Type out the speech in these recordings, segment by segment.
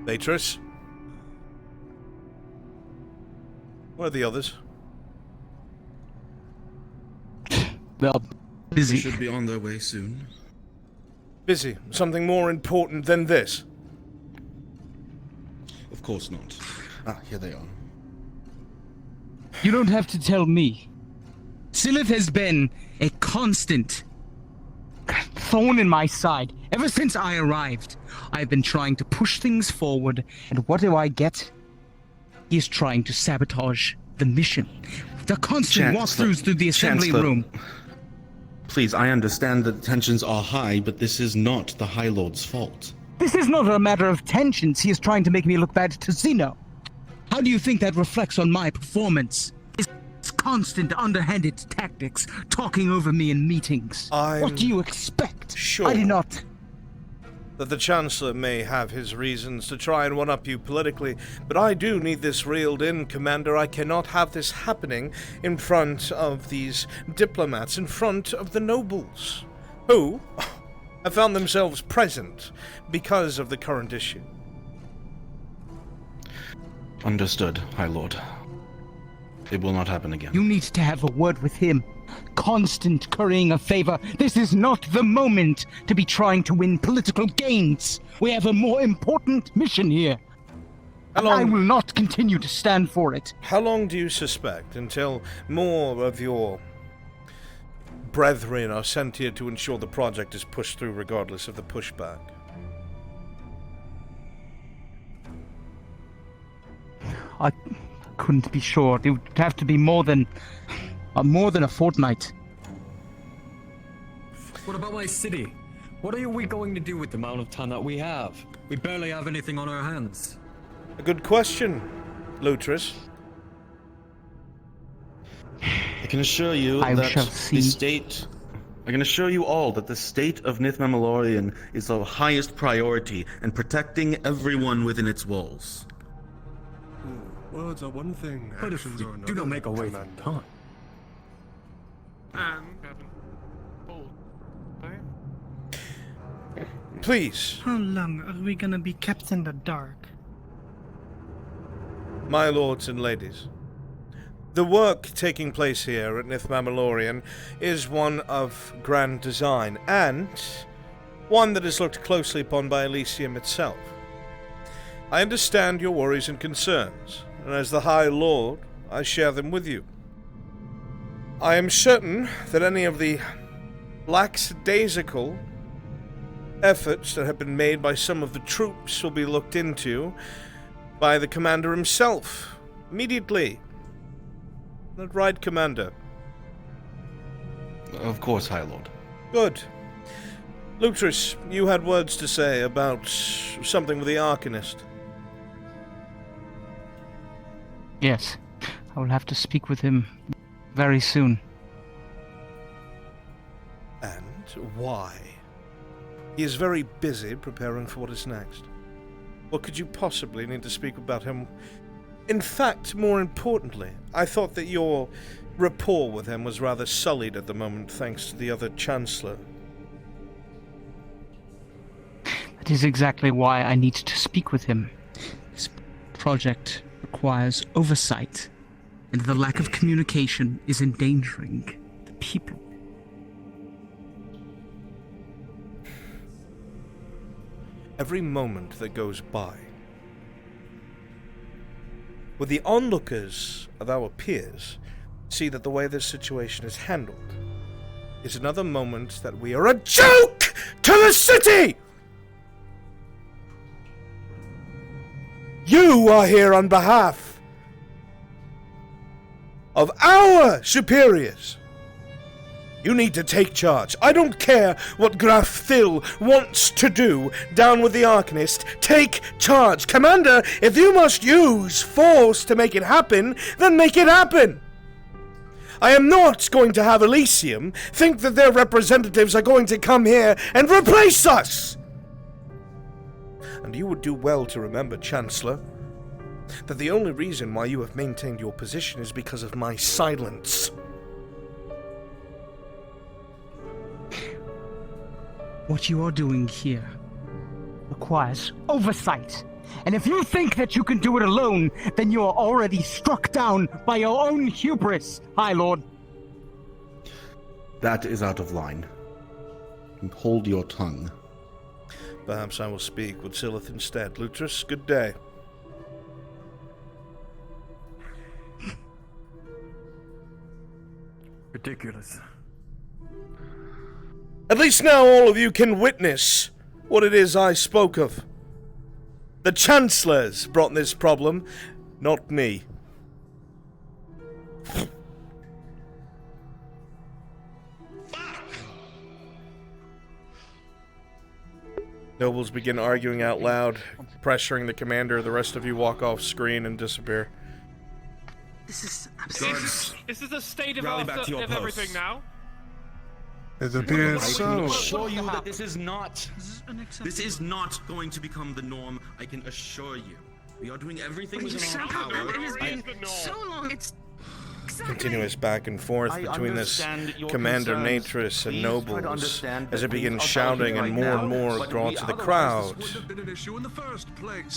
Beatrice? Where are the others? Well, busy. They should be on their way soon. Busy. Something more important than this. Of course not. Ah, here they are. You don't have to tell me. Silith has been a constant thorn in my side ever since I arrived. I've been trying to push things forward, and what do I get? He is trying to sabotage the mission. The constant walkthroughs through the assembly room. Please, I understand that tensions are high, but this is not the High Lord's fault. This is not a matter of tensions. He is trying to make me look bad to Zeno. How do you think that reflects on my performance? His constant underhanded tactics, talking over me in meetings. What do you expect? Sure. I did not. That the Chancellor may have his reasons to try and one-up you politically, but I do need this reeled in, Commander. I cannot have this happening in front of these diplomats, in front of the nobles, who have found themselves present because of the current issue. Understood, High Lord. It will not happen again. You need to have a word with him. Constant currying of favor. This is not the moment to be trying to win political gains. We have a more important mission here. And I will not continue to stand for it. How long do you suspect until more of your brethren are sent here to ensure the project is pushed through regardless of the pushback? I couldn't be sure. It would have to be more than a fortnight. What about my city? What are we going to do with the amount of time that we have? We barely have anything on our hands. A good question, Lutris. I can assure you that the state... I can assure you all that the state of Nith Mammalorian is the highest priority in protecting everyone within its walls. Words are one thing, But if actions we are another. do not make our way through time. Please. How long are we gonna be kept in the dark? My lords and ladies, the work taking place here at Nith Mammalorian is one of grand design, and one that is looked closely upon by Elysium itself. I understand your worries and concerns, and as the High Lord, I share them with you. I am certain that any of the lackadaisical efforts that have been made by some of the troops will be looked into by the commander himself, immediately. That right, Commander? Of course, High Lord. Good. Lutris, you had words to say about something with the Arcanist. Yes, I will have to speak with him very soon. And why? He is very busy preparing for what is next. What could you possibly need to speak about him? In fact, more importantly, I thought that your rapport with him was rather sullied at the moment thanks to the other Chancellor. That is exactly why I need to speak with him. This project requires oversight, and the lack of communication is endangering the people. Every moment that goes by, with the onlookers of our peers see that the way this situation is handled is another moment that we are a joke to the city! You are here on behalf of our superiors. You need to take charge. I don't care what Graf Thill wants to do down with the Arcanist. Take charge. Commander, if you must use force to make it happen, then make it happen. I am not going to have Elysium think that their representatives are going to come here and replace us. And you would do well to remember, Chancellor, that the only reason why you have maintained your position is because of my silence. What you are doing here requires oversight. And if you think that you can do it alone, then you are already struck down by your own hubris, High Lord. That is out of line. Hold your tongue. Perhaps I will speak with Silith instead. Lutris, good day. Ridiculous. At least now all of you can witness what it is I spoke of. The Chancellors brought this problem, not me. Nobles begin arguing out loud, pressuring the commander. The rest of you walk off screen and disappear. This is absurd. Is this a state of posts. everything now? It appears I can so. assure you that this is not going to become the norm. I can assure you. We are doing everything within our power. It has been so long. It's Continuous back and forth between this Commander Natris and nobles as it begins shouting and more drawn to the crowd.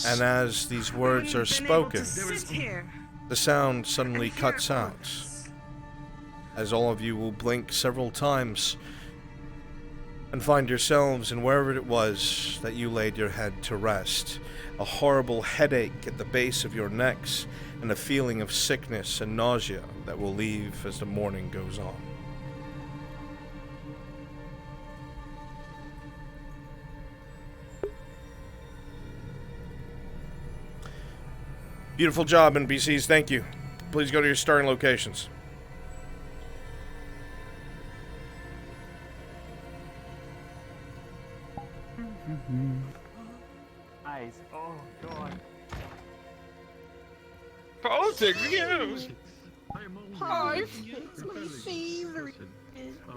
And as these words are spoken, the sound suddenly cuts out, as all of you will blink several times and find yourselves in wherever it was that you laid your head to rest. A horrible headache at the base of your necks and a feeling of sickness and nausea that will leave as the morning goes on. Beautiful job, NPCs. Thank you. Please go to your starting locations. Nice. Oh, God. Politics, yes! Hi. It's my favorite.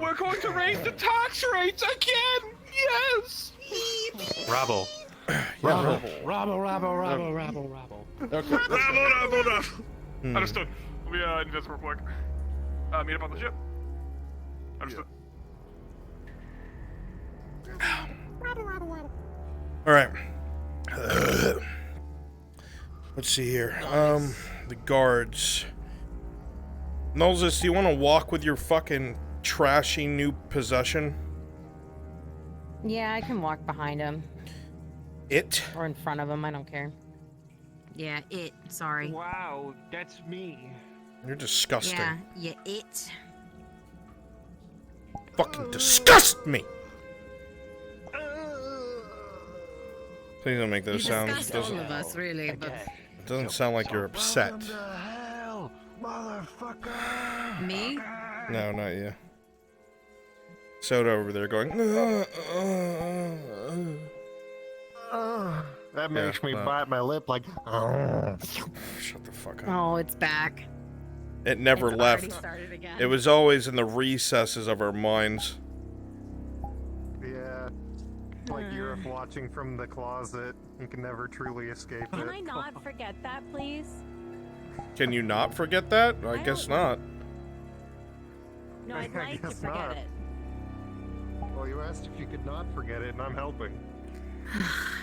We're going to raise the tax rates again! Yes! Rabble. Rabble. Understood. Let me invest real quick. Meet up on the ship. Understood. Alright. Let's see here. The guards. Nolzus, do you want to walk with your fucking trashy new possession? Yeah, I can walk behind him. It? Or in front of him, I don't care. Yeah, it. Sorry. Wow, that's me. You're disgusting. Yeah, it. Fucking disgust me! Please don't make those sounds. Disgust all of us, really, but... It doesn't sound like you're upset. Welcome to hell, motherfucker. Me? No, not you. Soda over there going... That makes me bite my lip like... Shut the fuck up. Oh, it's back. It never It's left. already started again. It was always in the recesses of our minds. Yeah. Like you're watching from the closet. You can never truly escape it. Can I not forget that, please? Can you not forget that? I guess not. No, I'd I like to guess forget not. it. Well, you asked if you could not forget it, and I'm helping.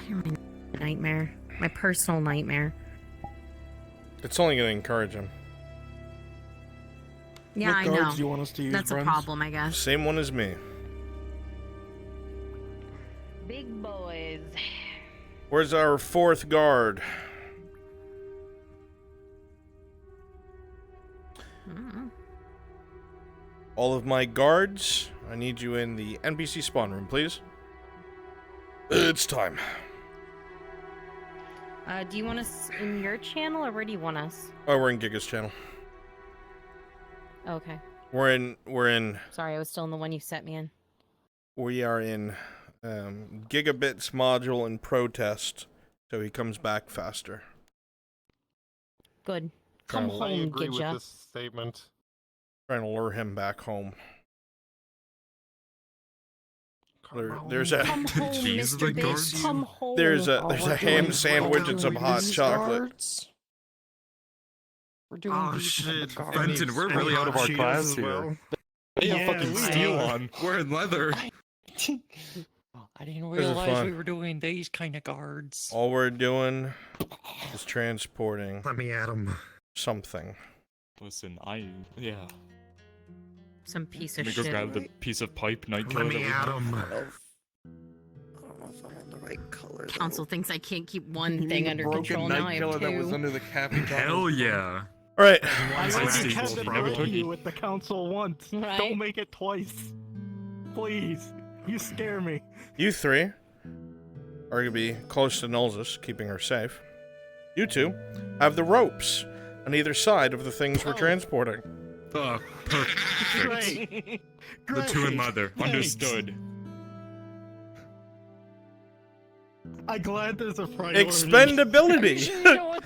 You're my nightmare. My personal nightmare. It's only going to encourage him. Yeah, I what know. cards do you want us to use, That's Bruns? a problem, I guess. Same one as me. Big boys. Where's our fourth guard? All of my guards, I need you in the NPC spawn room, please. It's time. Do you want us in your channel, or where do you want us? Oh, we're in Giga's channel. Okay. We're in... Sorry, I was still in the one you set me in. We are in Gigabit's module in protest, so he comes back faster. Good. Come I home, agree with Gidja. this statement. Trying to lure him back home. There's a Come home, Mr. Bitch. Come home. there's a ham sandwich and some hot chocolate. We're doing Oh these shit, guards. Benton, we're really out of our class here. They have fucking steel on. We're in leather. I didn't This is realize fun. we were doing these kind of guards. All we're doing is transporting Let me at him. something. Listen, yeah. Some piece Let of me go shit. grab the piece of pipe night Let me at him. Council thinks I can't keep one thing under control. Now I have two. under the cabin. Hell yeah. All right. I Steve, already had Steve, to never throw took you it. with the council once. Right? Don't make it twice. Please. You scare me. You three are gonna be close to Nulzus, keeping her safe. You two have the ropes on either side of the things we're transporting. Perfect. Great. The two and Great. mother. Thanks. Understood. I'm glad there's a priority. Expendability! Yeah,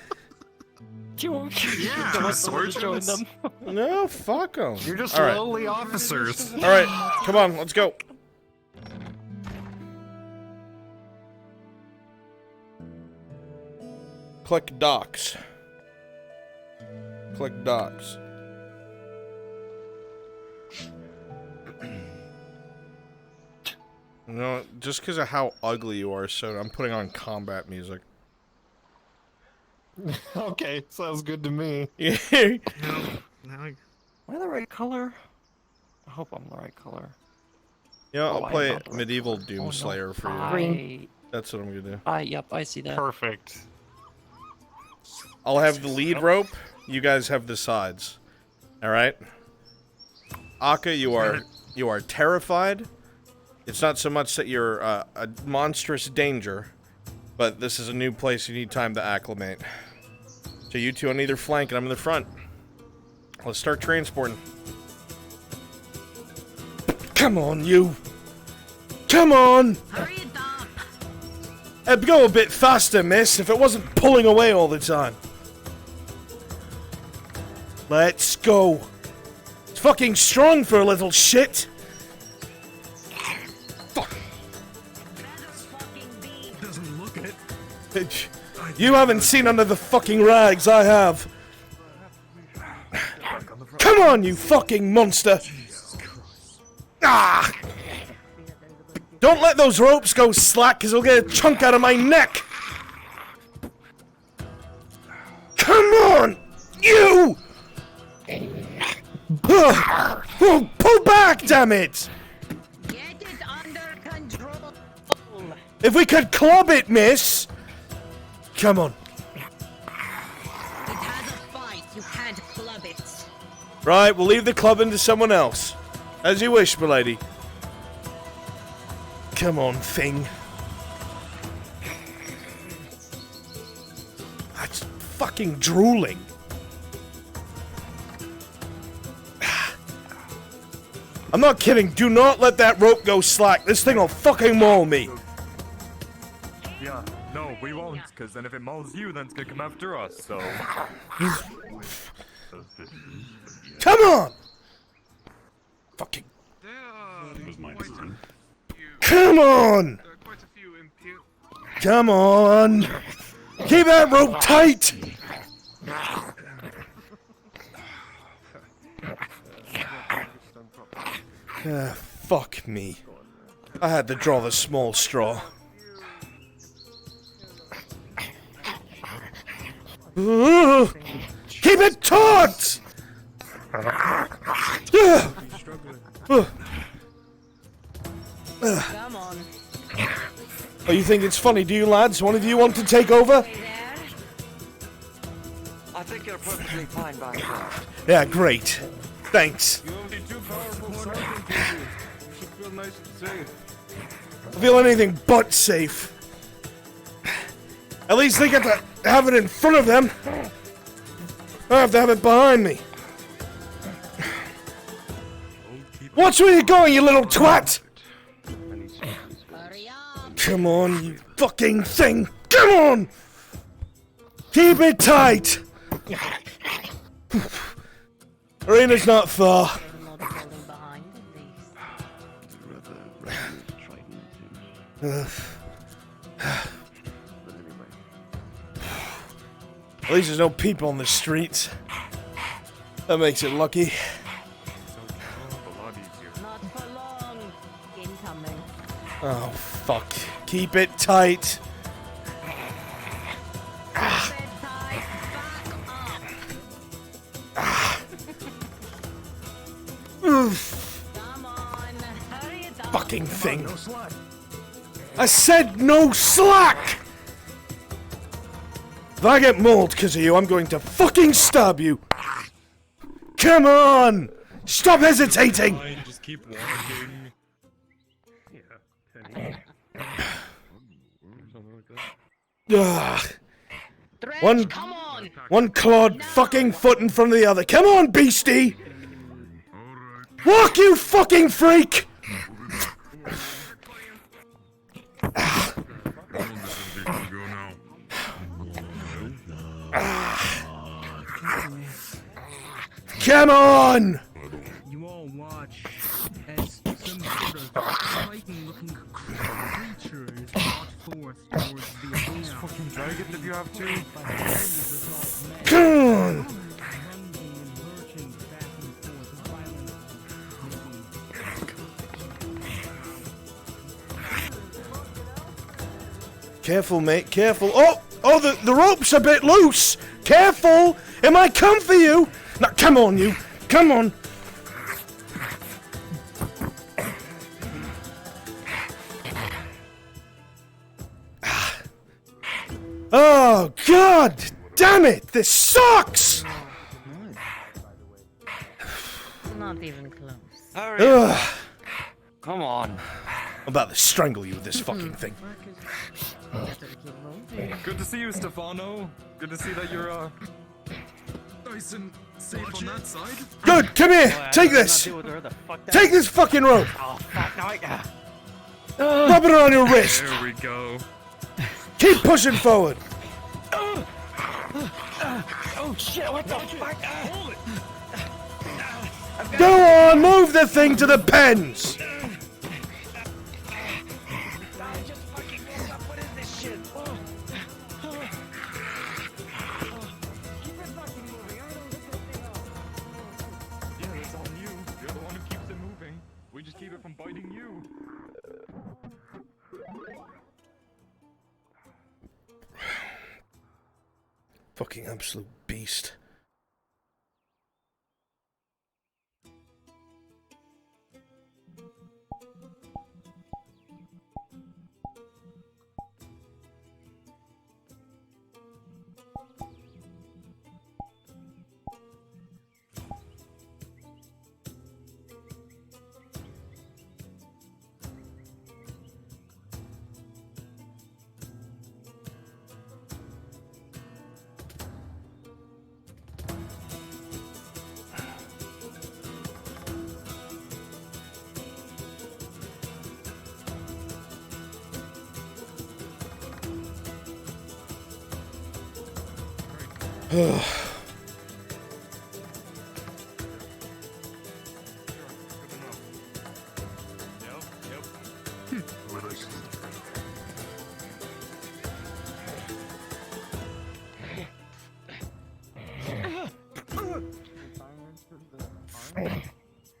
Join them. No, fuck them. You're just All right. lowly officers. Alright, come on, let's go. Click docs. Click docs. No, just because of how ugly you are, so I'm putting on combat music. Okay, sounds good to me. Yeah. Am I the right color? I hope I'm the right color. Yeah, I'll Oh, play I'm not the right Medieval color. Doomslayer for you. Green. That's what I'm gonna do. Yep, I see that. Perfect. I'll have the lead rope. You guys have the sides. All right. Akka, you are terrified. It's not so much that you're a monstrous danger, but this is a new place. You need time to acclimate. So you two on either flank, and I'm in the front. Let's start transporting. Come on, you. Come on. Hurry it up. It'd go a bit faster, miss, if it wasn't pulling away all the time. Let's go. It's fucking strong for a little shit. Fuck. Doesn't look it. Bitch. You haven't seen under the fucking rags, I have. Come on, you fucking monster. Ah! Don't let those ropes go slack, because it'll get a chunk out of my neck. Come on, you! Oh, pull back, damn it! Get it under control. If we could club it, miss! Come on. It has a fight. You can't club it. Right, we'll leave the clubbing to someone else. As you wish, milady. Come on, thing. That's fucking drooling. I'm not kidding. Do not let that rope go slack. This thing will fucking maul me. Yeah, no, we won't, because then if it mauls you, then it's gonna come after us, so... Come on! Fucking... Come on! Come on! Keep that rope tight! Fuck me. I had to draw the small straw. Keep it taut! Come on. Oh, you think it's funny, do you, lads? One of you want to take over? I think you're perfectly fine back there. Yeah, great. Thanks. You'll be too powerful for anything to do. You should feel nice and safe. I feel anything but safe. At least they get to have it in front of them. I don't have to have it behind me. Watch where you're going, you little twat! Hurry up. Come on, you fucking thing! Come on! Keep it tight! Arena's not far. Not falling behind at least. At least there's no people on the streets. That makes it lucky. Not for long. Incoming. Oh, fuck. Keep it tight. Fucking thing. I said no slack! If I get mauled because of you, I'm going to fucking stab you! Come on! Stop hesitating! Just keep walking. One clawed fucking foot in front of the other. Come on, beastie! Walk, you fucking freak! Come on! You all watch as some sort of Titan-looking creature is brought forth towards the arena. Fucking drag it if you have to. Come on! Careful, mate, careful. Oh, the rope's a bit loose. Careful! It might come for you. Now, come on, you. Come on. Oh, God damn it! This sucks! Not even close. Hurry. Come on. I'm about to strangle you with this fucking thing. Good to see you, Stefano. Good to see that you're, nice and safe on that side. Good, come here! Take this! Take this fucking rope! Oh, fuck, no, Rub it around your wrist! There we go. Keep pushing forward! Oh, shit, what the fuck? Go on, move the thing to the pens! From biting you. Fucking absolute beast.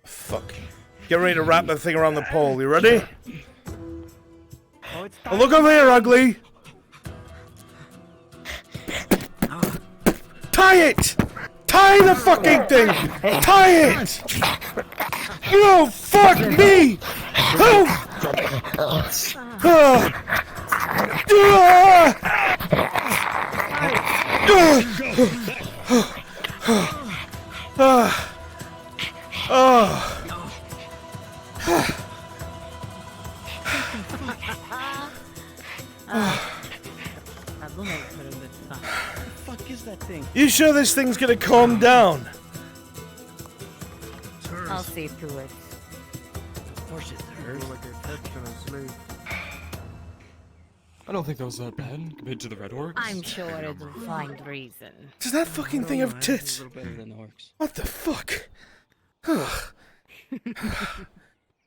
Fuck. Get ready to wrap that thing around the pole. You ready? Oh, look over here, ugly! Tie it! Tie the fucking thing! Tie it! No, fuck me! Oh! You sure this thing's gonna calm down? I'll see to it. Of course it hurts. I don't think that was that bad compared to the Red Orcs. I'm sure it'll find reason. Does that fucking thing have tits? A little better than the orcs. What the fuck?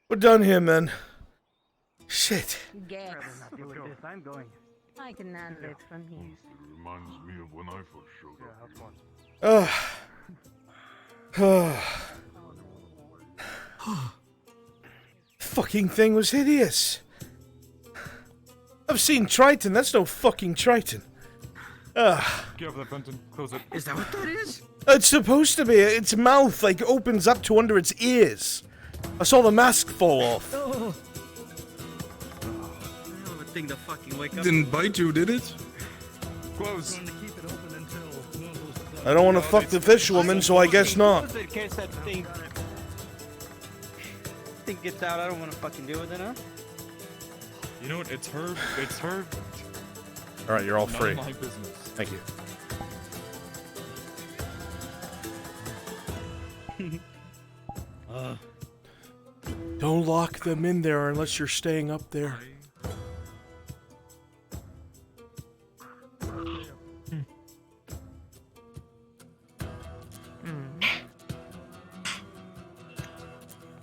We're done here, man. Shit. Get. I'm going. I can handle it from here. Reminds me of when I first showed up. Fucking thing was hideous. I've seen Triton. That's no fucking Triton. Ugh. Get over there, Fenton. Close it. Is that what that is? It's supposed to be. Its mouth, like, opens up to under its ears. I saw the mask fall off. Oh. Hell of a thing to fucking wake up. Didn't bite you, did it? Close. I don't want to fuck the fish woman, so I guess not. In case that thing gets out, I don't want to fucking deal with it, huh? You know what? It's her. It's her. All right, you're all None free. of my business. Thank you. Don't lock them in there unless you're staying up there.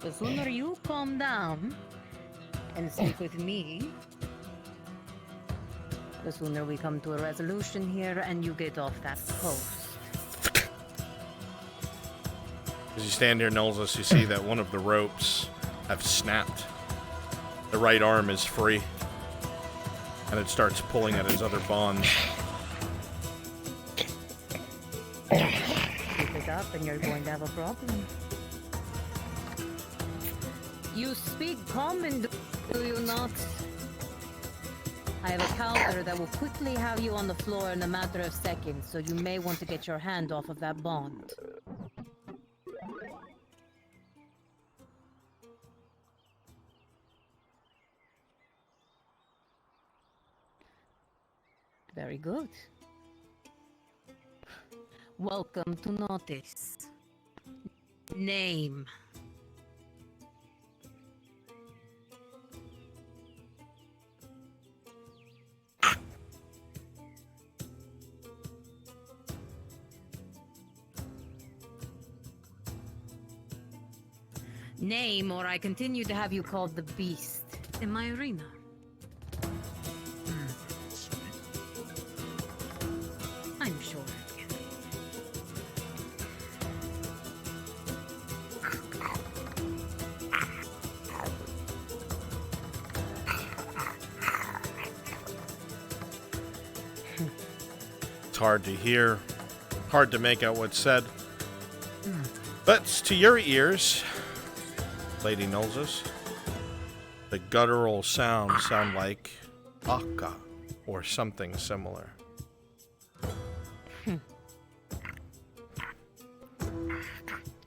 The sooner you calm down and speak with me, the sooner we come to a resolution here and you get off that post. As you stand here, Nulzus, you see that one of the ropes have snapped. The right arm is free. And it starts pulling at his other bonds. Keep it up and you're going to have a problem. You speak common, do you not? I have a counter that will quickly have you on the floor in a matter of seconds, so you may want to get your hand off of that bond. Very good. Welcome to Notice. Name. Name, or I continue to have you called the Beast in my arena. I'm sure I can. It's hard to hear, hard to make out what's said. But to your ears, Lady Nulzus, the guttural sounds sound like Akka or something similar.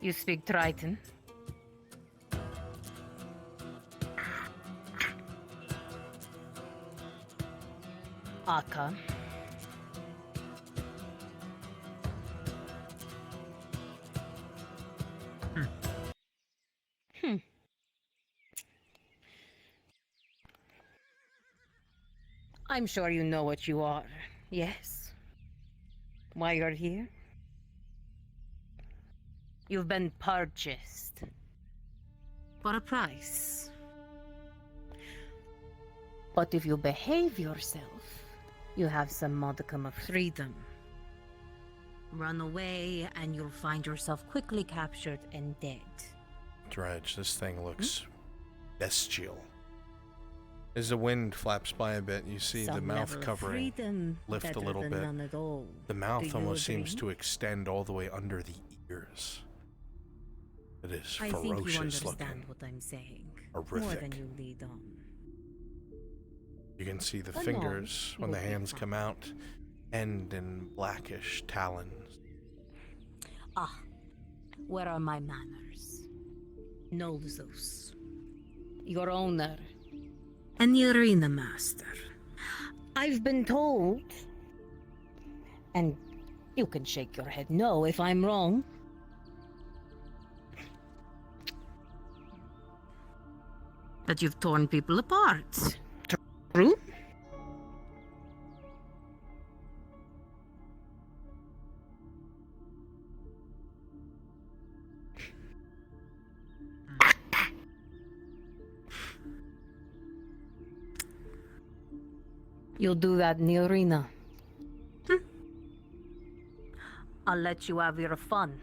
You speak Triton? Akka. I'm sure you know what you are. Yes. Why you're here? You've been purchased. For a price. But if you behave yourself, you have some modicum of freedom. Run away and you'll find yourself quickly captured and dead. Dredge, this thing looks bestial. As the wind flaps by a bit, you see the mouth covering lift a little bit. The mouth almost seems to extend all the way under the ears. It is I ferocious think you understand looking. what I'm saying. Horrific. More than you lead on. You can see the But no, fingers, when the you'll be hands fine. come out, end in blackish talons. Ah, where are my manners? Nulzus, your owner, and the arena master. I've been told, and you can shake your head no if I'm wrong, that you've torn people apart. True? You'll do that in the arena. I'll let you have your fun.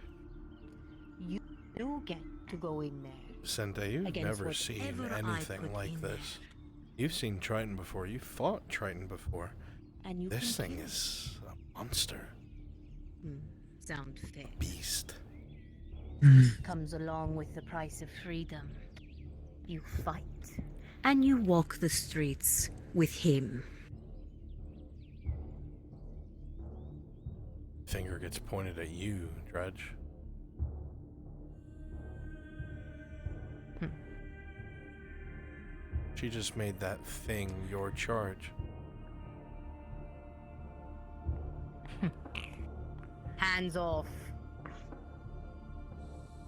You do get to go in there. Sente, you've Against never seen whatever I anything put like in this. You've seen Triton before. You fought Triton before. And you This can thing kill. is a monster. Sound fair. Beast. Comes along with the price of freedom. You fight. And you walk the streets with him. Finger gets pointed at you, Dredge. She just made that thing your charge. Hands off.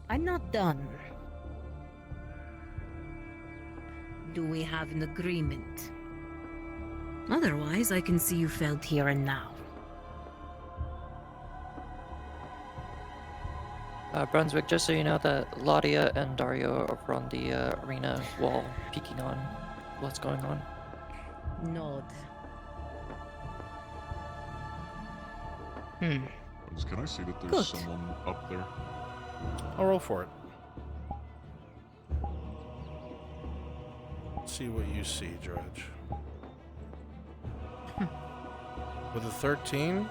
I'm not done. Do we have an agreement? Otherwise, I can see you felt here and now. Brunswick, just so you know that Laudia and Dario are on the arena wall, peeking on what's going on. Nod. Can I see that there's someone up there? I'll roll for it. See what you see, Dredge. With a 13,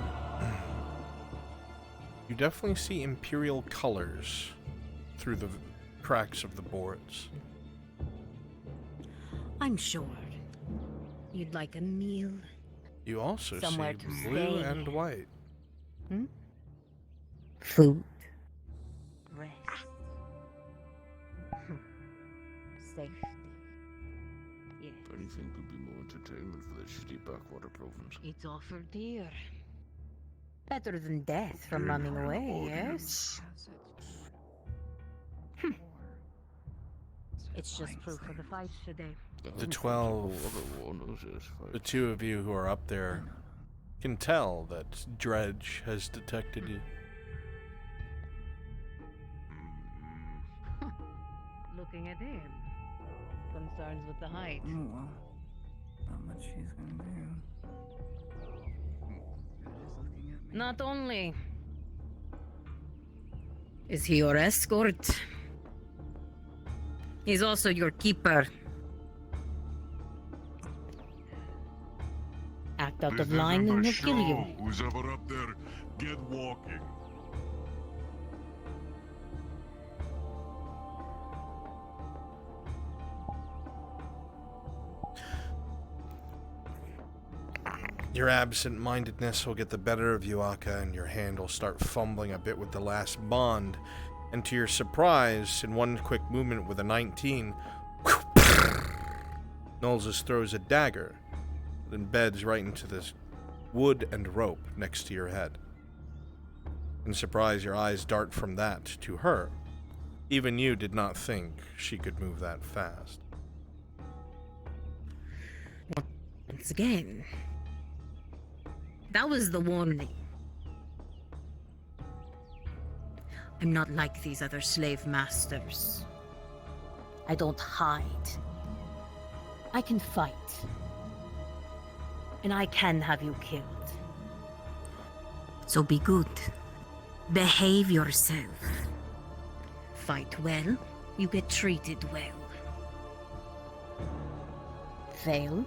you definitely see Imperial colors through the cracks of the boards. I'm sure. You'd like a meal? You also Somewhere see to blue stay. and white. Food. Rest. Safety. Yeah. Anything could be more entertainment for that shitty backwater province. It's offered here. Better than death from running away, yes? It's just proof of the fight today. The 12, the two of you who are up there can tell that Dredge has detected you. Looking at him. Concerns with the height. Oh, well. Not much she's gonna do. Not only is he your escort, he's also your keeper. Act out of line and he'll kill you. Who's ever up there, get walking. Your absent-mindedness will get the better of you, Akka, and your hand will start fumbling a bit with the last bond. And to your surprise, in one quick movement with a 19, Knowles just throws a dagger that embeds right into this wood and rope next to your head. In surprise, your eyes dart from that to her. Even you did not think she could move that fast. Once again, that was the warning. I'm not like these other slave masters. I don't hide. I can fight. And I can have you killed. So be good. Behave yourself. Fight well, you get treated well. Fail,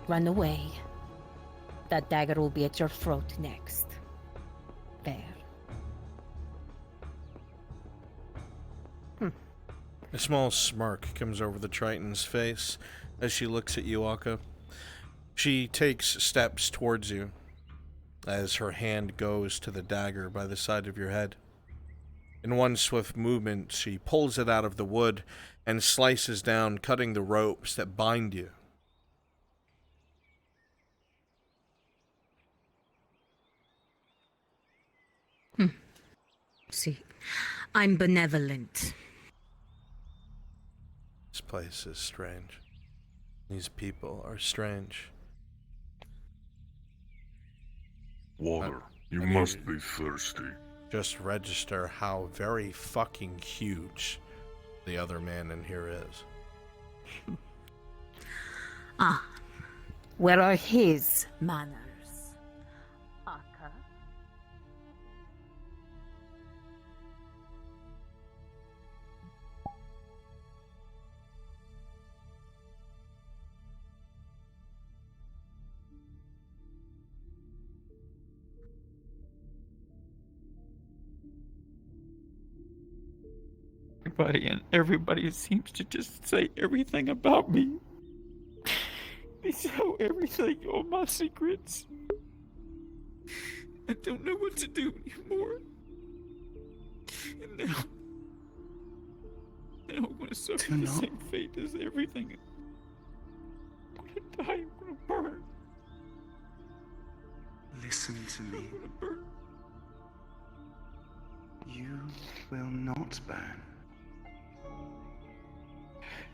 run away. That dagger will be at your throat next. There. A small smirk comes over the Triton's face as she looks at you, Akka. She takes steps towards you as her hand goes to the dagger by the side of your head. In one swift movement, she pulls it out of the wood and slices down, cutting the ropes that bind you. See, I'm benevolent. This place is strange. These people are strange. Water, you must be thirsty. Just register how very fucking huge the other man in here is. Ah, where are his manners? Akka? everybody, and everybody seems to just say everything about me. They tell everything, all my secrets. I don't know what to do anymore. And now I'm gonna suffer the same fate as everything. I'm gonna die, I'm gonna burn. Listen to me. I'm gonna burn. You will not burn.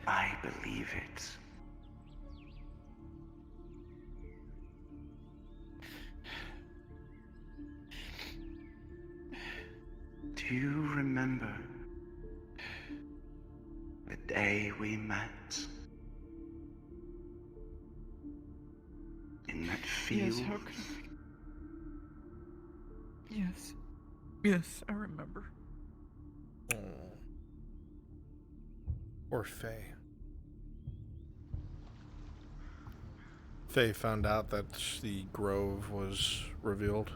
I believe it. Do you remember the day we met? In that field? Yes, how could I? Yes. Yes, I remember. Oh. Poor Faye. Faye found out that the grove was revealed.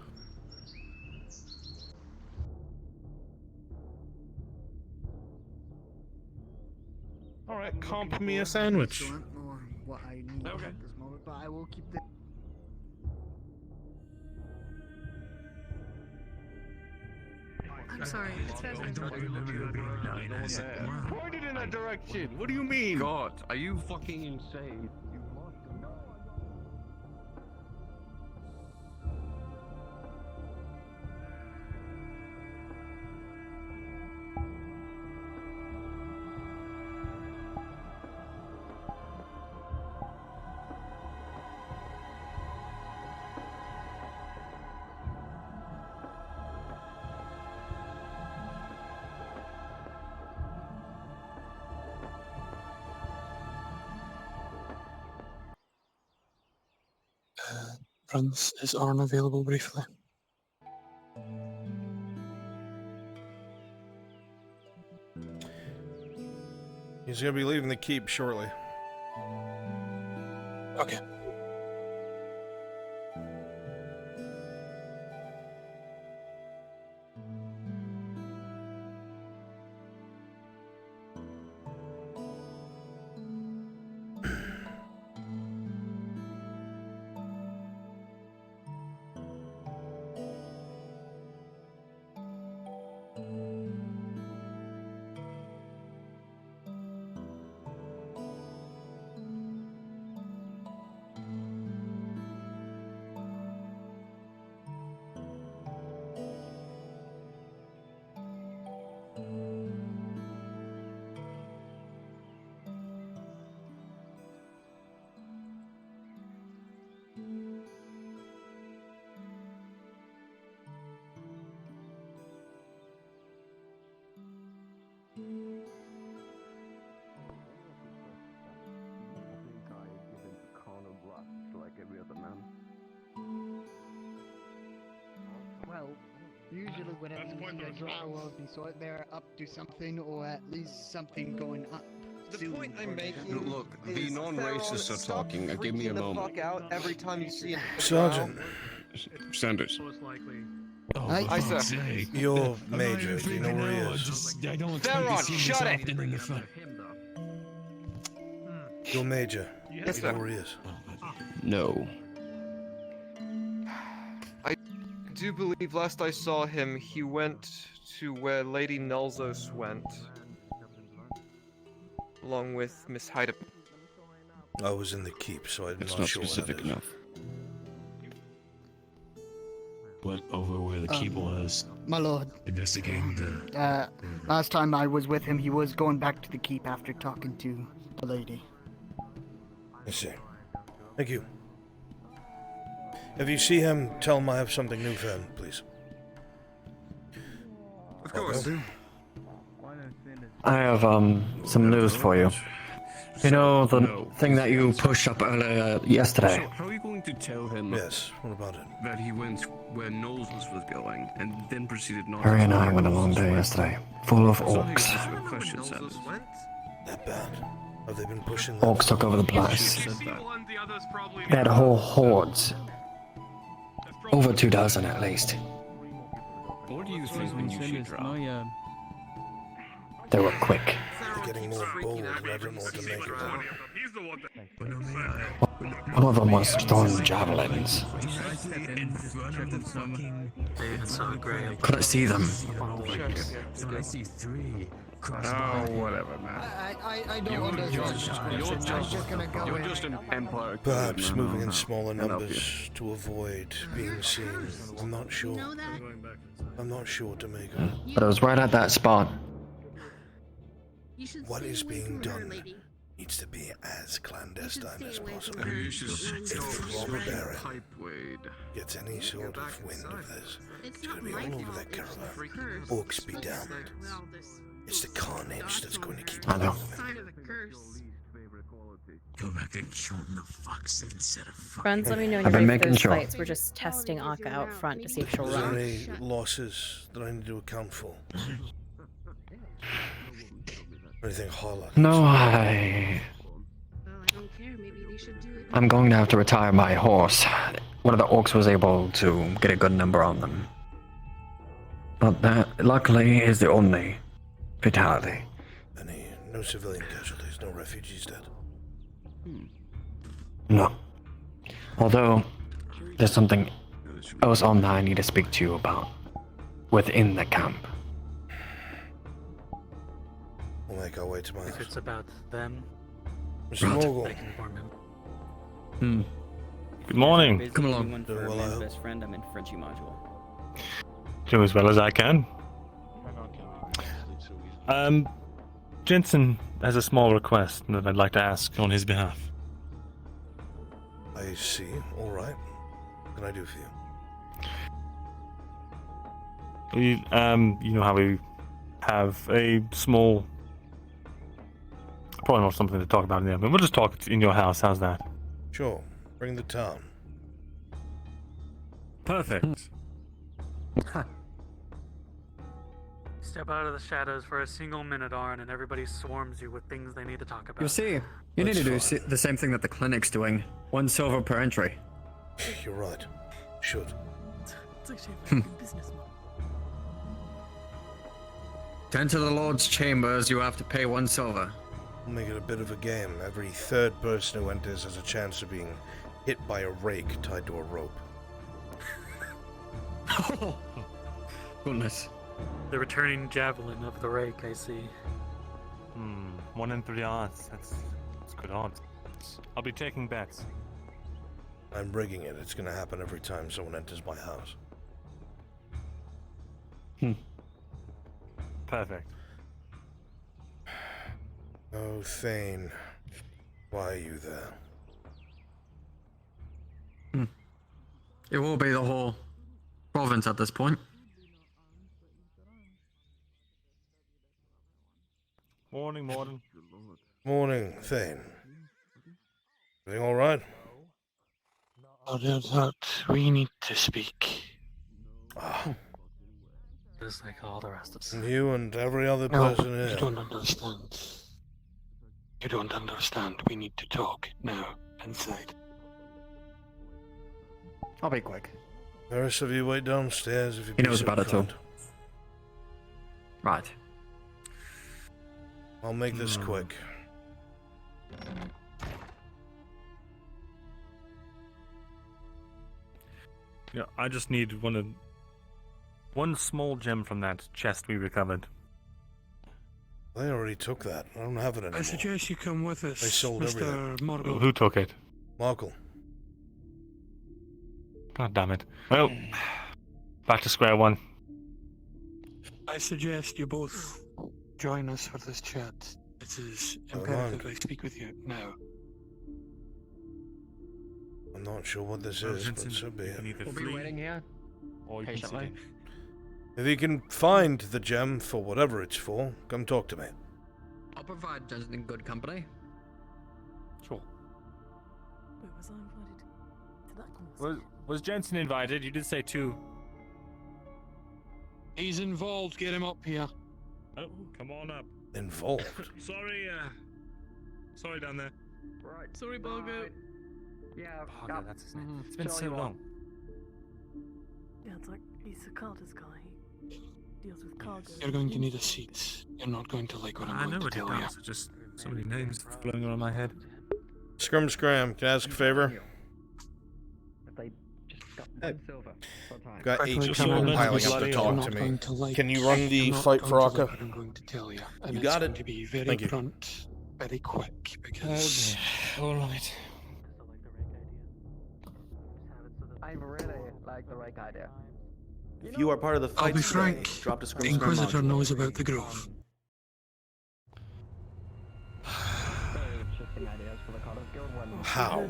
Alright, comp me a sandwich. What I need at this moment, but I will keep the. I'm sorry. Pointed in that direction. What do you mean? God, are you fucking insane? Bruns, is Arn available briefly? He's gonna be leaving the keep shortly. Okay. Well, usually whenever you drow of any sort, they're up to something, or at least something going up. The point I'm making. Look, the non-racists are talking. Give me a moment. Fuck out every time you see an Sergeant. Sanders. I sir. Your major, do you know where he is? I don't Theron, shut it! Your major, Yes, do you know sir. where he is? No. I do believe last I saw him, he went to where Lady Nulzos went. Along with Miss Haida. I was in the keep, so I'm It's not not sure specific what that is. enough. Went over where the keep was. My lord. Investigating the... Last time I was with him, he was going back to the keep after talking to the lady. I see. Thank you. If you see him, tell him I have something new for him, please. Of course. I have some news for you. You know the thing that you pushed up earlier yesterday? So, how are you going to tell him Yes, what about it? that he went where Knowles was going and then proceeded not Harry and to I went a long day yesterday, full of It's not orcs. even a question, Sanders. That bad? Have they been pushing Orcs took over the place. They had whole hordes. Over 2 dozen at least. What do you think when you should drop? They were quick. They're getting more bold, and I don't know what to make of them. One of them was throwing javelins. Couldn't see them. I see 3. Oh, whatever, man. I don't understand. I'm just gonna go You're in. just an empire. Perhaps moving in smaller numbers to avoid being seen. I'm not sure. I'm not sure what to make of it. But it was right at that spot. What is being done needs to be as clandestine as possible. If Robert Barrett gets any sort of wind of this, it's going to be all over that caravan. Orcs be damned. It's the carnage that's going to keep going. Go back and kill the fox instead of Friends, let me know I've when been you're ready for making those sure. fights. We're just testing Akka out front to see if she'll Is there run. any losses that I need to account for? Anything holler? No, I'm going to have to retire my horse. One of the orcs was able to get a good number on them. But that, luckily, is the only fatality. No civilian casualties, no refugees dead. No. Although, there's something else on that I need to speak to you about. Within the camp. We'll make our way to my house. If it's about them, Mr. Morgul. I can inform him. Good morning. Come along. Doing well, I hope. Best friend, I'm in Frenchie module. Do as well as I can. Jensen has a small request that I'd like to ask on his behalf. I see. All right. What can I do for you? You know how we have a small... Probably not something to talk about in there, but we'll just talk in your house. How's that? Sure. Bring the town. Perfect. Step out of the shadows for a single minute, Arn, and everybody swarms you with things they need to talk about. You see, you need to do the same thing that the clinic's doing. 1 silver per entry. You're right. Should. It's actually a very good business model. To enter the Lord's chambers, you have to pay 1 silver. We'll make it a bit of a game. Every third person who enters has a chance of being hit by a rake tied to a rope. Oh, goodness. The returning javelin of the rake, I see. 1 in 3 odds. That's good odds. I'll be taking bets. I'm rigging it. It's going to happen every time someone enters my house. Perfect. Oh, Thane. Why are you there? It will be the whole province at this point. Morning, Morton. Morning, Thane. Everything all right? That we need to speak. Just like all the rest of us. And you and every other No, person here. you don't understand. You don't understand. We need to talk now, inside. I'll be quick. The rest of you wait downstairs if you He knows about it too. Right. I'll make this quick. Yeah, I just need one small gem from that chest we recovered. They already took that. I don't have it anymore. I suggest you come with us. They sold everything. Mr. Morgul. Who took it? Markle. God damn it. Well, back to square one. I suggest you both join us for this chat. It is imperative I speak with you now. I'm not sure what this is, but so be it. We'll be waiting here. Or patiently. If you can find the gem for whatever it's for, come talk to me. I'll provide Jensen in good company. Sure. Wait, was I invited to that conversation? Was Jensen invited? You did say 2. He's involved. Get him up here. Oh, come on up. Involved? Sorry down there. Right. Sorry, Bargo. Yeah, Bargo, that's his name. It's been so long. Yeah, it's like he's a Carter's guy. deals with cargo. You're going to need a seat. You're not going to like what I'm I going know to what it tell you. does. Just so many names flowing around my head. Scrum Scram, can I ask a favor? Got 8 people piling up to talk to me. Can you run the fight for Aka? I'm going to tell you. And You got it's it. going to be very Thank you. blunt, very quick, because... Alright. I really like the right idea. If you are part of the fight I'll be today, frank. drop the The Scrum Inquisitor module. knows about the Grove. How?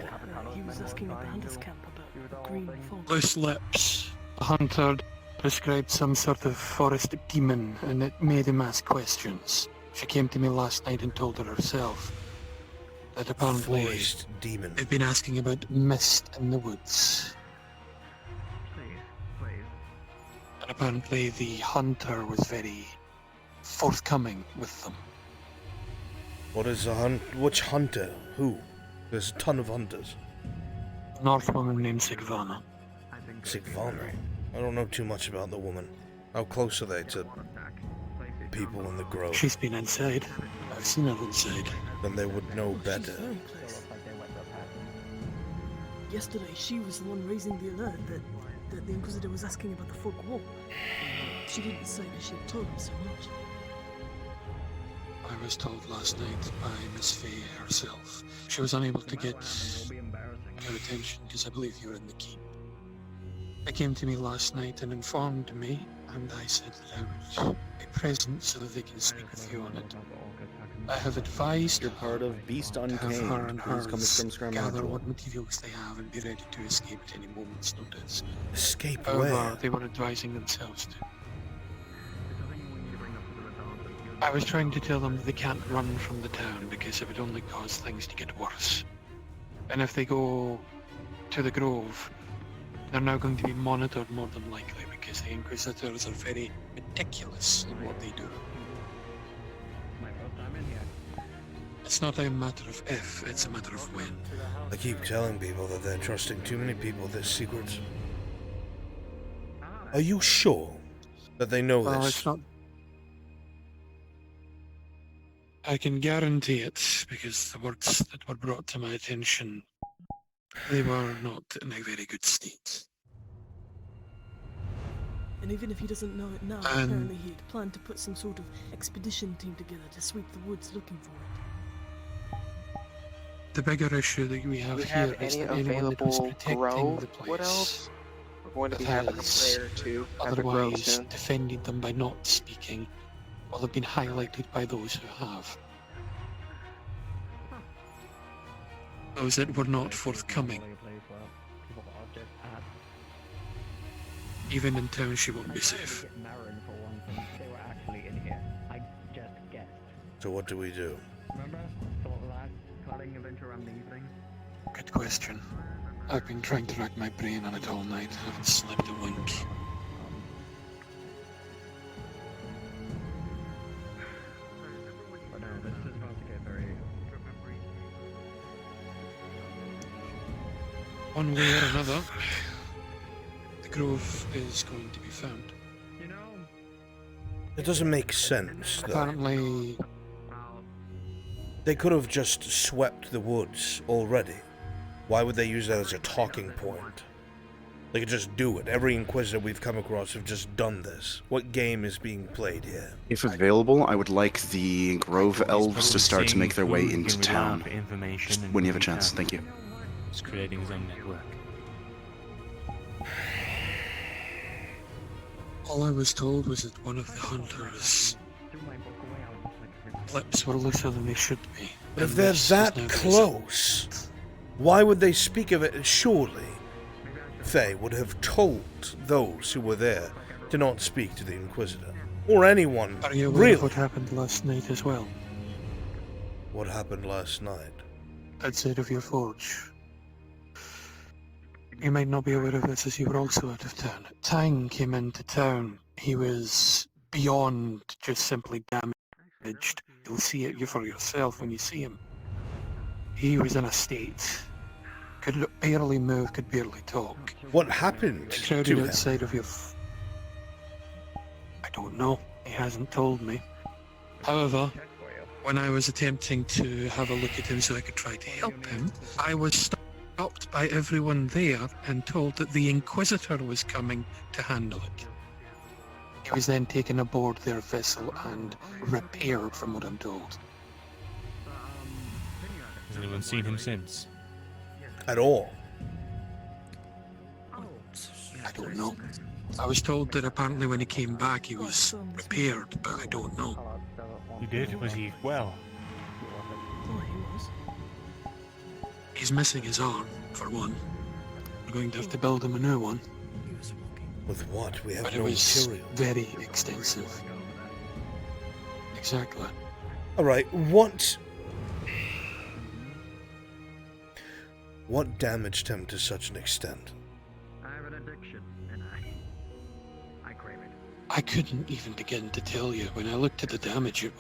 He was asking a bandits camp about the green fog. Loose lips. A hunter described some sort of forest demon, and it made him ask questions. She came to me last night and told her herself that apparently Forest demon. they've been asking about mist in the woods. And apparently the hunter was very forthcoming with them. What is a hunt? Which hunter? Who? There's a ton of hunters. North woman named Sigvana. Sigvana? I don't know too much about the woman. How close are they to people in the grove? She's been inside. I've seen her inside. Then they would know better. Yesterday, she was the one raising the alert that the Inquisitor was asking about the fog wall. She didn't say that she had told him so much. I was told last night by Miss Faye herself. She was unable to get your attention because I believe you were in the keep. They came to me last night and informed me, and I said that I would be present so that they can speak with you on it. I have advised You're part of Beast to have Untamed. her and Please come to hers Scrum gather module. what materials they have and be ready to escape at any moment's notice. Escape However, where? they were advising themselves to. I was trying to tell them that they can't run from the town because it would only cause things to get worse. And if they go to the Grove, they're now going to be monitored more than likely because the Inquisitors are very meticulous in what they do. It's not a matter of if, it's a matter of when. I keep telling people that they're trusting too many people with their secrets. Are you sure that they know Well, this? it's not... I can guarantee it, because the words that were brought to my attention, they were not in a very good state. And even if he doesn't know it now, apparently he had planned to put some sort of expedition team together to sweep the woods looking for it. The bigger issue that we have here is that anyone that was protecting the place We're going to be having a has prayer too at the grove otherwise soon. defended them by not speaking, or have been highlighted by those who have. Those that were not forthcoming. Even in town she won't be safe. So what do we do? Good question. I've been trying to rack my brain on it all night. I haven't slept a wink. One way or another, the grove is going to be found. It doesn't make sense, though. Apparently, They could have just swept the woods already. Why would they use that as a talking point? They could just do it. Every Inquisitor we've come across have just done this. What game is being played here? If available, I would like the Grove Elves to start to make their way into town. Information Just when you have a chance, thank you. He's creating his own network. all I was told was that one of the hunters' lips were looser than they should be. But if they're that close, why would they speak of it? Surely, Faye would have told those who were there to not speak to the Inquisitor. Or anyone, Are you aware really. of what happened last night as well? What happened last night? Outside of your forge. You might not be aware of this as you were also out of town. Tang came into town. He was beyond just simply damaged. You'll see it for yourself when you see him. He was in a state. Could barely move, could barely talk. What happened Crowded to him? outside of your... I don't know. He hasn't told me. However, when I was attempting to have a look at him so I could try to help him, I was stopped by everyone there and told that the Inquisitor was coming to handle it. He was then taken aboard their vessel and repaired, from what I'm told. Has anyone seen him since? At all? I don't know. I was told that apparently when he came back he was repaired, but I don't know. He did? Was he well? He's missing his arm, for one. We're going to have to build him a new one. With what? We have But no it was material. very extensive. Exactly. Alright, what damaged him to such an extent? I have an addiction, and I crave it. I couldn't even begin to tell you. When I looked at the damage, it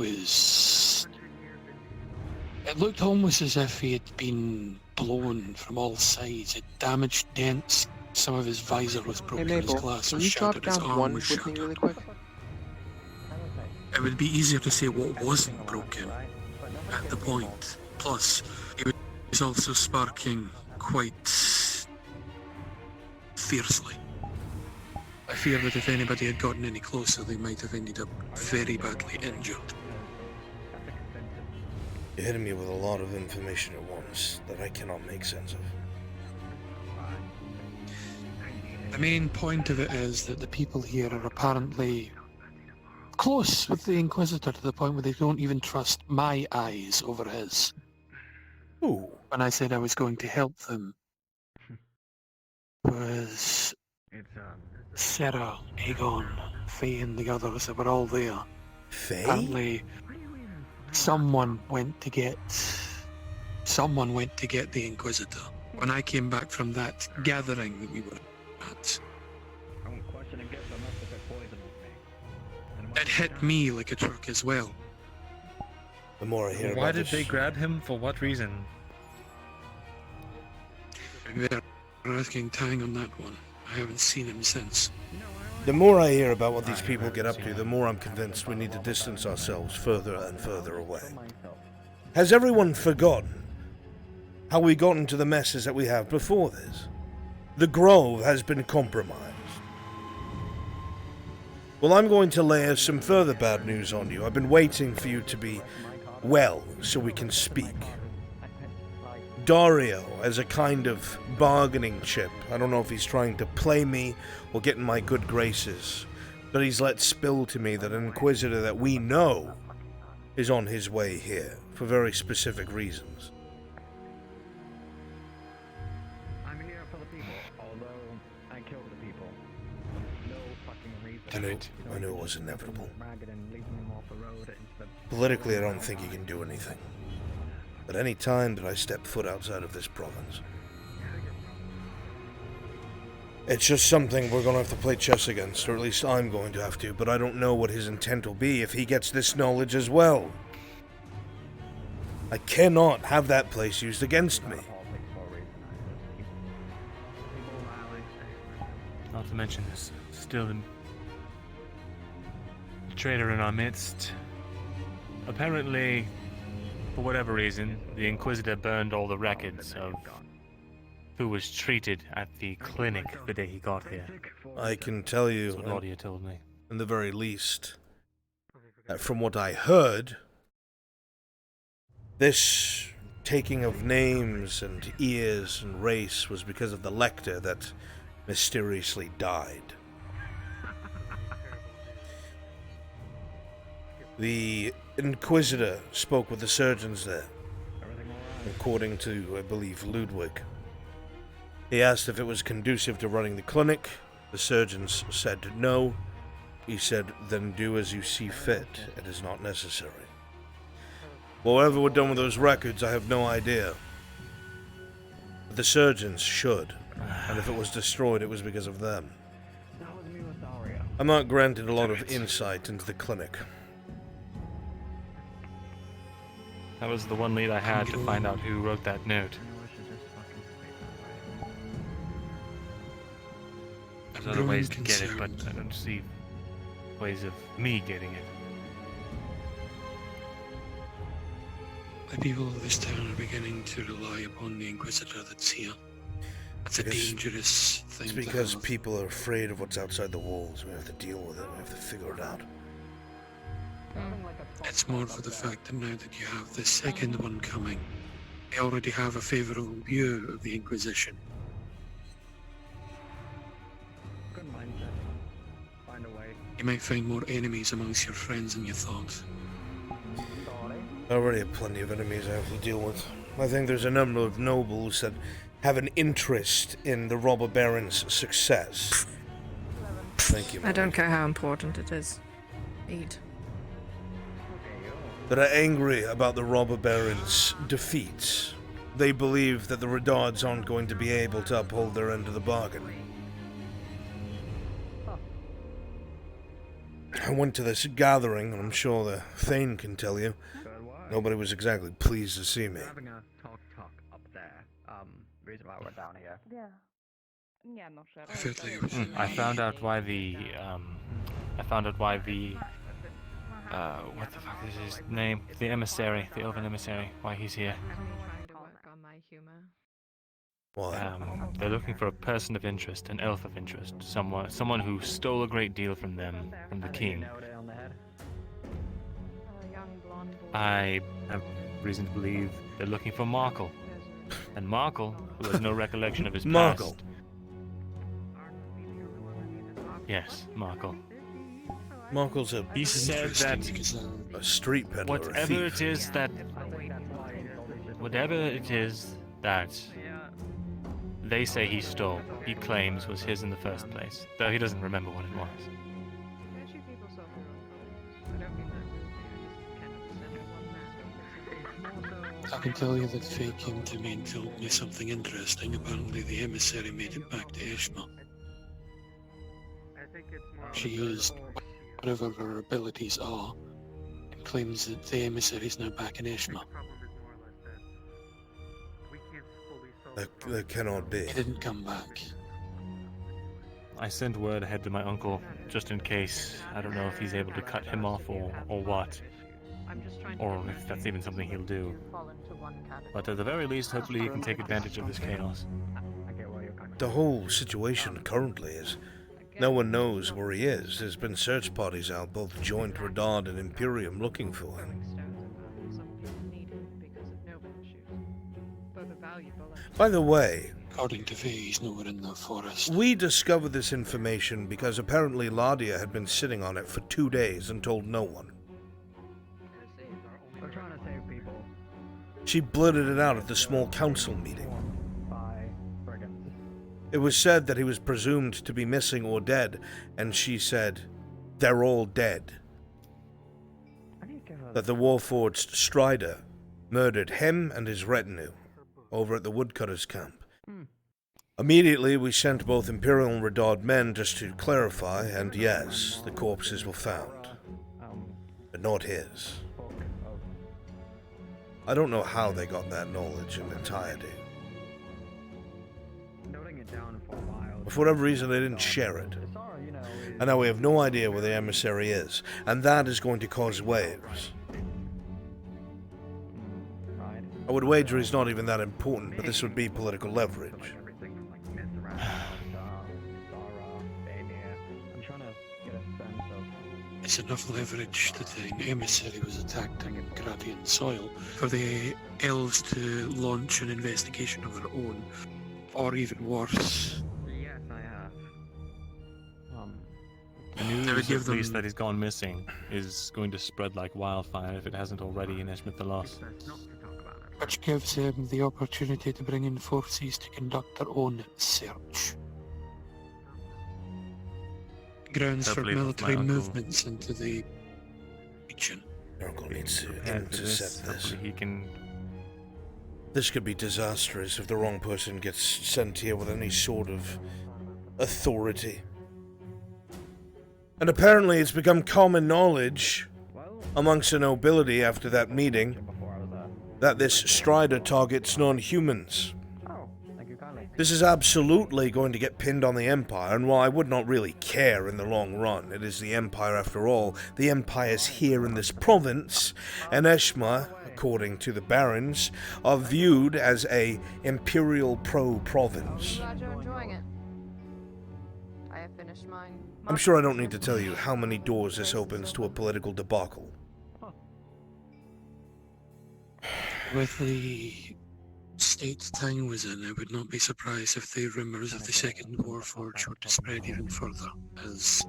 looked almost as if he had been blown from all sides. It damaged dents. Some of his visor was broken, Hey, his Maple, glass can was you drop shattered, his down arm one was with me shattered. really quick? It would be easier to say what wasn't broken at the point. Plus, he was also sparking quite fiercely. I fear that if anybody had gotten any closer, they might have ended up very badly injured. You're hitting me with a lot of information at once that I cannot make sense of. The main point of it is that the people here are apparently close with the Inquisitor to the point where they don't even trust my eyes over his. Ooh. When I said I was going to help them, was Sarah, Aegon, Faye and the others that were all there. Faye? Apparently, someone went to get the Inquisitor. When I came back from that gathering that we were at, it hit me like a truck as well. The more I hear Why about did this, they grab him? For what reason? They're asking Tang on that one. I haven't seen him since. the more I hear about what these people get up to, the more I'm convinced we need to distance ourselves further and further away. Has everyone forgotten how we got into the messes that we have before this? The Grove has been compromised. Well, I'm going to layer some further bad news on you. I've been waiting for you to be well so we can speak. Dario as a kind of bargaining chip. I don't know if he's trying to play me or get in my good graces, but he's let spill to me that an Inquisitor that we know is on his way here for very specific reasons. I'm here for the people, although I killed the people. No fucking reason. I knew it was inevitable. Ragged and leaving them off the road instead. Politically, I don't think he can do anything. But any time that I step foot outside of this province, it's just something we're going to have to play chess against, or at least I'm going to have to, but I don't know what his intent will be if he gets this knowledge as well. I cannot have that place used against me. Not to mention there's still a traitor in our midst. Apparently, for whatever reason, the Inquisitor burned all the records of who was treated at the clinic the day he got here. I can tell you, That's what Claudia told me. in the very least, that from what I heard, this taking of names and ears and race was because of the lector that mysteriously died. The Inquisitor spoke with the surgeons there, according to, I believe, Ludwig. He asked if it was conducive to running the clinic. The surgeons said no. He said, then do as you see fit. It is not necessary. Whatever we're done with those records, I have no idea. But the surgeons should. And if it was destroyed, it was because of them. I'm not granted a lot of insight into the clinic. That was the one lead I had to find out who wrote that note. There's other ways to get it, but I don't see ways of me getting it. The people of this town are beginning to rely upon the Inquisitor that's here. It's a dangerous thing. It's because people are afraid of what's outside the walls. We have to deal with it. We have to figure it out. It's more for the fact that now that you have the second one coming, they already have a favourable view of the Inquisition. Good mindset. Find a way. You might find more enemies amongst your friends than you thought. I already have plenty of enemies I have to deal with. I think there's a number of nobles that have an interest in the robber baron's success. Thank you, I don't care how important it is. Eat. That are angry about the robber baron's defeat. They believe that the Redards aren't going to be able to uphold their end of the bargain. I went to this gathering, and I'm sure the Thane can tell you. Nobody was exactly pleased to see me. Having a talk up there. Reason why we're down here. Yeah. Yeah, not sure. I found out why the what the fuck is his name? The emissary, the elven emissary. Why he's here? Trying to work on my humor. What? They're looking for a person of interest, an elf of interest, someone who stole a great deal from them, from the king. I have reason to believe they're looking for Markle. And Markle, who has no recollection of his Markle. past. Yes, Markle. Markle's a... He said that a street peddler, whatever it is that they say he stole, he claims was his in the first place, though he doesn't remember what it was. I can tell you that Faye came to me and told me something interesting. Apparently the emissary made it back to Ishma. She used whatever her abilities are and claims that the emissary is now back in Ishma. That cannot be. He didn't come back. I sent word ahead to my uncle, just in case. I don't know if he's able to cut him off or what. Or if that's even something he'll do. But at the very least, hopefully he can take advantage of this chaos. The whole situation currently is no one knows where he is. There's been search parties out, both joint Redard and Imperium, looking for him. By the way, according to Faye, he's nowhere in the forest. We discovered this information because apparently Ladia had been sitting on it for 2 days and told no one. We're trying to save people. She blurted it out at the small council meeting. It was said that he was presumed to be missing or dead, and she said, they're all dead. That the Warforged Strider murdered him and his retinue over at the woodcutter's camp. Immediately, we sent both Imperial and Redard men just to clarify, and yes, the corpses were found. But not his. I don't know how they got that knowledge in entirety. But for whatever reason, they didn't share it. And now we have no idea where the emissary is, and that is going to cause waves. I would wager he's not even that important, but this would be political leverage. It's enough leverage that the emissary was attacked on Gratian soil for the elves to launch an investigation of their own, or even worse. Yes, I have. The news, at least, that he's gone missing is going to spread like wildfire if it hasn't already in Ishmith the Lost. Which gives them the opportunity to bring in forces to conduct their own search. Grounds for military movements into the region. Oracle needs to intercept this. He can... This could be disastrous if the wrong person gets sent here with any sort of authority. And apparently it's become common knowledge amongst the nobility after that meeting that this Strider targets non-humans. Oh, thank you kindly. This is absolutely going to get pinned on the Empire, and while I would not really care in the long run, it is the Empire after all. The Empire's here in this province, and Eshma, according to the Barons, are viewed as a Imperial pro-province. Glad you're enjoying it. I have finished mine. I'm sure I don't need to tell you how many doors this opens to a political debacle. With the state Tang was in, I would not be surprised if the rumours of the Second Warforge were to spread even further, as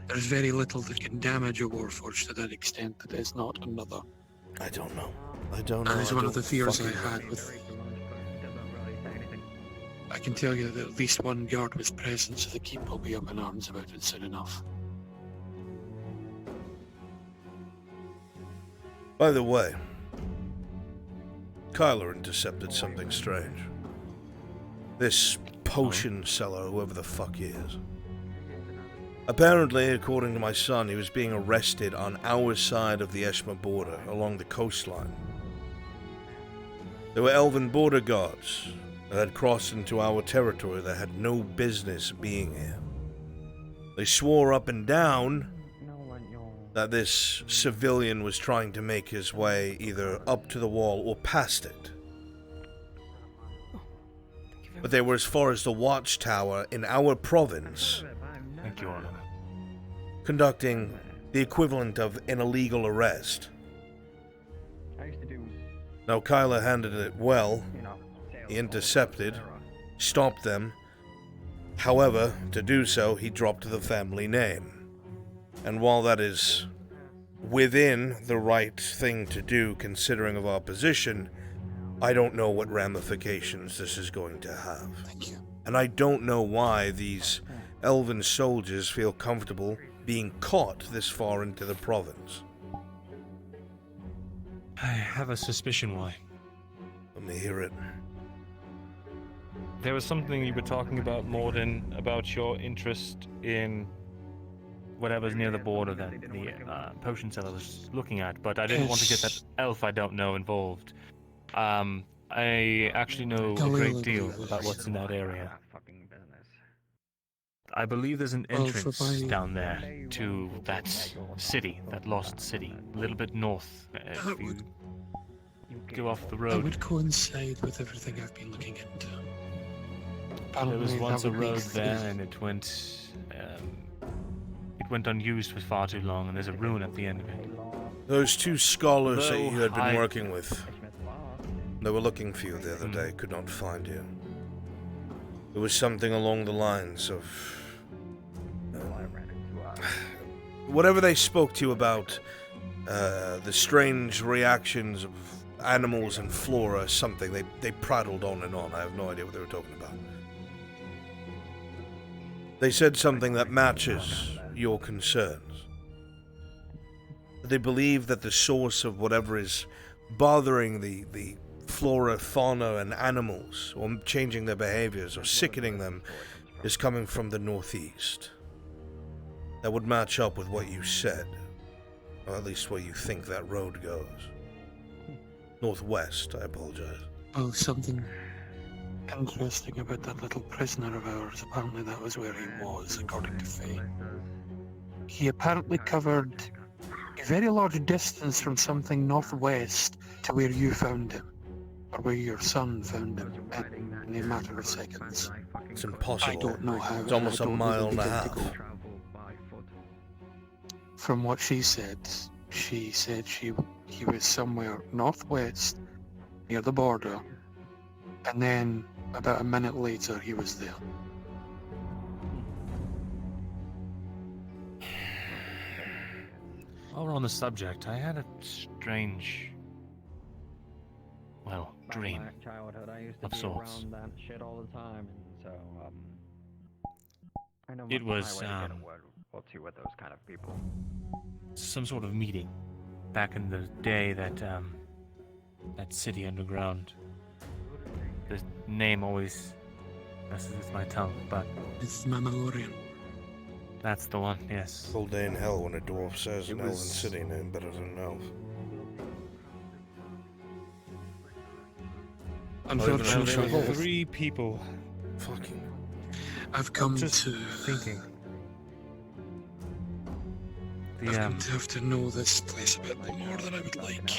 there's very little that can damage a Warforge to that extent that is not another. I don't know. I don't know. That is one of the fears I had with... I can tell you that at least one guard was present, so the keep will be up in arms about it soon enough. By the way, Kyler intercepted something strange. This potion seller, whoever the fuck he is. Apparently, according to my son, he was being arrested on our side of the Eshma border, along the coastline. There were elven border guards that had crossed into our territory that had no business being here. They swore up and down that this civilian was trying to make his way either up to the wall or past it. But they were as far as the watchtower in our province, Thank you, Honor. conducting the equivalent of an illegal arrest. Now Kyler handled it well. He intercepted, stopped them. However, to do so, he dropped the family name. And while that is within the right thing to do considering of our position, I don't know what ramifications this is going to have. Thank you. And I don't know why these elven soldiers feel comfortable being caught this far into the province. I have a suspicion why. Let me hear it. There was something you were talking about, Morden, about your interest in whatever's near the border that the potion seller was looking at, but I didn't want to get that elf I don't know involved. I actually know a great deal about what's in that area. I believe there's an entrance down there to that city, that lost city, a little bit north. If you go off the road. That would coincide with everything I've been looking into. There was once a road there, and it went unused for far too long, and there's a ruin at the end of it. Those two scholars that you had been working with, they were looking for you the other day, could not find you. It was something along the lines of... whatever they spoke to you about, the strange reactions of animals and flora, something, they prattled on and on. I have no idea what they were talking about. They said something that matches your concerns. They believe that the source of whatever is bothering the flora, fauna, and animals, or changing their behaviors, or sickening them, is coming from the northeast. That would match up with what you said, or at least where you think that road goes. Northwest, I apologize. Oh, something interesting about that little prisoner of ours. Apparently that was where he was, according to Faye. He apparently covered a very large distance from something northwest to where you found him, or where your son found him, in a matter of seconds. It's impossible. I don't know how. It's almost a mile and a half. From what she said he was somewhere northwest, near the border, and then about a minute later he was there. While we're on the subject, I had a strange, well, dream Childhood, I used to of be sorts. around that shit all the time, and so I know It was my way to get a word or two with those kind of people. some sort of meeting back in the day that that city underground. The name always messes with my tongue, but it's Mamalorian. That's the one, yes. Whole day in hell when a dwarf says an elven city name better than an elf. Unfortunately, there were 3 people Fucking. I've come just to thinking. I've come to have to know this place a bit more than I would like.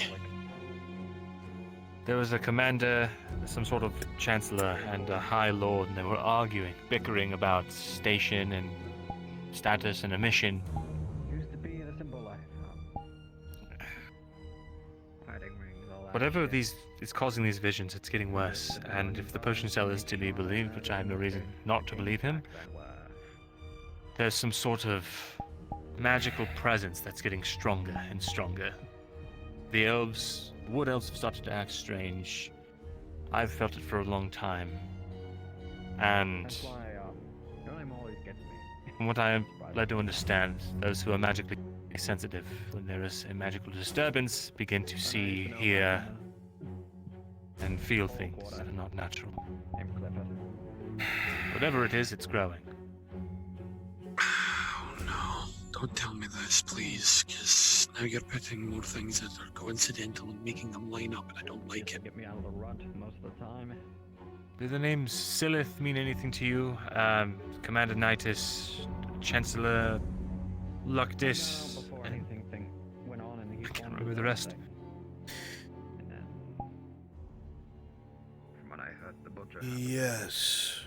There was a commander, some sort of chancellor, and a high lord, and they were arguing, bickering about station and status and a mission. Used to be the simple life. Fighting rings, all that Whatever shit. is causing these visions, it's getting worse. And if the potion seller is to be believed, which I have no reason not to believe him, there's some sort of magical presence that's getting stronger and stronger. The elves, wood elves, have started to act strange. I've felt it for a long time. And That's why your name always gets me. from what I am led to understand, those who are magically sensitive, when there is a magical disturbance, begin to see, hear, and feel things that are not natural. Whatever it is, it's growing. Oh no, don't tell me this, please, because now you're putting more things that are coincidental and making them line up, and I don't like it. Get me out of the rut most of the time. Do the names Silith mean anything to you? Commander Nitus, Chancellor Luctis, Before and anything went on, and he I can't formed remember his the own rest. thing. And then, from what I heard, the butcher. Yes.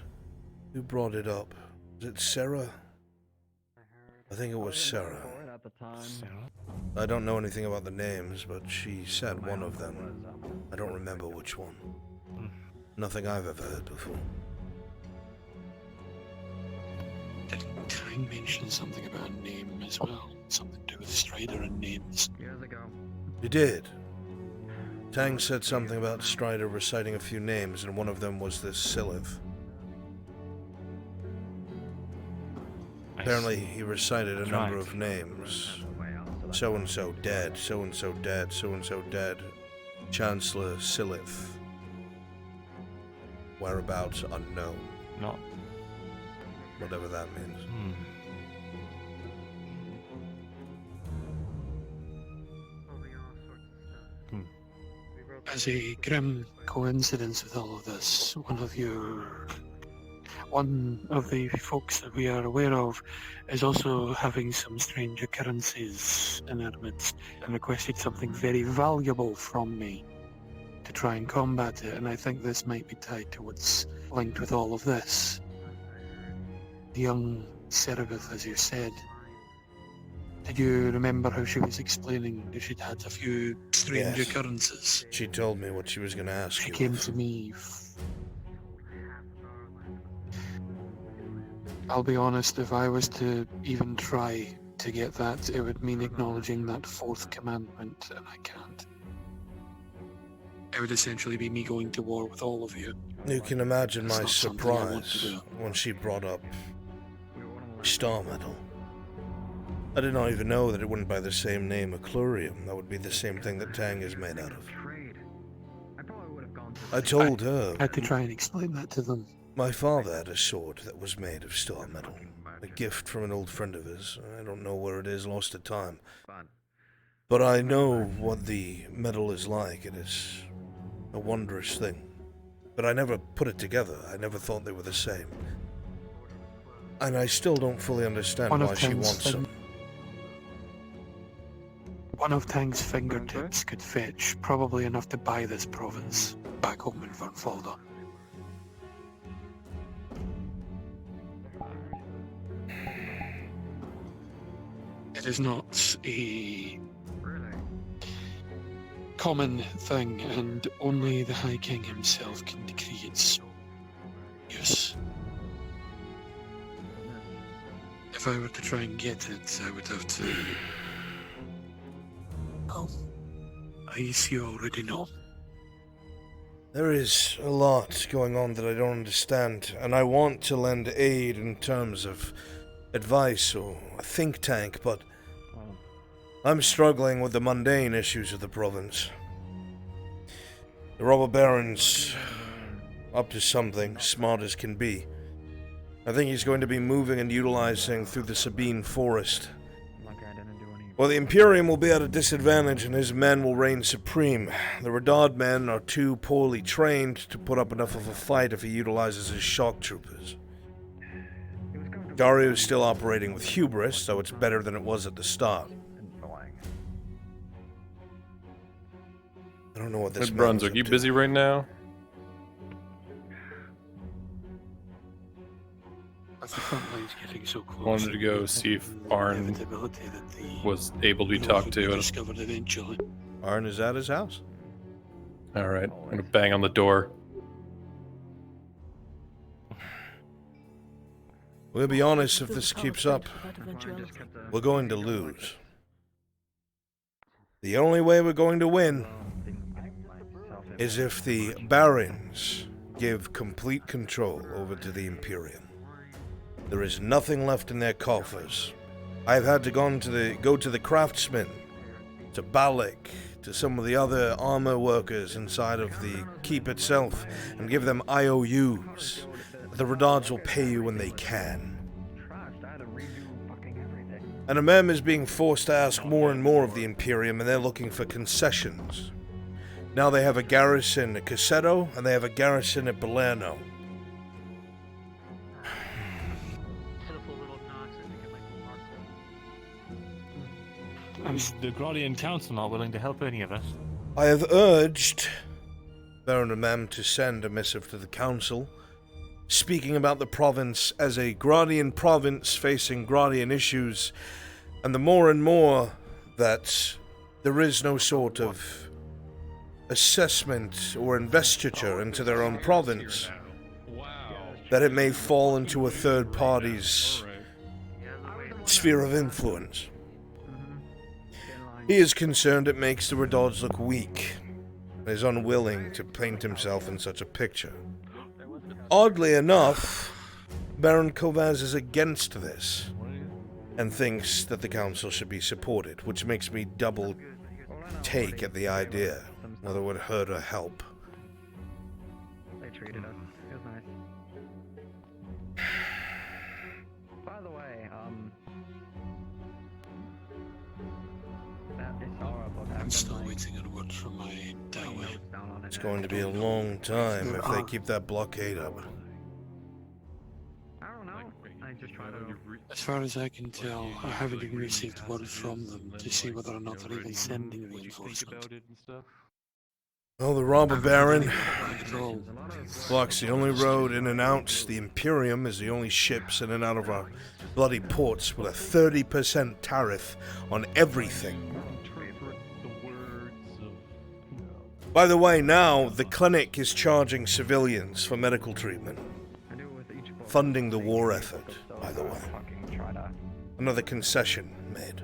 Who brought it up? Was it Sarah? I think it was Sarah. At the time. I don't know anything about the names, but she said one of them. I don't remember which one. Nothing I've ever heard before. Didn't Tang mention something about a name as well? Something to do with Strider and names. Years ago. You did. Tang said something about Strider reciting a few names, and one of them was this Silith. Apparently, he recited a number of names. So-and-so dead, so-and-so dead, so-and-so dead. Chancellor Silith. Whereabouts unknown. Not. Whatever that means. As a grim coincidence with all of this, one of the folks that we are aware of is also having some strange occurrences in our midst and requested something very valuable from me to try and combat it, and I think this might be tied to what's linked with all of this. The young Cerebeth, as you said, did you remember how she was explaining that she'd had a few strange Yes. occurrences? She told me what she was going to ask She you. came to me. I'll be honest, if I was to even try to get that, it would mean acknowledging that fourth commandment, and I can't. It would essentially be me going to war with all of you. You can imagine It's my not something I want to surprise do. when she brought up Star Metal. I did not even know that it went by the same name, Aclurium. That would be the same thing that Tang is made out of. I told her. I had to try and explain that to them. My father had a sword that was made of star metal. A gift from an old friend of his. I don't know where it is, lost to time. But I know what the metal is like. It is a wondrous thing. But I never put it together. I never thought they were the same. And I still don't fully understand One of why she Tang's wants them. One of Tang's fingertips could fetch probably enough to buy this province back home in Vernfalda. It is not a common thing, and only the High King himself can decree its use. If I were to try and get it, I would have to... Oh, I see you already know. There is a lot going on that I don't understand, and I want to lend aid in terms of advice or a think tank, but I'm struggling with the mundane issues of the province. The robber baron's up to something, smart as can be. I think he's going to be moving and utilizing through the Sabine forest. Like I didn't do any Well, the Imperium will be at a disadvantage and his men will reign supreme. The Radard men are too poorly trained to put up enough of a fight if he utilizes his shock troopers. Dario is still operating with hubris, so it's better than it was at the start. I don't know what this Hey, Brunswick, you busy right now? As the front line's getting so close, Wanted to go see if Arn was able to be talked to. Discovered eventually. Arn is at his house. Alright, I'm gonna bang on the door. We'll be honest, if this keeps up, we're going to lose. The only way we're going to win is if the Barons give complete control over to the Imperium. There is nothing left in their coffers. I've had to go to the craftsmen, to Balak, to some of the other armor workers inside of the keep itself, and give them IOUs. The Radards will pay you when they can. And Amem is being forced to ask more and more of the Imperium, and they're looking for concessions. Now they have a garrison at Cassetto, and they have a garrison at Balerno. Is the Grodian Council not willing to help any of us? I have urged Baron Amem to send a missive to the Council, speaking about the province as a Grodian province facing Grodian issues, and the more and more that there is no sort of assessment or investiture into their own province, that it may fall into a third party's sphere of influence. He is concerned it makes the Radards look weak, and is unwilling to paint himself in such a picture. Oddly enough, Baron Kovaz is against this, and thinks that the council should be supported, which makes me double take at the idea, whether it would hurt or help. They treated us. It was nice. By the way, that is horrible. I'm still waiting on word from my Dawei. It's going to be a long time if they keep that blockade up. I don't know. I just try to. As far as I can tell, I haven't even received word from them to see whether or not they're even sending reinforcement. Well, the robber baron blocks the only road in and out. The Imperium is the only ships in and out of our bloody ports with a 30% tariff on everything. By the way, now the clinic is charging civilians for medical treatment, funding the war effort, by the way. Another concession made.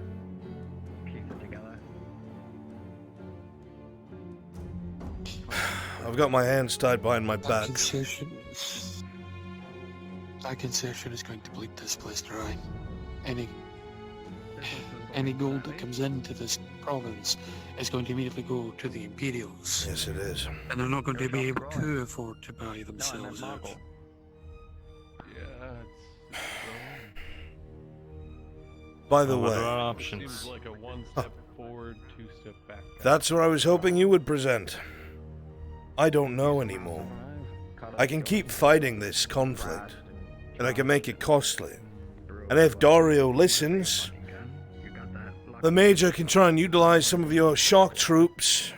I've got my hands tied behind my back. That concession is going to bleed this place dry. Any gold that comes into this province is going to immediately go to the Imperials. Yes, it is. And they're not going to be able to afford to buy themselves out. By the way, what are our options? Like a one step forward, two step back. That's what I was hoping you would present. I don't know anymore. I can keep fighting this conflict, and I can make it costly. And if Dario listens, the Major can try and utilize some of your shock troops,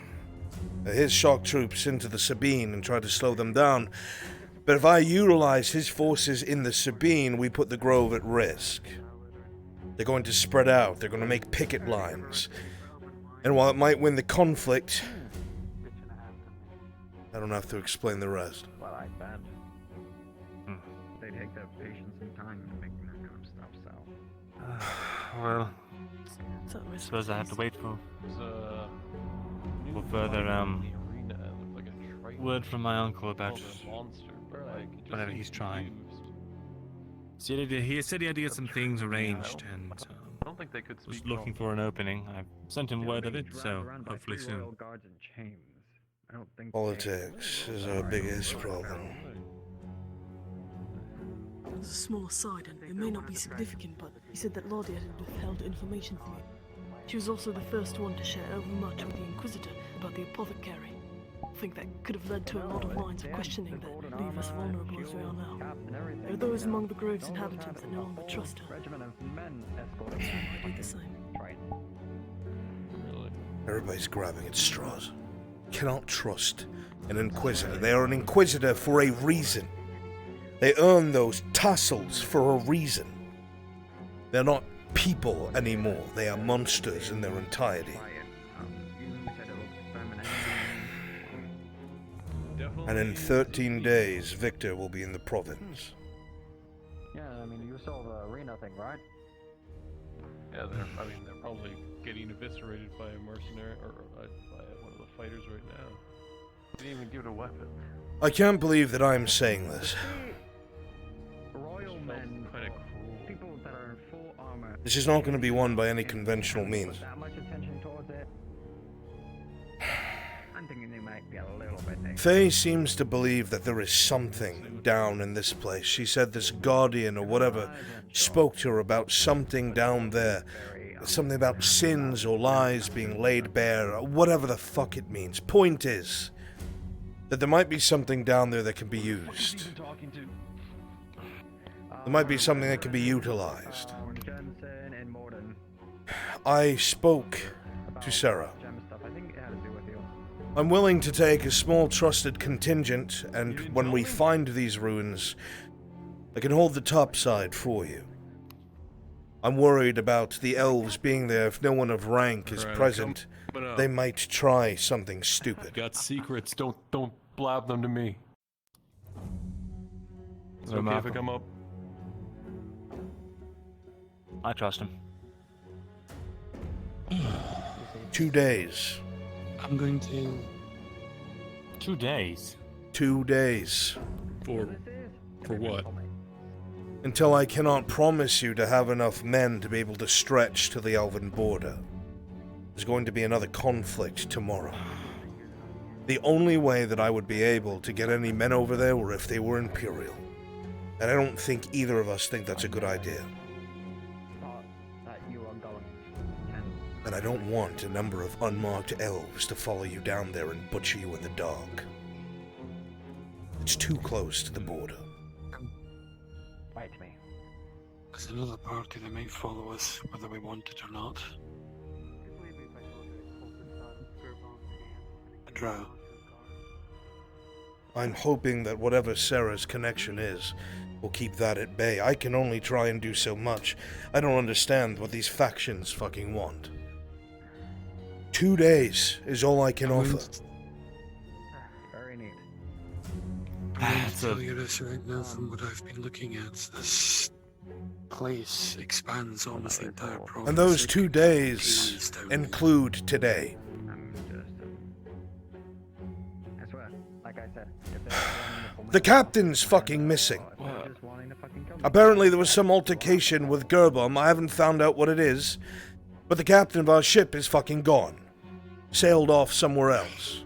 his shock troops, into the Sabine and try to slow them down. But if I utilize his forces in the Sabine, we put the Grove at risk. They're going to spread out, they're going to make picket lines. And while it might win the conflict, I don't have to explain the rest. Well, I bet. They take their patience and time to make that kind of stuff, so. Well, I suppose I have to wait for further word from my uncle about whatever he's trying. He said he had to get some things arranged, and I don't think they could was looking for an opening. I sent him word of it, so hopefully soon. Politics is our biggest problem. It's a small aside, and it may not be significant, but he said that Lordia had withheld information from you. She was also the first one to share overmuch with the Inquisitor about the apothecary. I think that could have led to a lot of lines of questioning that leave us vulnerable as we are now. There are those among the Grove's inhabitants that no longer trust her. So I do the same. Everybody's grabbing at straws. Cannot trust an Inquisitor. They are an Inquisitor for a reason. They earn those tassels for a reason. They're not people anymore. They are monsters in their entirety. And in 13 days, Victor will be in the province. Yeah, I mean, you saw the arena thing, right? Yeah, they're probably getting eviscerated by a mercenary or by one of the fighters right now. Didn't even give it a weapon. I can't believe that I'm saying this. Royal men, people that are in full armor. This is not going to be won by any conventional means. That much attention towards it. I'm thinking they might be a little bit negative. Faye seems to believe that there is something down in this place. She said this guardian or whatever spoke to her about something down there. Something about sins or lies being laid bare, or whatever the fuck it means. Point is that there might be something down there that can be used. There might be something that can be utilized. I spoke to Sarah. I'm willing to take a small trusted contingent, and when we find these ruins, I can hold the top side for you. I'm worried about the elves being there. If no one of rank is present, they might try something stupid. Got secrets, don't blab them to me. It's okay if I come up. I trust him. 2 days. I'm going to... 2 days? 2 days. For what? Until I cannot promise you to have enough men to be able to stretch to the elven border. There's going to be another conflict tomorrow. The only way that I would be able to get any men over there were if they were Imperial. And I don't think either of us think that's a good idea. And I don't want a number of unmarked elves to follow you down there and butcher you in the dark. It's too close to the border. There's another party that might follow us, whether we want it or not. A drow. I'm hoping that whatever Sarah's connection is will keep that at bay. I can only try and do so much. I don't understand what these factions fucking want. 2 days is all I can offer. Very neat. I'm going to tell you this right now from what I've been looking at. This place expands almost the entire province. And those 2 days include today. I swear, like I said, The captain's fucking missing. Apparently there was some altercation with Gerbom. I haven't found out what it is. But the captain of our ship is fucking gone. Sailed off somewhere else.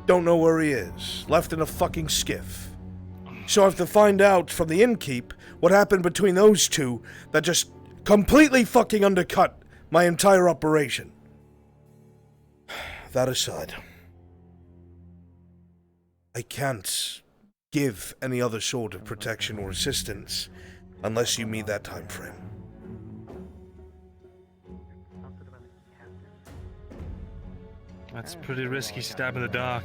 Don't know where he is. Left in a fucking skiff. So I have to find out from the innkeep what happened between those two that just completely fucking undercut my entire operation. That aside, I can't give any other sort of protection or assistance unless you meet that time frame. That's pretty risky stab in the dark.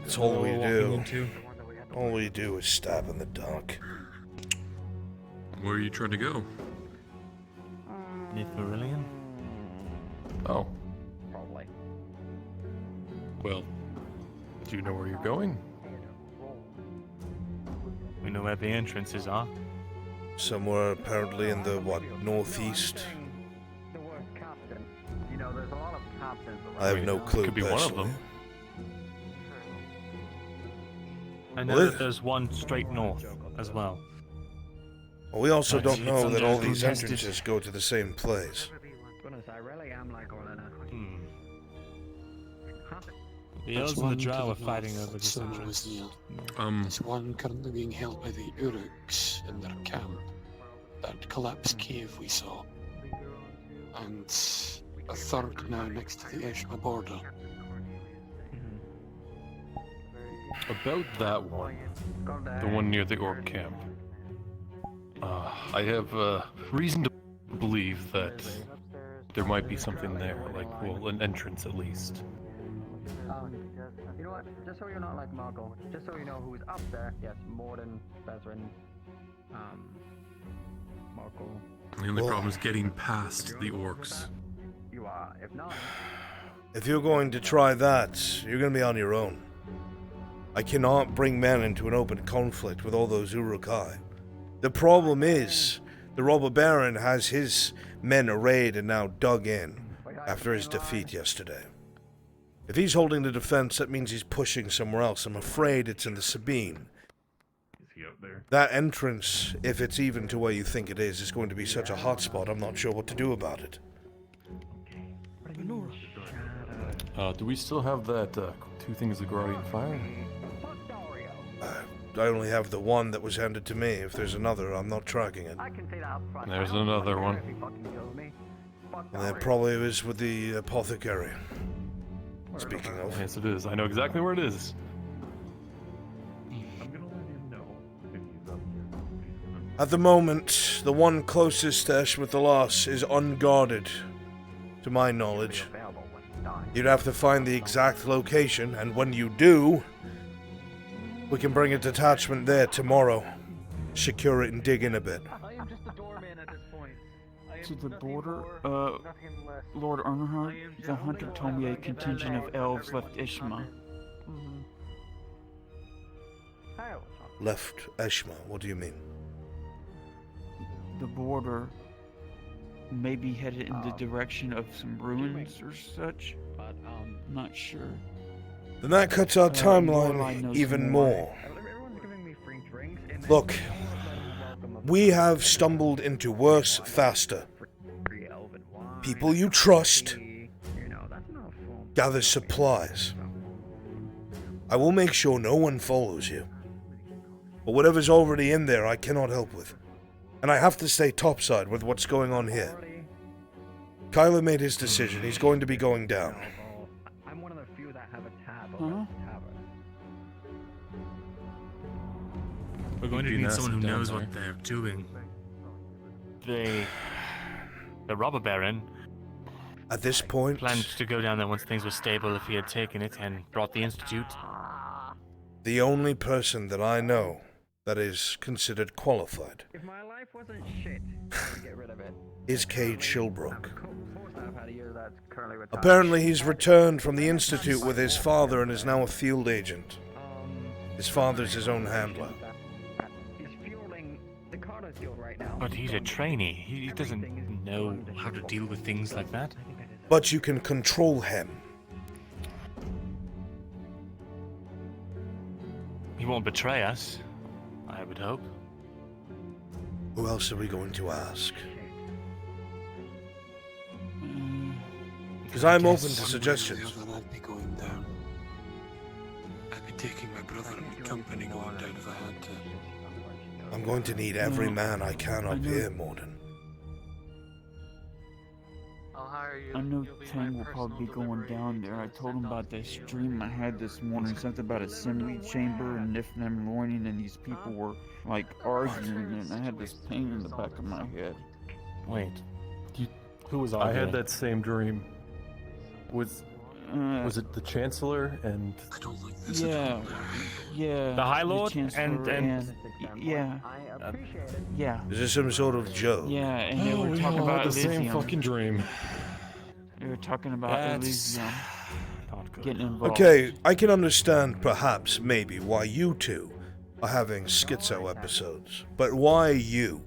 That's all we do. All we do is stab in the dark. Where are you trying to go? Nithmarillion? Oh. Probably. Well, do you know where you're going? We know where the entrances are. Somewhere apparently in the, northeast? The word captain. You know, there's a lot of captains around. I have no clue. Could be one of them. I know that there's one straight north as well. Well, we also don't It's know that under all these contested- entrances go to the same place. Goodness, I really am like Orlena. The elves and the drow are fighting over this entrance. There's one currently being held by the Uruks in their camp. That collapsed cave we saw. and a third now next to the Eshma border. About that one, the one near the orc camp. I have reason to believe that there might be something there, like, well, an entrance at least. You know what? Just so you're not like Marco, just so you know who's up there. Yes, Morden, Bezrin, Marco. The only problem is getting past the orcs. You are. If not, If you're going to try that, you're going to be on your own. I cannot bring men into an open conflict with all those Urukai. The problem is, the robber baron has his men arrayed and now dug in after his defeat yesterday. If he's holding the defense, that means he's pushing somewhere else. I'm afraid it's in the Sabine. Is he up there? That entrance, if it's even to where you think it is going to be such a hotspot, I'm not sure what to do about it. Do we still have that two things of guardian fire? I only have the one that was handed to me. If there's another, I'm not tracking it. There's another one. And that probably is with the apothecary. Speaking of. Yes, it is. I know exactly where it is. At the moment, the one closest to Eshmith the Lost is unguarded, to my knowledge. You'd have to find the exact location, and when you do, we can bring a detachment there tomorrow. Secure it and dig in a bit. To the border, Lord Earnhardt, the hunter told me a contingent of elves left Ishma. Left Eshma? What do you mean? The border, maybe headed in the direction of some ruins or such. Not sure. Then that cuts our timeline even more. Look, we have stumbled into worse faster. People you trust, gather supplies. I will make sure no one follows you. But whatever's already in there, I cannot help with. And I have to stay topside with what's going on here. Kyler made his decision. He's going to be going down. I'm one of the few that have a tab. Huh? We're going to need someone who knows what they're doing. The robber baron at this point planned to go down there once things were stable if he had taken it and brought the institute. The only person that I know that is considered qualified If my life wasn't shit, I would get rid of it. is Cade Shilbrook. I've had a year that's currently retired. Apparently he's returned from the Institute with his father and is now a field agent. His father's his own handler. But he's a trainee. He doesn't know how to deal with things like that. But you can control him. He won't betray us, I would hope. Who else are we going to ask? Because I'm open to suggestions. I'd be going down. I'd be taking my brother in company going down if I had to. I'm going to need every man I can up here, Morden. I know Tang will probably be going down there. I told him about this dream I had this morning, something about assembly chamber and Nifnem Loining, and these people were like arguing, and I had this pain in the back of my head. Wait, who was I had that same dream. Was it the Chancellor and... I don't like this yeah, yeah. The High Lord and yeah, yeah. Is this some sort of joke? Yeah, and they were talking about the same Elysium. fucking dream. They were talking about Elysium getting involved. Okay, I can understand perhaps, maybe, why you two are having schizo episodes. But why you?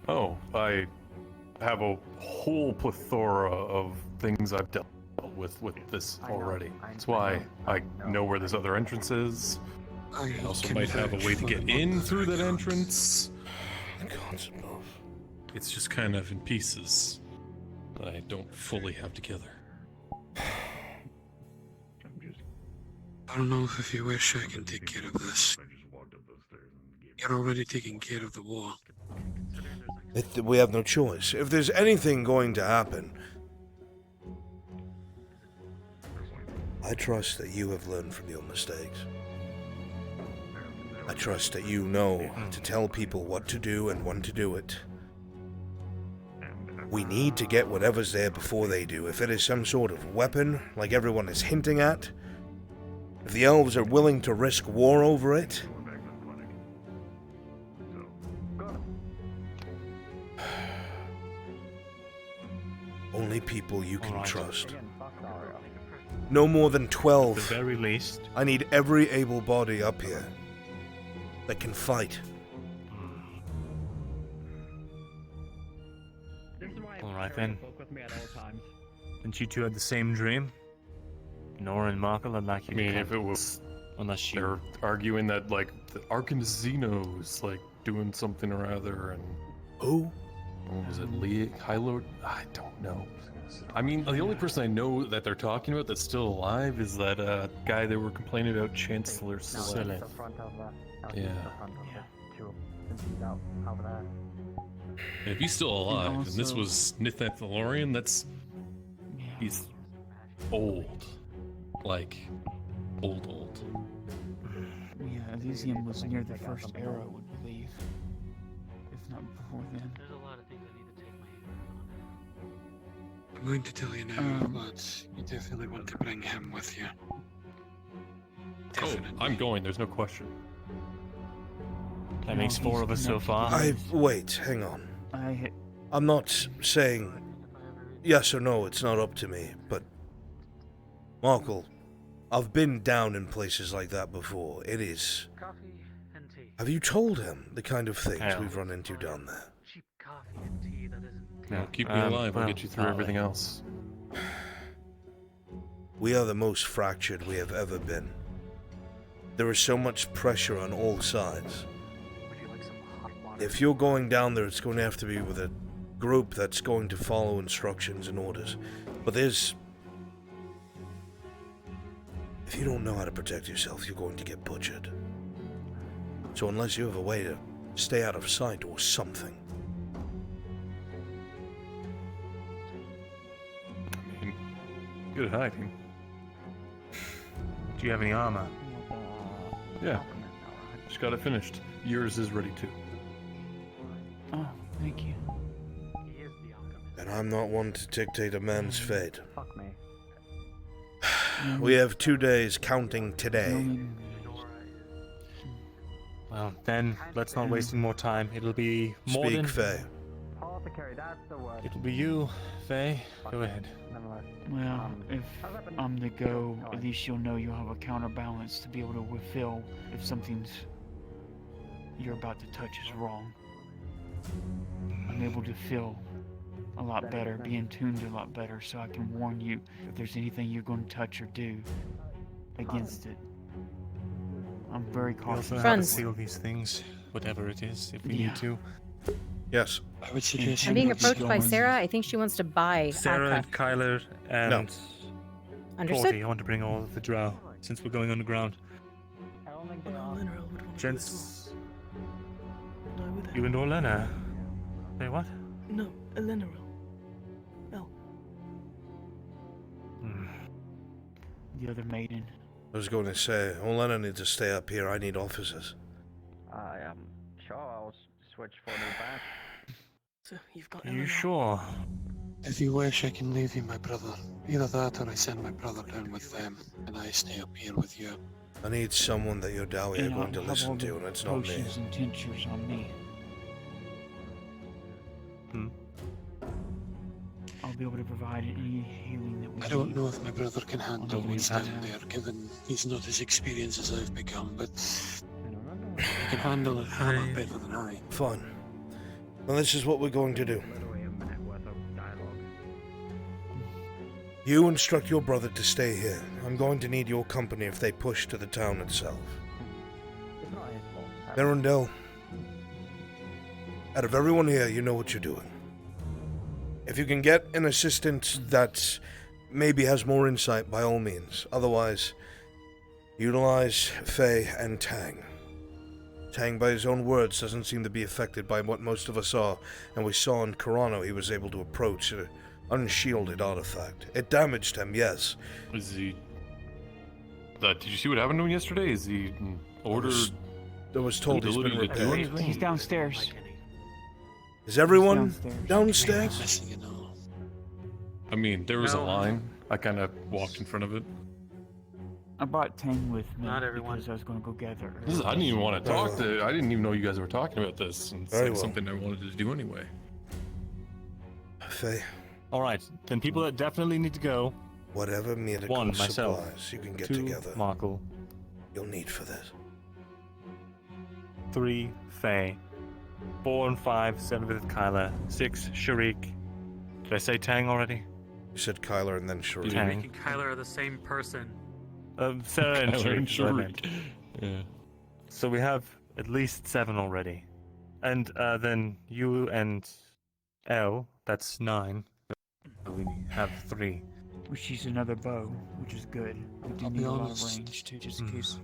Oh, I have a whole plethora of things I've dealt with this already. That's why I know where this other entrance is. I also might have a way to get in through that entrance. It's just kind of in pieces that I don't fully have together. I don't know if you wish I can take care of this. You're already taking care of the wall. We have no choice. If there's anything going to happen, I trust that you have learned from your mistakes. I trust that you know to tell people what to do and when to do it. We need to get whatever's there before they do. If it is some sort of weapon, like everyone is hinting at, if the elves are willing to risk war over it, only people you can trust. No more than 12. At the very least. I need every able body up here that can fight. Alright then. Didn't you two have the same dream? Nora and Markle would like you I mean, to if it was... Unless they're arguing that, like, the Arcanzino's, like, doing something or other, and... Who? What was it, Hylord? I don't know. I mean, the only person I know that they're talking about that's still alive is that guy they were complaining about, Chancellor Silleth. Yeah. If he's still alive, and this was Nitheth Valorian, that's... He's old. Like, old. Yeah, Elysium was near the first era, I would believe. If not before then. There's a lot of things I need to take my hand I'm going to tell you now, but you definitely want to bring him with you. Definitely. Oh, I'm going, there's no question. That makes 4 of us so far. Wait, hang on. I'm not saying yes or no, it's not up to me, but Markle, I've been down in places like that before. It is... Have you told him the kind of things we've run into down there? No, keep me alive, I'll get you through everything else. We are the most fractured we have ever been. There is so much pressure on all sides. If you're going down there, it's going to have to be with a group that's going to follow instructions and orders. But there's... If you don't know how to protect yourself, you're going to get butchered. So unless you have a way to stay out of sight or something... I mean, good at hiding. Do you have any armor? Yeah. Just got it finished. Yours is ready too. Oh, thank you. And I'm not one to dictate a man's fate. We have 2 days counting today. Well, then, let's not waste any more time. It'll be Morden. Speak, Faye. It'll be you, Faye. Go ahead. Well, if I'm the go, at least you'll know you'll have a counterbalance to be able to feel if something's you're about to touch is wrong. I'm able to feel a lot better, being tuned a lot better, so I can warn you if there's anything you're going to touch or do against it. I'm very We also cautious. have to seal these things, whatever it is, if we need to. Yes. I would suggest I'm being approached by Sarah. I think she wants to buy Sarah, aircraft. Kyler, and Understood. Cordy. I want to bring all of the drow, since we're going underground. Gents, you and Orlena. Say what? No, Eleanor. Oh. The other maiden. I was going to say, Olena needs to stay up here. I need officers. I am sure I'll switch for the back. So you've got Are you sure? If you wish, I can leave you my brother. Either that or I send my brother down with them, and I stay up here with you. I need someone that your Dowie are And going to I'll have all listen the to, and it's not me. potions and tinctures on me. I'll be able to provide any healing that we need. I don't know if my brother can handle what's down there, given he's not as experienced as I've become, but he can handle it a lot better than I. Fine. Well, this is what we're going to do. You instruct your brother to stay here. I'm going to need your company if they push to the town itself. Arundel, out of everyone here, you know what you're doing. If you can get an assistant that maybe has more insight, by all means. Otherwise, utilize Faye and Tang. Tang, by his own words, doesn't seem to be affected by what most of us saw, and we saw in Corano he was able to approach an unshielded artifact. It damaged him, yes. Is he... did you see what happened to him yesterday? Is he ordered... I was told he's been repaired. He's downstairs. Is everyone downstairs? Missing it all. I mean, there was a line. I kind of walked in front of it. I brought Tang with me Not everyone. because I was going to go gather. I didn't even want to talk to... I didn't even know you guys were talking about this. And it's Very like well. something I wanted to do anyway. Faye. Alright, then people that definitely need to go. Whatever medical 1, myself. supplies you can get 2, together, Markle. you'll need for this. 3, Faye. 4 and 5, 7 with Kyler. 6, Sharik. Did I say Tang already? You said Kyler and then Sharik. Tang. Rick and Kyler are the same person. Sarah and Kyler and Sharik. I meant. Sharik. Yeah. So we have at least 7 already. And then you and L, that's 9. We have 3. Which is another bow, which is good. We do I'll need be a lot of honest. range too, just in case.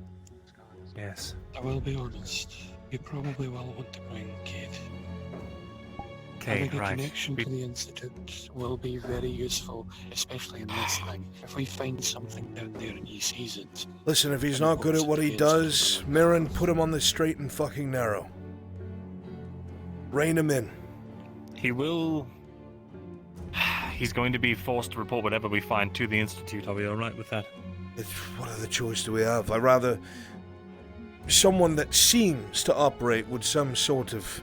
Yes. I will be honest. You probably will want to bring Kate. Okay, Having a right. connection to the Institute will be very useful, especially in this thing. If we find something down there and he sees it... Listen, if he's not good at what he does, Mirren, put him on the straight and fucking narrow. Rein him in. He will... He's going to be forced to report whatever we find to the Institute. Are we alright with that? What other choice do we have? I'd rather someone that seems to operate with some sort of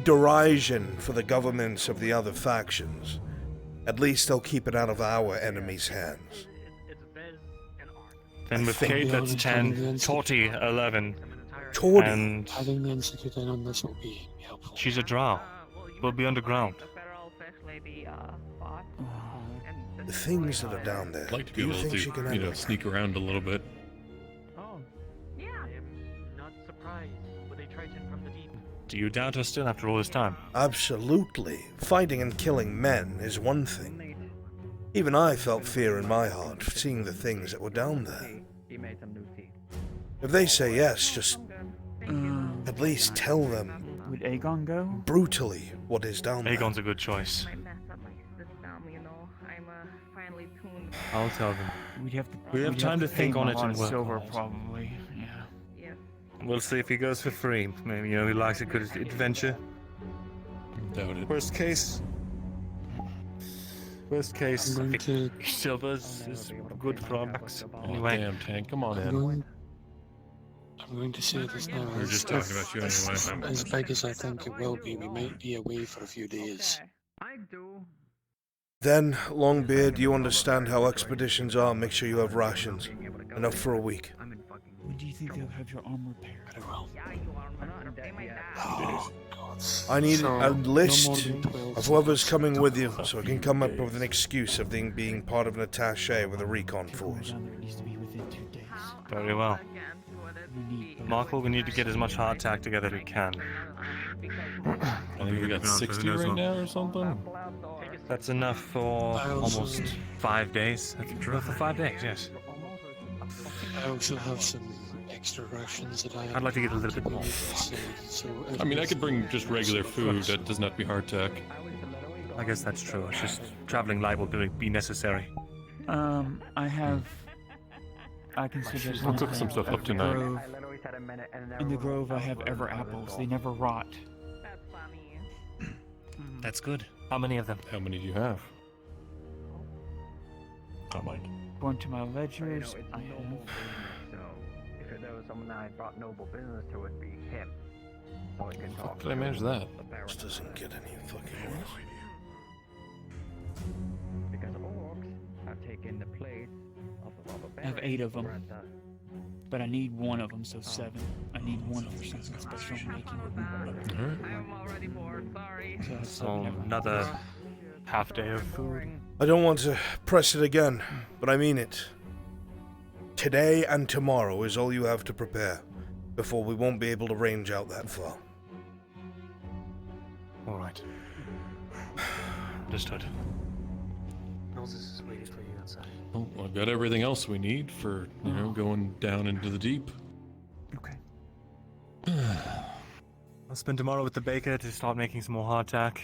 derision for the governments of the other factions. At least they'll keep it out of our enemies' hands. Then with think- Kate, that's 10. Torty, 11. Torty? And Having the Institute in on this will be helpful. she's a drow. We'll be underground. The things that are down there. I'd like to be do you able think to, she can you handle know, it? sneak around a little bit. Oh, yeah. I am not surprised with a Triton from the deep. Do you doubt us still after all this time? Absolutely. Fighting and killing men is one thing. Even I felt fear in my heart, seeing the things that were down there. He made some new teeth. If they say yes, just at least tell them Would Aegon go? brutally what is down there. Aegon's a good choice. I messed up my system, you know. I'm finally tuned. I'll tell them. We'd have to. We have we'd time to pay think him on a it lot and of work silver, on it. probably. Yeah. Yes. We'll see if he goes for free. Maybe, you know, he likes a good adventure. Doubt it. Worst case, I'm going to... silvers is good for our backs. Oh, Anyway, damn, Tank, come on I'm in. going to say this now. We were just talking about you anyway. As big as I think it will be, we might be away for a few days. I do. Then, Longbeard, you understand how expeditions are. Make sure you have rations. Enough for a week. When do you think they'll have your arm repaired? Very well. Yeah, you are my birthday, my dad. Oh, God. I need So, a no more list than 12 of whoever's seconds. coming with you, so I can come up with an excuse of being part of an attaché with a recon force. Down there, it needs to be within 2 days. very well. We need. Michael, we need to get as much hardtack together as we can. I think we got 60 right now or something. That's enough for I also- almost 5 days. That's enough for 5 days, yes. I also have some extra rations that I... I'd like to get a little bit more. So I mean, I could bring just regular food. That doesn't have to be hardtack. I guess that's true. It's just traveling light will be necessary. I have. I can suggest. I'll cook some stuff up tonight. Grove. I literally said a minute and then In the grove, I have ever apples. They never rot. That's funny. That's good. How many of them? How many do you have? Oh, Mike. Going to my So, you know, ledgers, it's I noble have. business, so if there was someone I brought noble business to, it'd be him. So he can talk did I manage that? the Baron. This doesn't get any fucking worse. Because orcs have taken the place of the robber I have baron 8 of them. over at the- But I need one of them, so 7. I need one for something special I'm making. Alright. I'm already bored, sorry. So that's So 7 of 'em. another half day of food. I don't want to press it again, but I mean it. Today and tomorrow is all you have to prepare, before we won't be able to range out that far. All right. Understood. Moses is waiting for you outside. Well, I've got everything else we need for, you know, going down into the deep. Okay. spend tomorrow with the baker to start making some more hardtack.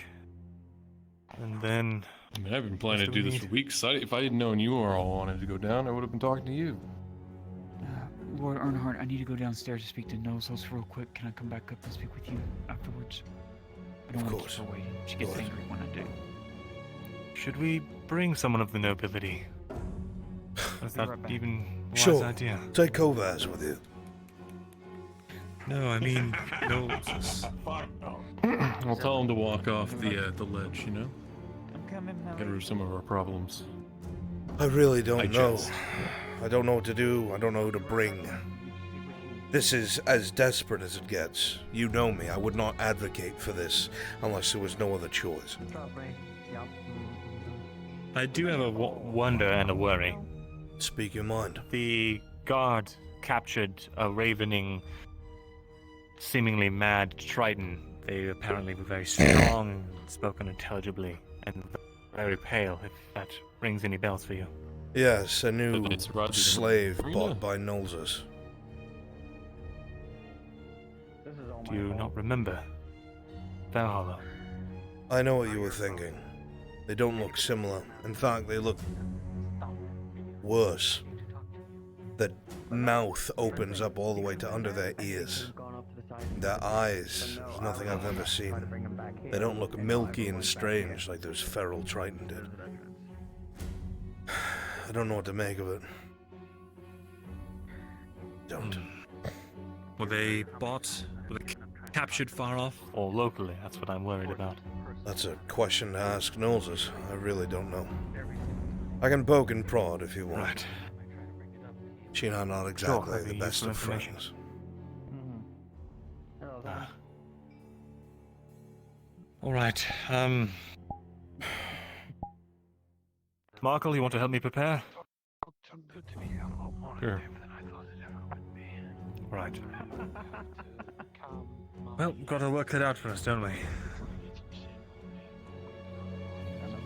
And then... I mean, I've been planning to do this for weeks. If I didn't know you all wanted to go down, I would have been talking to you. Lord Earnhardt, I need to go downstairs to speak to Nozos real quick. Can I come back up and speak with you afterwards? I don't want to keep her waiting. She gets angry when I do. Should we bring someone of the nobility? Is that even a wise Sure. idea? Take Kovaz with you. No, I mean, no. I'll tell him to walk off the ledge, you know? I'm coming, Get rid of some of our problems. I really don't know. jest. I don't know what to do. I don't know who to bring. This is as desperate as it gets. You know me. I would not advocate for this unless there was no other choice. I do have a wonder and a worry. Speak your mind. The guard captured a ravening, seemingly mad Triton. They apparently were very strong, spoke unintelligibly, and very pale, if that rings any bells for you. Yes, a new slave bought by Nolzas. Do you not remember Valhalla? I know what you were thinking. They don't look similar. In fact, they look worse. The mouth opens up all the way to under their ears. Their eyes, there's nothing I've ever seen. They don't look milky and strange like those feral Triton did. I don't know what to make of it. Don't. Were they bought? Were they captured far off? Or locally? That's what I'm worried about. That's a question to ask Nolzas. I really don't know. I can poke and prod if you want. Right. She and I are not exactly the best of friends. All right. Markle, you want to help me prepare? Sure. Right. Well, got our work cut out for us, don't we?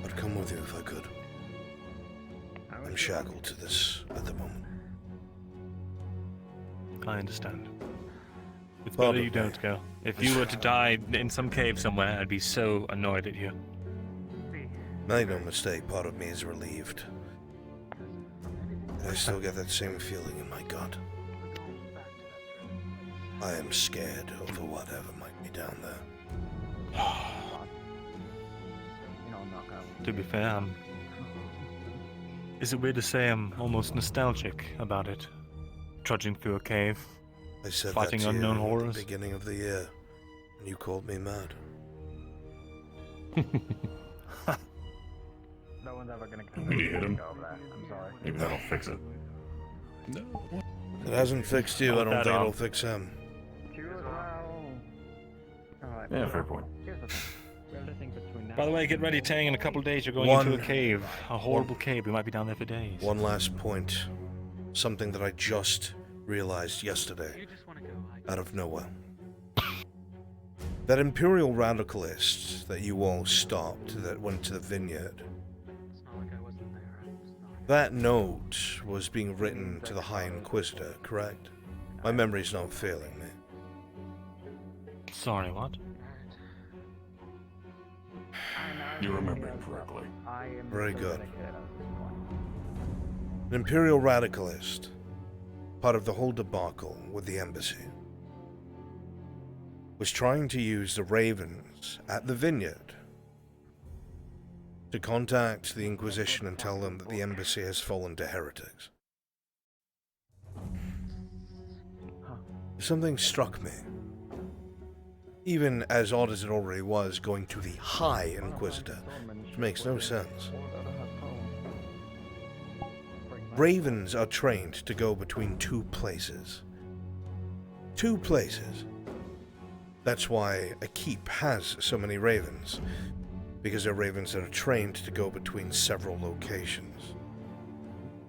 I'd come with you if I could. I'm shackled to this at the moment. I understand. It's better you don't go. If you were to die in some cave somewhere, I'd be so annoyed at you. Make no mistake, part of me is relieved. I still get that same feeling in my gut. I am scared over whatever might be down there. To be fair, is it weird to say I'm almost nostalgic about it? Trudging through a cave, I said fighting that to unknown you horrors. at the beginning of the year, and you called me mad. No one's ever gonna come You hit him. over there. I'm sorry. Maybe that'll fix it. No. It hasn't fixed you, I don't think it'll fix him. Yeah, fair point. By the way, get ready, Tang. In a couple of days, you're going into a cave. A horrible cave. We might be down there for days. One last point. Something that I just realized yesterday, out of nowhere. That Imperial Radicalist that you all stopped, that went to the vineyard, that note was being written to the High Inquisitor, correct? My memory's not failing me. Sorry, what? You remember correctly. Very good. An Imperial Radicalist, part of the whole debacle with the embassy, was trying to use the Ravens at the vineyard to contact the Inquisition and tell them that the embassy has fallen to heretics. Something struck me. Even as odd as it already was, going to the High Inquisitor, which makes no sense. Ravens are trained to go between two places. Two places. That's why a keep has so many ravens, because they're ravens that are trained to go between several locations.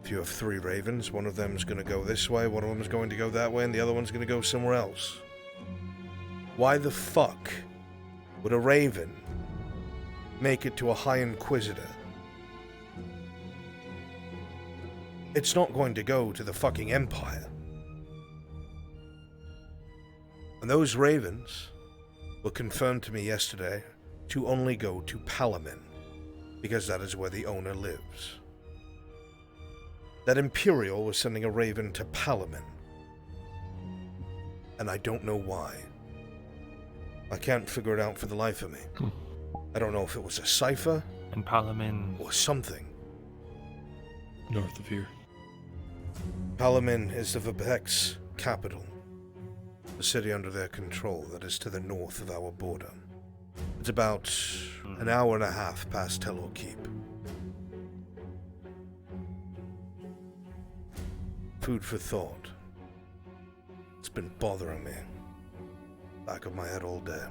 If you have 3 ravens, one of them's going to go this way, one of them's going to go that way, and the other one's going to go somewhere else. Why the fuck would a raven make it to a High Inquisitor? It's not going to go to the fucking Empire. And those ravens were confirmed to me yesterday to only go to Palamin, because that is where the owner lives. That Imperial was sending a raven to Palamin, and I don't know why. I can't figure it out for the life of me. I don't know if it was a cipher, and Palamin, or something. North of here. Palamin is the Vebek's capital, the city under their control that is to the north of our border. It's about an hour and a half past Telor Keep. Food for thought. It's been bothering me. Back of my head all day.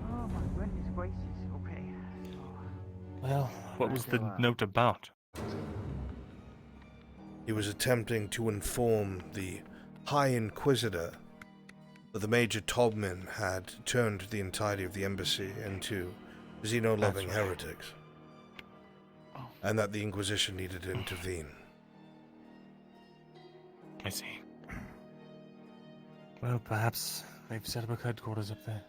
Oh my goodness gracious, okay. well, what was the note about? He was attempting to inform the High Inquisitor that the Major Tobman had turned the entirety of the embassy into Xeno-loving heretics, and that the Inquisition needed to intervene. I see. Well, perhaps they've set up a headquarters up there.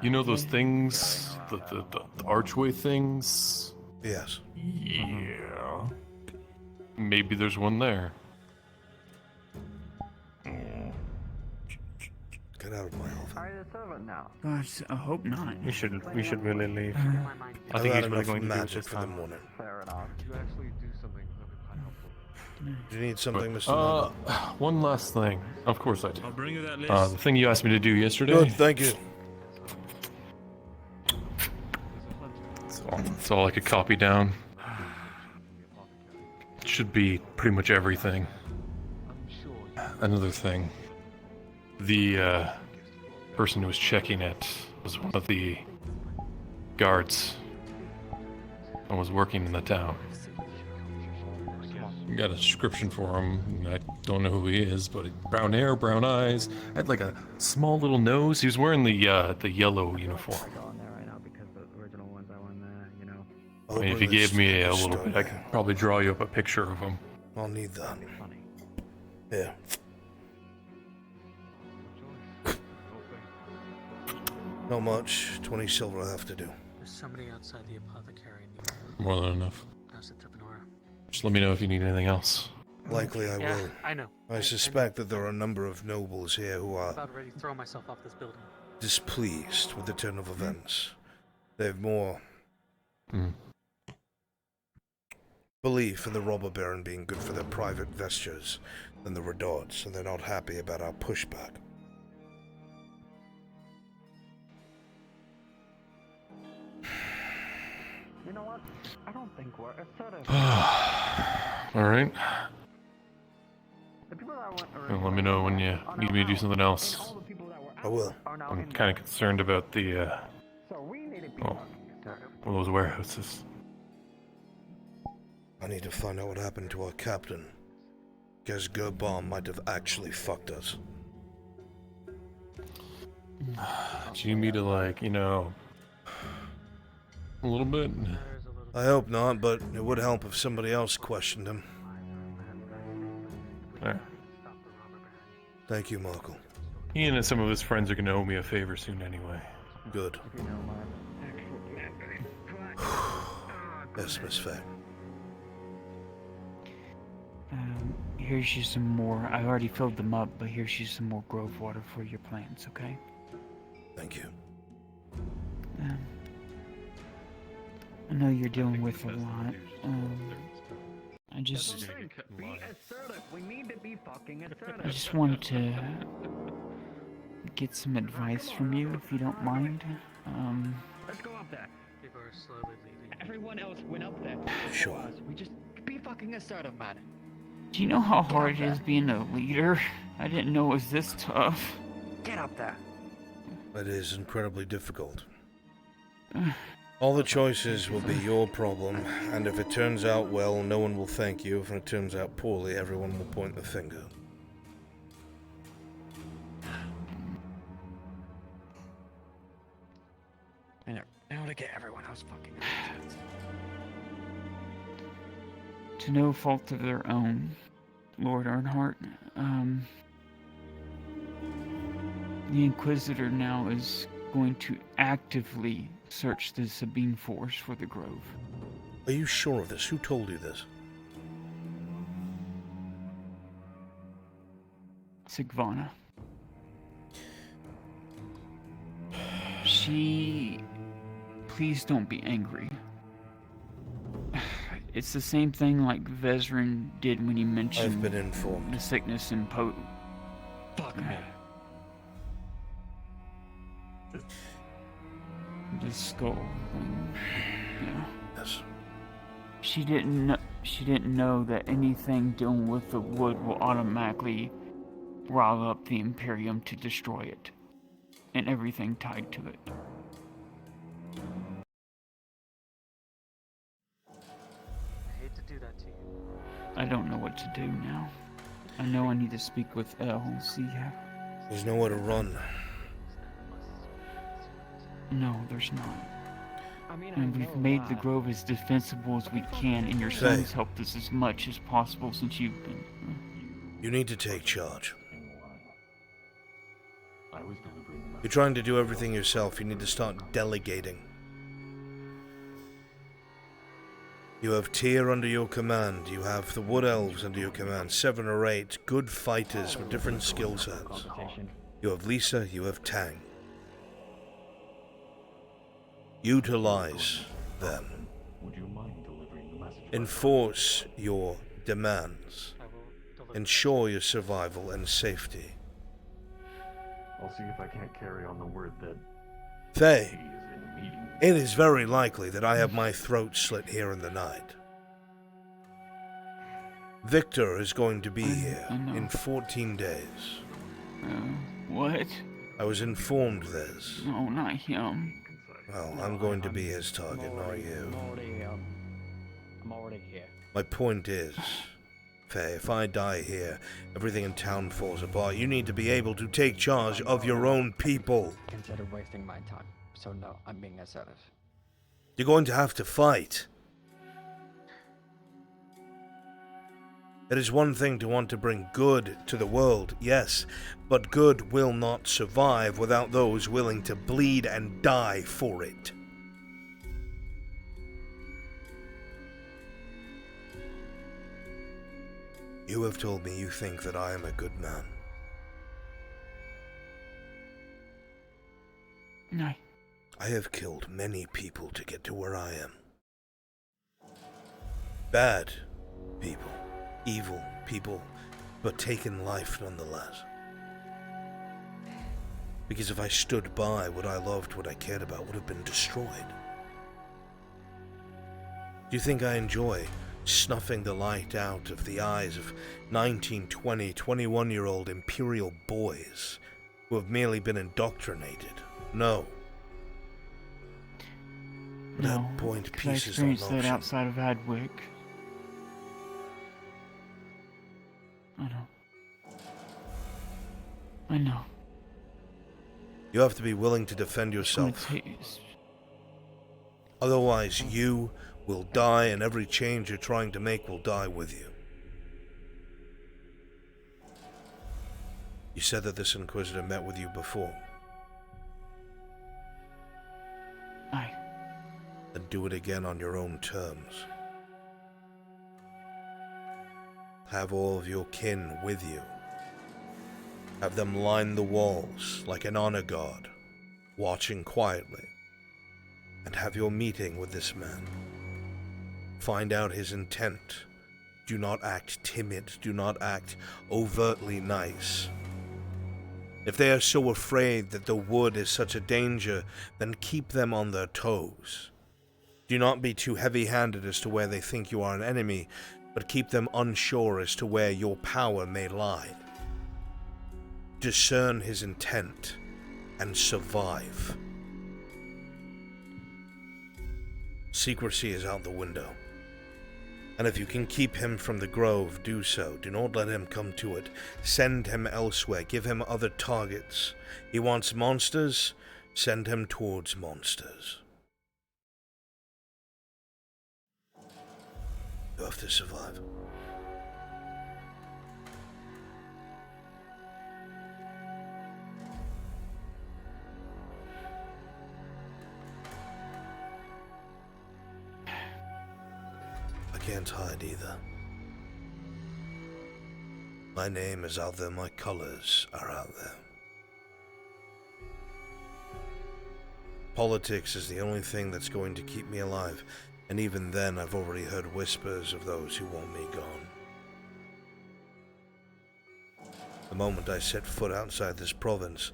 You know those things, the archway things? Yes. Yeah. Maybe there's one there. Get out of my office. Are you the servant now? Gosh, I hope not. We should really leave. I I've think had he's really enough going to do it magic this for the time. morning. Fair enough. You actually do something that would be quite helpful. Do you need something, Mr. Noble? One last thing. Of course I do. I'll bring you that list. The thing you asked me to do yesterday. Good, thank you. That's all I could copy down. It should be pretty much everything. Another thing. The person who was checking it was one of the guards and was working in the town. Got a description for him. I don't know who he is, but brown hair, brown eyes, had like a small little nose. He was wearing the yellow uniform. I mean, if you gave me a little bit, I could probably draw you up a picture of him. I'll need that. Yeah. Not much. 20 silver I have to do. There's somebody outside the apothecary. More than enough. How's it tripping over? Just let me know if you need anything else. Likely I Yeah, will. I know. I suspect that there are a number of nobles here who I'm are about ready to throw myself off this building. displeased with the turn of events. They have more belief in the robber baron being good for their private vestures than the Redouts, and they're not happy about our pushback. You know what? I don't think we're assertive. Alright. The people that went Well, let me know when you need me to do something else. I will. I'm kind of concerned about the, well, one of those warehouses. I need to find out what happened to our captain. Guess Gerbaum might have actually fucked us. Do you need me to, like, you know, a little bit? I hope not, but it would help if somebody else questioned him. There. Thank you, Markle. Ian and some of his friends are going to owe me a favor soon anyway. Good. Yes, Miss Faye. Here's you some more. I already filled them up, but here's you some more grove water for your plants, okay? Thank you. I know you're dealing with a lot. I just wanted to get some advice from you, if you don't mind. Let's go up there. People are slowly leaving. Everyone else went up there. Sure. We just be fucking assertive, man. Do you know how hard it is being a leader? I didn't know it was this tough. Get up there. It is incredibly difficult. All the choices will be your problem, and if it turns out well, no one will thank you. If it turns out poorly, everyone will point the finger. I know. Now to get everyone else fucking. To no fault of their own, Lord Earnhardt. The Inquisitor now is going to actively search the Sabine Forest for the Grove. Are you sure of this? Who told you this? Sigvana. She... Please don't be angry. It's the same thing like Vezrin did when he mentioned I've been informed. The sickness in Fuck me. The skull thing. Yeah. Yes. She didn't know that anything dealing with the wood will automatically rile up the Imperium to destroy it. And everything tied to it. I hate to do that to you. I don't know what to do now. I know I need to speak with Elle and see how. There's nowhere to run. No, there's not. And we've made the Grove as defensible as we can, and your son's helped us as much as possible since you've been. You need to take charge. You're trying to do everything yourself. You need to start delegating. You have Tyr under your command. You have the Wood Elves under your command. 7 or 8 good fighters with different skill sets. You have Lisa. You have Tang. Utilize them. Enforce your demands. Ensure your survival and safety. I'll see if I can't carry on the word that Faye, it is very likely that I have my throat slit here in the night. Victor is going to be here in 14 days. What? I was informed this. No, not him. Well, I'm going to be his target, not you. I'm already here. My point is, Faye, if I die here, everything in town falls apart. You need to be able to take charge of your own people. Consider wasting my time. So no, I'm being assertive. You're going to have to fight. It is one thing to want to bring good to the world, yes, but good will not survive without those willing to bleed and die for it. You have told me you think that I am a good man. No. I have killed many people to get to where I am. Bad people. Evil people, but taken life nonetheless. Because if I stood by, what I loved, what I cared about would have been destroyed. Do you think I enjoy snuffing the light out of the eyes of 19, 20, 21-year-old Imperial boys who have merely been indoctrinated? No. But No, at point because I pieces on experienced that motion. outside of Adwick. I know. You have to be willing to defend yourself. Otherwise, you will die, and every change you're trying to make will die with you. You said that this Inquisitor met with you before. Aye. Then do it again on your own terms. Have all of your kin with you. Have them line the walls like an honor guard, watching quietly. And have your meeting with this man. Find out his intent. Do not act timid. Do not act overtly nice. If they are so afraid that the wood is such a danger, then keep them on their toes. Do not be too heavy-handed as to where they think you are an enemy, but keep them unsure as to where your power may lie. Discern his intent and survive. Secrecy is out the window. And if you can keep him from the grove, do so. Do not let him come to it. Send him elsewhere. Give him other targets. He wants monsters? Send him towards monsters. You have to survive. I can't hide either. My name is out there, my colors are out there. Politics is the only thing that's going to keep me alive, and even then I've already heard whispers of those who want me gone. The moment I set foot outside this province,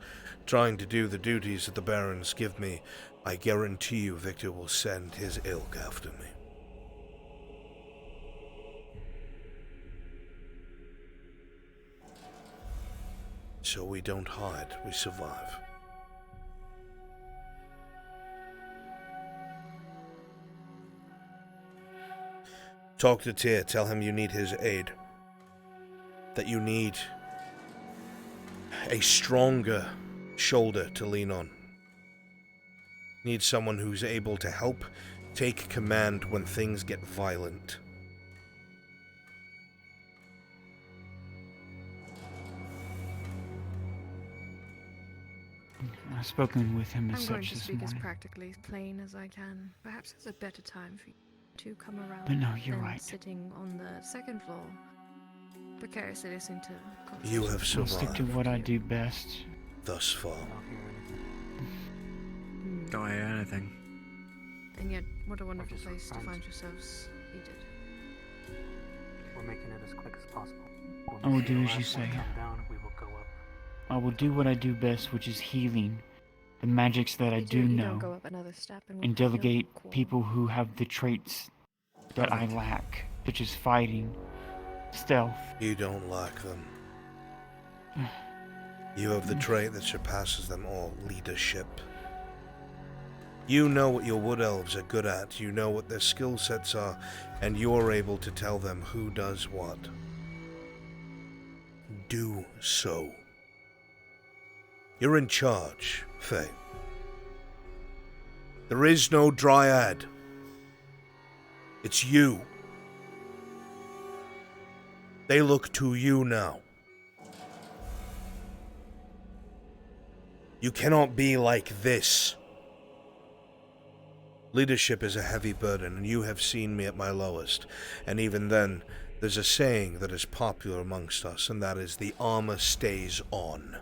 trying to do the duties that the barons give me, I guarantee you Victor will send his ilk after me. So we don't hide, we survive. Talk to Tyr, tell him you need his aid. That you need a stronger shoulder to lean on. Need someone who's able to help take command when things get violent. I've spoken with him as I'm going such to this speak as morning. practically plain as I can. Perhaps it's a better time for you to come around But no, you're than right. sitting on the second floor, precariously listening to You have I'll stick to survived what I do best. thus far. Don't hear anything. And yet, what a wonderful place to find yourselves seated. We're making it as quick as possible. I will do as you say. Down, we will go up. I will do what I do best, which is healing the magics that I do You know, don't go up another step and we'll and have your delegate quarrel. people who have the traits that I lack, such as fighting, stealth. You don't lack them. You have the trait that surpasses them all, leadership. You know what your wood elves are good at, you know what their skill sets are, and you're able to tell them who does what. Do so. You're in charge, Faye. There is no dryad. It's you. They look to you now. You cannot be like this. Leadership is a heavy burden, and you have seen me at my lowest. And even then, there's a saying that is popular amongst us, and that is, the armor stays on.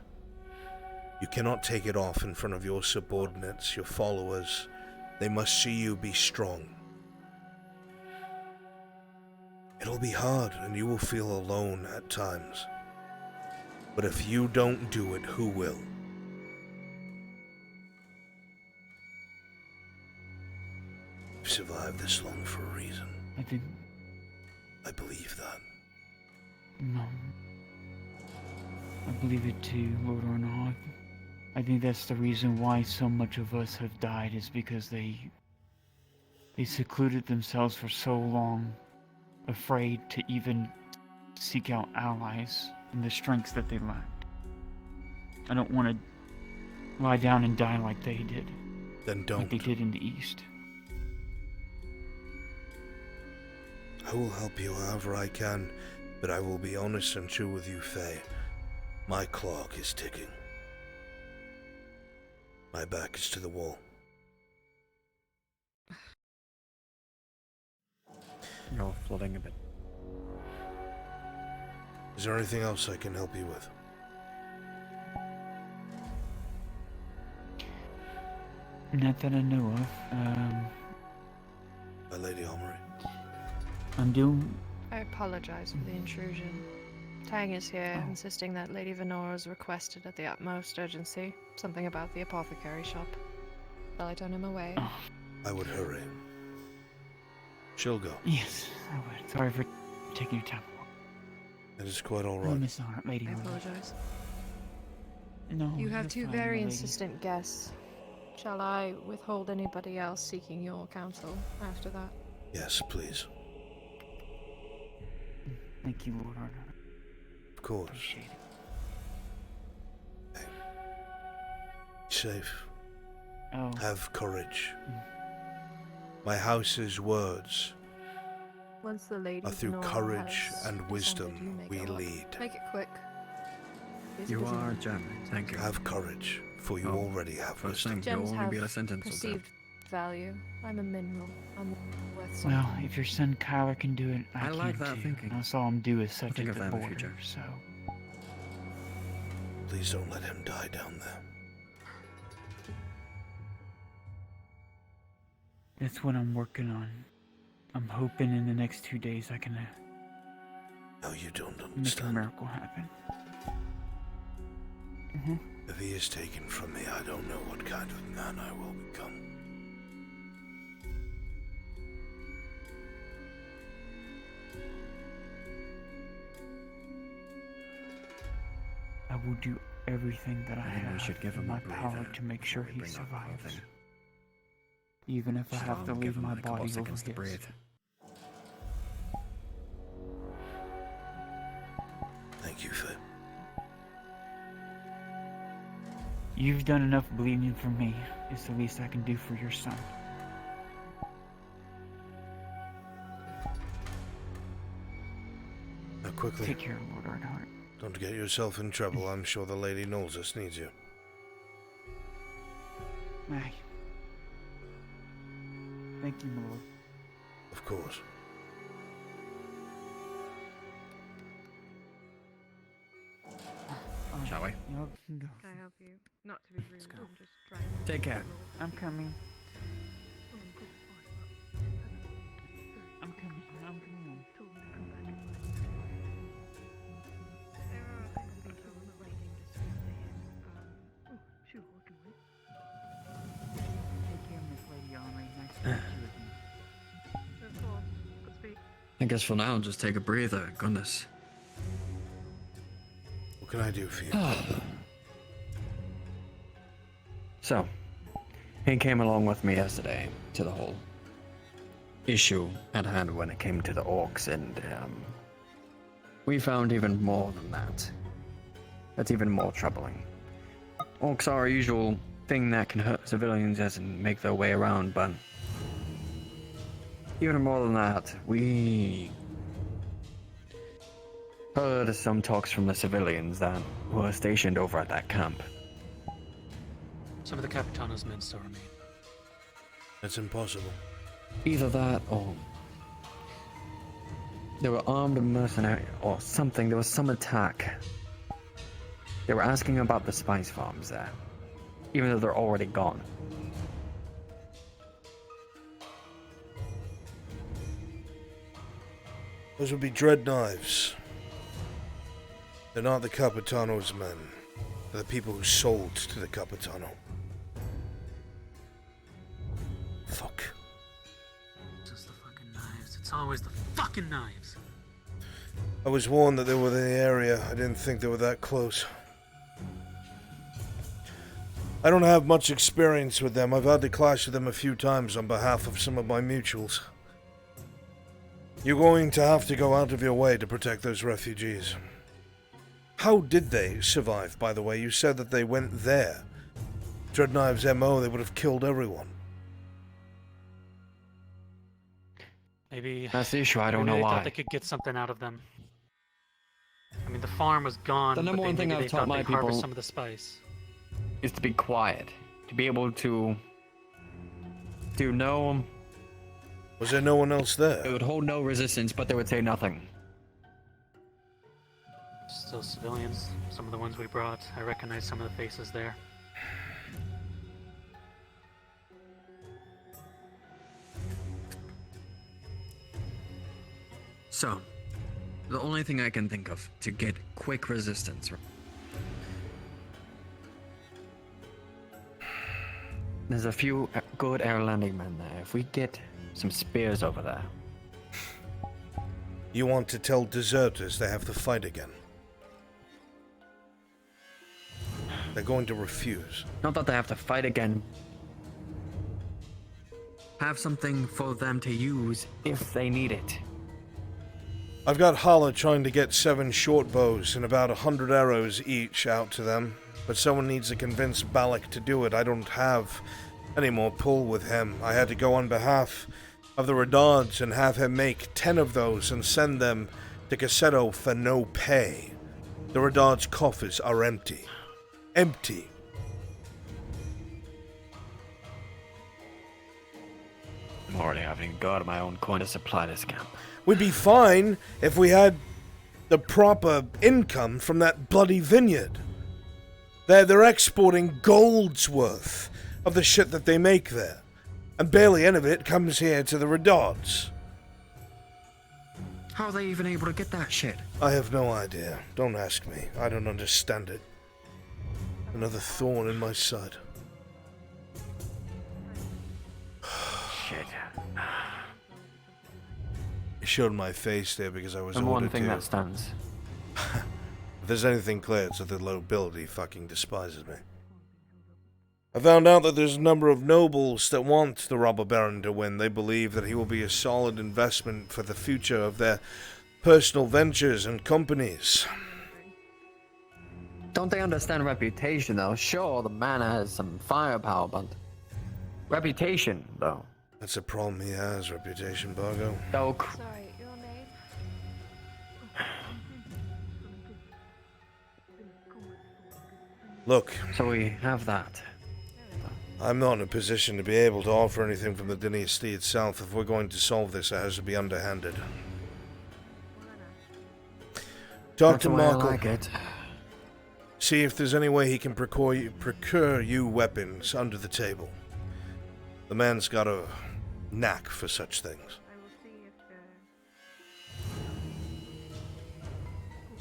You cannot take it off in front of your subordinates, your followers. They must see you be strong. It'll be hard, and you will feel alone at times. But if you don't do it, who will? You've survived this long for a reason. I didn't. I believe that. No. I believe it too, Lord Arnaud. I think that's the reason why so much of us have died, is because they secluded themselves for so long, afraid to even seek out allies and the strengths that they lacked. I don't want to lie down and die like they did. Then don't. Like they did in the East. I will help you however I can, but I will be honest and true with you, Faye. My clock is ticking. My back is to the wall. You're flooding a bit. Is there anything else I can help you with? Not that I know of. My Lady Armory. I'm doing... I apologize for the intrusion. Tang is here, insisting that Lady Venora is requested at the utmost urgency. Something about the apothecary shop. Shall I turn him away? I would hurry. She'll go. Yes, I would. Sorry for taking your time. It is quite all Oh, right. Miss Lady I Armory. apologize. No, You have you're two fine, very lady. insistent guests. Shall I withhold anybody else seeking your counsel after that? Yes, please. Thank you, Lord Arnaud. Of course. Appreciate it. Be safe. Oh. Have courage. My house's words Once the lady are through Venora courage has and descended, wisdom you may we go up. lead. Make it quick. He's You busy are man. German, thank you. Have courage, for you already have First wisdom. thing, you'll Gems only have be a sentence of that. perceived value. I'm a mineral. I'm worth something. Well, if your son Kyler can do it, I can like that too. thinking. I saw him do is Think subject of the that in the border, future. so... Please don't let him die down there. That's what I'm working on. I'm hoping in the next 2 days I can No, you don't make a understand. miracle happen. If he is taken from me, I don't know what kind of man I will become. I will do everything that I think we have should give in him my a power breather to make sure he bring up survives. nothing. Even if I Should have to all leave give him my like a body couple over seconds to his. breathe. Thank you, Fib. You've done enough bleeding for me. It's the least I can do for your son. Now quickly. Take care, Lord Earnhardt. Don't get yourself in trouble. I'm sure the Lady Nolzus needs you. Aye. Thank you, my lord. Of course. Shall we? Yep, go. Can I help you? Not to be rude, I'm just trying to... Take care. I'm coming. I'm coming. I'm coming. Take care, Miss Lady Henri. Nice to meet you again. Of course. Godspeed. I guess for now, just take a breather. Goodness. What can I do for you? So, he came along with me yesterday to the whole issue at hand when it came to the orcs, and we found even more than that. That's even more troubling. Orcs are a usual thing that can hurt civilians as and make their way around, but even more than that, we heard some talks from the civilians that were stationed over at that camp. Some of the Capitano's men still remain. That's impossible. Either that or they were armed mercenary or something. There was some attack. They were asking about the spice farms there, even though they're already gone. Those would be dread knives. They're not the Capitano's men. They're the people who sold to the Capitano. Fuck. Just the fucking knives. It's always the fucking knives. I was warned that they were in the area. I didn't think they were that close. I don't have much experience with them. I've had to clash with them a few times on behalf of some of my mutuals. You're going to have to go out of your way to protect those refugees. How did they survive, by the way? You said that they went there. Dreadknives MO, they would have killed everyone. Maybe That's the issue. I don't maybe know they why. thought they could get something out of them. I mean, the farm was gone. The number but one thing maybe I've they taught thought my they'd harvest people some of the spice. is to be quiet, to be able to know. Was there no one else there? It would hold no resistance, but they would say nothing. Still civilians. Some of the ones we brought. I recognize some of the faces there. So, the only thing I can think of to get quick resistance. There's a few good air landing men there. If we get some spears over there. You want to tell deserters they have to fight again? They're going to refuse. Not that they have to fight again. Have something for them to use if they need it. I've got Hala trying to get 7 short bows and about 100 arrows each out to them, but someone needs to convince Balak to do it. I don't have any more pull with him. I had to go on behalf of the Redards and have him make 10 of those and send them to Cassetto for no pay. The Redards' coffers are empty. Empty. I'm already having to go out of my own coin to supply this camp. We'd be fine if we had the proper income from that bloody vineyard. They're exporting gold's worth of the shit that they make there. And barely any of it comes here to the Redards. How are they even able to get that shit? I have no idea. Don't ask me. I don't understand it. Another thorn in my side. Shit. I showed my face there because I was And ordered one thing to. that stands. If there's anything clear, it's that the nobility fucking despises me. I found out that there's a number of nobles that want the robber baron to win. They believe that he will be a solid investment for the future of their personal ventures and companies. Don't they understand reputation, though? Sure, the man has some firepower, but... reputation, though. That's a problem he has, reputation, Bargo. Oh, Sorry, your name? Look. So we have that. I'm not in a position to be able to offer anything from the dynasty itself. If we're going to solve this, it has to be underhanded. Talk That's to the way I Marco. like it. See if there's any way he can procure you weapons under the table. The man's got a knack for such things.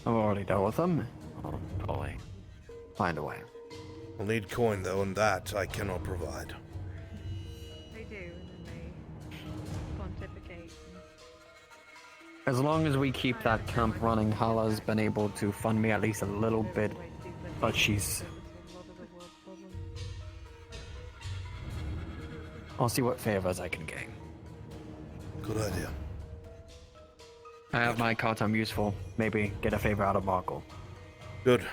I've already dealt with them. I'll probably find a way. We'll need coin, though, and that I cannot provide. They do, and then they pontificate. As long as we keep that camp running, Hala's been able to fund me at least a little bit, but she's... I'll see what favors I can gain. Good idea. I have my cards I'm useful. Maybe get a favor out of Marco. Good.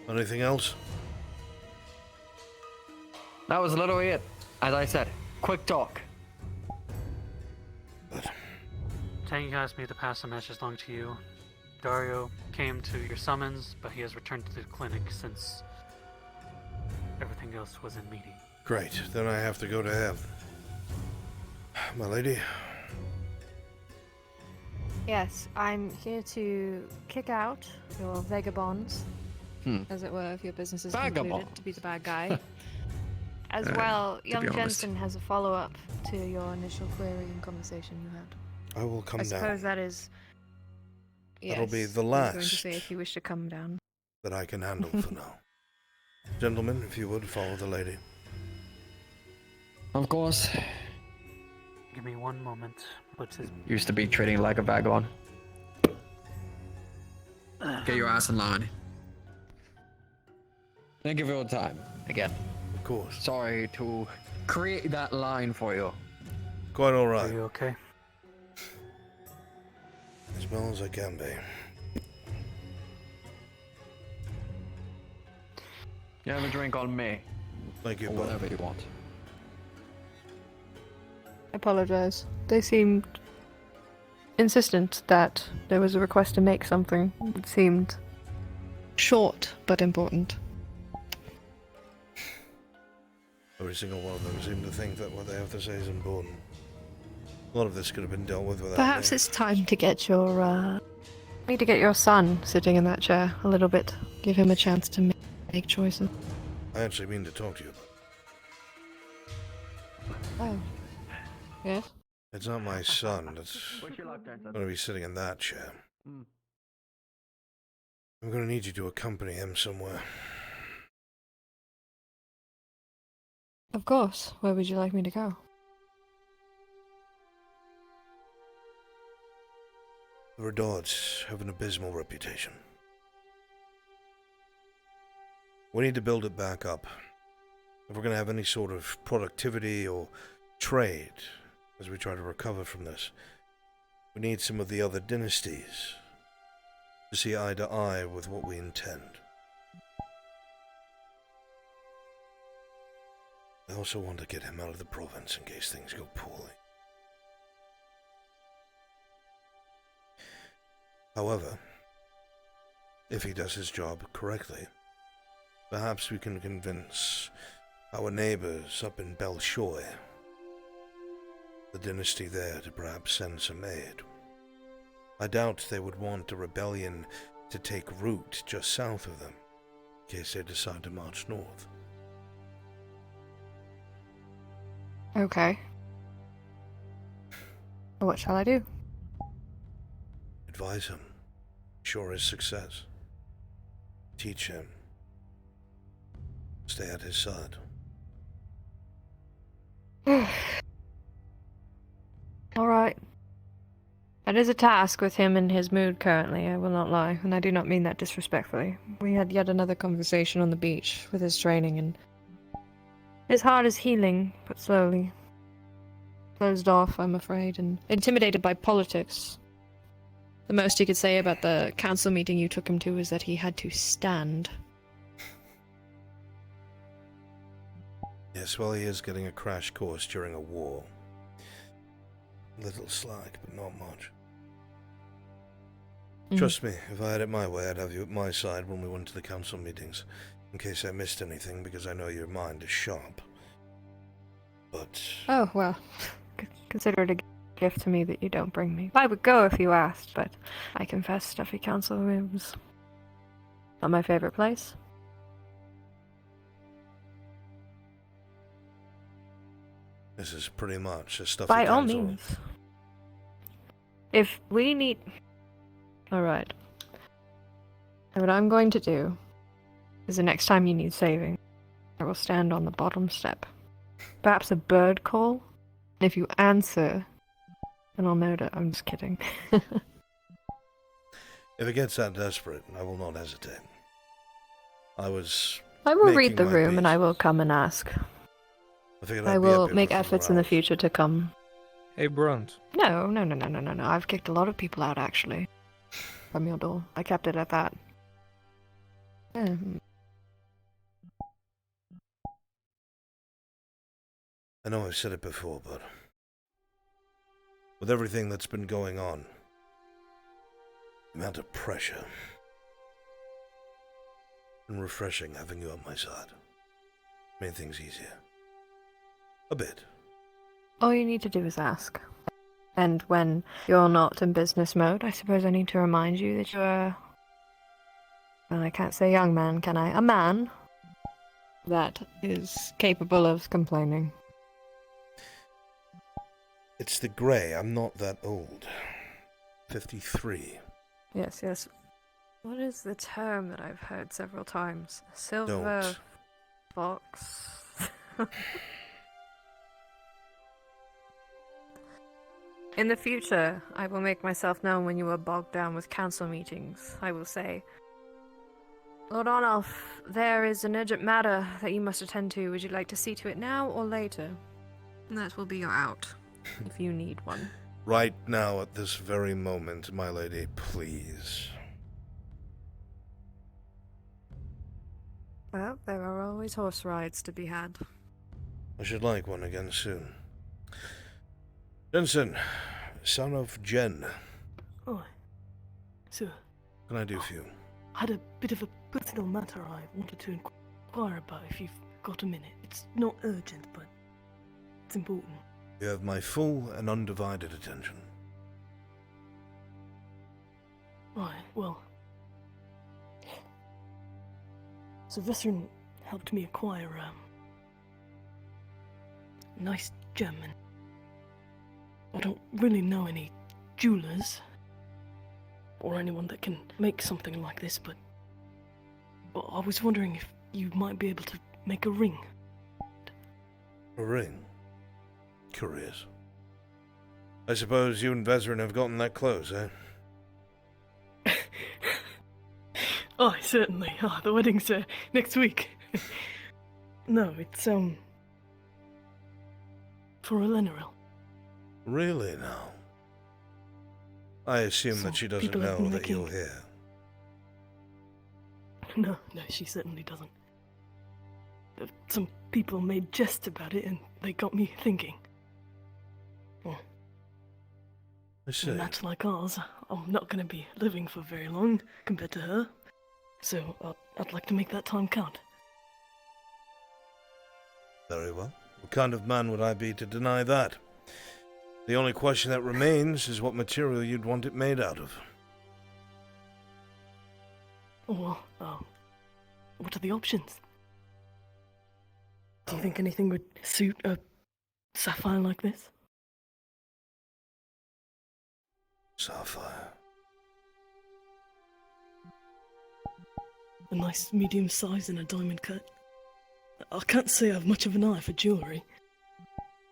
Anything else? That was literally it. As I said, quick talk. Tang asked me to pass a message along to you. Dario came to your summons, but he has returned to the clinic since everything else was in meeting. Great. Then I have to go to him. My lady? Yes, I'm here to kick out your vagabonds, as it were, if your business is concluded to be the bad guy. As well, young Jensen has a follow-up to your initial query and conversation you had. I will come down. I suppose that is... Yes, That'll be the I was last going to say if you wish to come down. that I can handle for now. Gentlemen, if you would, follow the lady. Of course. Give me one moment. What's his... Used to be treating like a vagabond. Get your ass in line. Thank you for your time. Again. Of course. Sorry to create that line for you. Quite alright. Are you okay? As well as I can be. You have a drink on me. Thank you, or whatever you want. I apologize. They seemed insistent that there was a request to make something. It seemed short but important. Every single one of them seem to think that what they have to say is important. A lot of this could have been dealt with without Perhaps me. it's time to get your need to get your son sitting in that chair a little bit. Give him a chance to make choices. I actually mean to talk to you. Oh. Yes? It's not my son that's going to be sitting in that chair. I'm going to need you to accompany him somewhere. Of course. Where would you like me to go? The Redards have an abysmal reputation. We need to build it back up. If we're going to have any sort of productivity or trade as we try to recover from this, we need some of the other dynasties to see eye to eye with what we intend. I also want to get him out of the province in case things go poorly. However, if he does his job correctly, perhaps we can convince our neighbors up in Belshoi, the dynasty there, to perhaps send some aid. I doubt they would want a rebellion to take root just south of them, in case they decide to march north. Okay. What shall I do? Advise him. Ensure his success. Teach him. Stay at his side. Alright. That is a task with him in his mood currently, I will not lie, and I do not mean that disrespectfully. We had yet another conversation on the beach with his training, and his heart is healing, but slowly. Closed off, I'm afraid, and intimidated by politics. The most he could say about the council meeting you took him to is that he had to stand. Yes, well, he is getting a crash course during a war. Little slack, but not much. Trust me, if I had it my way, I'd have you at my side when we went to the council meetings, in case I missed anything, because I know your mind is sharp. But... Oh, well, consider it a gift to me that you don't bring me. I would go if you asked, but I confess stuffy council rooms. Not my favorite place. This is pretty much a stuffy By all council. means. If we need... Alright. What I'm going to do is the next time you need saving, I will stand on the bottom step. Perhaps a bird call? If you answer, then I'll know that I'm just kidding. If it gets that desperate, I will not hesitate. I will read the room and I will come and ask. I will make efforts in the future to come. Hey, Brunt. No. I've kicked a lot of people out, actually. From your door. I kept it at that. I know I've said it before, but with everything that's been going on, the amount of pressure, and refreshing having you on my side made things easier. A bit. All you need to do is ask. And when you're not in business mode, I suppose I need to remind you that you're... Well, I can't say young man, can I? A man that is capable of complaining. It's the grey. I'm not that old. 53. Yes. What is the term that I've heard several times? Silver fox. In the future, I will make myself known when you are bogged down with council meetings. I will say, Lord Arnulf, there is an urgent matter that you must attend to. Would you like to see to it now or later? And that will be your out, if you need one. Right now, at this very moment, my lady, please. Well, there are always horse rides to be had. I should like one again soon. Jensen, son of Jen. Oh, sir. What can I do for you? I had a bit of a personal matter I wanted to inquire about if you've got a minute. It's not urgent, but it's important. You have my full and undivided attention. Right, well... So Vesserin helped me acquire a nice gem, and I don't really know any jewelers or anyone that can make something like this, but I was wondering if you might be able to make a ring. A ring? Curious. I suppose you and Vesserin have gotten that close, eh? Oh, certainly. Oh, the wedding's next week. No, it's for Eleanor. Really now? I assume that she doesn't know that you're here. No, she certainly doesn't. Some people made jests about it, and they got me thinking. Well, in a match like ours, I'm not going to be living for very long compared to her, so I'd like to make that time count. Very well. What kind of man would I be to deny that? The only question that remains is what material you'd want it made out of. Well, what are the options? Do you think anything would suit a sapphire like this? Sapphire. A nice medium size and a diamond cut. I can't say I have much of an eye for jewellery.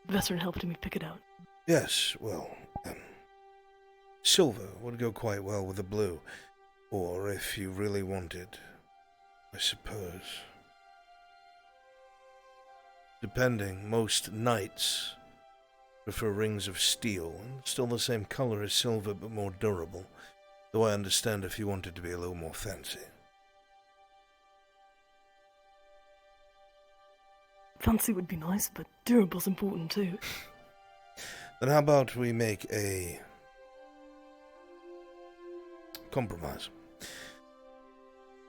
Veteran helped me pick it out. Yes, well, silver would go quite well with the blue. Or if you really wanted, I suppose. Depending, most knights prefer rings of steel, and still the same color as silver but more durable, though I understand if you wanted to be a little more fancy. Fancy would be nice, but durable's important too. Then how about we make a compromise?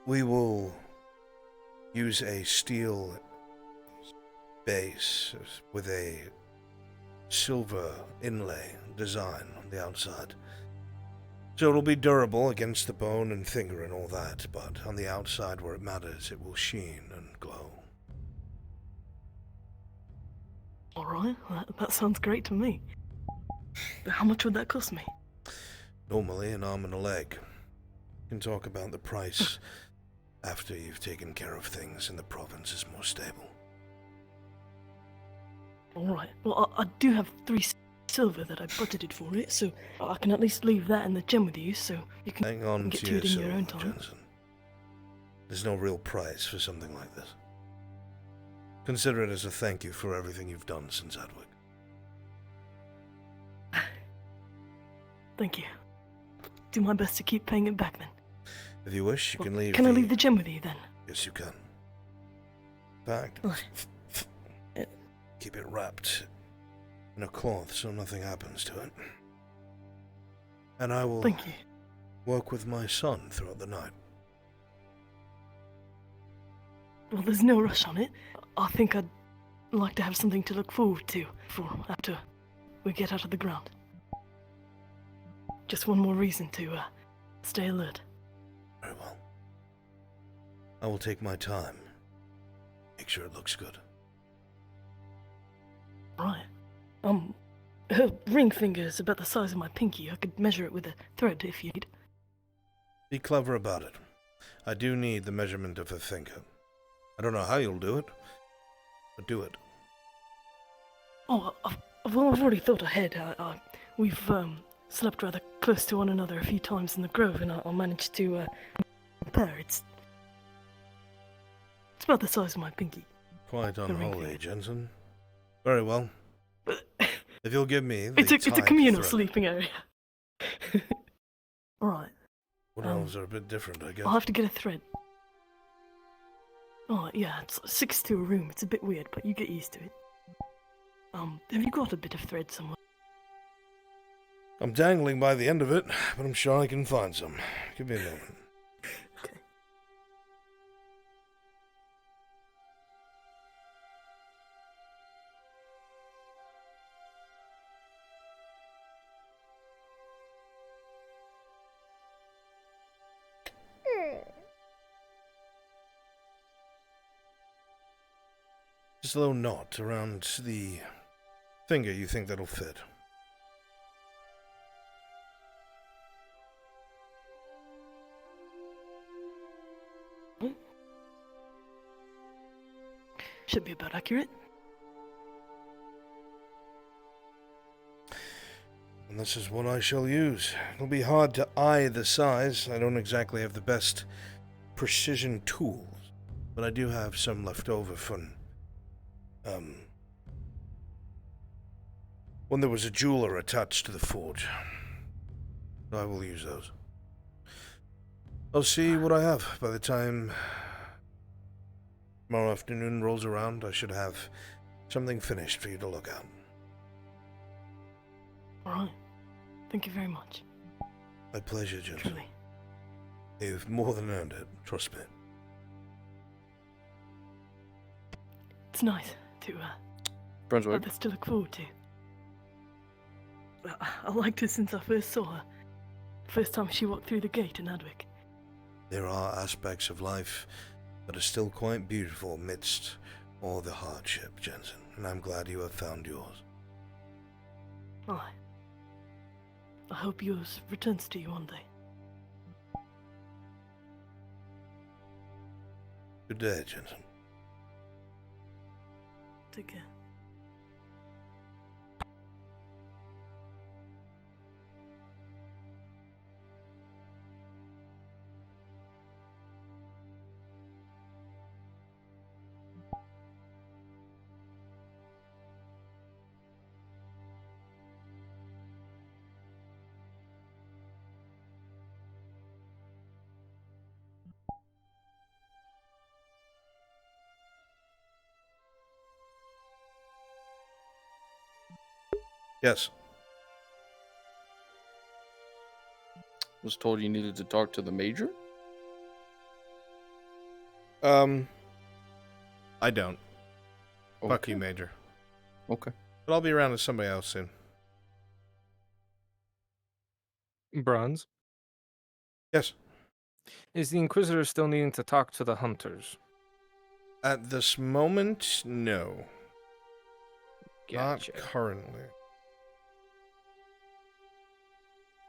We will use a steel base with a silver inlay design on the outside. So it'll be durable against the bone and finger and all that, but on the outside where it matters, it will sheen and glow. Alright, that sounds great to me. How much would that cost me? Normally an arm and a leg. We can talk about the price after you've taken care of things and the province is more stable. Alright, well I do have 3 silver that I budgeted for it, so I can at least leave that in the gem with you, so you can Hang on get to to it in yourself, your own time. Jensen. There's no real price for something like this. Consider it as a thank you for everything you've done since Adwick. Thank you. Do my best to keep paying it back then. If you wish, you can leave. Can I leave the gem with you then? Yes, you can. In fact, keep it wrapped in a cloth so nothing happens to it. And I will Thank you. work with my son throughout the night. Well, there's no rush on it. I think I'd like to have something to look forward to for after we get out of the ground. Just one more reason to stay alert. Very well. I will take my time. Make sure it looks good. Right. Her ring finger is about the size of my pinky. I could measure it with a thread if you need. Be clever about it. I do need the measurement of her finger. I don't know how you'll do it, but do it. Oh, I've already thought ahead. We've slept rather close to one another a few times in the grove, and I managed to compare. It's about the size of my pinky. Quite unholy, Jensen. Very well. If you'll give me the It's a tight communal thread. sleeping area. Alright. What elves are a bit different, I guess. I'll have to get a thread. Oh, yeah, it's 6 to a room. It's a bit weird, but you get used to it. Have you got a bit of thread somewhere? I'm dangling by the end of it, but I'm sure I can find some. Give me a moment. Okay. Just a little knot around the finger. You think that'll fit? Should be about accurate. And this is what I shall use. It'll be hard to eye the size. I don't exactly have the best precision tools, but I do have some left over from when there was a jeweler attached to the forge. I will use those. I'll see what I have by the time Tomorrow afternoon rolls around, I should have something finished for you to look at. Alright. Thank you very much. My pleasure, Jensen. Truly. You've more than earned it, trust me. It's nice to Brunswick. have this to look forward to. I liked her since I first saw her. First time she walked through the gate in Adwick. There are aspects of life that are still quite beautiful amidst all the hardship, Jensen, and I'm glad you have found yours. Aye. I hope yours returns to you one day. Good day, Jensen. Take care. Yes. Was told you needed to talk to the major? I don't. Okay. Fuck you, Major. Okay. But I'll be around with somebody else soon. Bronze? Yes. Is the Inquisitor still needing to talk to the hunters? At this moment, no. Gotcha. Not currently.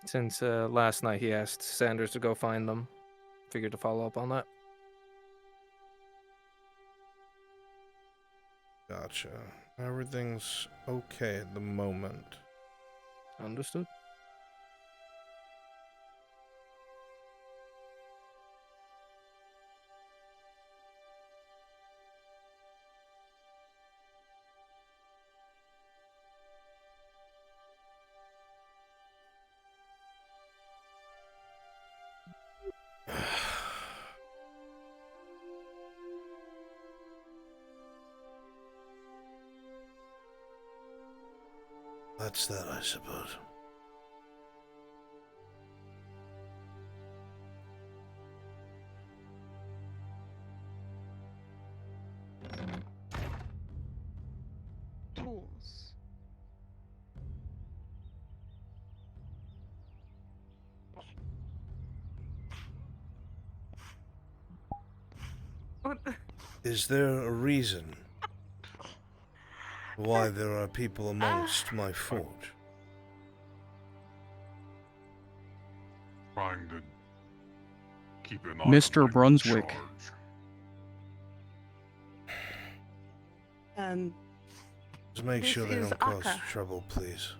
Since last night he asked Sanders to go find them. Figured to follow up on that. Gotcha. Everything's okay at the moment. Understood. That's that, I suppose. Tools. What the? Is there a reason why there are people amongst my forge? Trying to keep an eye Mr. on Brunswick. Just make This sure they is don't cause Akka. trouble, please.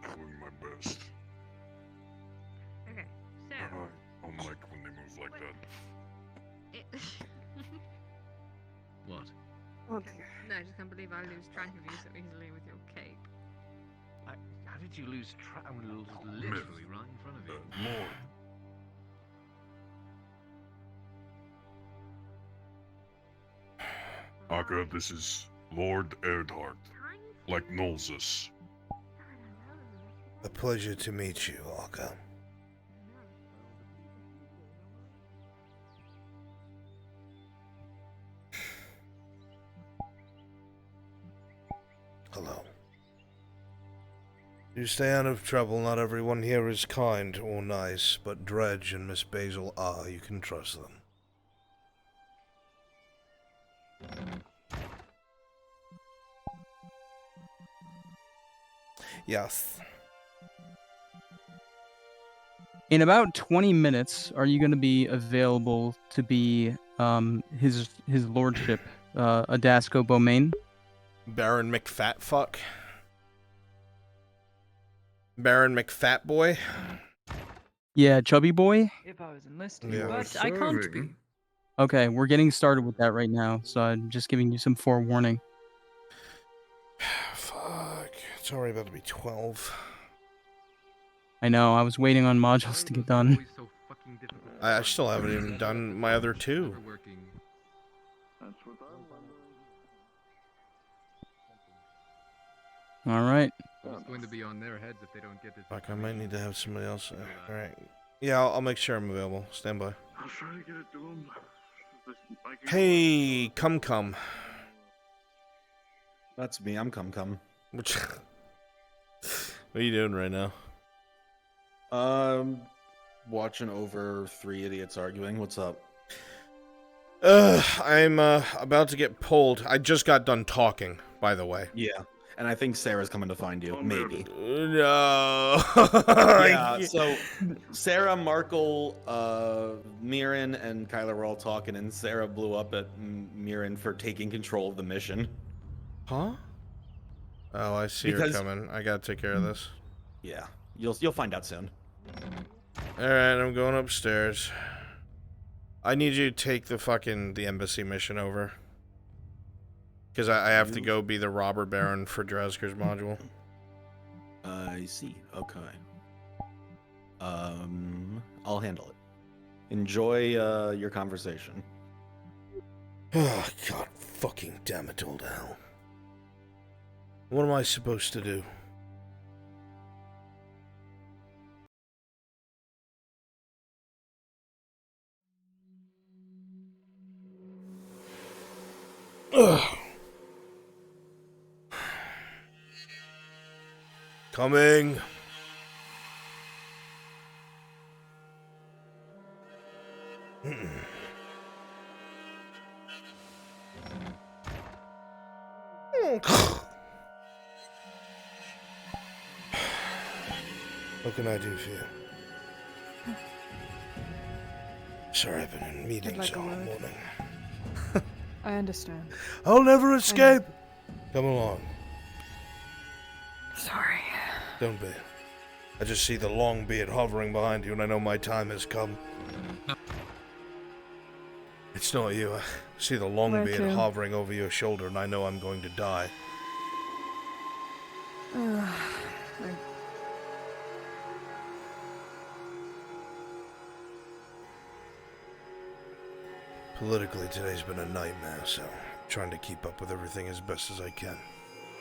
doing my best. Okay, so. I don't like when they move like that. What? Oh dear. No, I just can't believe I lose track of you so easily with your cape. How did you lose track? I'm literally right in front of you. Lord. Akka, this is Lord Erdhart, like Nolzus. A pleasure to meet you, Akka. Hello. You stay out of trouble. Not everyone here is kind or nice, but Dredge and Miss Basil are. You can trust them. Yes. In about 20 minutes, are you going to be available to be his lordship, Adasco Beaumain? Baron McFatfuck? Baron McFatboy? Yeah, chubby boy? If I was enlisted, Yeah. but I can't be. Okay, we're getting started with that right now, so I'm just giving you some forewarning. Fuck. It's already about to be 12. I know, I was waiting on modules to get done. So I still haven't even done my other two. All right. It's going to be on their heads if they don't get this. Fuck, I might need to have somebody else. All right. Yeah, I'll make sure I'm available. Stand by. I'll try to get it to him. Hey, come. That's me. I'm come. What are you doing right now? Watching over three idiots arguing. What's up? I'm about to get pulled. I just got done talking, by the way. Yeah. And I think Sarah's coming to find you. Maybe. No. Yeah, so Sarah, Markle, Mirren, and Kyler were all talking, and Sarah blew up at Mirren for taking control of the mission. Huh? Oh, I see her coming. I gotta take care of this. Yeah. You'll find out soon. Alright, I'm going upstairs. I need you to take the embassy mission over. Because I have to go be the robber baron for Dresker's module. I see. Okay. I'll handle it. Enjoy your conversation. Oh, God fucking damn it, old hell. What am I supposed to do? Ugh. Coming. What can I do for you? Sorry, I've been in meetings all morning. I understand. I'll never escape. Come along. Sorry. Don't be. I just see the long beard hovering behind you, and I know my time has come. It's not you. I see the long Where beard to? hovering over your shoulder, and I know I'm going to die. Politically, today's been a nightmare, so I'm trying to keep up with everything as best as I can.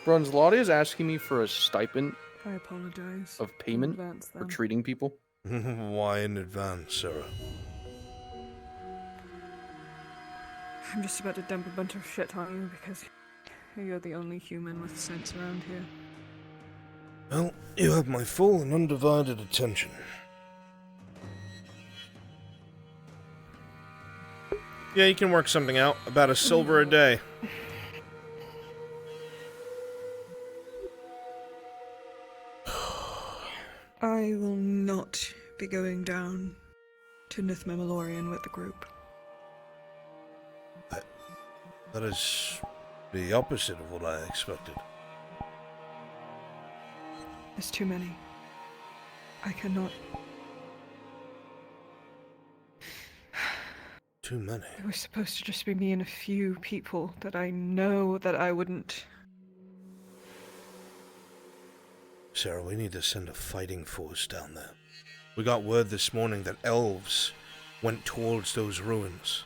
Brunslaughter is asking me for a stipend I apologize. of payment In advance, for then. treating people. Why in advance, Sarah? I'm just about to dump a bunch of shit on you because you're the only human with sense around here. Well, you have my full and undivided attention. Yeah, you can work something out. About a silver a day. I will not be going down to Nithmemalorian with the group. That is the opposite of what I expected. There's too many. I cannot. Too many? It was supposed to just be me and a few people that I know that I wouldn't. Sarah, we need to send a fighting force down there. We got word this morning that elves went towards those ruins.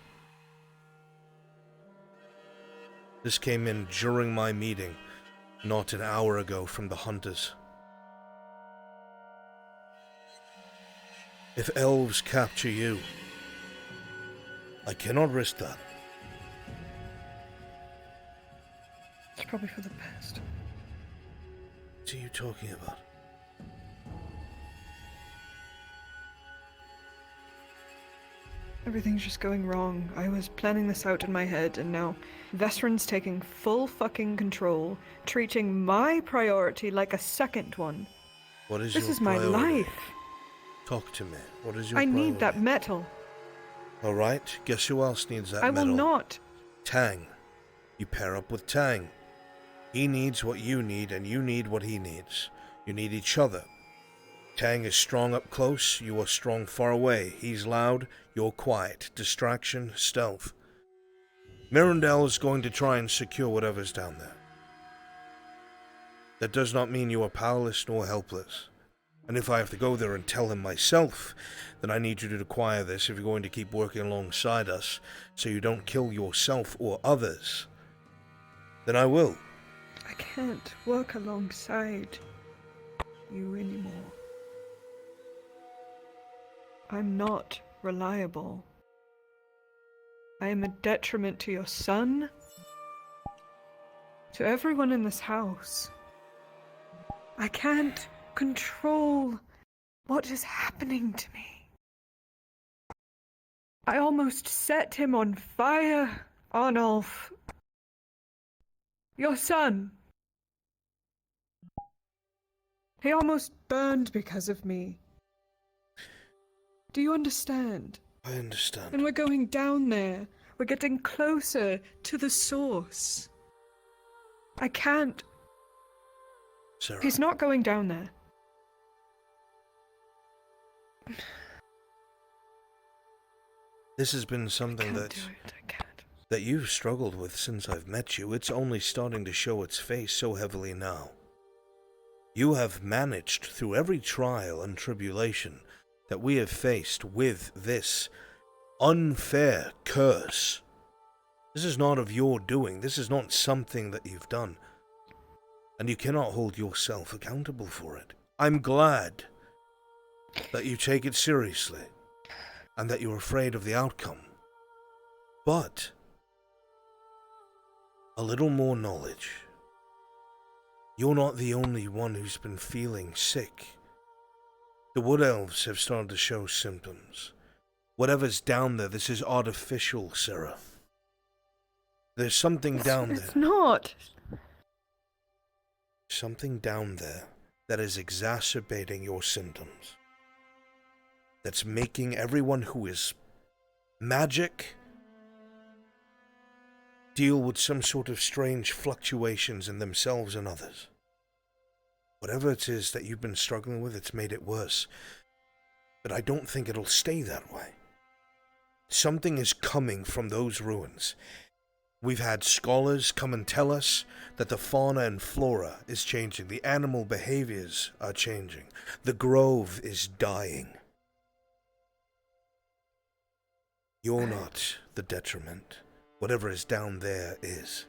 This came in during my meeting, not an hour ago from the hunters. If elves capture you, I cannot risk that. It's probably for the best. What are you talking about? Everything's just going wrong. I was planning this out in my head, and now Vesrin's taking full fucking control, treating my priority like a second one. What is This your is my priority? life. Talk to me. What is your I priority? need that metal. Alright, guess who else needs that I metal? will not. Tang. You pair up with Tang. He needs what you need, and you need what he needs. You need each other. Tang is strong up close, you are strong far away. He's loud, you're quiet. Distraction, stealth. Mirandel is going to try and secure whatever's down there. That does not mean you are powerless nor helpless. And if I have to go there and tell him myself, then I need you to acquire this if you're going to keep working alongside us, so you don't kill yourself or others, then I will. I can't work alongside you anymore. I'm not reliable. I am a detriment to your son, to everyone in this house. I can't control what is happening to me. I almost set him on fire, Arnulf. Your son. He almost burned because of me. Do you understand? I understand. And we're going down there. We're getting closer to the source. I can't. Sarah. He's not going down there. This has been something that you've struggled with since I've met you. It's only starting to show its face so heavily now. You have managed through every trial and tribulation that we have faced with this unfair curse. This is not of your doing. This is not something that you've done. And you cannot hold yourself accountable for it. I'm glad that you take it seriously and that you're afraid of the outcome. But a little more knowledge. You're not the only one who's been feeling sick. The wood elves have started to show symptoms. Whatever's down there, this is artificial, Sarah. There's something down there. It's not. Something down there that is exacerbating your symptoms. That's making everyone who is magic deal with some sort of strange fluctuations in themselves and others. Whatever it is that you've been struggling with, it's made it worse. But I don't think it'll stay that way. Something is coming from those ruins. We've had scholars come and tell us that the fauna and flora is changing. The animal behaviors are changing. The grove is dying. You're not the detriment. Whatever is down there is.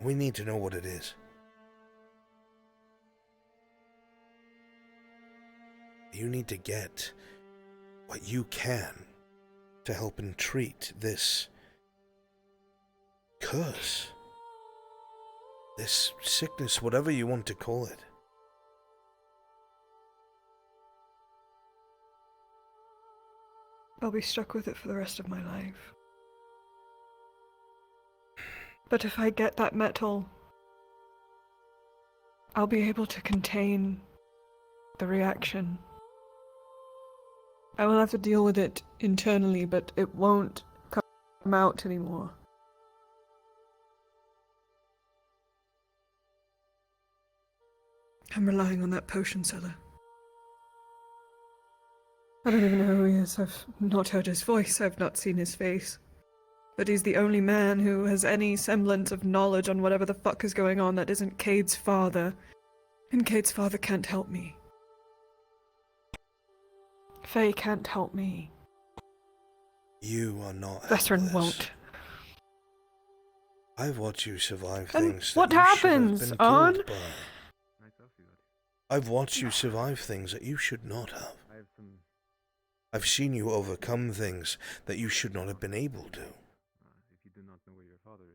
We need to know what it is. You need to get what you can to help entreat this curse. This sickness, whatever you want to call it. I'll be stuck with it for the rest of my life. But if I get that metal, I'll be able to contain the reaction. I will have to deal with it internally, but it won't come out anymore. I'm relying on that potion seller. I don't even know who he is. I've not heard his voice. I've not seen his face. But he's the only man who has any semblance of knowledge on whatever the fuck is going on that isn't Cade's father. And Cade's father can't help me. Faye can't help me. You are not Vestron helpless. won't. I've watched you survive And things what that you happens, should have been On? killed by. I've watched you survive things that you should not have. I've seen you overcome things that you should not have been able to.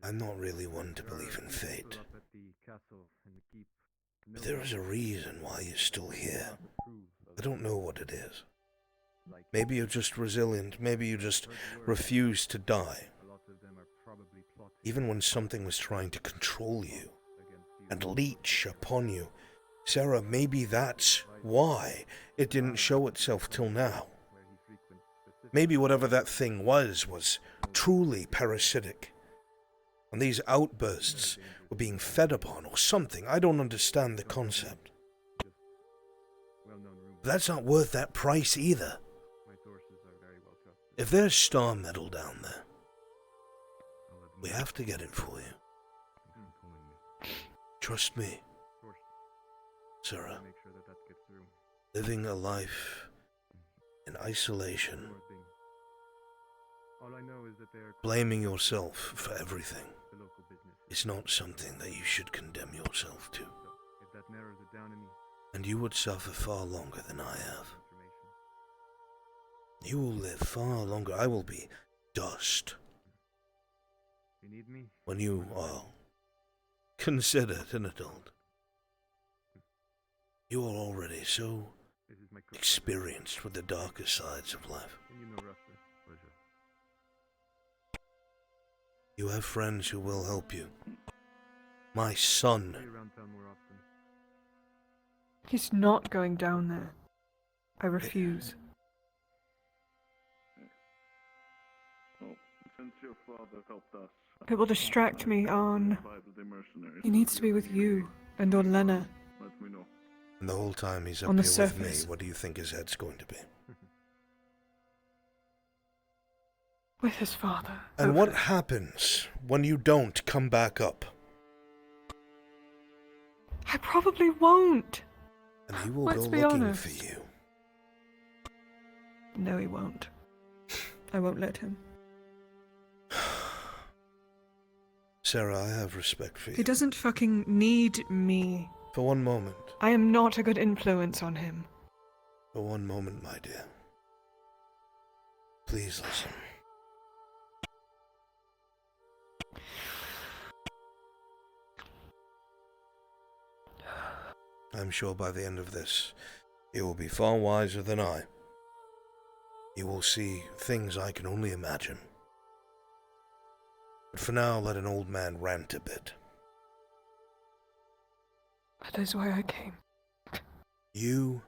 I'm not really one to believe in fate. But there is a reason why you're still here. I don't know what it is. Maybe you're just resilient. Maybe you just refuse to die. Even when something was trying to control you and leech upon you. Sarah, maybe that's why it didn't show itself till now. Maybe whatever that thing was truly parasitic. And these outbursts were being fed upon or something. I don't understand the concept. But that's not worth that price either. If there's star metal down there, we have to get it for you. Trust me, Sarah. Living a life in isolation. All I know is that they're Blaming yourself for everything the local business. is not something that you should condemn yourself to. If that narrows it down any And you would suffer far longer than I have. You will live far longer. I will be dust. you need me, When you are considered an adult. You are already so this is my experienced with the darker sides of life. and you know Rasta. Pleasure. You have friends who will help you. My son. Be around town more often. He's not going down there. I refuse. Since your father helped us, It will distract me, Arn. the mercenaries, He needs to be with you and Orlena. let me know. And the whole time he's up On the here with surface. me, what do you think his head's going to be? With his father. And what happens when you don't come back up? I probably won't. And he will Let's go be looking honest. for you. No, he won't. I won't let him. Sarah, I have respect for you. He doesn't fucking need me. For one moment. I am not a good influence on him. For one moment, my dear. Please listen. I'm sure by the end of this, you will be far wiser than I. You will see things I can only imagine. But for now, let an old man rant a bit. That is why I came. You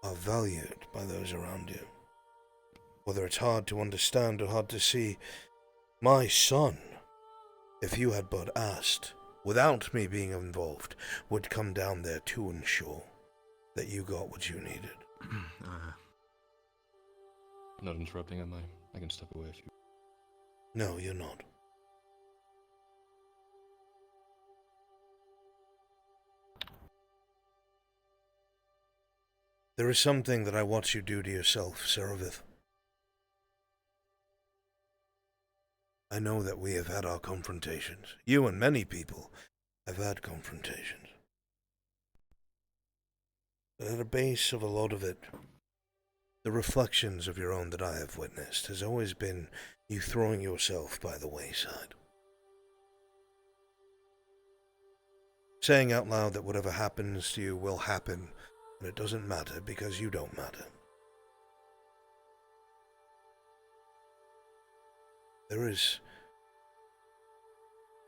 are valued by those around you. Whether it's hard to understand or hard to see, my son, if you had but asked, without me being involved, would come down there to ensure that you got what you needed. I'm not interrupting, am I? I can step away if you... No, you're not. There is something that I watch you do to yourself, Seravith. I know that we have had our confrontations. You and many people have had confrontations. But at the base of a lot of it, the reflections of your own that I have witnessed has always been you throwing yourself by the wayside. Saying out loud that whatever happens to you will happen, and it doesn't matter because you don't matter. There is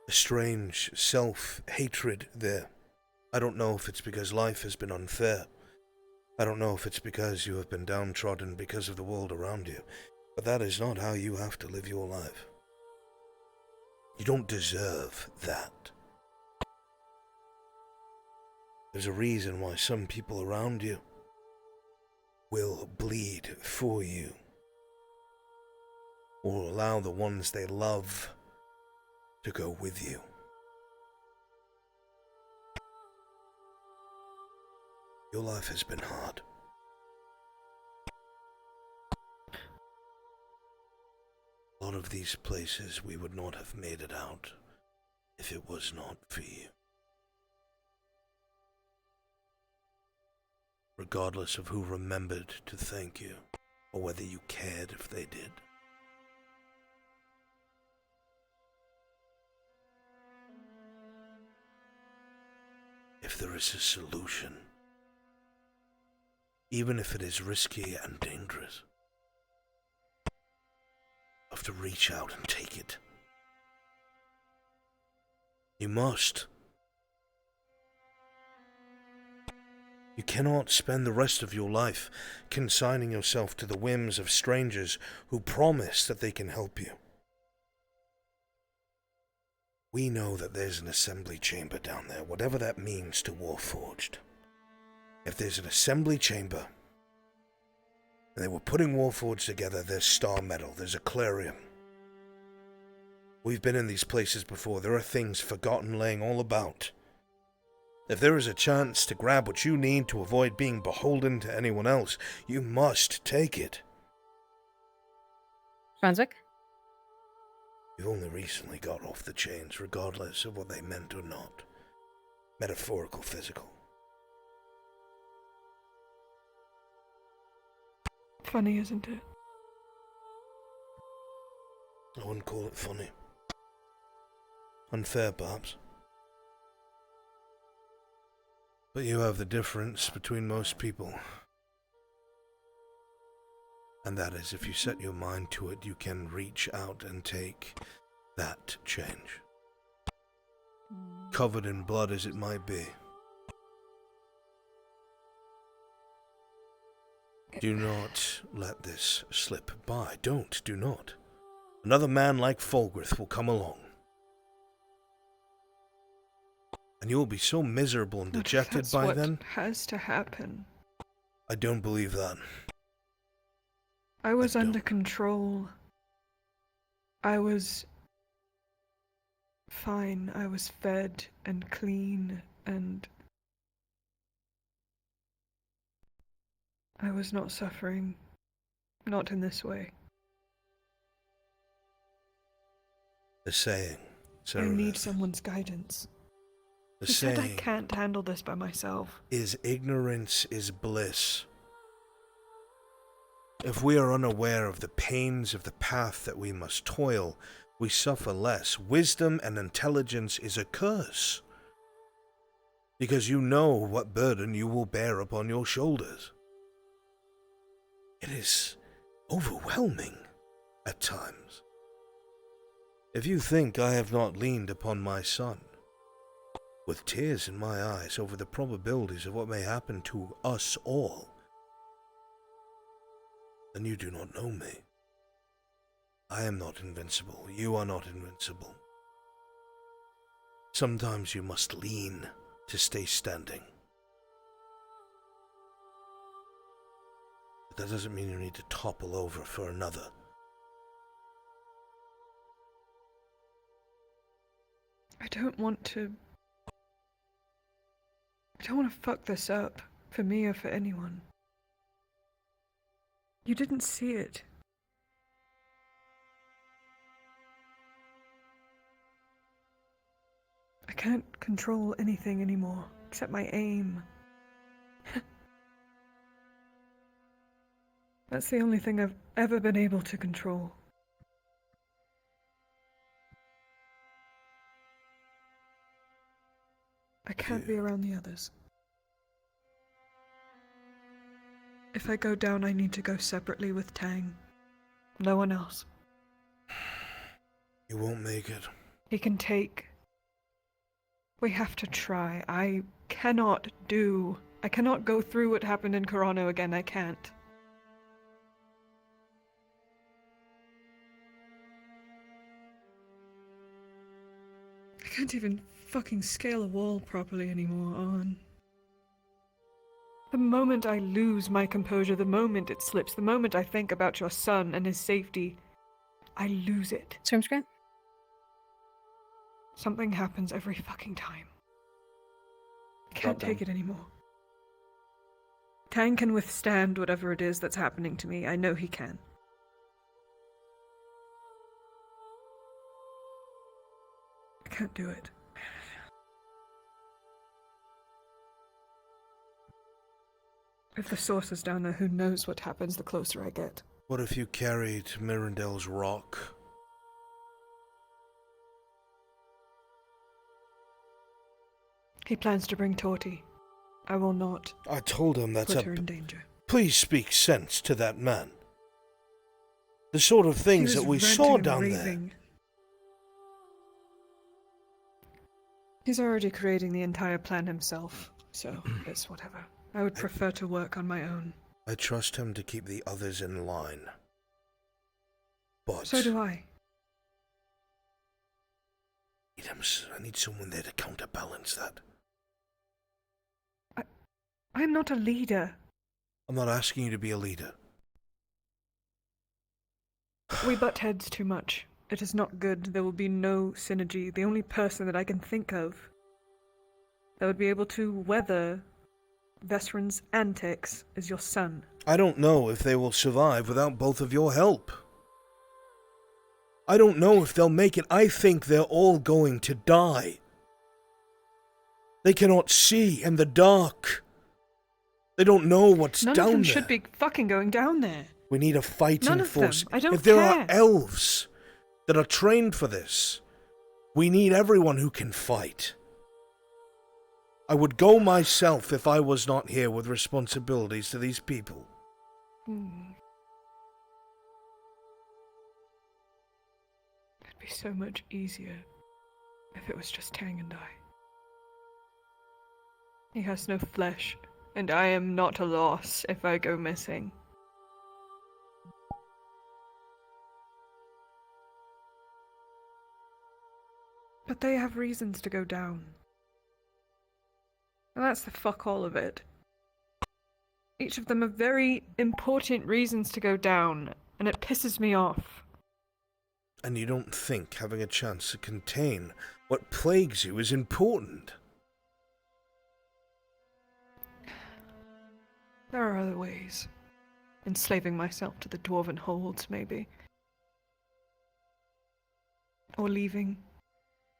a strange self-hatred there. I don't know if it's because life has been unfair. I don't know if it's because you have been downtrodden because of the world around you. But that is not how you have to live your life. You don't deserve that. There's a reason why some people around you will bleed for you, or allow the ones they love to go with you. Your life has been hard. A lot of these places we would not have made it out if it was not for you. Regardless of who remembered to thank you, or whether you cared if they did. If there is a solution, even if it is risky and dangerous, you have to reach out and take it. You must. You cannot spend the rest of your life consigning yourself to the whims of strangers who promise that they can help you. We know that there's an assembly chamber down there, whatever that means to Warforged. If there's an assembly chamber, and they were putting Warforged together, there's Star Metal, there's Aquarium. We've been in these places before. There are things forgotten laying all about. If there is a chance to grab what you need to avoid being beholden to anyone else, you must take it. Brunswick? You've only recently got off the chains, regardless of what they meant or not. Metaphorical, physical. Funny, isn't it? I wouldn't call it funny. Unfair, perhaps. But you have the difference between most people. And that is, if you set your mind to it, you can reach out and take that change. Covered in blood as it might be. Do not let this slip by. Do not. Another man like Fulgrith will come along. And you will be so miserable and dejected by then. That's what has to happen. I don't believe that. I was under control. I was fine. I was fed and clean, and I was not suffering. Not in this way. The saying, I need someone's guidance. The Who said I saying can't handle this by myself? is ignorance is bliss. If we are unaware of the pains of the path that we must toil, we suffer less. Wisdom and intelligence is a curse, because you know what burden you will bear upon your shoulders. It is overwhelming at times. If you think I have not leaned upon my son, with tears in my eyes over the probabilities of what may happen to us all, then you do not know me. I am not invincible. You are not invincible. Sometimes you must lean to stay standing. But that doesn't mean you need to topple over for another. I don't want to fuck this up, for me or for anyone. You didn't see it. I can't control anything anymore, except my aim. That's the only thing I've ever been able to control. I can't be around the others. If I go down, I need to go separately with Tang. No one else. You won't make it. He can take. We have to try. I cannot go through what happened in Corano again. I can't. I can't even fucking scale a wall properly anymore, on. The moment I lose my composure, the moment it slips, the moment I think about your son and his safety, I lose it. Scrimscrat? Something happens every fucking time. I can't take it anymore. Tang can withstand whatever it is that's happening to me. I know he can. I can't do it. If the source is down there, who knows what happens the closer I get. What if you carried Mirandel's rock? He plans to bring Torty. I will not. I told him that's put her in danger. Please speak sense to that man. The sort of things that we saw down there. He's already creating the entire plan himself, so it's whatever. I would prefer to work on my own. I trust him to keep the others in line. But so do I. I need someone there to counterbalance that. I'm not a leader. I'm not asking you to be a leader. We butt heads too much. It is not good. There will be no synergy. The only person that I can think of that would be able to weather Vesperan's antics as your son. I don't know if they will survive without both of your help. I don't know if they'll make it. I think they're all going to die. They cannot see in the dark. They don't know what's None down of them there. should be fucking going down there. We need a fighting None of force. them. I don't if there care. are elves that are trained for this, we need everyone who can fight. I would go myself if I was not here with responsibilities to these people. It'd be so much easier if it was just Tang and I. He has no flesh, and I am not a loss if I go missing. But they have reasons to go down. And that's the fuck all of it. Each of them have very important reasons to go down, and it pisses me off. And you don't think having a chance to contain what plagues you is important? There are other ways. Enslaving myself to the dwarven holds, maybe. Or leaving.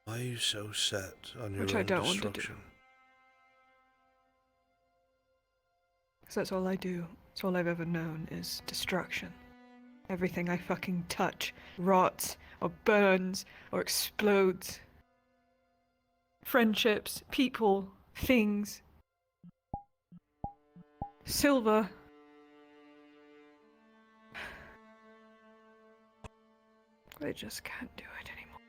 Why are you so set on your Which own I don't want to do. destruction? Because that's all I do. It's all I've ever known is destruction. Everything I fucking touch rots, or burns, or explodes. Friendships, people, things. Silver. I just can't do it anymore.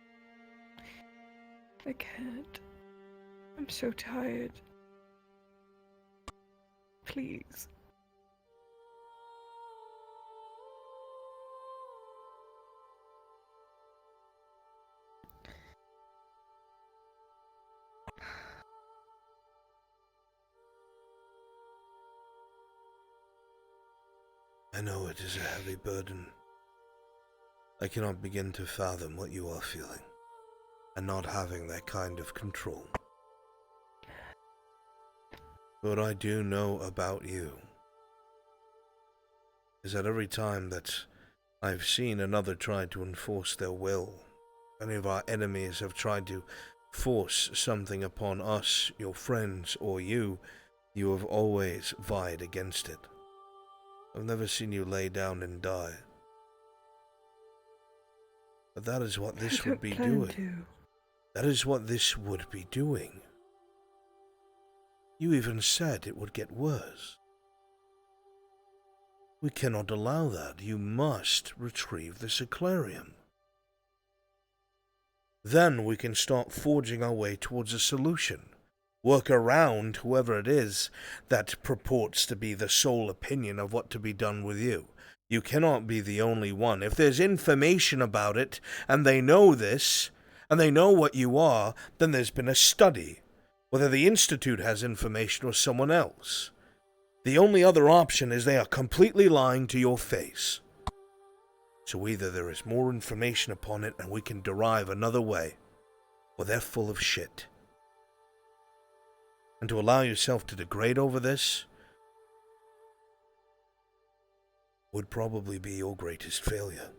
I can't. I'm so tired. Please. I know it is a heavy burden. I cannot begin to fathom what you are feeling, and not having that kind of control. What I do know about you is that every time that I've seen another try to enforce their will, any of our enemies have tried to force something upon us, your friends, or you, you have always vied against it. I've never seen you lay down and die. But that is what this would be doing. That is what this would be doing. You even said it would get worse. We cannot allow that. You must retrieve the Cyclarium. Then we can start forging our way towards a solution. Work around whoever it is that purports to be the sole opinion of what to be done with you. You cannot be the only one. If there's information about it, and they know this, and they know what you are, then there's been a study. Whether the Institute has information or someone else. The only other option is they are completely lying to your face. So either there is more information upon it and we can derive another way, or they're full of shit. And to allow yourself to degrade over this would probably be your greatest failure.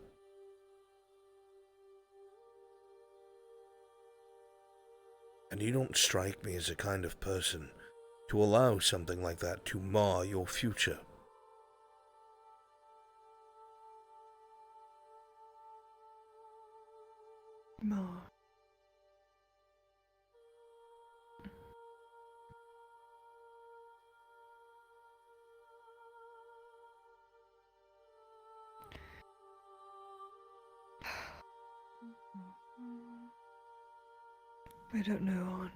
And you don't strike me as a kind of person to allow something like that to mar your future. Mar. I don't know, On.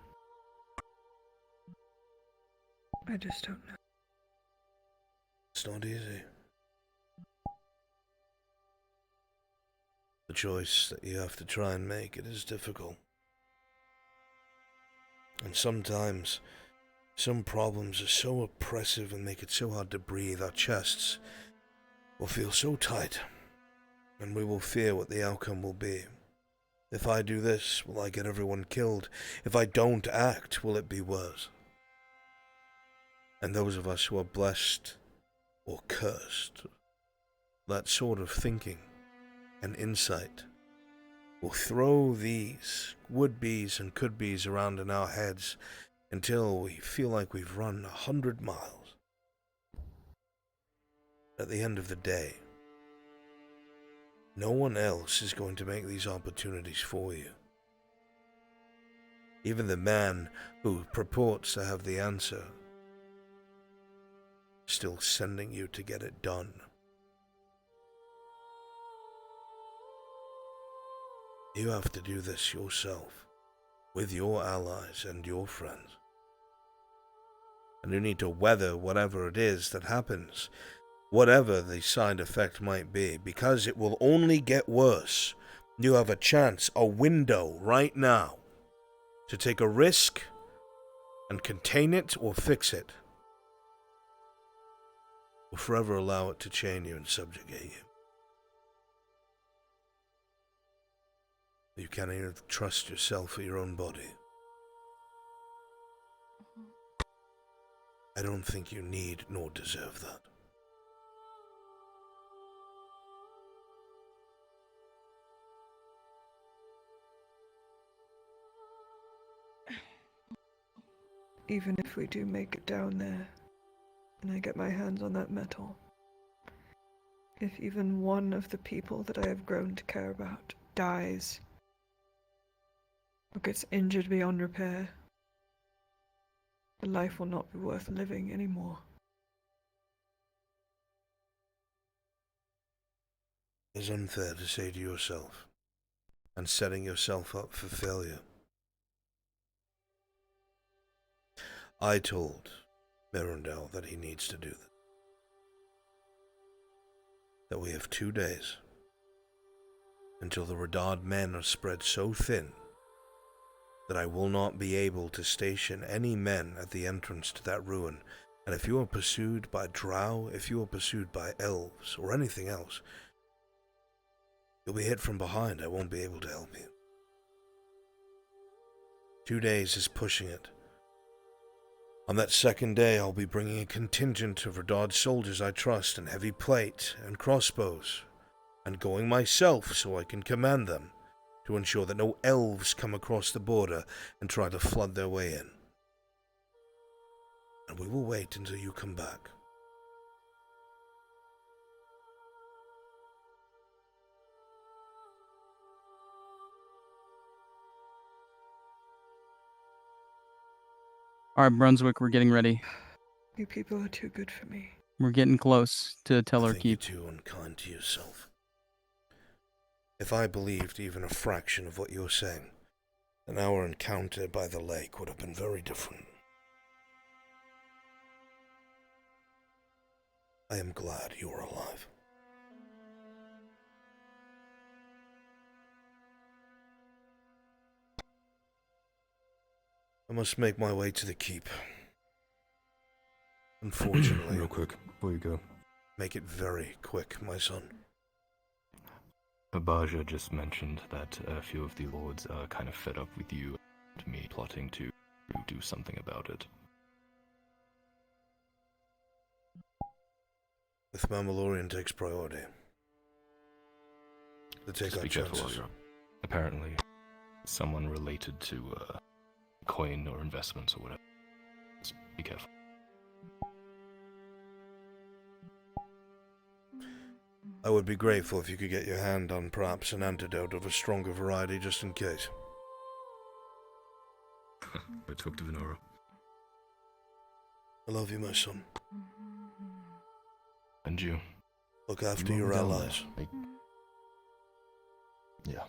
I just don't know. It's not easy. The choice that you have to try and make, it is difficult. And sometimes, some problems are so oppressive and make it so hard to breathe, our chests will feel so tight, and we will fear what the outcome will be. If I do this, will I get everyone killed? If I don't act, will it be worse? And those of us who are blessed or cursed, that sort of thinking and insight will throw these would-bes and could-bes around in our heads until we feel like we've run 100 miles. At the end of the day, no one else is going to make these opportunities for you. Even the man who purports to have the answer still sending you to get it done. You have to do this yourself, with your allies and your friends. And you need to weather whatever it is that happens, whatever the side effect might be, because it will only get worse. You have a chance, a window right now, to take a risk and contain it or fix it, or forever allow it to chain you and subjugate you. You can't even trust yourself or your own body. I don't think you need nor deserve that. Even if we do make it down there, and I get my hands on that metal, if even one of the people that I have grown to care about dies, or gets injured beyond repair, the life will not be worth living anymore. It's unfair to say to yourself, and setting yourself up for failure. I told Mirandel that he needs to do that. That we have 2 days until the Radad men are spread so thin that I will not be able to station any men at the entrance to that ruin. And if you are pursued by drow, if you are pursued by elves, or anything else, you'll be hit from behind. I won't be able to help you. 2 days is pushing it. On that second day, I'll be bringing a contingent of Radad soldiers I trust, and heavy plate and crossbows, and going myself so I can command them, to ensure that no elves come across the border and try to flood their way in. And we will wait until you come back. All right, Brunswick, we're getting ready. You people are too good for me. We're getting close to Teller I think Keep. you're too unkind to yourself. If I believed even a fraction of what you're saying, then our encounter by the lake would have been very different. I am glad you are alive. I must make my way to the keep. Unfortunately. Real quick, before you go. Make it very quick, my son. Abaja just mentioned that a few of the lords are kind of fed up with you and me plotting to do something about it. If Mamalorian takes priority, to take Just our be careful while chances. you're up. Apparently, someone related to coin or investments or whatever. Just be careful. I would be grateful if you could get your hand on perhaps an antidote of a stronger variety just in case. I talked to Venora. I love you, my son. And you. Look after You your won't go allies. there. Yeah.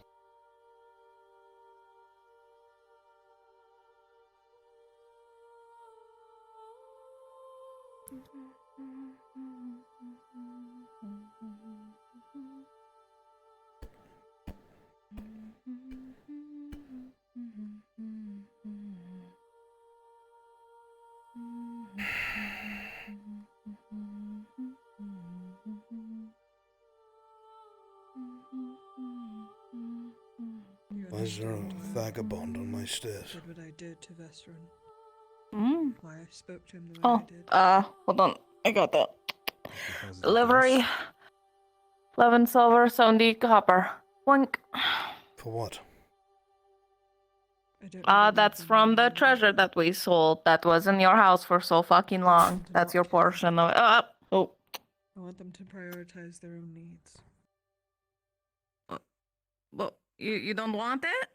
is there a vagabond on my stairs? Did what I did to Vestron. Why I spoke to him the way I did. Hold on. I got that. Delivery. 11 silver, 70 copper. Wink. For what? That's from the treasure that we sold that was in your house for so fucking long. That's your portion of it. Oh. I want them to prioritize their own needs. Well, you don't want it?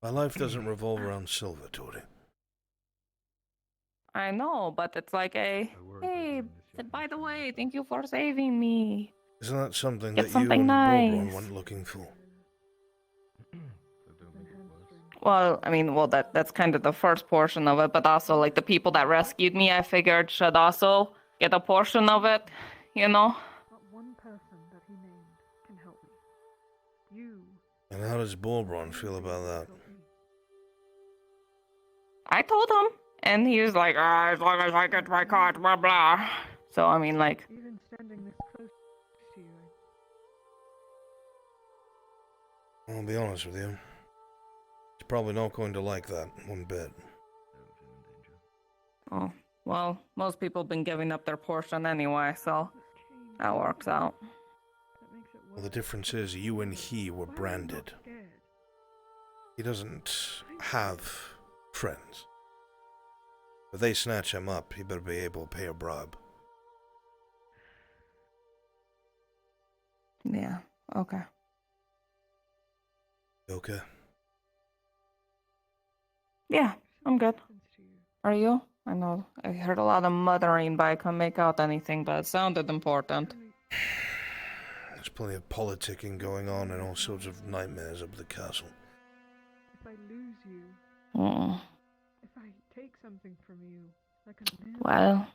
My life doesn't revolve around silver, Tori. I know, but it's like hey, by the way, thank you for saving me. Isn't that something Get that something you and nice. Borbron went looking for? Well, I mean, that's kind of the first portion of it, but also like the people that rescued me, I figured should also get a portion of it, you know? Not one person that he named can help me. You. And how does Borbron feel about that? I told him, and he was like, as long as I get my card, blah blah. So I mean, like. Even standing this close to you. I'll be honest with you. He's probably not going to like that one bit. Oh, well, most people have been giving up their portion anyway, so that works out. Well, the difference is you and he were branded. He doesn't have friends. If they snatch him up, he better be able to pay a bribe. Yeah, okay. Okay. Yeah, I'm good. Are you? I know I heard a lot of muttering, but I couldn't make out anything, but it sounded important. There's plenty of politicking going on and all sorts of nightmares up at the castle. If I lose you, if I take something from you, like a man, Well,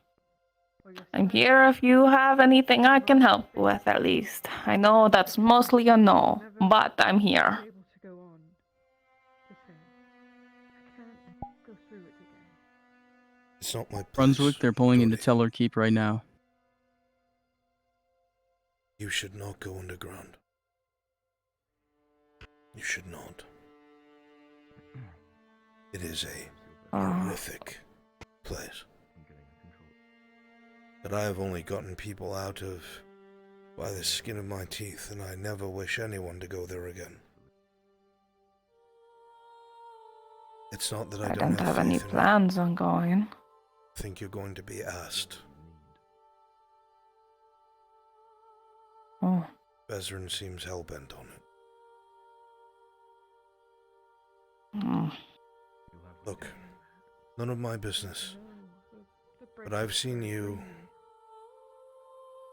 I'm here if you have anything I can help with, at least. I know that's mostly a no, but I'm here. able to go on the same. I can't go through it again. It's not my place. Brunswick, they're pulling into Teller Keep right now. You should not go underground. You should not. It is a horrific place. But I have only gotten people out of by the skin of my teeth, and I never wish anyone to go there again. It's not that I don't have any plans on going. I think you're going to be asked. Oh. Bezran seems hell-bent on it. Look, none of my business. But I've seen you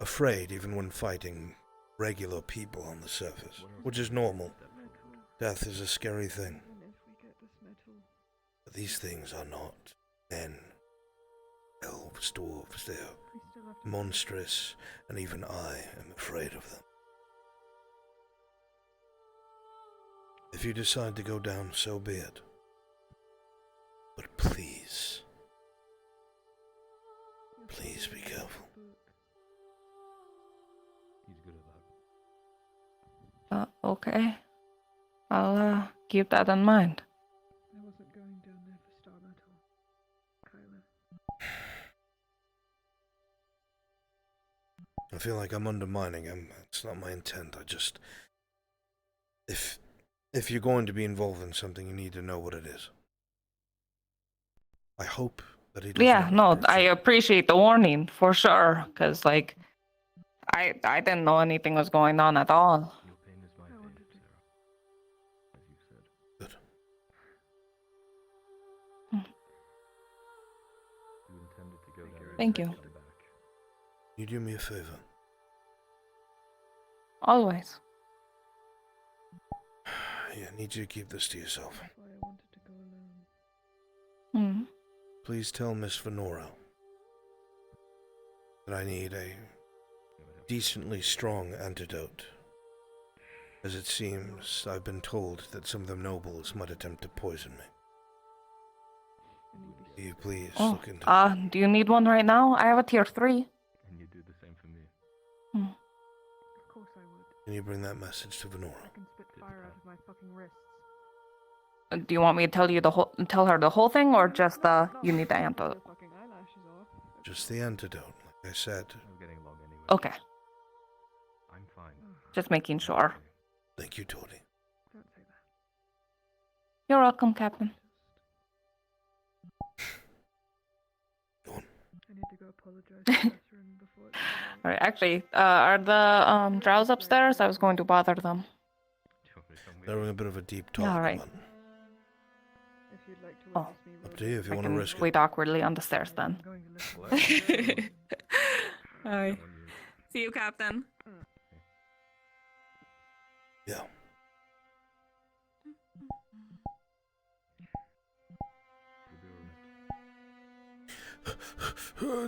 afraid even when fighting regular people on the surface, which is normal. Death is a scary thing. But these things are not men, elves, dwarves. They are monstrous, and even I am afraid of them. If you decide to go down, so be it. But please, please be careful. Okay. I'll keep that in mind. I wasn't going down there for Star Metal, Kyla. I feel like I'm undermining him. It's not my intent. I just... If you're going to be involved in something, you need to know what it is. I hope that he doesn't... Yeah, no, I appreciate the warning, for sure, because, like, I didn't know anything was going on at all. Good. Thank you. You do me a favor. Always. Yeah, I need you to keep this to yourself. That's why I wanted to go alone. Please tell Miss Venora that I need a decently strong antidote. As it seems, I've been told that some of the nobles might attempt to poison me. Will you please look into Do you need one right now? I have a tier 3. And you do the same for me. Of course I would. Can you bring that message to Venora? I can spit fire out of my fucking wrists. Do you want me to tell her the whole thing, or just you need the antidote? Just the antidote, like I said. Okay. Just making sure. Thank you, Tony. You're welcome, Captain. Alright, actually, are the drows upstairs? I was going to bother them. They're having a bit of a deep talk. Alright. Oh. Up to you if you want to risk it. Wait awkwardly on the stairs then. Hi. See you, Captain. Yeah.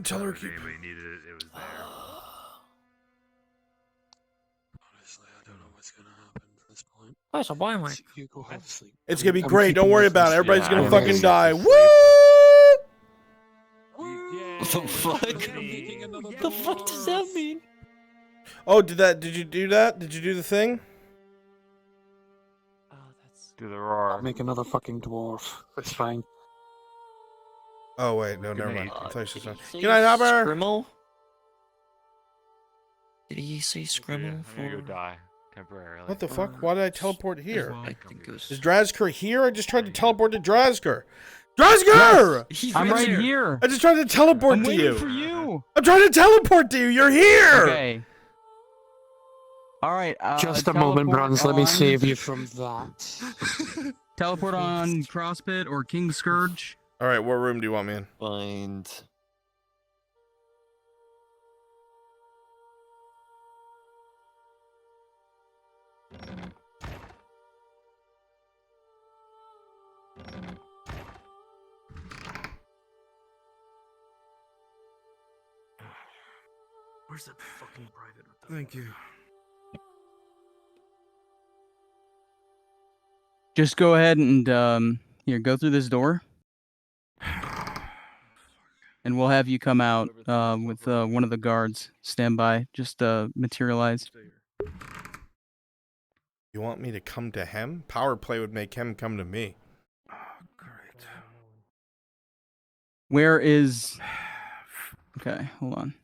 Tell her keep. We needed it. It was there. Honestly, I don't know what's gonna happen at this point. Oh, so why am I? You go have sleep. It's gonna be great. Don't worry about it. Everybody's gonna fucking die. Woo! What the fuck? What the fuck does that mean? Oh, did you do that? Did you do the thing? Do the roar. I'll make another fucking dwarf. It's fine. Oh wait, no, never mind. I thought you said something. Good night, Hopper. Scrimmel? Did he say Scrimmel I'm gonna go die temporarily. What the fuck? Why did I teleport here? I think it was... Is Drazker here? I just tried to teleport to Drazker. Drazker! Yes, I'm right here. I just tried to teleport to you. I'm waiting for you. I'm trying to teleport to you. You're here. Okay. All right. Just a moment, Bruns. Let me save you from that. Teleport on Crosspit or King's Scourge. All right, what room do you want me in? Find. Where's that fucking private? Thank you. Just go ahead and here, go through this door. And we'll have you come out with one of the guards. Stand by. Just materialize. You want me to come to him? Power play would make him come to me. Oh, great. Where is... Okay, hold on.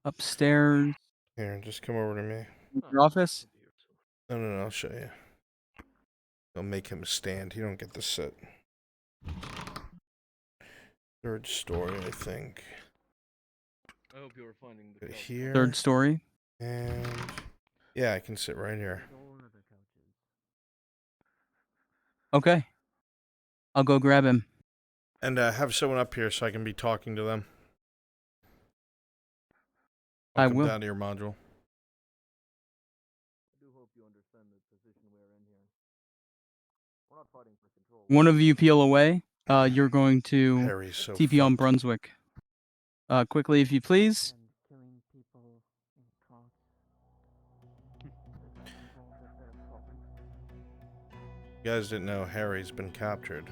Upstairs. Here, just come over to me. Your office? No, I'll show you. I'll make him stand. He don't get to sit. Third story, I think. I hope you were finding the here. Third story. And yeah, I can sit right here. Okay. I'll go grab him. And have someone up here so I can be talking to them. I Come will. down to your module. One of you peel away. You're going to Harry's so TP on Brunswick. Quickly, if you please. You guys didn't know Harry's been captured.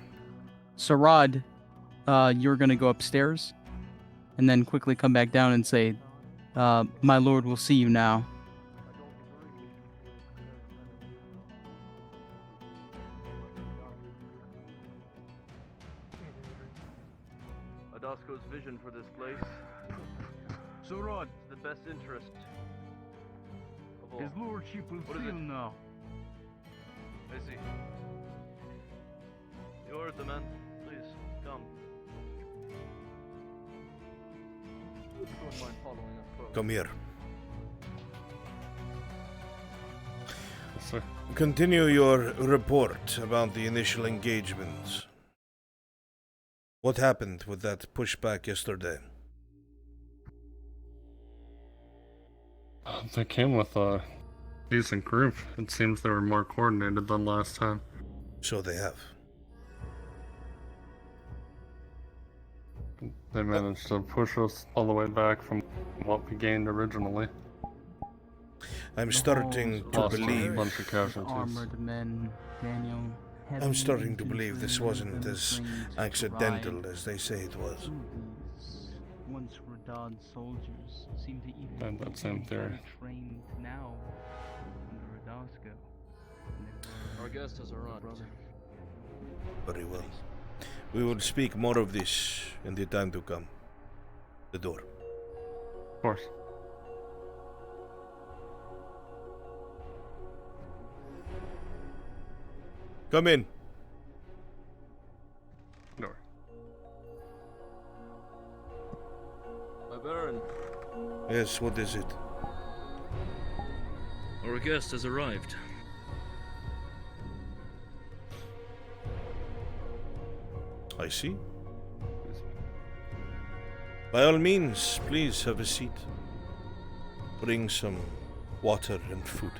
Sarad, you're going to go upstairs. And then quickly come back down and say, my lord will see you now. Adasco's vision for this place. Surad, The best interest of all. his lordship will What see is you it? now. I see. You heard the man. Please, come. Don't mind following us close. Come here. Sir. Continue your report about the initial engagements. What happened with that pushback yesterday? They came with a decent group. It seems they were more coordinated than last time. So they have. They managed to push us all the way back from what we gained originally. I'm starting to Lost a believe. bunch of casualties. Armored men, Daniel. I'm starting to believe this wasn't as accidental as they say it was. Once Radad soldiers seem to even And that same theory. trained now under Radasco. Our guest has arrived. Very well. We will speak more of this in the time to come. The door. Of course. Come in. Door. My Baron, Yes, what is it? our guest has arrived. I see. By all means, please have a seat. Bring some water and food.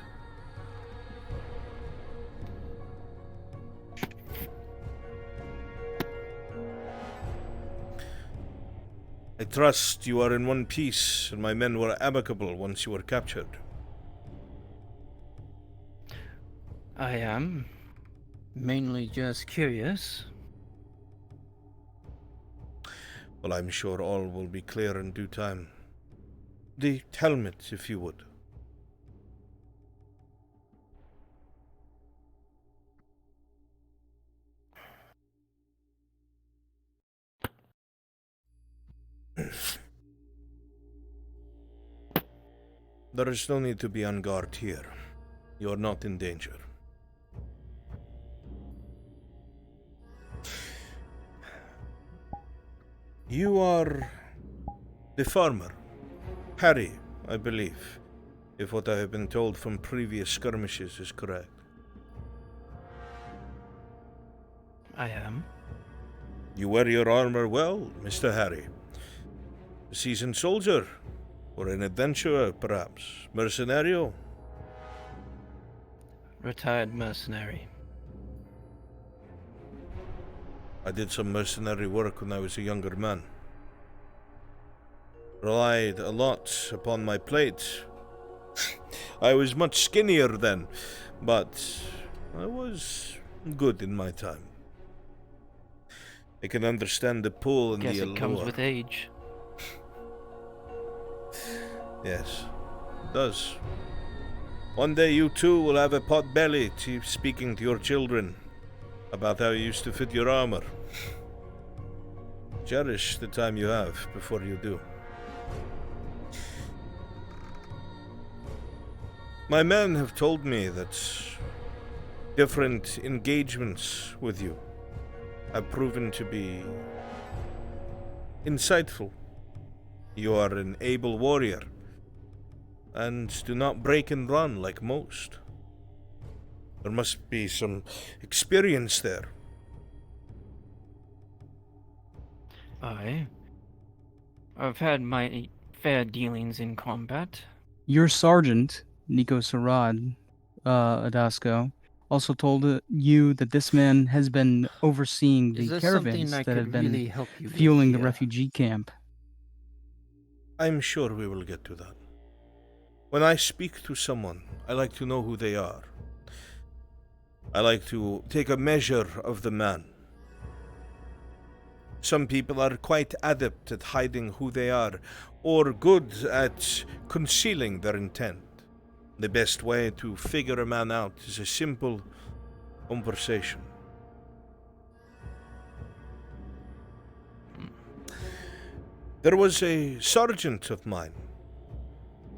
I trust you are in one piece, and my men were amicable once you were captured. I am mainly just curious. Well, I'm sure all will be clear in due time. The helmet, if you would. There is no need to be on guard here. You are not in danger. You are the farmer, Harry, I believe, if what I have been told from previous skirmishes is correct. I am. You wear your armor well, Mr. Harry. A seasoned soldier, or an adventurer, perhaps, mercenario? Retired mercenary. I did some mercenary work when I was a younger man. Relied a lot upon my plate. I was much skinnier then, but I was good in my time. I can understand the pull and Guess the allure. it comes with age. Yes, it does. One day you too will have a pot belly speaking to your children about how you used to fit your armor. Cherish the time you have before you do. My men have told me that different engagements with you have proven to be insightful. You are an able warrior and do not break and run like most. There must be some experience there. I've had my fair dealings in combat. Your sergeant, Nico Sarad, Adasco, also told you that this man has been overseeing Is the there caravans something I that have could been really help you with fueling the here? refugee camp. I'm sure we will get to that. When I speak to someone, I like to know who they are. I like to take a measure of the man. Some people are quite adept at hiding who they are, or good at concealing their intent. The best way to figure a man out is a simple conversation. There was a sergeant of mine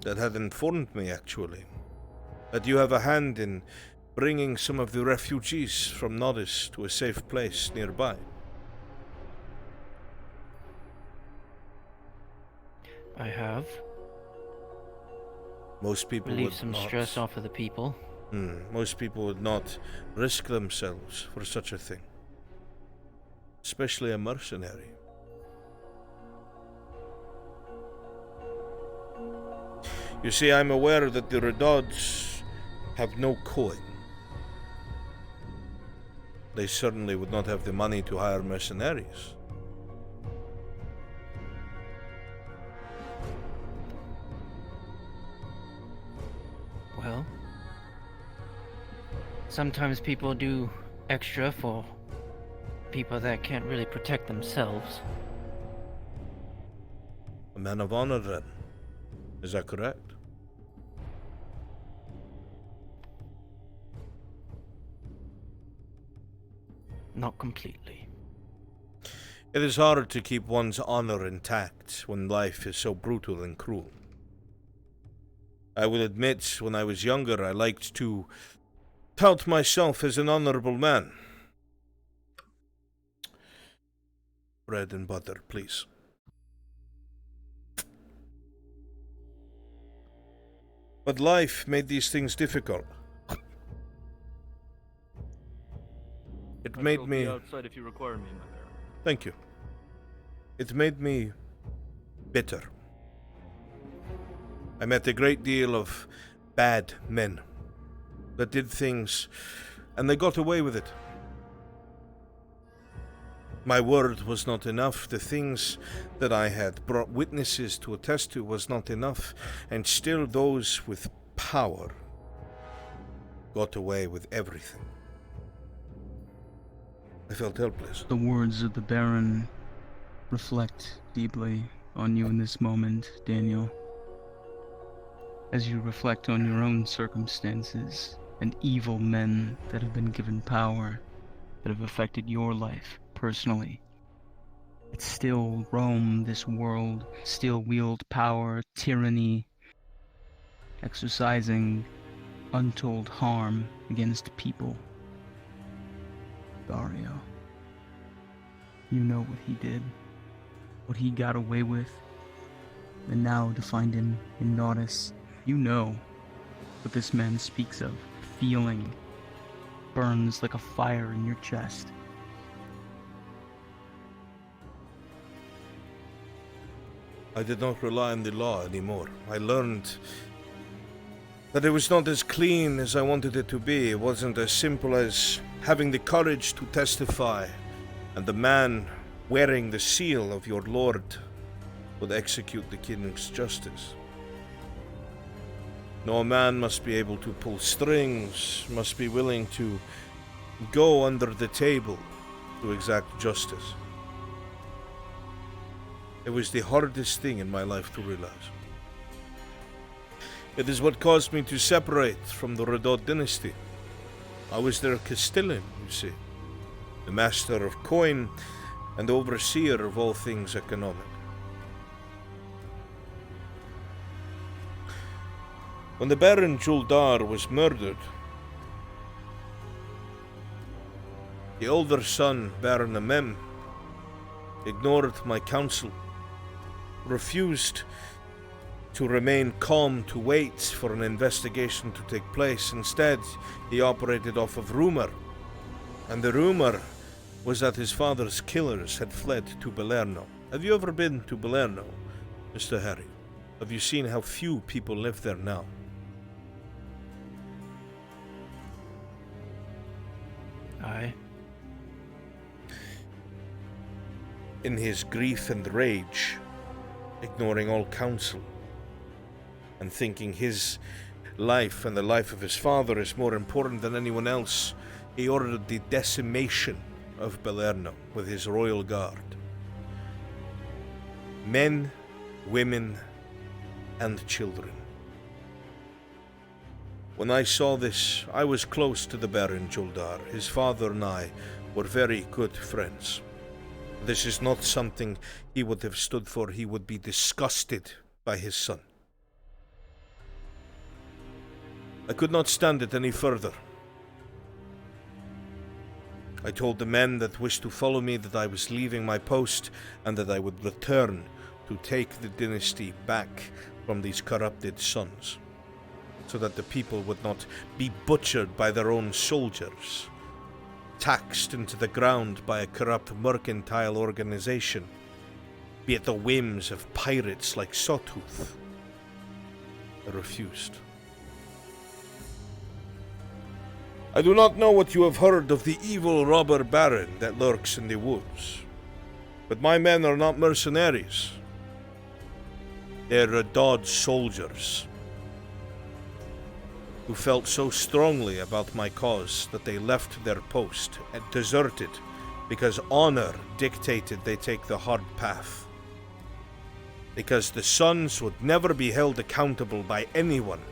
that had informed me, actually, that you have a hand in bringing some of the refugees from Nodis to a safe place nearby. I have. Most people Relieve would some not. stress off of the people. Most people would not risk themselves for such a thing. Especially a mercenary. You see, I'm aware that the Redods have no coin. They certainly would not have the money to hire mercenaries. Well, sometimes people do extra for people that can't really protect themselves. A man of honor, then. Is that correct? not completely. It is hard to keep one's honor intact when life is so brutal and cruel. I will admit, when I was younger, I liked to tout myself as an honorable man. Bread and butter, please. But life made these things difficult. It made me... outside if you require me, my Baron. Thank you. It made me bitter. I met a great deal of bad men that did things, and they got away with it. My word was not enough. The things that I had brought witnesses to attest to was not enough, and still those with power got away with everything. I felt helpless. The words of the Baron reflect deeply on you in this moment, Daniel. As you reflect on your own circumstances and evil men that have been given power, that have affected your life personally, that still roam this world, still wield power, tyranny, exercising untold harm against people. Dario, you know what he did, what he got away with, and now to find him in Naudis, you know what this man speaks of. Feeling burns like a fire in your chest. I did not rely on the law anymore. I learned that it was not as clean as I wanted it to be. It wasn't as simple as having the courage to testify, and the man wearing the seal of your lord would execute the king's justice. No, a man must be able to pull strings, must be willing to go under the table to exact justice. It was the hardest thing in my life to realize. It is what caused me to separate from the Redot dynasty. I was their Castellan, you see, the master of coin and overseer of all things economic. When the Baron Juldar was murdered, the older son, Baron Amem, ignored my counsel, refused to remain calm to wait for an investigation to take place. Instead, he operated off of rumor, and the rumor was that his father's killers had fled to Belerno. Have you ever been to Belerno, Mr. Harry? Have you seen how few people live there now? Aye. In his grief and rage, ignoring all counsel, and thinking his life and the life of his father is more important than anyone else, he ordered the decimation of Belerno with his royal guard. Men, women, and children. When I saw this, I was close to the Baron Juldar. His father and I were very good friends. This is not something he would have stood for. He would be disgusted by his son. I could not stand it any further. I told the men that wished to follow me that I was leaving my post and that I would return to take the dynasty back from these corrupted sons, so that the people would not be butchered by their own soldiers, taxed into the ground by a corrupt mercantile organization, be at the whims of pirates like Sawtooth. I refused. I do not know what you have heard of the evil robber baron that lurks in the woods, but my men are not mercenaries. They're Redod soldiers who felt so strongly about my cause that they left their post and deserted because honor dictated they take the hard path. Because the sons would never be held accountable by anyone.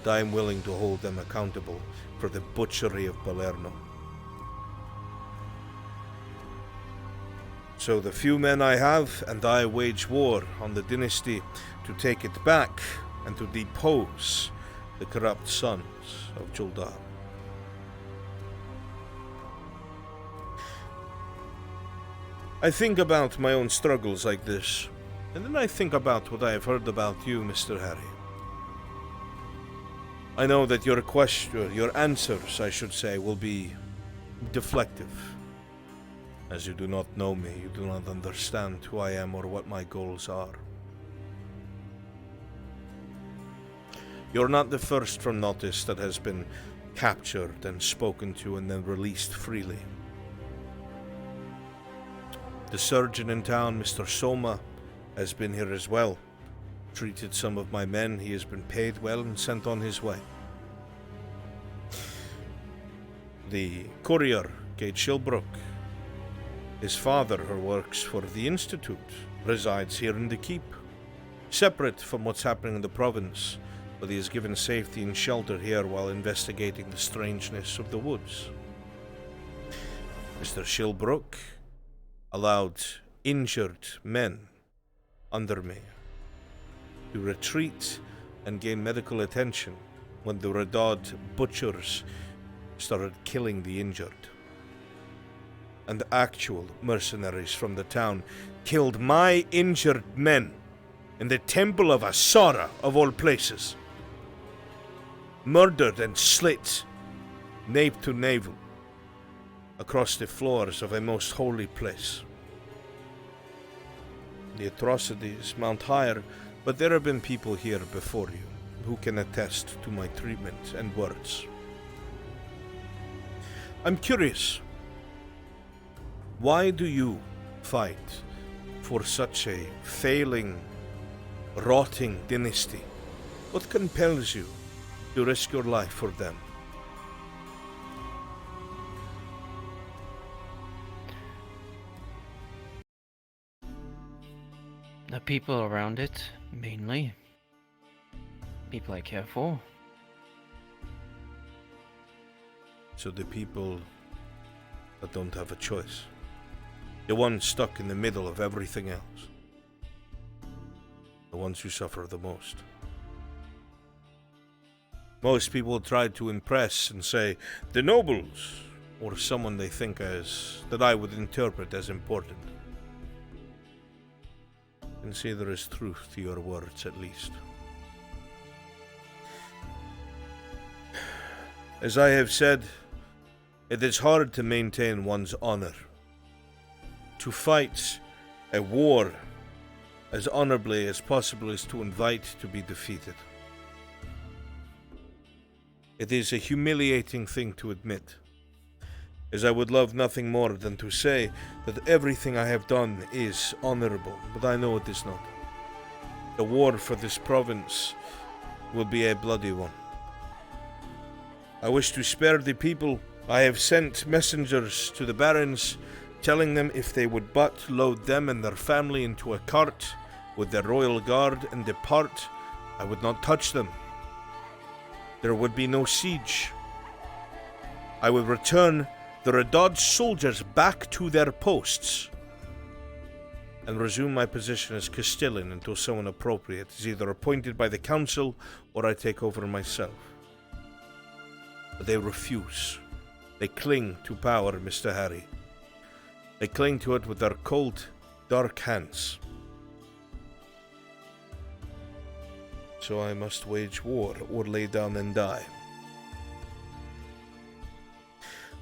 and I am willing to hold them accountable for the butchery of Palermo. So the few men I have and I wage war on the dynasty to take it back and to depose the corrupt sons of Juldar. I think about my own struggles like this, and then I think about what I have heard about you, Mr. Harry. I know that your answers, I should say, will be deflective. As you do not know me, you do not understand who I am or what my goals are. You're not the first from Notice that has been captured and spoken to and then released freely. The surgeon in town, Mr. Soma, has been here as well. Treated some of my men. He has been paid well and sent on his way. The courier, Gage Shilbrook, his father, who works for the Institute, resides here in the keep. Separate from what's happening in the province, but he is given safety and shelter here while investigating the strangeness of the woods. Mr. Shilbrook allowed injured men under me to retreat and gain medical attention when the Redod butchers started killing the injured. And actual mercenaries from the town killed my injured men in the temple of Asara, of all places. Murdered and slit, nape to navel, across the floors of a most holy place. The atrocities mount higher, but there have been people here before you who can attest to my treatment and words. I'm curious, why do you fight for such a failing, rotting dynasty? What compels you to risk your life for them? The people around it, mainly. People I care for. So the people that don't have a choice. The ones stuck in the middle of everything else. The ones who suffer the most. Most people try to impress and say, the nobles, or someone they think that I would interpret as important. And see there is truth to your words, at least. As I have said, it is hard to maintain one's honor. To fight a war as honorably as possible is to invite to be defeated. It is a humiliating thing to admit, as I would love nothing more than to say that everything I have done is honorable, but I know it is not. The war for this province will be a bloody one. I wish to spare the people. I have sent messengers to the barons, telling them if they would but load them and their family into a cart with their royal guard and depart, I would not touch them. There would be no siege. I would return the Redod soldiers back to their posts and resume my position as Castellan until someone appropriate is either appointed by the council or I take over myself. But they refuse. They cling to power, Mr. Harry. They cling to it with their cold, dark hands. So I must wage war or lay down and die.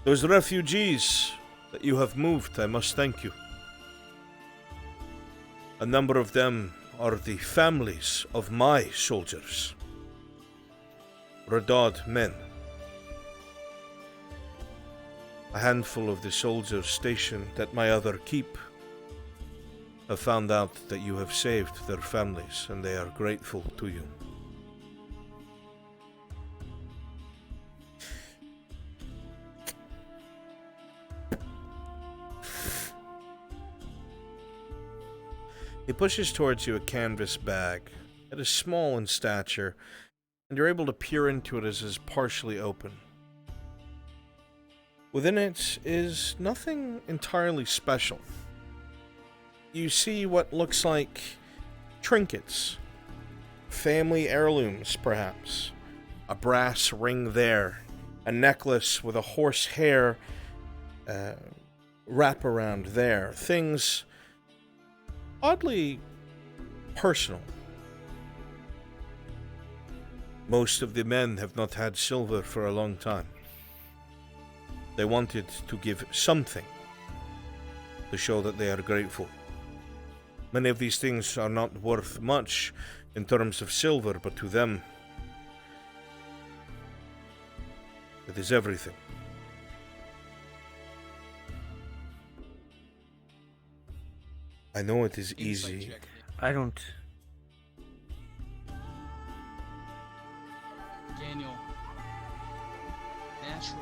Those refugees that you have moved, I must thank you. A number of them are the families of my soldiers. Redod men. A handful of the soldiers stationed at my other keep have found out that you have saved their families, and they are grateful to you. He pushes towards you a canvas bag. It is small in stature, and you're able to peer into it as it is partially open. Within it is nothing entirely special. You see what looks like trinkets, family heirlooms perhaps, a brass ring there, a necklace with a horsehair wraparound there, things oddly personal. Most of the men have not had silver for a long time. They wanted to give something to show that they are grateful. Many of these things are not worth much in terms of silver, but to them, it is everything. I know it is easy. I don't. Daniel. Natural.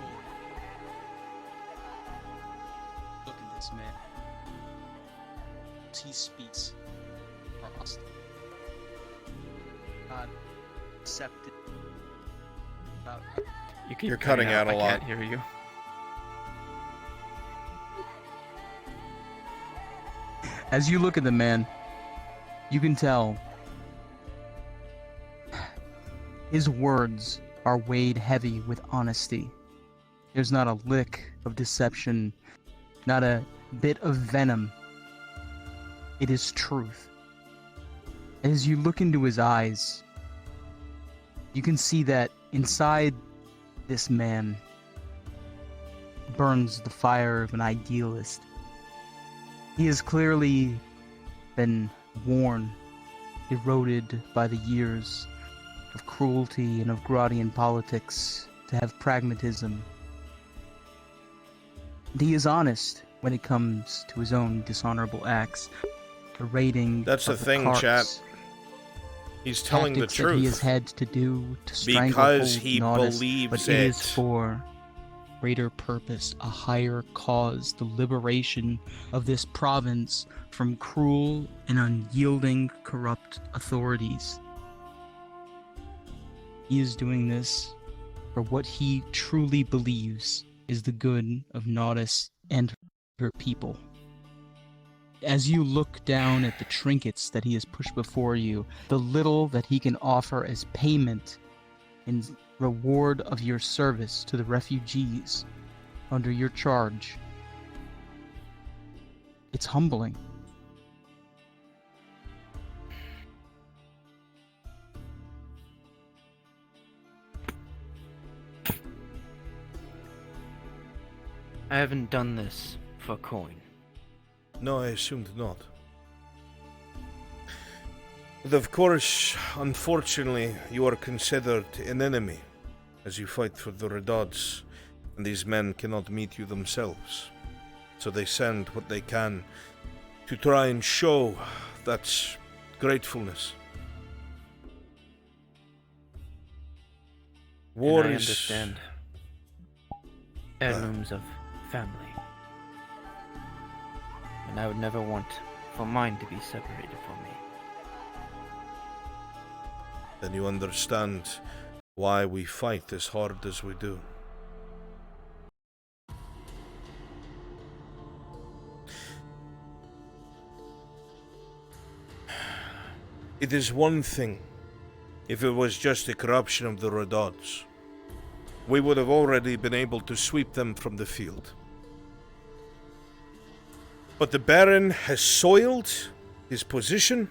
Look at this man. He speaks are us. God accepted. You're cutting out a lot. I can't hear you. As you look at the man, you can tell his words are weighed heavy with honesty. There's not a lick of deception, not a bit of venom. It is truth. As you look into his eyes, you can see that inside this man burns the fire of an idealist. He has clearly been worn, eroded by the years of cruelty and of Gradian politics to have pragmatism. And he is honest when it comes to his own dishonorable acts. The raiding That's the of thing, carts, chat. He's telling the tactics that truth. he has had to do to strangle Because he Naudus, believes but it. it is for greater purpose, a higher cause, the liberation of this province from cruel and unyielding corrupt authorities. He is doing this for what he truly believes is the good of Naudus and her people. As you look down at the trinkets that he has pushed before you, the little that he can offer as payment in reward of your service to the refugees under your charge, it's humbling. I haven't done this for coin. No, I assumed not. But of course, unfortunately, you are considered an enemy as you fight for the Redods, and these men cannot meet you themselves. So they send what they can to try and show that gratefulness. War And I is... understand heirlooms of family. And I would never want for mine to be separated from me. Then you understand why we fight as hard as we do. It is one thing if it was just the corruption of the Redods. We would have already been able to sweep them from the field. But the Baron has soiled his position.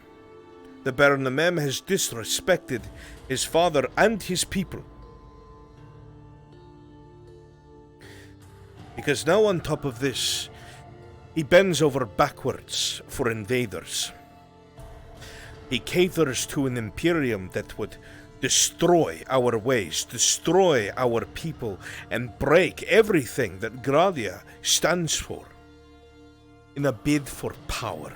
The Baron the Mem has disrespected his father and his people. Because now on top of this, he bends over backwards for invaders. He caters to an imperium that would destroy our ways, destroy our people, and break everything that Gradia stands for in a bid for power.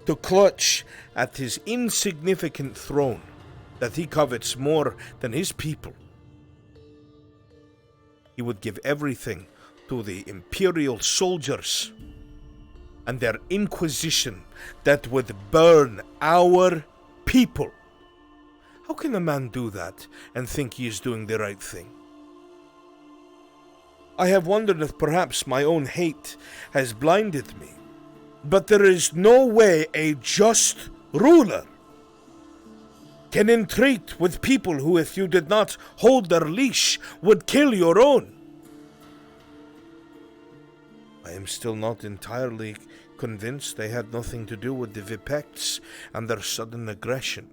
To clutch at his insignificant throne that he covets more than his people. He would give everything to the imperial soldiers and their inquisition that would burn our people. How can a man do that and think he is doing the right thing? I have wondered if perhaps my own hate has blinded me. But there is no way a just ruler can entreat with people who, if you did not hold their leash, would kill your own. I am still not entirely convinced they had nothing to do with the Vipects and their sudden aggression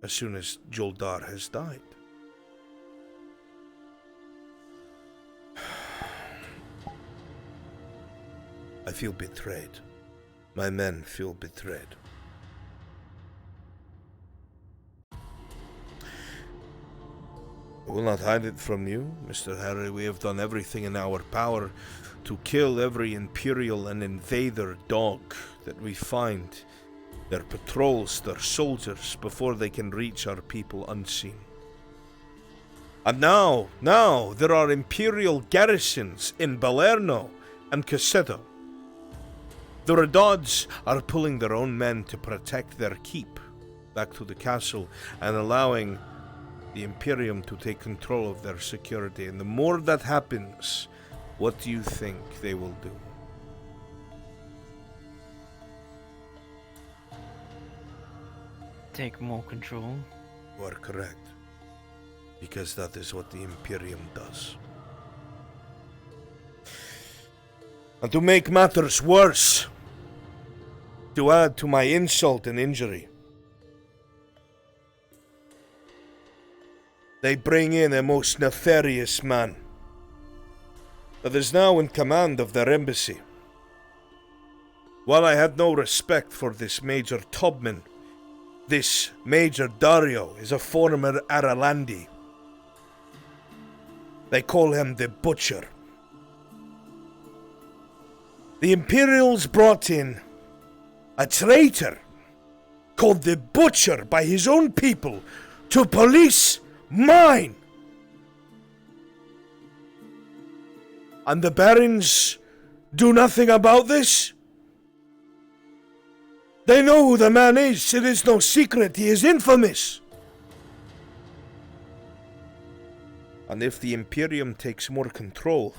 as soon as Joldar has died. I feel betrayed. My men feel betrayed. I will not hide it from you, Mr. Harry. We have done everything in our power to kill every Imperial and Invader dog that we find, their patrols, their soldiers, before they can reach our people unseen. And now there are Imperial garrisons in Balerno and Cassetto. The Redods are pulling their own men to protect their keep back to the castle and allowing the Imperium to take control of their security. And the more that happens, what do you think they will do? Take more control. You are correct. Because that is what the Imperium does. And to make matters worse, to add to my insult and injury, they bring in a most nefarious man that is now in command of their embassy. While I had no respect for this Major Tubman, this Major Dario is a former Aralandi. They call him the Butcher. The Imperials brought in a traitor called the Butcher by his own people to police mine. And the barons do nothing about this? They know who the man is. It is no secret. He is infamous. And if the Imperium takes more control,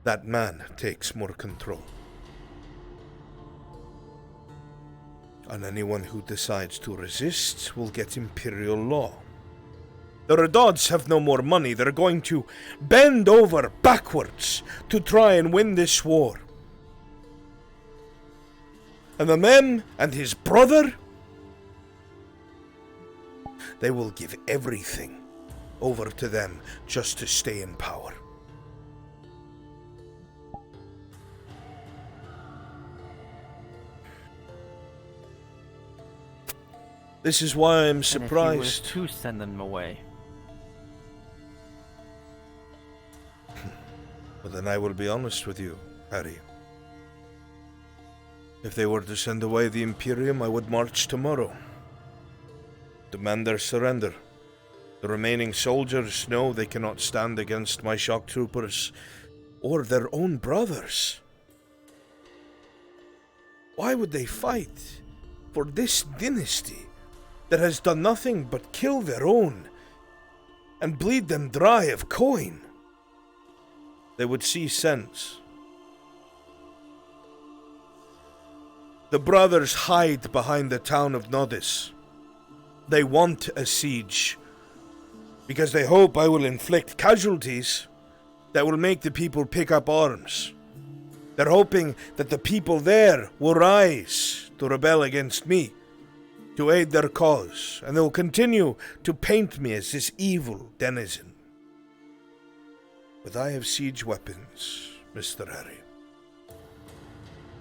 that man takes more control. And anyone who decides to resist will get Imperial law. The Redods have no more money. They're going to bend over backwards to try and win this war. And the Mem and his brother, they will give everything over to them just to stay in power. This is why I'm surprised. And if you were to send them away. Well, then I will be honest with you, Harry. If they were to send away the Imperium, I would march tomorrow. Demand their surrender. The remaining soldiers know they cannot stand against my shock troopers or their own brothers. Why would they fight for this dynasty that has done nothing but kill their own and bleed them dry of coin? They would see sense. The brothers hide behind the town of Nodis. They want a siege because they hope I will inflict casualties that will make the people pick up arms. They're hoping that the people there will rise to rebel against me, to aid their cause, and they'll continue to paint me as this evil denizen. But I have siege weapons, Mr. Harry,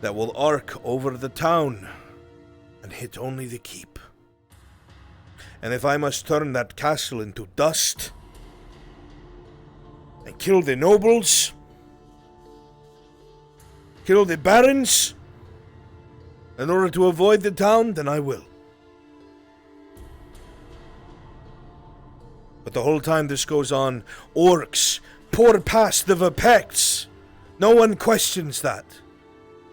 that will arc over the town and hit only the keep. And if I must turn that castle into dust and kill the nobles, kill the barons, in order to avoid the town, then I will. But the whole time this goes on, orcs pour past the Vipects. No one questions that.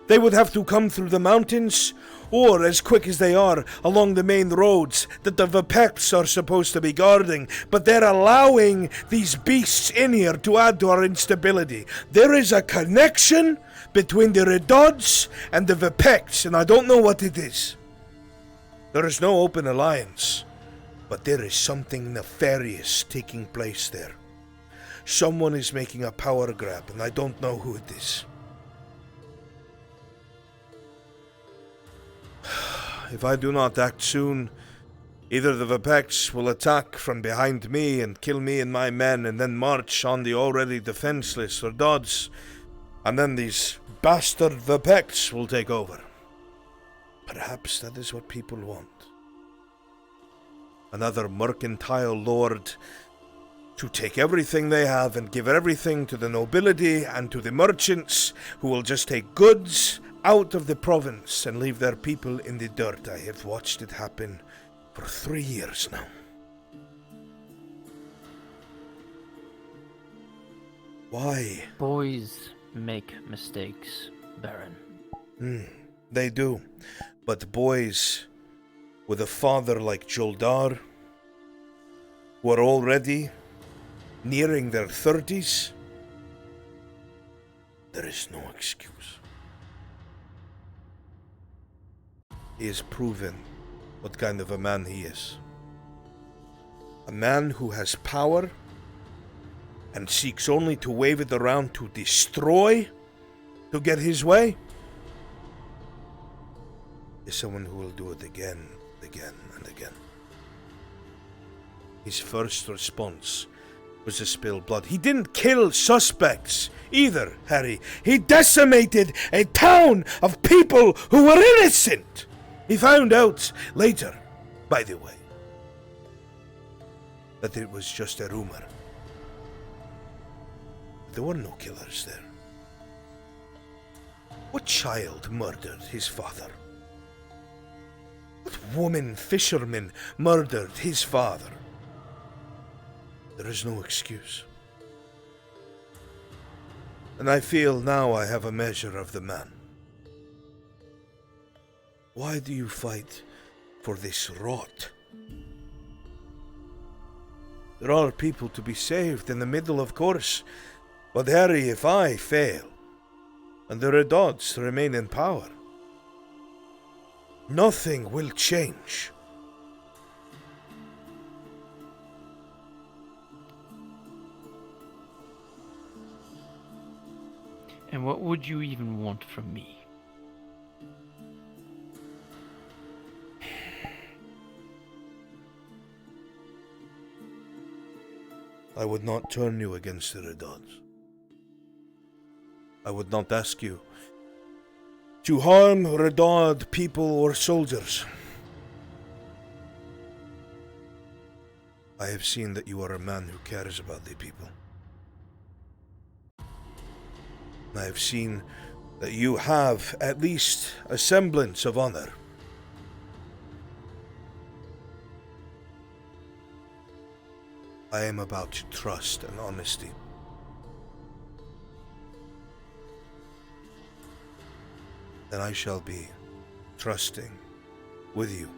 They would have to come through the mountains, or as quick as they are, along the main roads that the Vepeks are supposed to be guarding. But they're allowing these beasts in here to add to our instability. There is a connection between the Redods and the Vepeks, and I don't know what it is. There is no open alliance, but there is something nefarious taking place there. Someone is making a power grab, and I don't know who it is. If I do not act soon, either the Vepeks will attack from behind me and kill me and my men, and then march on the already defenseless Redods, and then these bastard Vepeks will take over. Perhaps that is what people want. Another mercantile lord to take everything they have and give everything to the nobility and to the merchants, who will just take goods out of the province and leave their people in the dirt. I have watched it happen for 3 years now. Why? Boys make mistakes, Baron. They do. But boys with a father like Juldar, who are already nearing their 30s, there is no excuse. He has proven what kind of a man he is. A man who has power and seeks only to wave it around to destroy, to get his way, is someone who will do it again, and again. His first response was to spill blood. He didn't kill suspects either, Harry. He decimated a town of people who were innocent. He found out later, by the way, that it was just a rumor. There were no killers there. What child murdered his father? What woman fisherman murdered his father? There is no excuse. And I feel now I have a measure of the man. Why do you fight for this rot? There are people to be saved in the middle, of course. But Harry, if I fail, and the Redods remain in power, nothing will change. And what would you even want from me? I would not turn you against the Redods. I would not ask you to harm Redod people or soldiers. I have seen that you are a man who cares about the people. I have seen that you have at least a semblance of honor. I am about to trust and honesty. And I shall be trusting with you.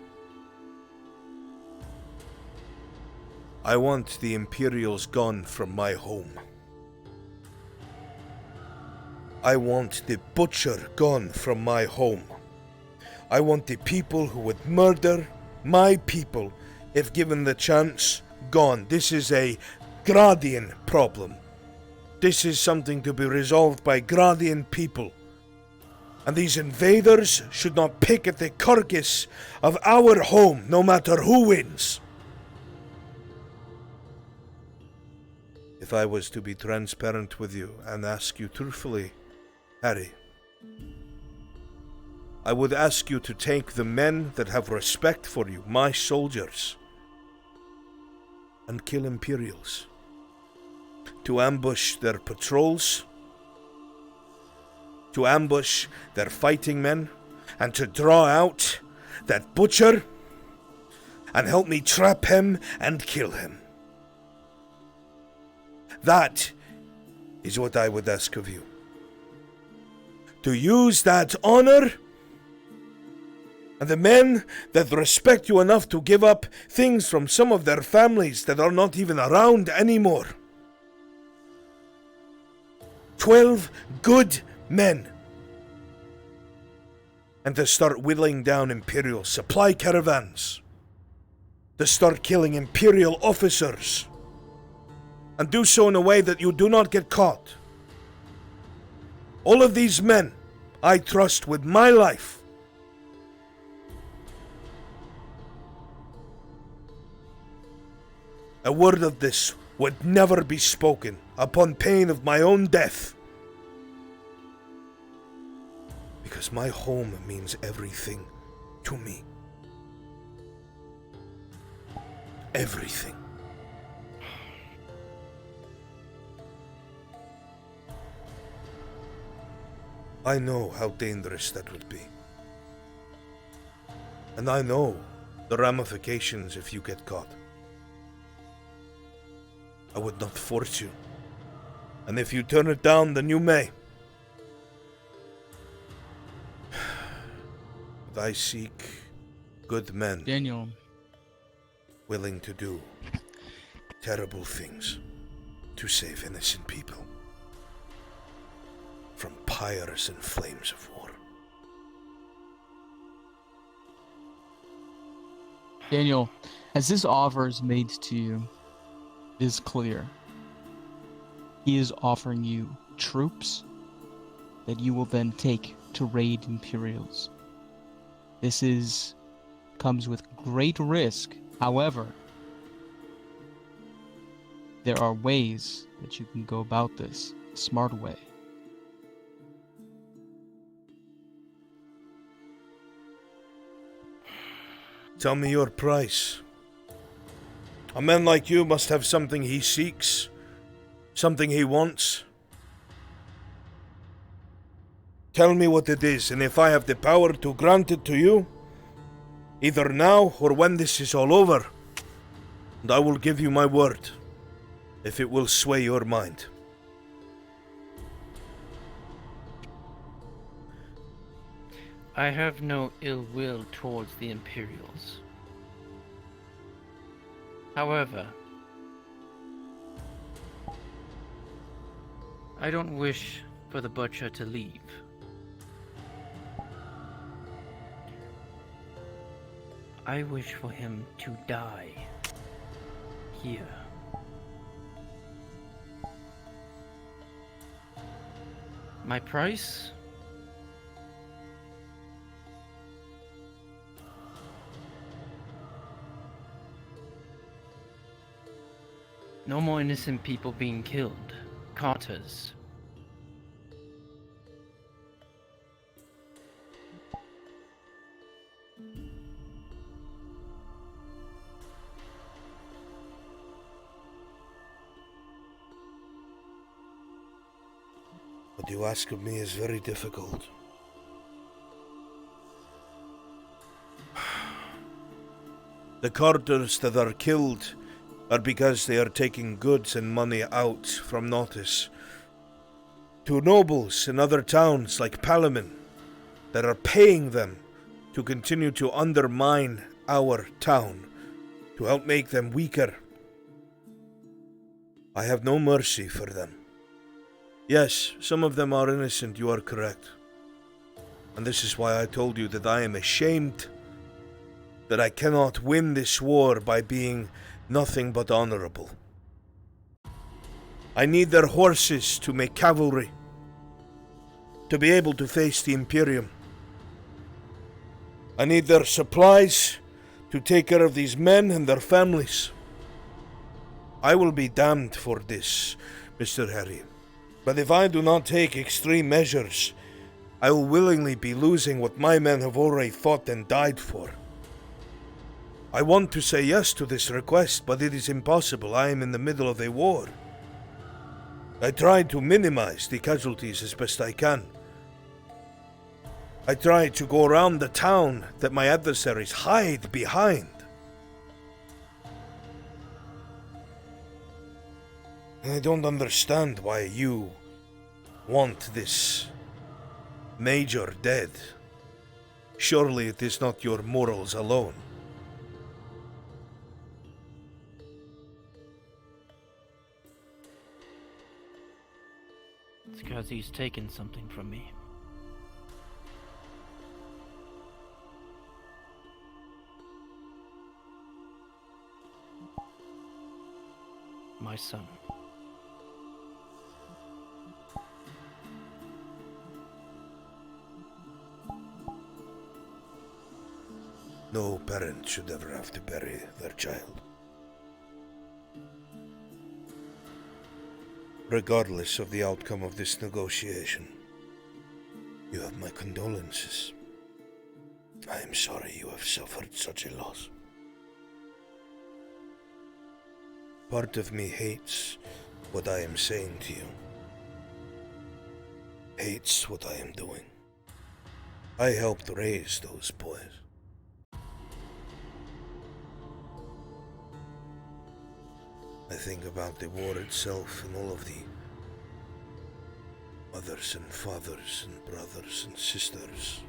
I want the Imperials gone from my home. I want the butcher gone from my home. I want the people who would murder my people, if given the chance, gone. This is a Gradian problem. This is something to be resolved by Gradian people. And these invaders should not pick at the carcass of our home, no matter who wins. If I was to be transparent with you and ask you truthfully, Harry, I would ask you to take the men that have respect for you, my soldiers, and kill Imperials. To ambush their patrols, to ambush their fighting men, and to draw out that butcher, and help me trap him and kill him. That is what I would ask of you. to use that honor, and the men that respect you enough to give up things from some of their families that are not even around anymore. 12 good men. And to start whittling down Imperial supply caravans. To start killing Imperial officers. And do so in a way that you do not get caught. All of these men I trust with my life. A word of this would never be spoken upon pain of my own death. Because my home means everything to me. Everything. I know how dangerous that would be. And I know the ramifications if you get caught. I would not force you. And if you turn it down, then you may. But I seek good men. Daniel. Willing to do terrible things to save innocent people from pyres and flames of war. Daniel, as this offer is made to you, it is clear. He is offering you troops that you will then take to raid Imperials. This comes with great risk. However, there are ways that you can go about this a smart way. Tell me your price. A man like you must have something he seeks, something he wants. Tell me what it is, and if I have the power to grant it to you, either now or when this is all over, and I will give you my word, if it will sway your mind. I have no ill will towards the Imperials. However, I don't wish for the Butcher to leave. I wish for him to die here. My price? No more innocent people being killed. Carters. What you ask of me is very difficult. The Carters that are killed are because they are taking goods and money out from Nautis to nobles in other towns like Palamin that are paying them to continue to undermine our town, to help make them weaker. I have no mercy for them. Yes, some of them are innocent, you are correct. And this is why I told you that I am ashamed that I cannot win this war by being nothing but honorable. I need their horses to make cavalry, to be able to face the Imperium. I need their supplies to take care of these men and their families. I will be damned for this, Mr. Harry. But if I do not take extreme measures, I will willingly be losing what my men have already fought and died for. I want to say yes to this request, but it is impossible. I am in the middle of a war. I try to minimize the casualties as best I can. I try to go around the town that my adversaries hide behind. And I don't understand why you want this Major dead. Surely it is not your morals alone. It's because he's taken something from me. My son. No parent should ever have to bury their child. Regardless of the outcome of this negotiation, you have my condolences. I am sorry you have suffered such a loss. Part of me hates what I am saying to you. Hates what I am doing. I helped raise those boys. I think about the war itself and all of the mothers and fathers and brothers and sisters.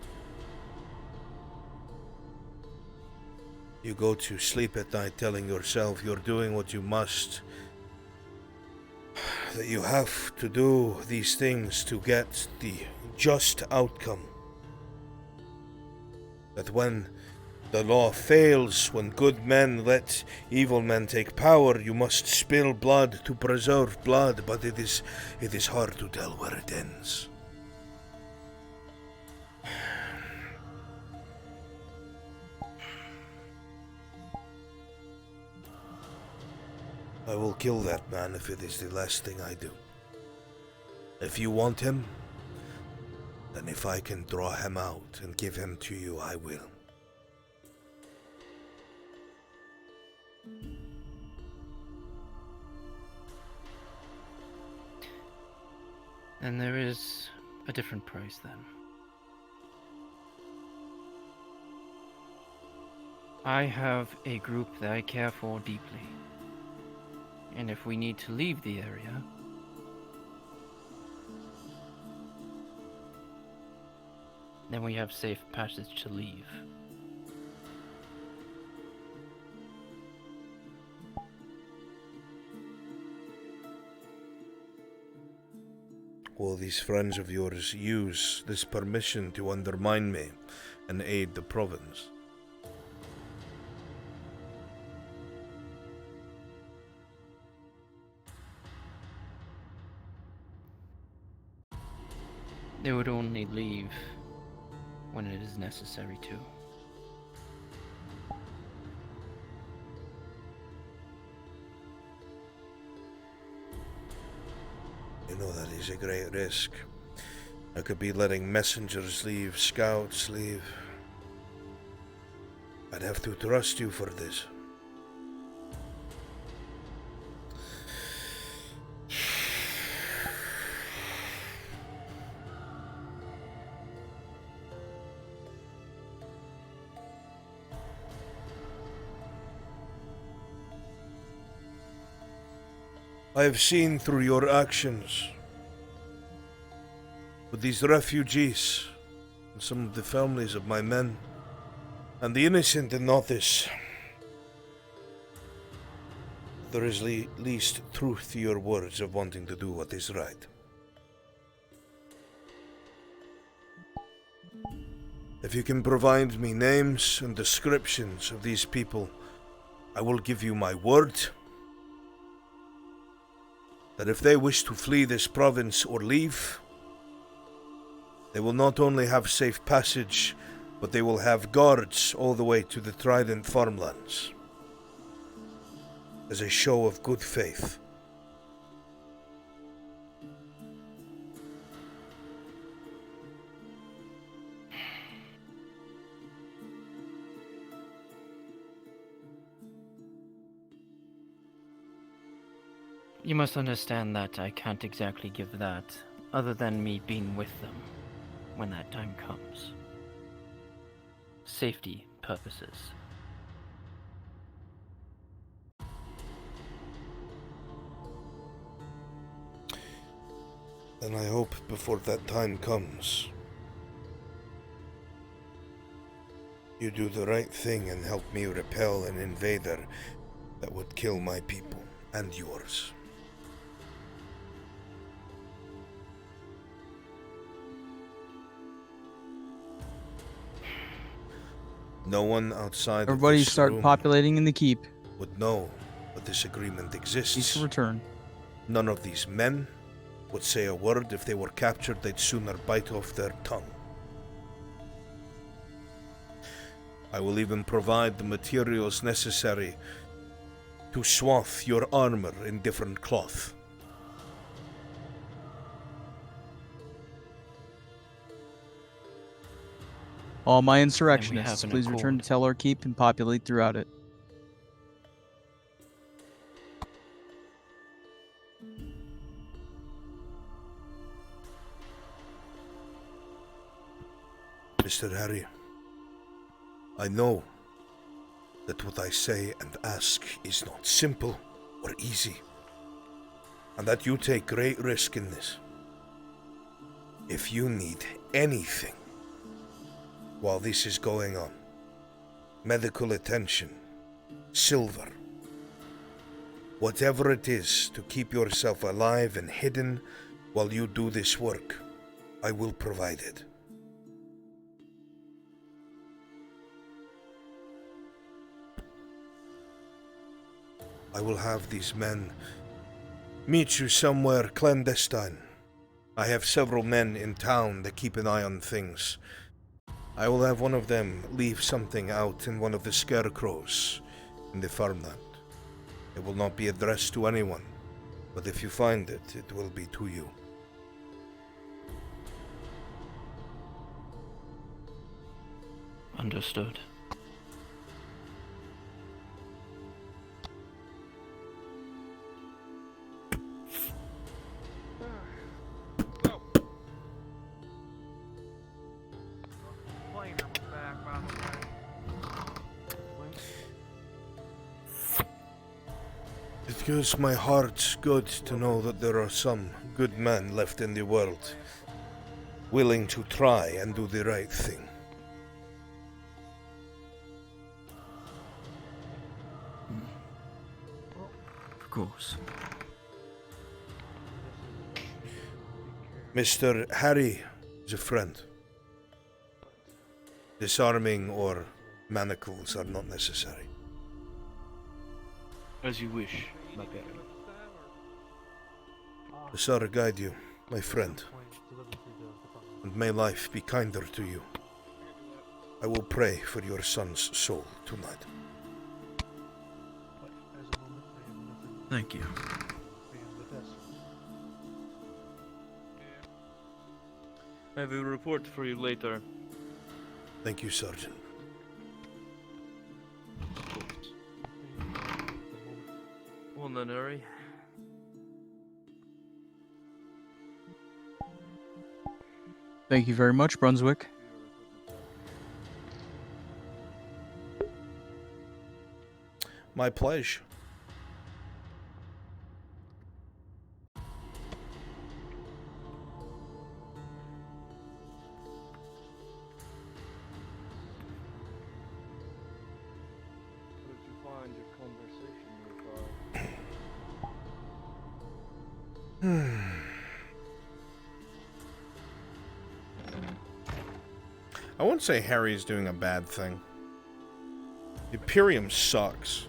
You go to sleep at night telling yourself you're doing what you must, that you have to do these things to get the just outcome. That when the law fails, when good men let evil men take power, you must spill blood to preserve blood, but it is hard to tell where it ends. I will kill that man if it is the last thing I do. If you want him, then if I can draw him out and give him to you, I will. And there is a different price then. I have a group that I care for deeply. And if we need to leave the area, then we have safe passage to leave. Will these friends of yours use this permission to undermine me and aid the province? They would only leave when it is necessary to. You know that is a great risk. I could be letting messengers leave, scouts leave. I'd have to trust you for this. I have seen through your actions with these refugees and some of the families of my men, and the innocent and novice. There is least truth to your words of wanting to do what is right. If you can provide me names and descriptions of these people, I will give you my word that if they wish to flee this province or leave, they will not only have safe passage, but they will have guards all the way to the Trident farmlands, as a show of good faith. You must understand that I can't exactly give that, other than me being with them when that time comes. Safety purposes. And I hope before that time comes, You do the right thing and help me repel an invader that would kill my people and yours. No one outside Everybody of this start room populating in the keep. would know that this agreement exists. Each return. None of these men would say a word. If they were captured, they'd sooner bite off their tongue. I will even provide the materials necessary to swathe your armor in different cloth. All my insurrectionists, please return to Tellar Keep and populate throughout it. Mr. Harry, I know that what I say and ask is not simple or easy, and that you take great risk in this. If you need anything while this is going on, medical attention, silver, whatever it is to keep yourself alive and hidden while you do this work, I will provide it. I will have these men meet you somewhere clandestine. I have several men in town that keep an eye on things. I will have one of them leave something out in one of the scarecrows in the farmland. It will not be addressed to anyone, but if you find it, it will be to you. Understood. It gives my heart good to know that there are some good men left in the world, willing to try and do the right thing. Of course. Mr. Harry is a friend. Disarming or manacles are not necessary. As you wish, my baron. The Sar guide you, my friend, and may life be kinder to you. I will pray for your son's soul tonight. Thank you. I have a report for you later. Thank you, Sergeant. Well then, Harry. Thank you very much, Brunswick. My pleasure. I won't say Harry's doing a bad thing. The Imperium sucks.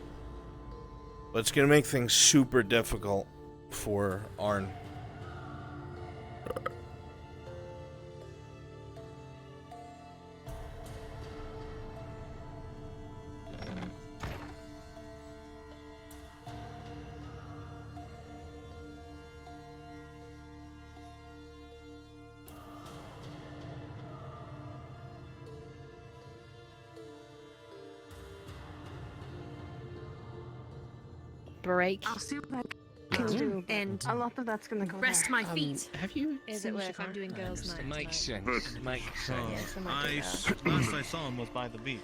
But it's gonna make things super difficult for Arn. Break. I'll see what I can do, and a lot of that's gonna go rest there. my feet. Have you? Is it where if I'm doing girls' night? Makes sense. Makes Yes, sense. I might do that. Last I saw him was by the beach.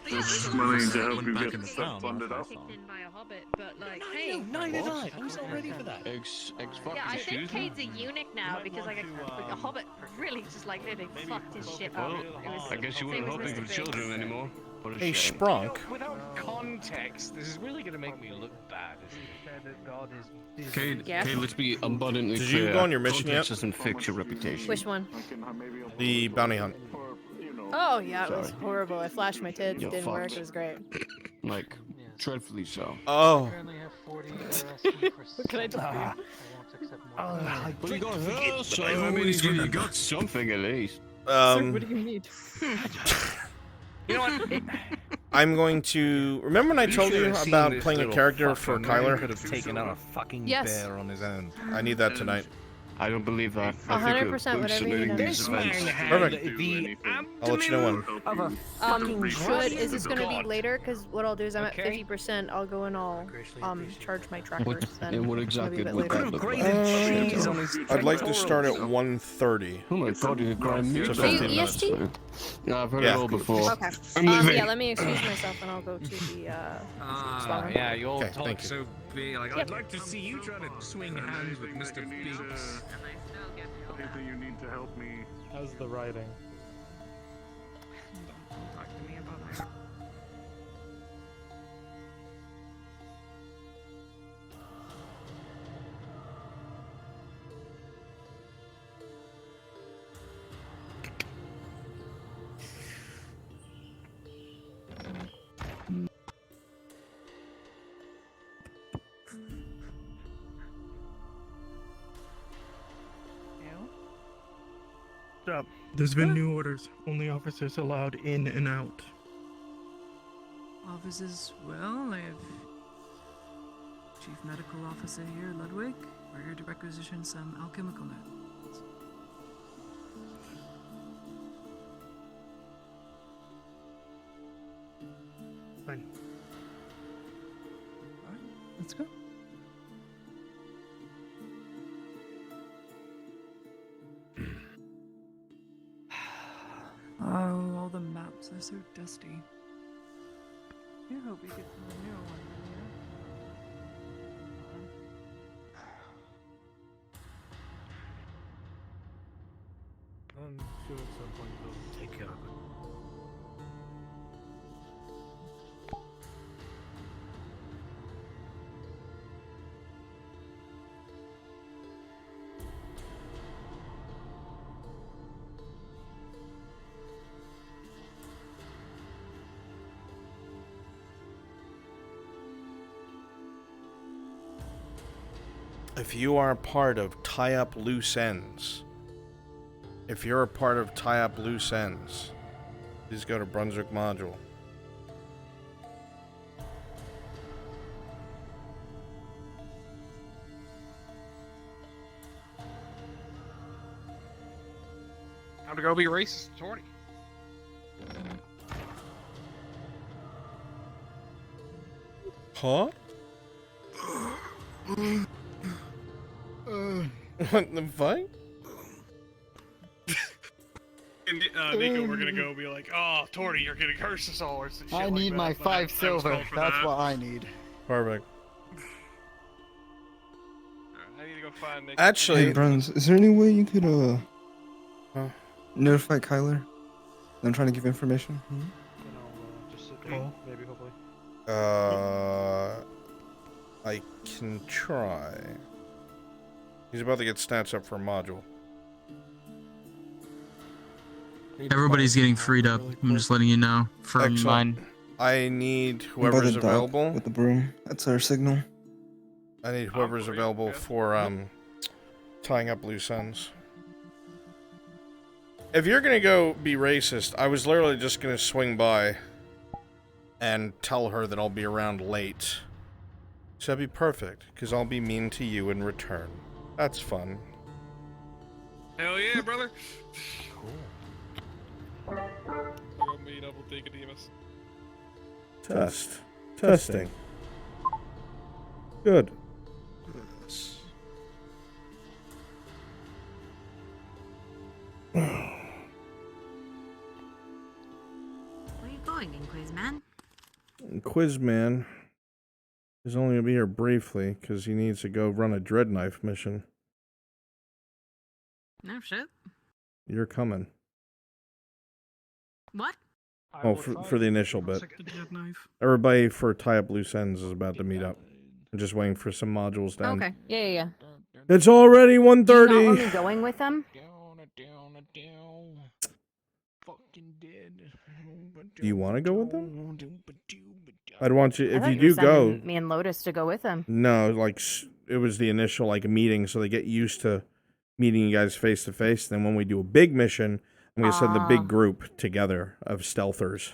Money to help you Back get in the stuff town. funded up. Kicked in by a hobbit, but like, hey. Neither did I. I was not ready for that. Yeah, I think Cade's a eunuch now because like a hobbit really just like literally fucked his shit up. It was I guess you same weren't as hoping Mr. for children Biggs. anymore. Hey, Sprunk. Without context, this is really gonna make me look bad. Okay, Yes? okay, let's be abundantly Did clear. you go on your mission Context yet? doesn't fix your reputation. Which one? The bounty hunt. Oh yeah, it was Sorry. horrible. I flashed my tits. You're Didn't work. fucked. It was great. Like, dreadfully so. Oh. What can I tell you? But you got her, so I mean, you got something at least. Sir, what do you need? You know what? I'm going to remember when I told you about playing a character for Kyler. Could have taken on a fucking Yes. bear on his own. I need that tonight. I don't believe that. 100%, whatever you need. This man had Perfect. the I'll let you know when. of a fucking Is this gonna be god. later? Because what I'll do is I'm at Okay. 50%. I'll go and I'll charge my trackers. What, Then and what it's gonna be exactly a bit would later. that look Grated like? cheese on his I'd like to start at pectorals. 1:30. Oh my god, you grind me. So Are you 15 minutes. EST? Yeah, I've heard Yeah. it all before. Okay. I'm leaving. Yeah, let me excuse myself and I'll go to the slaughter. Yeah, you all Okay, talk thank you. so big. Like, Yep. I'd like to see you try to swing hands with Mr. Beaks. Anything you need to help me? How's the writing? Talk to me about that. Stop. There's been new orders. Only officers allowed in and out. Officers, well, I have Chief Medical Officer here, Ludwig. We're here to requisition some alchemical methods. Fine. Alright, let's go. Oh, all the maps are so dusty. I hope we get some new ones in here. I'm sure at some point they'll take care of it. If you are a part of Tie Up Loose Ends, please go to Brunswick Module. Time to go be racist, Torty. Huh? What the fuck? Nico, we're gonna go be like, oh, Torty, you're gonna curse us all or some shit I like need that, my but 5 I was silver. told for That's that. what I need. Perfect. I need to go find Nick. Actually, Hey, Bruns, is there any way you could, notify Kyler? I'm trying to give information. Just sit there, maybe, hopefully. I can try. He's about to get stats up for a module. Everybody's getting freed up. I'm just letting you know. From Excellent. mine. I need By whoever's the dock available. with the broom. That's our signal. I need whoever's available for tying up loose ends. If you're gonna go be racist, I was literally just gonna swing by and tell her that I'll be around late. So that'd be perfect, because I'll be mean to you in return. That's fun. Hell yeah, brother. Cool. Go meet up with Nicodemus. Test. Testing. Good. Where are you going, Inquisman? Quizman is only gonna be here briefly, because he needs to go run a dread knife mission. No shit. You're coming. What? Oh, for the initial bit. Everybody for tie up loose ends is about to meet up. I'm just waiting for some modules down. Okay. Yeah. It's already 1:30. Do you not want me going with them? Do you want to go with them? I'd want you, I if thought you were do go. sending me and Lotus to go with them. No, like it was the initial like meeting, so they get used to meeting you guys face to face. Then when we do a big mission, I'm gonna send the big group together of stealthers.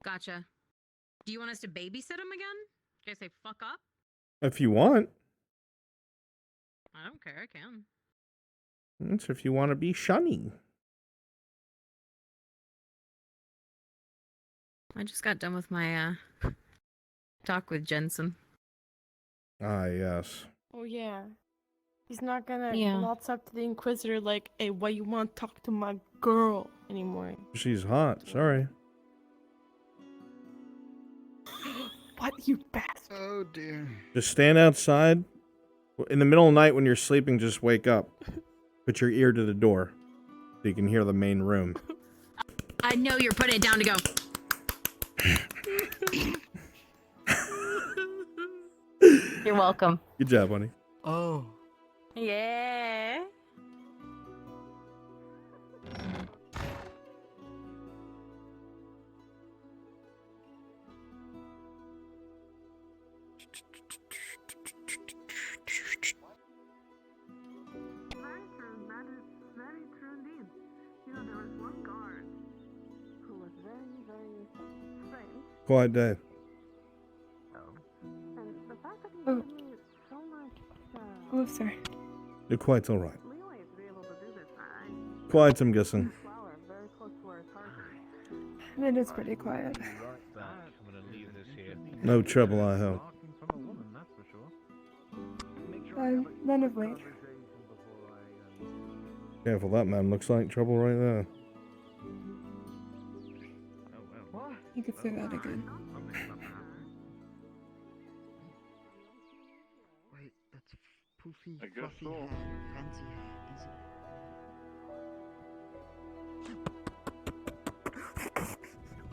Gotcha. Do you want us to babysit them again? Can I say fuck up? If you want. I don't care. I can. That's if you want to be shunny. I just got done with my talk with Jensen. Ah, yes. Oh yeah. He's not gonna Yeah. waltz up to the Inquisitor like, hey, why you want to talk to my girl anymore? She's hot. Sorry. What, you bastard? Oh dear. Just stand outside. In the middle of the night when you're sleeping, just wake up. Put your ear to the door so you can hear the main room. I know you're putting it down to go. You're welcome. Good job, honey. Oh. Yeah. Quiet day. Oh. Oh, sorry. You're quite alright. Quiet, I'm guessing. It is pretty quiet. No trouble, I hope. None of late. Careful, that man looks like trouble right there. You could say that again. Wait, that's poofy, I guess fluffy so. hair, fancy hair, is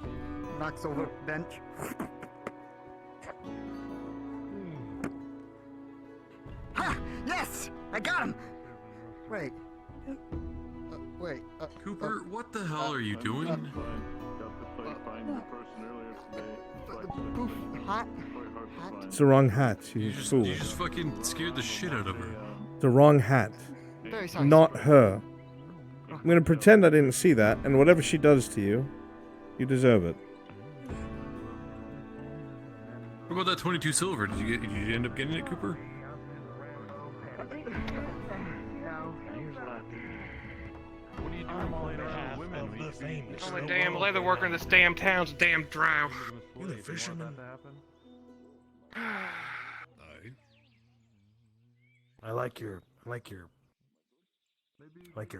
it? Knocks over bench. Ha! Yes! I got him! Wait. Wait. Cooper, what the hell are you doing? Hot. It's the wrong hat, you fool. You just fucking scared the shit out of her. The wrong hat. Very sorry. Not her. I'm gonna pretend I didn't see that, and whatever she does to you, you deserve it. What about that 22 silver? Did you end up getting it, Cooper? What are you doing playing around with women? I'm a damn leather worker in this damn town's damn drow. You the fisherman? I like your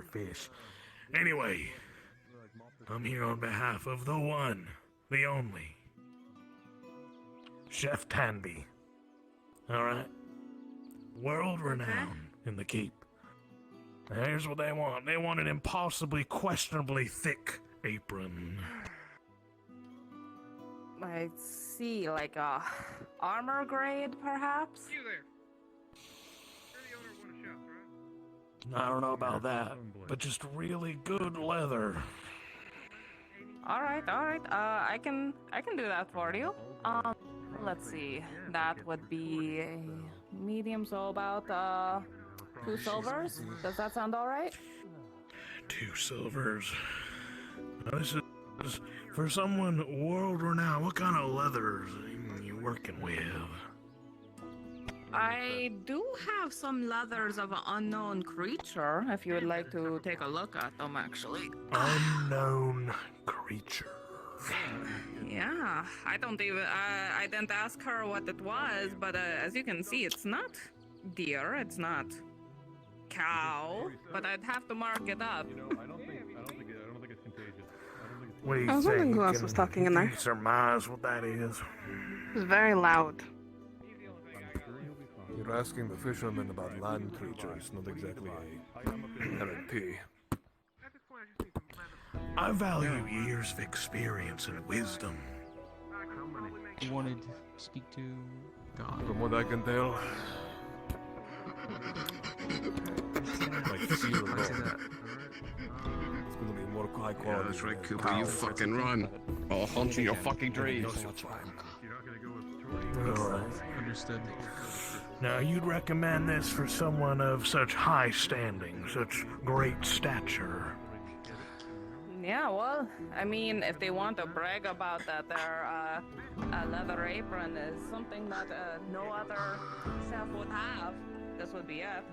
fish. Anyway, I'm here on behalf of the one, the only, Chef Tanby. Alright? World renowned in the keep. Now here's what they want. They want an impossibly, questionably thick apron. I see, like a armor grade, perhaps? You there. You're the owner of one shop, right? I don't know about that, but just really good leather. All right. I can do that for you. Let's see. That would be a medium, so about 2 silvers. Does that sound all right? 2 silvers. Now this is for someone world renowned. What kind of leathers are you working with? I do have some leathers of an unknown creature, if you would like to take a look at them, actually. Unknown creature. Yeah, I don't even, I didn't ask her what it was, but as you can see, it's not deer, it's not cow, but I'd have to mark it up. I don't think it's contagious. What do you I was wondering think? who else was talking in there. Can you surmise what that is? It was very loud. You're asking the fisherman about land creatures, not exactly a LP. I value years of experience and wisdom. You wanted to speak to God. From what I can tell, like fear of God. It's gonna be more high quality. Yeah, that's right, Cooper. You fucking run. I'll haunt you in your fucking dreams. Alright. Understood. Now, you'd recommend this for someone of such high standing, such great stature. Yeah, well, I mean, if they want to brag about that, their leather apron is something that no other chef would have. This would be it.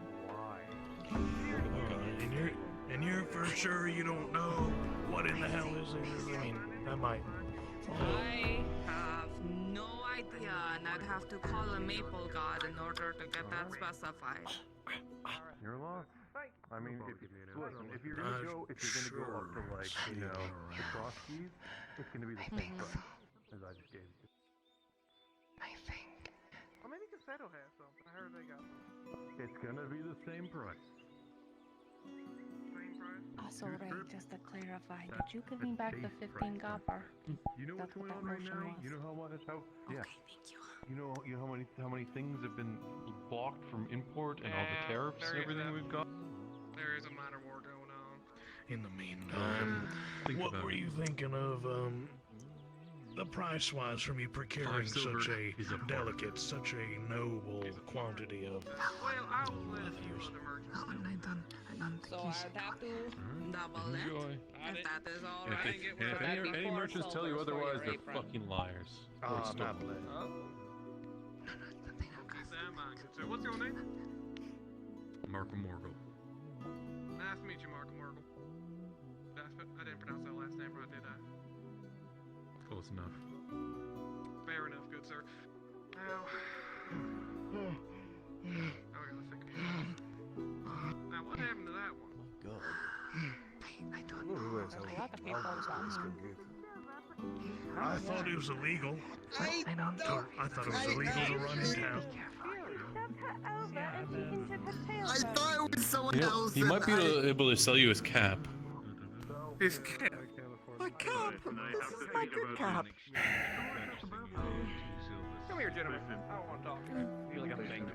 And you're for sure you don't know what in the hell is it? I mean, that might. I have no idea, and I'd have to call a maple god in order to get that specified. You're lost. I mean, if you're gonna go up to like, you know, the cross keys, it's gonna be the same price as I just gave you. I think. Well, maybe Cassetto has some. I heard they got some. It's gonna be the same price. Also, Ray, just to clarify, did you give me back the 15 copper? You know what's going on right now? You know how much? Yeah. Okay, thank you. You know how many things have been blocked from import and all the tariffs and everything we've got. There is a minor war going on. In the meantime, what were you thinking of, the price-wise for me procuring such a delicate, such a noble quantity of... Well, I was with you on emergency. So I'd have to double it. If that is all right. If any merchants tell you otherwise, they're fucking liars. Not blame. What's your name? Marco Morgul. Nice to meet you, Marco Morgul. I didn't pronounce that last name right, did I? Close enough. Fair enough, good sir. Now, let's take a peek. Now, what happened to that one? God. I don't know. A lot of people I thought it was illegal. I don't know. I thought it was illegal to run in town. I thought it was someone else. He might be able to sell you his cap. His cap. My cap. This is my good cap. Come here, gentlemen. I don't want to talk. I feel like I'm banged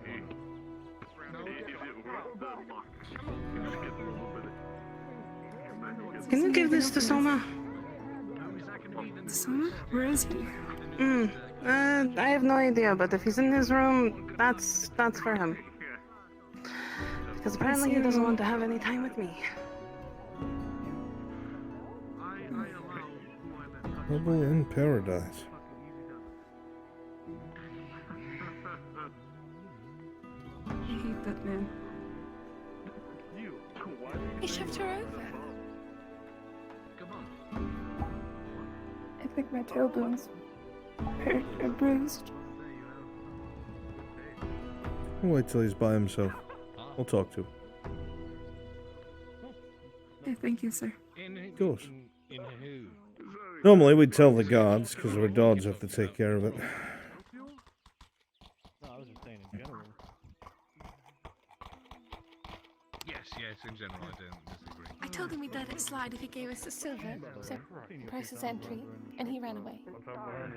Can you give this to Soma? Soma? Where is he? I have no idea, but if he's in his room, that's for him. Because apparently he doesn't want to have any time with me. Trouble in paradise. I hate that man. He shoved her over. I think my tailbone's hurt or bruised. I'll wait till he's by himself. I'll talk to him. Yeah, thank you, sir. Of course. Normally we'd tell the guards, because our dogs have to take care of it. No, I was just saying in general. Yes, in general, I don't disagree. I told him we'd let it slide if he gave us the silver, so price is entry, and he ran away.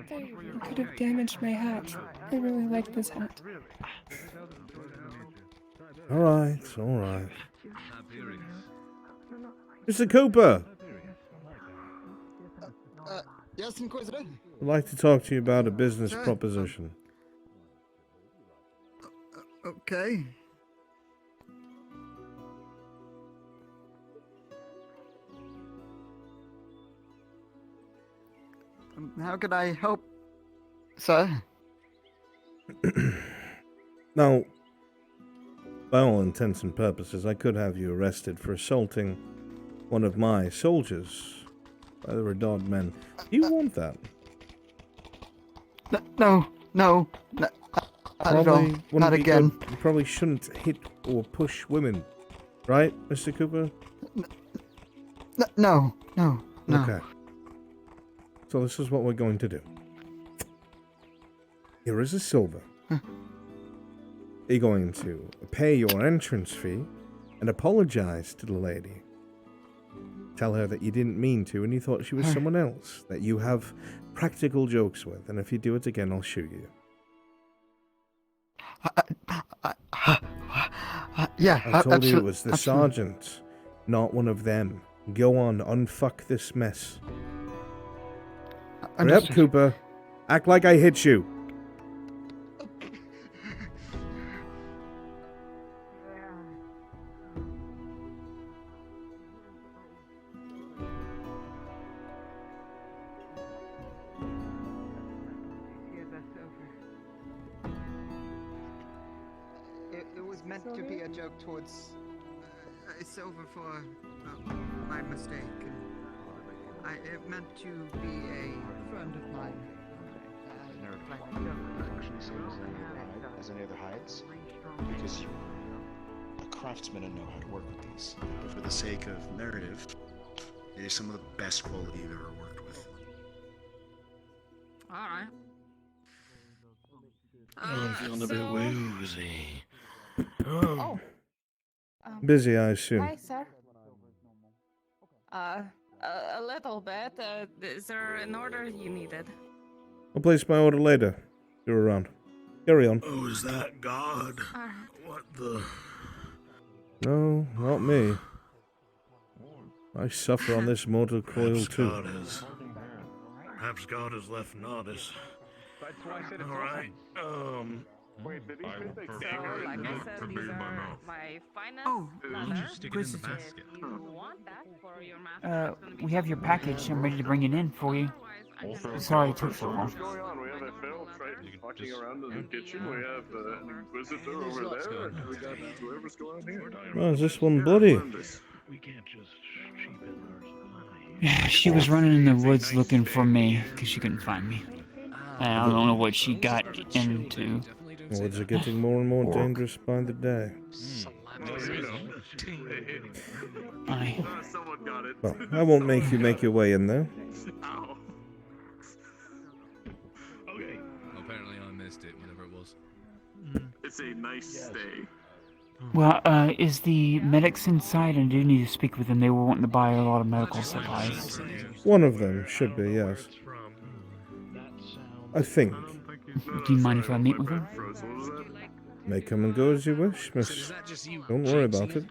Very rude. You could have damaged my hat. I really like this hat. Alright, alright. Mr. Cooper! Yes, Inquisitor? I'd like to talk to you about a business proposition. Okay. How could I help, sir? Now, by all intents and purposes, I could have you arrested for assaulting one of my soldiers by the Redod men. Do you want that? No, not at all. Not again. You probably shouldn't hit or push women, right, Mr. Cooper? No. Okay. So this is what we're going to do. Here is a silver. You're going to pay your entrance fee and apologize to the lady. Tell her that you didn't mean to and you thought she was someone else, that you have practical jokes with, and if you do it again, I'll shoot you. Yeah, I told you it was the absolutely. sergeant, not one of them. Go on, unfuck this mess. Hurry up, Cooper. Act like I hit you. It was meant to be a joke towards Silver for my mistake. It meant to be a friend of mine. Function the same as any other hides, because you're a craftsman and know how to work with these. But for the sake of narrative, it is some of the best quality you've ever worked with. Alright. I'm feeling a bit woozy. Oh. Busy, I assume. Hi, sir. A little bit. Is there an order you needed? I'll place my order later. You're around. Carry on. Oh, is that God? What the? No, not me. I suffer on this mortal coil too. Perhaps God has left notice. Alright, Wait, did he like I said, these are my finest leather. Stick it in the basket. If you want that for your master, We have your package. I'm ready to bring it in for you. Sorry it took so long. What's going on? We have a feral Triton walking around in the kitchen. We have an Inquisitor over there. And we got whoever's going on here. Oh, is this one bloody? We can't just cheapen She was running in the woods looking for me because she couldn't find me. And I don't know what she got into. The woods are getting more and more dangerous by the day. Well, I won't make you make your way in there. Okay. Apparently I missed it, whenever it was. It's a nice stay. Well, is the medics inside? I do need to speak with them. They were wanting to buy a lot of medical supplies. One of them should be, yes. I think. Do you mind if I meet with them? May come and go as you wish, miss. Don't worry about it.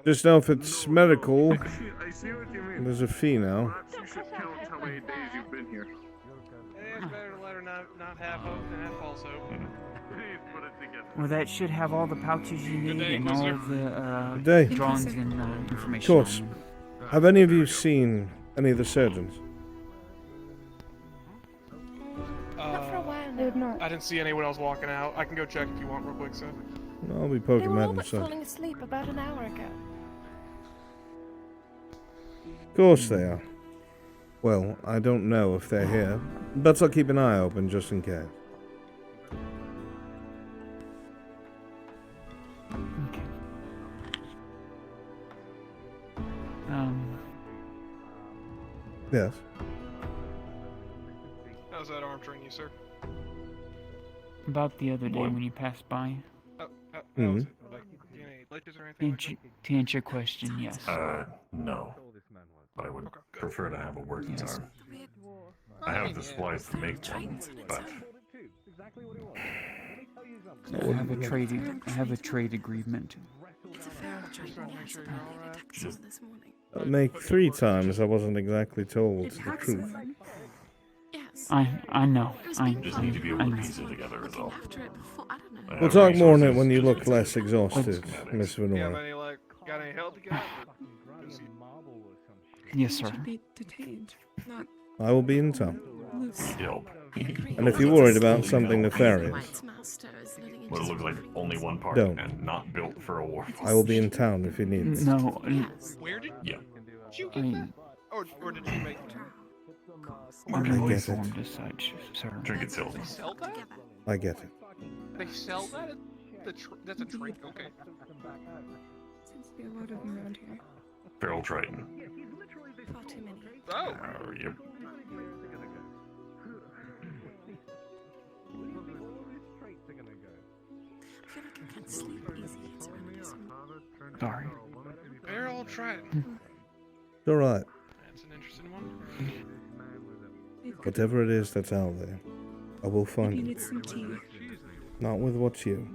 Just know if it's medical, I see what you mean. there's a fee now. Perhaps you should count how many days you've been here. It's better to let her not have hope than have false hope. Please put it together. Well, that should have all the pouches you need and all of the Good day. drawings and Of information. course. Have any of you seen any of the surgeons? Not for a while now. I didn't see anyone else walking out. I can go check if you want real quick, sir. I'll be They poking were that all but inside. falling asleep about an hour ago. Of course they are. Well, I don't know if they're here, but I'll keep an eye open just in case. Yes. How's that arm treating you, sir? About the other day when you passed by. Hmm. Any glitches or anything? To answer your question, yes. No. But I would prefer to have a working arm. I have the supplies to make one, but... I have a trade agreement. I'll make 3 times. I wasn't exactly told the truth. I know. Just need to be able to piece it together is all. We'll talk more on it when you look less exhausted, Miss Venora. Got any help you got? Yes, sir. I will be in town. Help. And if you're worried about something nefarious, What it looks like only one part Don't. and not built for a war. I will be in town if you need me. No. Where did Yeah. you get that? Or did you make it? I'm I not get it. informed as such, sir. Trinket sales. They sell that? I get it. They sell that? That's a trick, okay. Seems to be a lot of them around here. Feral Triton. Far too many. Oh! Yep. I feel like I can't sleep easy. It's around this one. Sorry. They're all trying. It's alright. That's an interesting one. Whatever it is that's out there, I will find You it. need some tea. Not with what's you.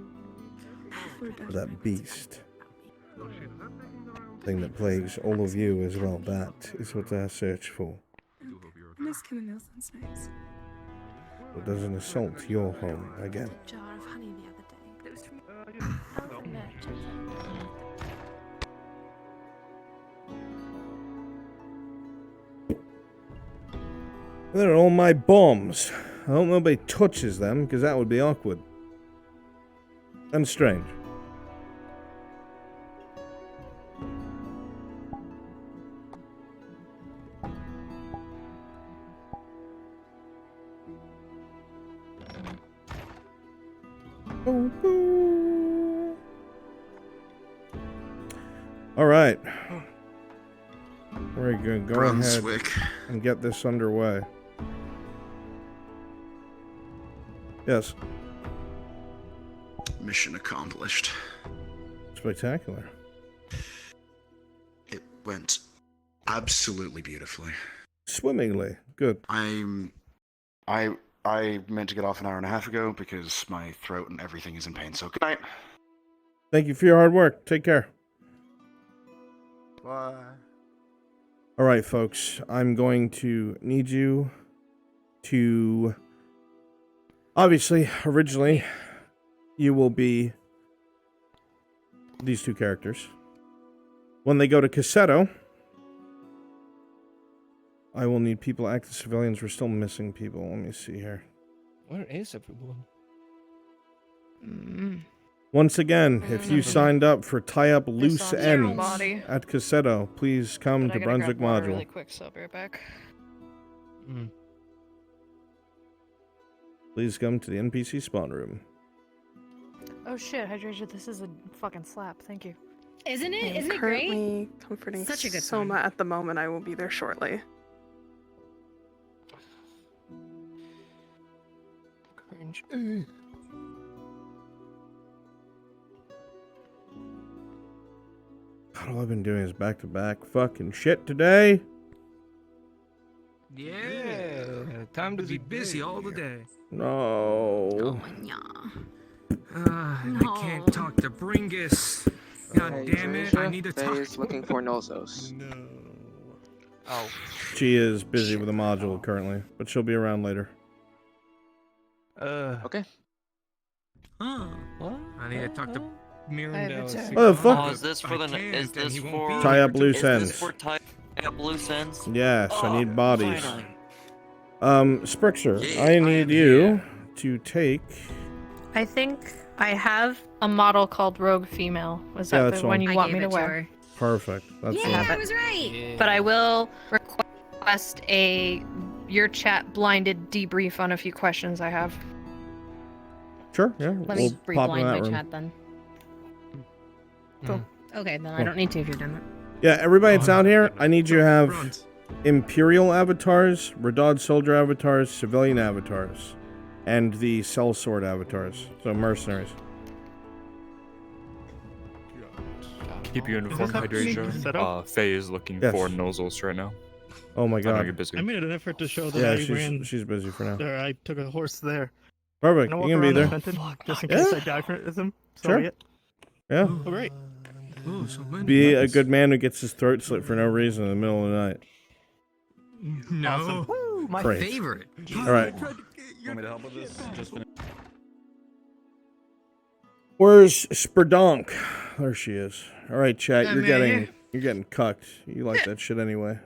But that beast. Thing that plagues all of you as well. That is what I search for. Miss chamomile sounds nice. It doesn't assault your home again. Jar of honey the other day, but it was from merchant. They're all my bombs. I hope nobody touches them, because that would be awkward. And strange. All right. We're going to go Brunswick. ahead and get this underway. Yes. Mission accomplished. Spectacular. It went absolutely beautifully. Swimmingly. Good. I meant to get off an hour and a half ago because my throat and everything is in pain. So good night. Thank you for your hard work. Take care. Bye. All right, folks. I'm going to need you to... Obviously, originally, you will be these two characters. When they go to Cassetto, I will need people to act as civilians. We're still missing people. Let me see here. Where is everyone? Once again, if you signed up for Tie Up Loose Ends body. at Cassetto, please come But I to gotta Brunswick grab water Module. really quick, so I'll be right back. Please come to the NPC spawn room. Oh shit, Hydration, this is a fucking slap. Thank you. Isn't it? I'm currently comforting Such a good Soma at the moment. I will be there shortly. Cringe. God, all I've been doing is back-to-back fucking shit today. Yeah, time to be busy all the day. No. I can't talk to Bringus. God damn it, I need to talk. Faye's looking for Nozos. No. Oh. She is busy with a module currently, but she'll be around later. Okay. What? I need to talk to Mirandel. What the fuck? Oh, is this for the? Is this for? Tie up loose is ends. This for tie up loose ends? Yes, I need bodies. Finally. Sprixer, I need you to take... I think I have a model called Rogue Female. Was Yeah, that that's the one one. you want me to wear? Perfect. That's Yeah, the one. I was right. But I will request a VRChat blinded debrief on a few questions I have. Sure, yeah. Let we'll me pop in reblind that my room. chat then. Cool. Okay, then I Cool. don't need to if you're done that. Yeah, everybody that's out here, I need you to have Imperial avatars, Radad Soldier avatars, Civilian avatars, and the Sellsword avatars. So mercenaries. Keep you informed, Hydration. Faye is looking Yes. for Nozos right now. Oh my I know god. you're busy. I made an effort to show that Yeah, I ran. she's busy for now. There, I took a horse there. Perfect, Can I you walk can be around there. the Fenton, just in Yeah. case I die from some. Sure. Yet? Yeah. Oh, great. Be a good man who gets his throat slit for no reason in the middle of the night. No. Woo, my Great. favorite. Alright. Want me to help with this? Just finish. Where's Sperdonk? There she is. Alright, chat, I'm right here. you're getting cucked. You like that shit anyway.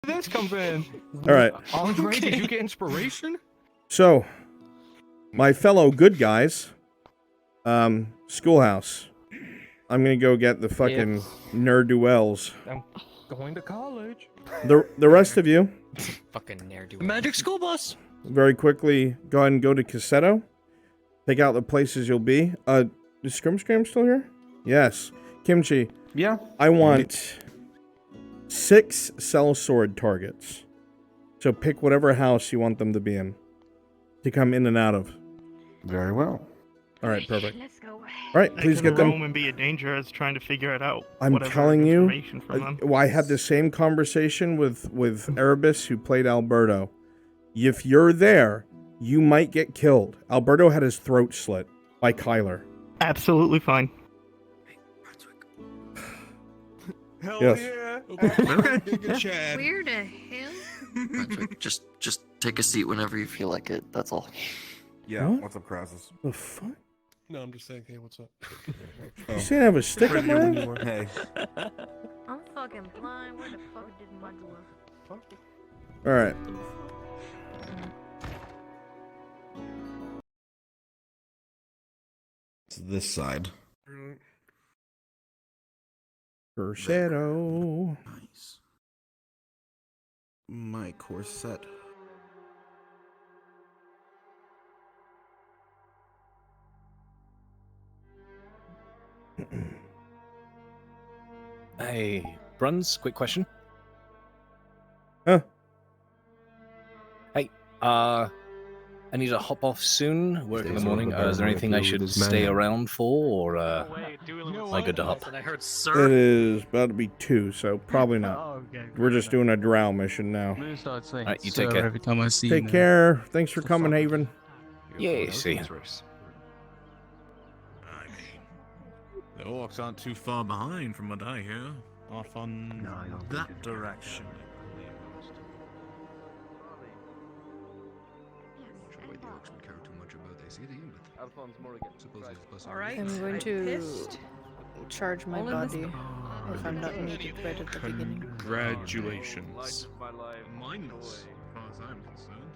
this comes in. All right. Andre, did you get inspiration? So, my fellow good guys, schoolhouse. I'm gonna go get the fucking nerd-duels. I'm going to college. The rest of you, Fucking ne'er-do-well. Magic school bus. very quickly go ahead and go to Cassetto. Pick out the places you'll be. Is Scrim still here? Yes. Kimchi. Yeah. I want 6 sellsword targets. So pick whatever house you want them to be in. To come in and out of. Very well. All right, perfect. All right, please get Roam them. and be a danger as trying to figure it out. I'm whatever telling you, information from them. I had the same conversation with Erebus, who played Alberto. If you're there, you might get killed. Alberto had his throat slit by Kyler. Absolutely fine. Hell Yes. yeah. Okay. Where the hell? Brunswick, just take a seat whenever you feel like it. That's all. Yeah. What? What's up, Crassus? The fuck? No, I'm just saying. Hey, what's up? You saying I have a stick up my head? Hey. I'm fucking blind. Where the fuck did my door? All right. It's this side. Persero. Nice. My corset. Hey, Bruns, quick question. Huh? Hey, I need to hop off soon. Work in the morning. Is there anything I should stay around for, or am I good to hop? It is about to be 2, so probably not. We're just doing a drow mission now. Alright, you take care. Every time I see Take care. Thanks for coming, Haven. Yeah, see ya. The orcs aren't too far behind from what I hear. Off on that direction. Alright. I'm going to charge my body if I'm not needed right at the beginning. Congratulations. Mindless, as far as I'm concerned.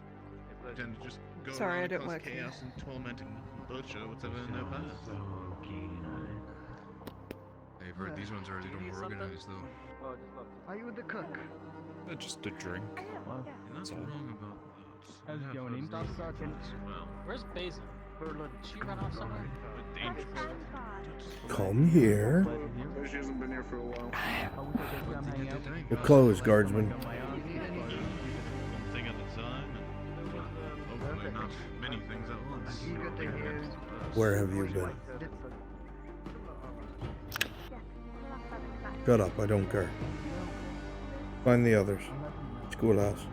Tend to just go Sorry, around I don't cause work here. chaos and tormenting butcher whatever in their path. I've heard these ones are a little more organized, though. Are you the cook? Just a drink. You're not wrong about that. How's it going, in? Sergeant? Well, Where's Basil? She ran off somewhere. Come here. She hasn't been here for a while. We're closed, guardsman. one thing at a time, and hopefully not many things at once. Where have you been? Shut up, I don't care. Find the others. Schoolhouse.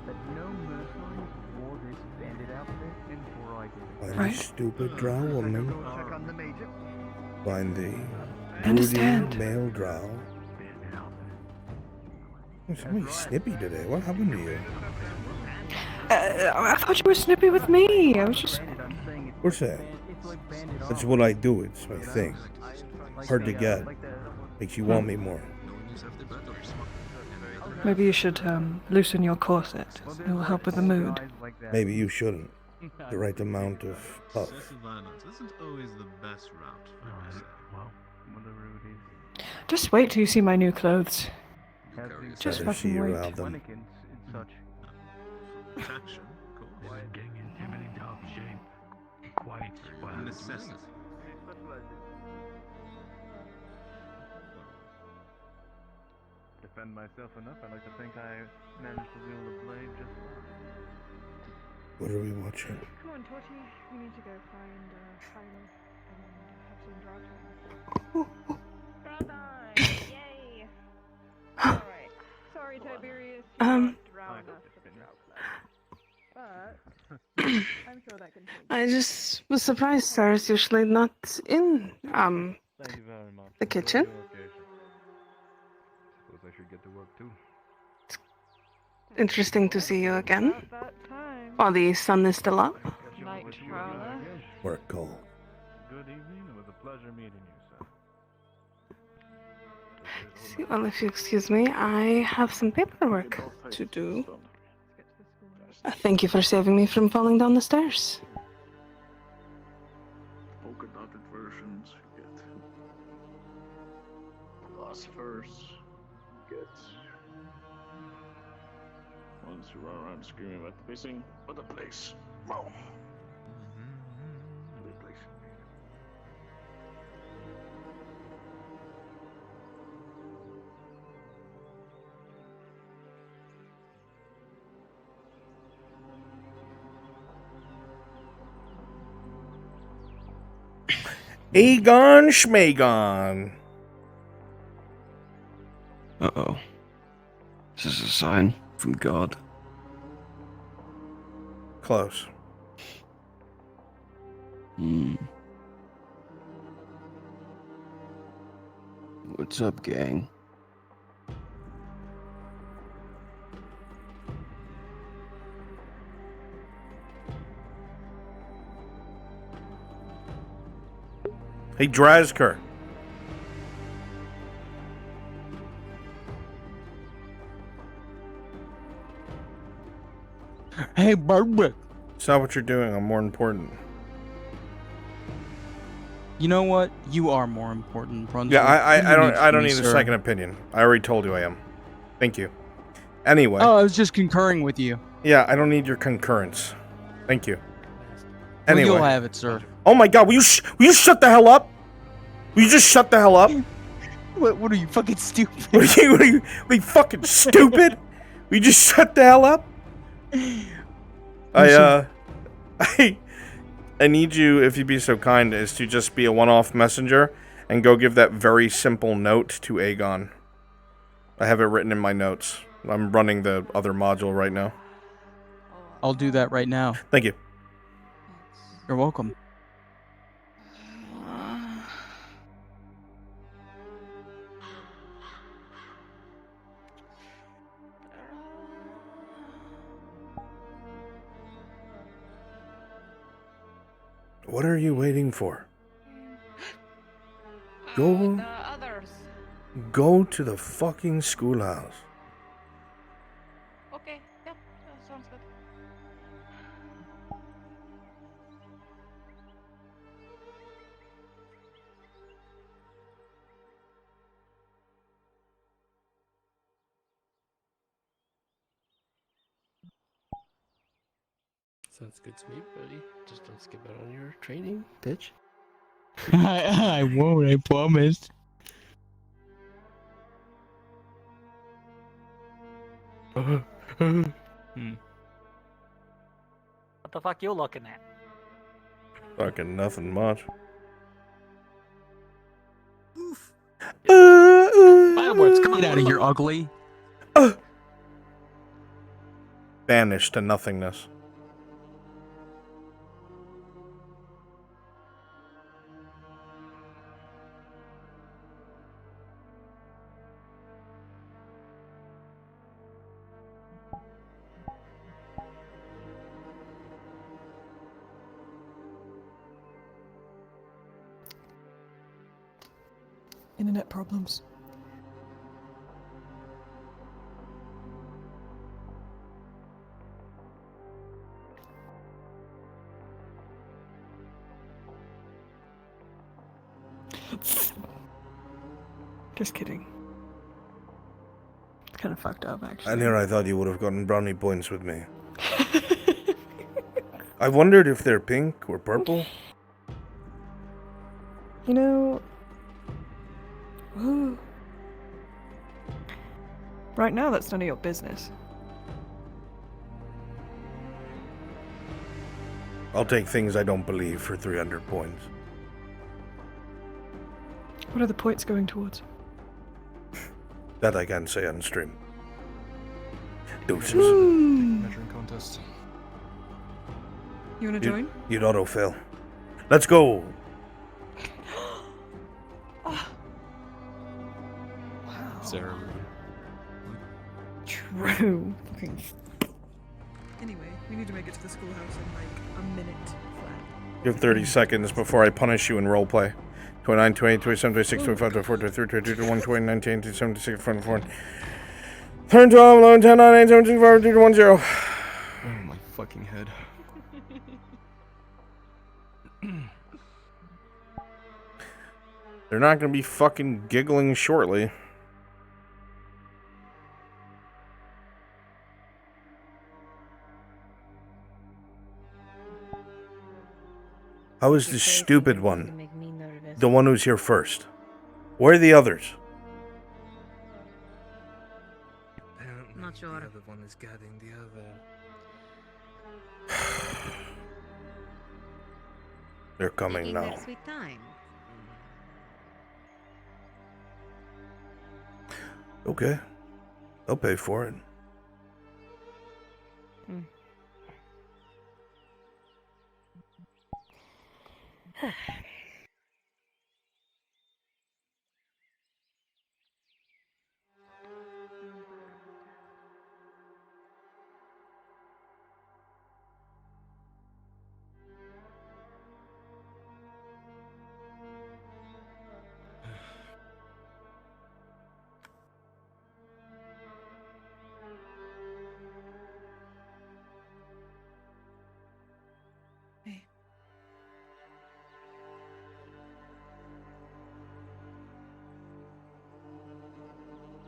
Find the stupid drow woman. Find the broody male drow. Oh, somebody's snippy today. What happened to you? I thought you were snippy with me. I was just. What's that? That's what I do. It's my thing. Hard to get. Makes you want me more. Maybe you should loosen your corset. It will help with the mood. Maybe you shouldn't. The right amount of puff. Excessive violence isn't always the best route, I say. Just wait till you see my new clothes. Just Better see fucking you wait. around them. Protection, of course. Necessity. Defend myself enough, I like to think I managed to wield the blade just fine. What are we watching? Come on, Torchy. We need to go find Kyler and have some drow time. Yay! Alright. Sorry, Tiberius. You weren't drow enough for the drow class. But I'm sure that can change. I just was surprised Sarah's usually not in Thank you very much. the kitchen. Suppose I should get to work too. Interesting to see you again. While the sun is still up. Night Prowler. Work call. Good evening. It was a pleasure meeting you, sir. Well, if you excuse me, I have some paperwork to do. Thank you for saving me from falling down the stairs. Polka dotted versions, you get glass verse, you get ones who run around screaming about the missing other place. Wow. Good place. Aegon Schmagon. Uh-oh. This is a sign from God. Close. What's up, gang? Hey, Drazker. Hey, Brunswick. It's not what you're doing. I'm more important. You know what? You are more important, Brunswick. Yeah, I don't me, need a sir. second opinion. I already told you I am. Thank you. Anyway. Oh, I was just concurring with you. Yeah, I don't need your concurrence. Thank you. Well, Anyway. you'll have it, sir. Oh my God! Will you shut the hell up? Will you just shut the hell up? What are you, fucking stupid? What are you fucking stupid? Will you just shut the hell up? I need you, if you'd be so kind, as to just be a one-off messenger and go give that very simple note to Aegon. I have it written in my notes. I'm running the other module right now. I'll do that right now. Thank you. You're welcome. What are you waiting for? Go to the fucking schoolhouse. Okay, yep, that sounds good. Sounds good to me, buddy. Just don't skip out on your training, bitch. I won't, I promise. Hmm. What the fuck you looking at? Fucking nothing much. Fireworks, get out of here, ugly. Banished to nothingness. Internet problems. Just kidding. It's kind of fucked up, actually. And here I thought you would have gotten brownie points with me. I wondered if they're pink or purple. You know... Ooh. Right now, that's none of your business. I'll take things I don't believe for 300 points. What are the points going towards? That I can't say on stream. Deuces. Measuring contest. You wanna join? You'd auto-fail. Let's go! Sarah. True. Anyway, we need to make it to the schoolhouse in like a minute flat. You have 30 seconds before I punish you in roleplay. 29, 28, 27, 26, 25, 24, 23, 22, 21, 20, 19, 18, 76, 24, 10, 12, 11, 10, 9, 8, 7, 6, 5, 3, 2, 1, 0. Oh my fucking head. They're not going to be fucking giggling shortly. How is the stupid one? The one who's here first. Where are the others? Not sure. The other one is guarding the other. They're coming now. Sweet time. Okay. I'll pay for it.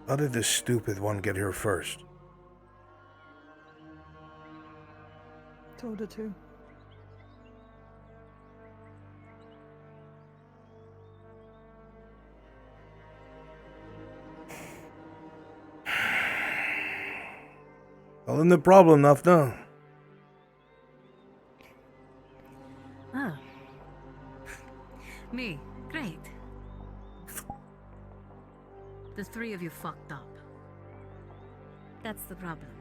How did this stupid one get here first? Told her to. Well, then the problem enough now. Oh. Me. Great. The three of you fucked up. That's the problem.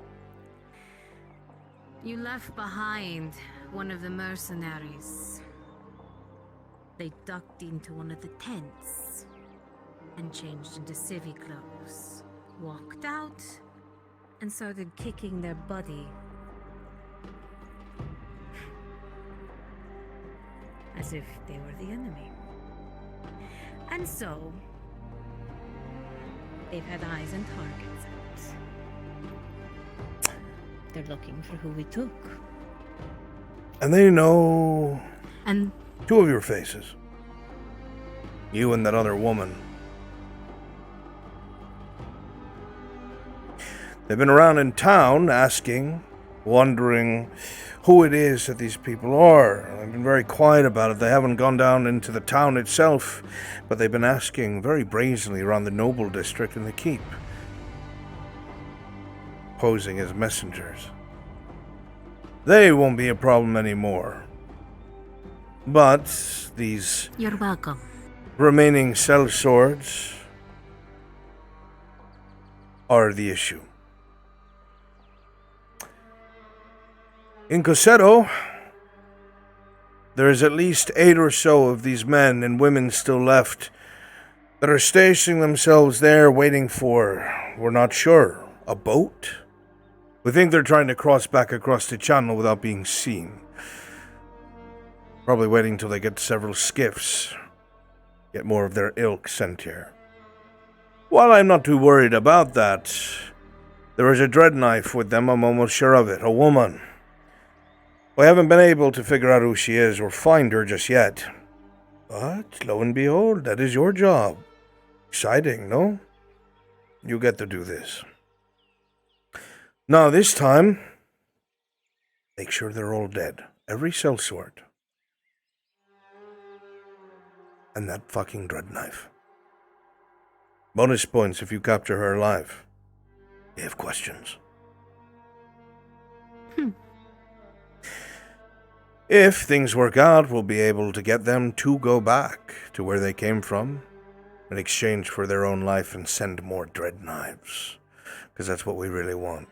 You left behind one of the mercenaries. They ducked into one of the tents and changed into civvy clothes, walked out, and started kicking their buddy. As if they were the enemy. And so, they've had eyes and targets out. They're looking for who we took. And they know And two of your faces. You and that other woman. They've been around in town asking, wondering who it is that these people are. They've been very quiet about it. They haven't gone down into the town itself, but they've been asking very brazenly around the noble district and the keep, posing as messengers. They won't be a problem anymore. But these you're welcome. remaining cell swords are the issue. In Cosetto, there is at least 8 or so of these men and women still left that are stationing themselves there waiting for, we're not sure, a boat? We think they're trying to cross back across the channel without being seen. Probably waiting till they get several skiffs, get more of their ilk sent here. While I'm not too worried about that, there is a dread knife with them, I'm almost sure of it, a woman. We haven't been able to figure out who she is or find her just yet. But, lo and behold, that is your job. Exciting, no? You get to do this. Now, this time, make sure they're all dead. Every sellsword. And that fucking dread knife. Bonus points if you capture her alive. You have questions. If things work out, we'll be able to get them to go back to where they came from in exchange for their own life and send more dread knives. Because that's what we really want.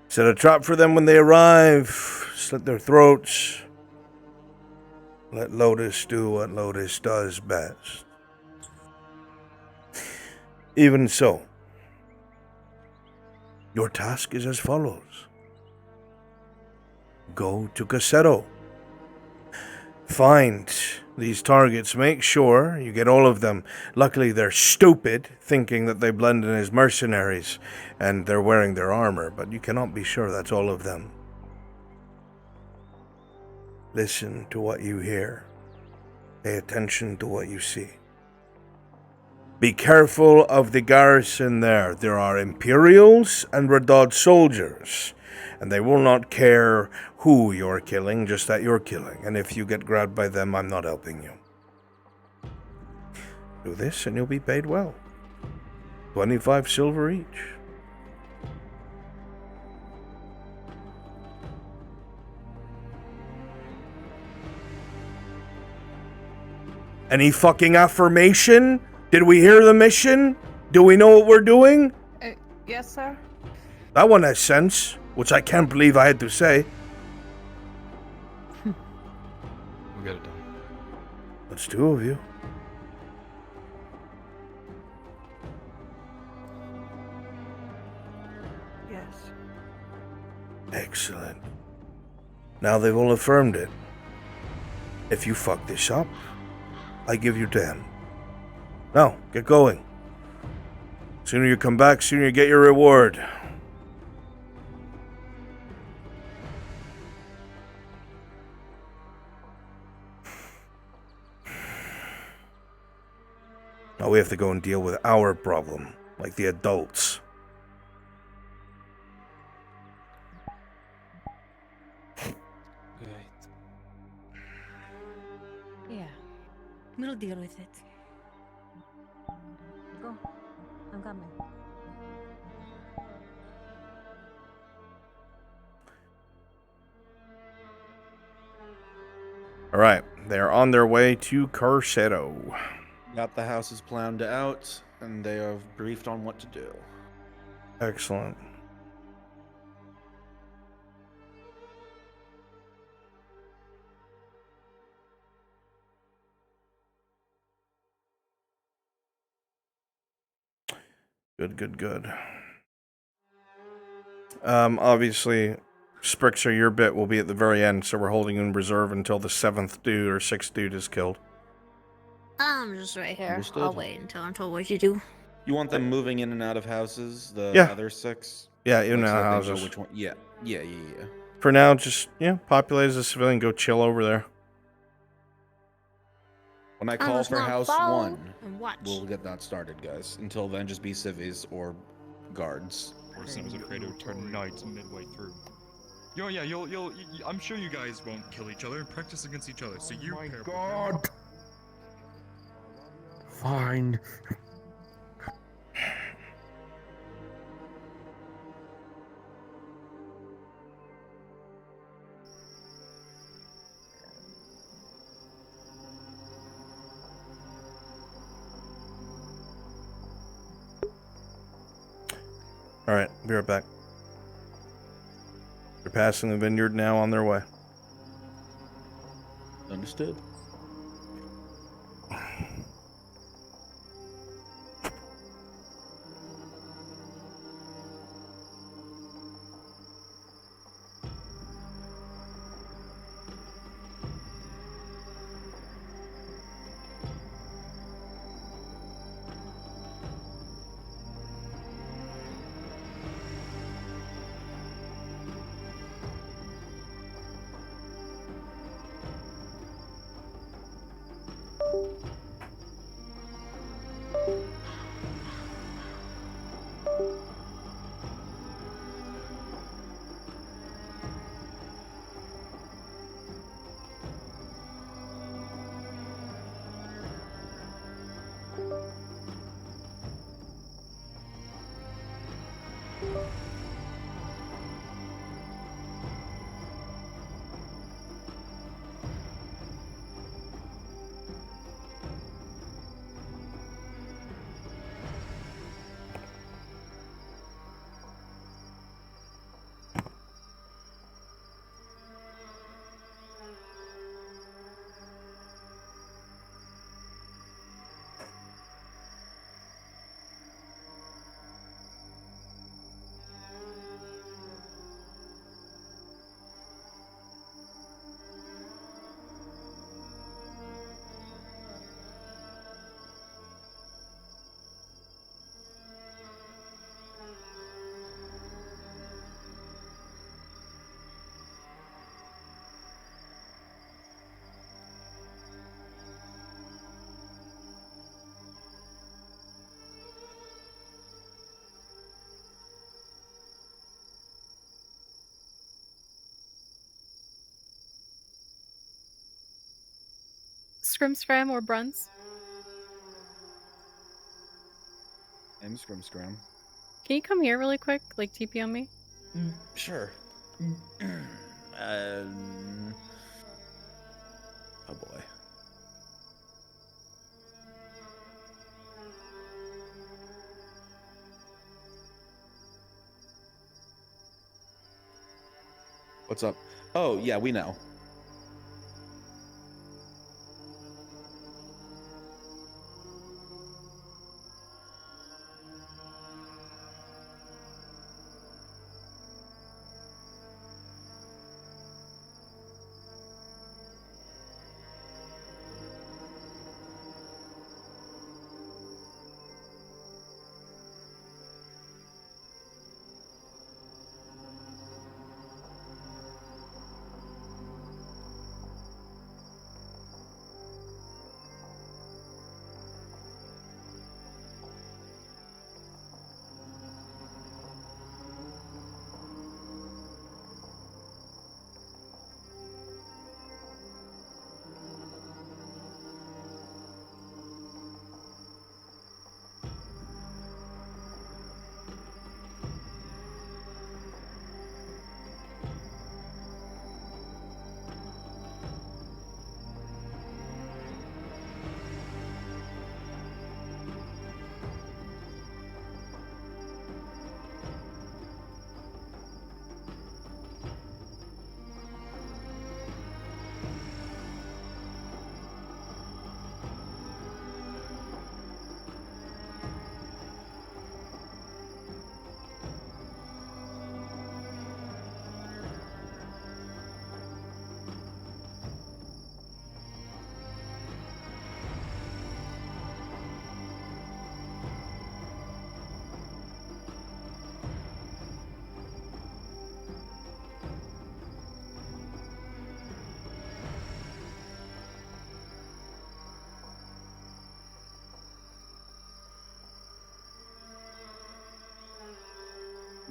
Set a trap for them when they arrive, slit their throats. Let Lotus do what Lotus does best. Even so, your task is as follows. Go to Cosetto. Find these targets. Make sure you get all of them. Luckily, they're stupid, thinking that they blend in as mercenaries, and they're wearing their armor, but you cannot be sure that's all of them. Listen to what you hear. Pay attention to what you see. Be careful of the garrison there. There are Imperials and Redod soldiers, and they will not care who you're killing, just that you're killing. And if you get grabbed by them, I'm not helping you. Do this and you'll be paid well. 25 silver each. Any fucking affirmation? Did we hear the mission? Do we know what we're doing? Yes, sir. That one has sense, which I can't believe I had to say. We got it done. That's two of you. Yes. Excellent. Now they've all affirmed it. If you fuck this up, I give you 10. Now, get going. Sooner you come back, sooner you get your reward. Now we have to go and deal with our problem, like the adults. Yeah, we'll deal with it. Go. I'm coming. Alright, they're on their way to Carcedo. Got the houses planned out, and they are briefed on what to do. Excellent. Good. Obviously, Sprixer, your bit will be at the very end, so we're holding in reserve until the 7th dude or 6th dude is killed. I'm just right here. Understood. I'll wait until I'm told what to do. You want them moving in and out of houses? The Yeah. other 6? Yeah, in and so out they know houses. Which one? Yeah. For now, just, populate as a civilian, go chill over there. When I I call must for not house follow 1, and watch. we'll get that started, guys. Until then, just be civvies or guards. Or seems afraid to turn knights midway through. I'm sure you guys won't kill each other. Practice against each other. So you pair. God. Fine. Alright, be right back. They're passing the vineyard now on their way. Understood. Scrim or Bruns? I'm Scrim. Can you come here really quick? Like TP on me? Sure. Oh boy. What's up? Oh, yeah, we know.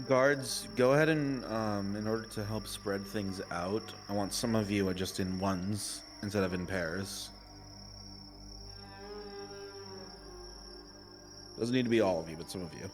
Guards, go ahead and, in order to help spread things out, I want some of you just in ones instead of in pairs. Doesn't need to be all of you, but some of you.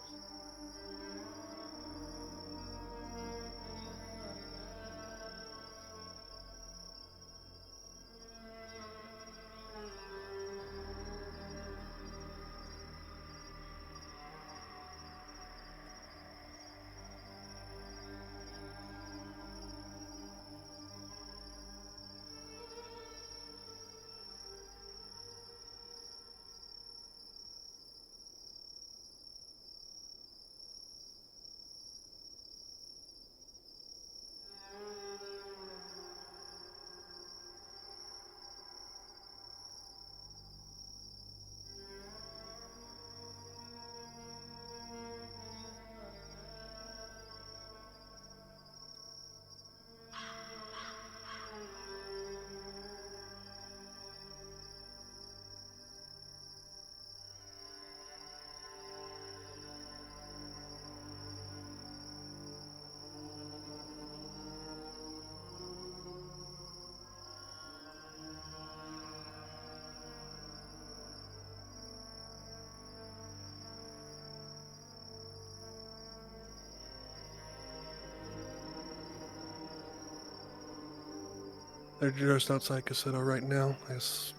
They're just outside Casino right now. Yes.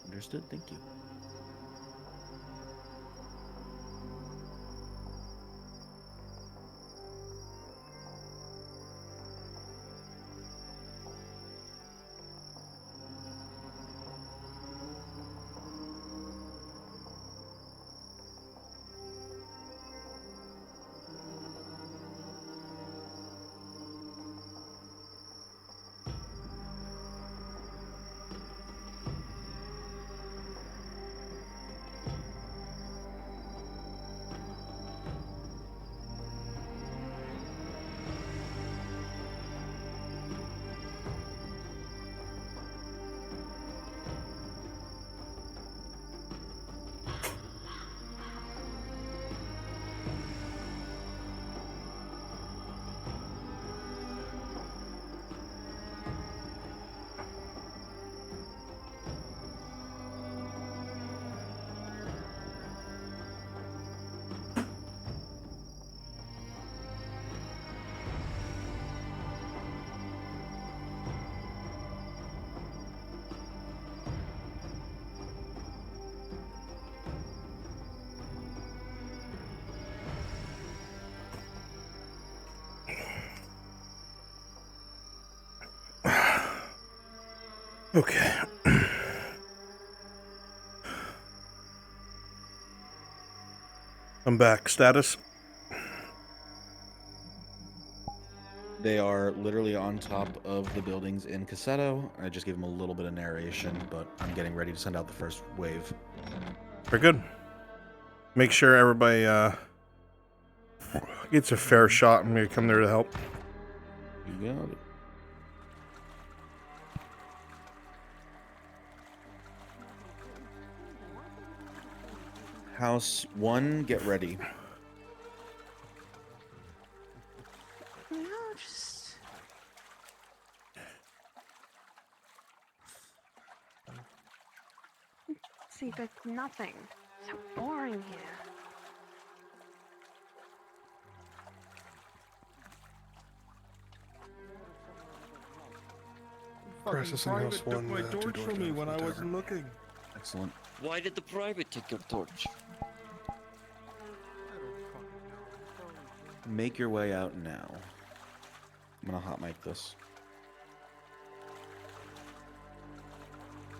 Understood, thank you. Okay. I'm back. Status? They are literally on top of the buildings in Cassetto. I just gave them a little bit of narration, but I'm getting ready to send out the first wave. Very good. Make sure everybody gets a fair shot. I'm going to come there to help. You got it. House 1, get ready. No, just... See, but nothing. So boring here. Crisis in House 1 took my torch from me when I wasn't looking. Excellent. Why did the private take your torch? Make your way out now. I'm gonna hot mic this.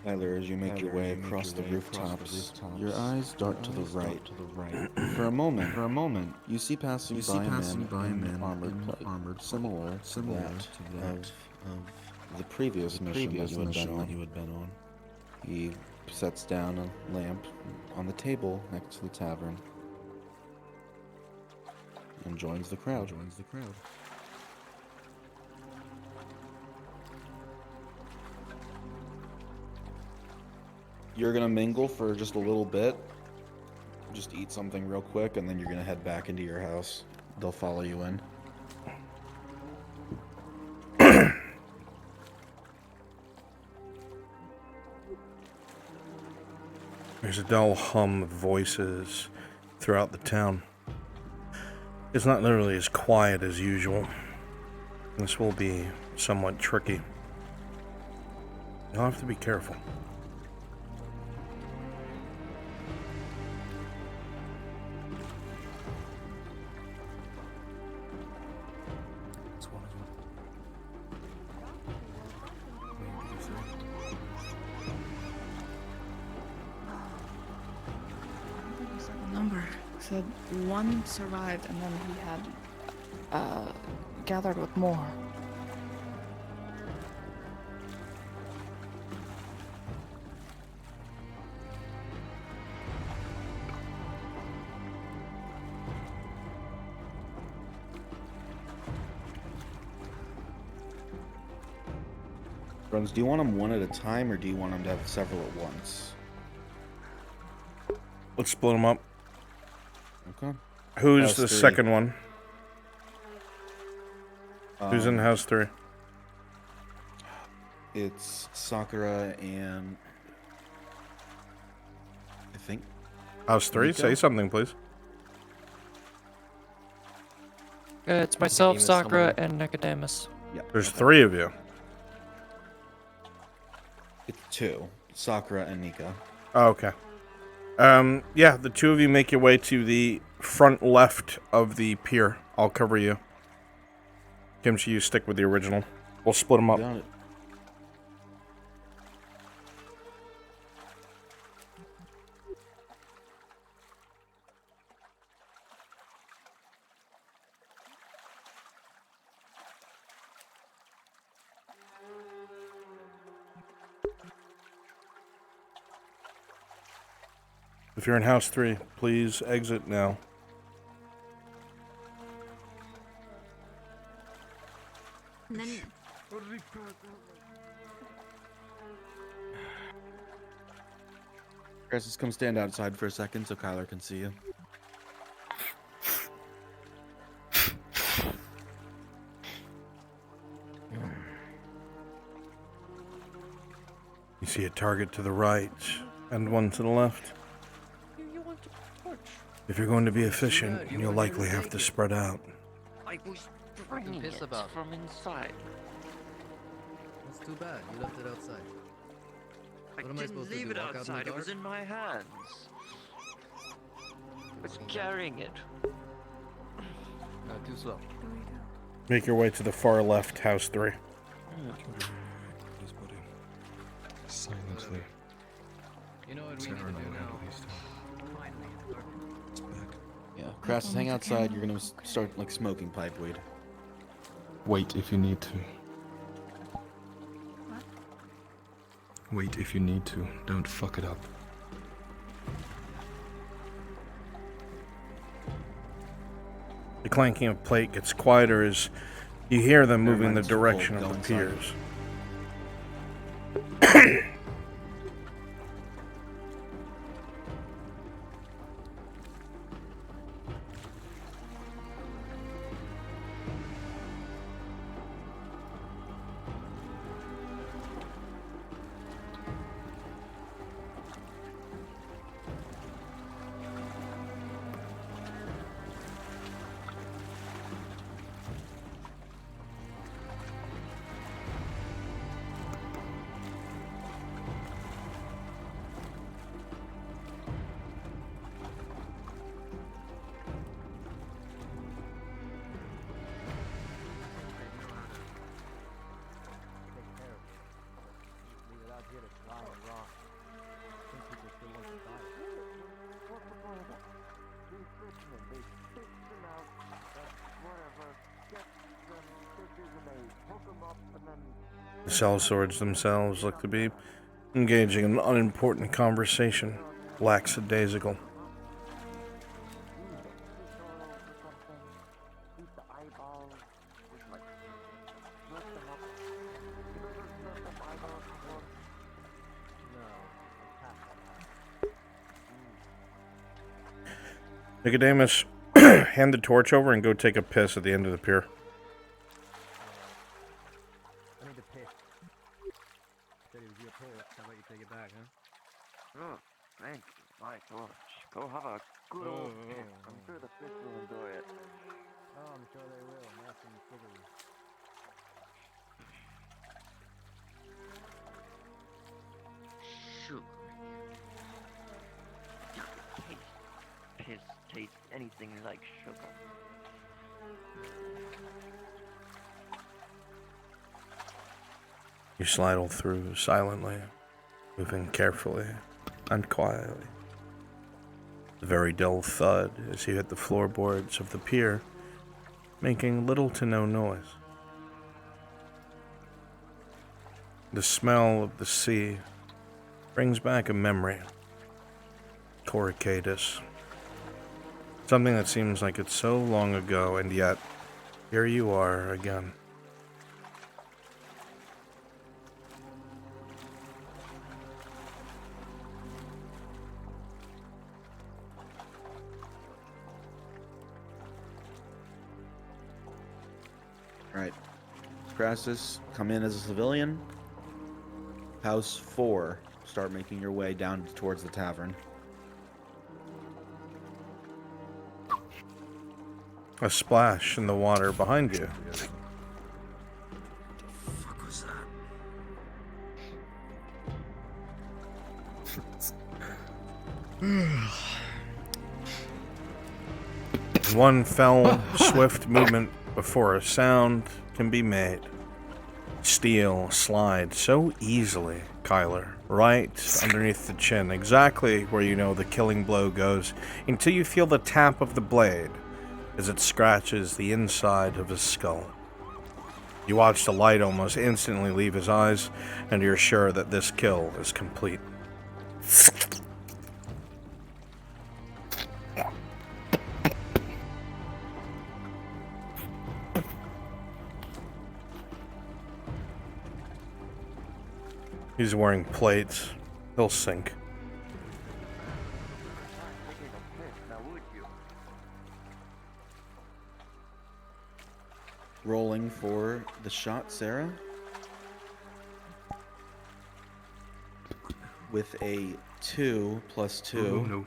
Tyler, as you make your way across the rooftops, your eyes dart to the right. For a moment, you see passing by a man in armored similar to that of the previous mission that you had been on. He sets down a lamp on the table next to the tavern and joins the crowd. You're gonna mingle for just a little bit. Just eat something real quick, and then you're gonna head back into your house. They'll follow you in. There's a dull hum of voices throughout the town. It's not literally as quiet as usual. This will be somewhat tricky. You'll have to be careful. Number said one survived, and then he had gathered with more. Bruns, do you want them one at a time, or do you want them to have several at once? Let's split them up. Okay. Who's House the 3. second one? Who's in House 3? It's Sakura and... I think... House 3? Nico? Say something, please. It's myself, Sakura, and Nicodemus. Yeah. There's 3 of you. It's 2. Sakura and Nika. Oh, okay. Yeah, the 2 of you make your way to the front left of the pier. I'll cover you. Kimchi, you stick with the original. We'll split them up. Got it. If you're in House 3, please exit now. And then Crisis, come stand outside for a second so Kyler can see you. You see a target to the right and one to the left. You want to torch? If you're going to be efficient, you'll likely have to spread out. I was bringing it from inside. That's too bad. You left it outside. I What am I didn't supposed to leave do, it walk out in the outside. It dark? was in my hands. I was carrying it. Too slow. Make your way to the far left, House 3. silently. You know what we Sarah need to and do I will now? handle these two. Yeah, Crassus, hang outside. You're gonna start like smoking pipeweed. Wait if you need to. Wait if you need to. Don't fuck it up. The clanking of plate gets quieter as you hear them Never moving in mind, the it's full. direction Go of the inside. piers. The sellswords themselves look to be engaging in an unimportant conversation, lackadaisical. Nicodemus, hand the torch over and go take a piss at the end of the pier. I need to piss. Said it was your torch. How about you take it back, huh? Oh, thank you. My gosh. Go have a good old piss. I'm sure the fish will enjoy it. Oh, I'm sure they will. Nice and sugary. Sugar. Piss tastes anything like sugar. You slide through silently, moving carefully and quietly. A very dull thud as you hit the floorboards of the pier, making little to no noise. The smell of the sea brings back a memory. Corrugatus. Something that seems like it's so long ago, and yet, here you are again. Alright. Crassus, come in as a civilian. House 4, start making your way down towards the tavern. A splash in the water behind you. Fuck was that? One fell, swift movement before a sound can be made. Steel slides so easily, Kyler, right underneath the chin, exactly where you know the killing blow goes, until you feel the tap of the blade as it scratches the inside of his skull. You watch the light almost instantly leave his eyes, and you're sure that this kill is complete. He's wearing plates. He'll sink. Rolling for the shot, Sarah. With a 2 plus 2. Oh, no.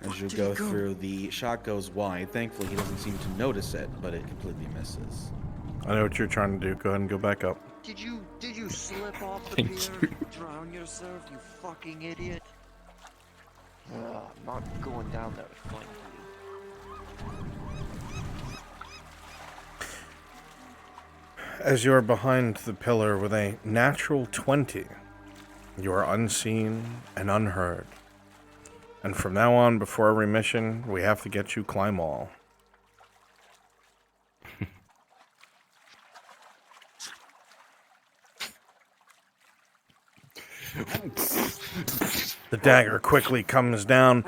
As you go through, the shot goes wide. Thankfully, he doesn't seem to notice it, but it completely misses. I know what you're trying to do. Go ahead and go back up. Did you slip off the pier? Drown yourself, you fucking idiot. I'm not going down there with flying As you're behind the pillar with a natural 20, You are unseen and unheard. And from now on, before every mission, we have to get you climb all. The dagger quickly comes down.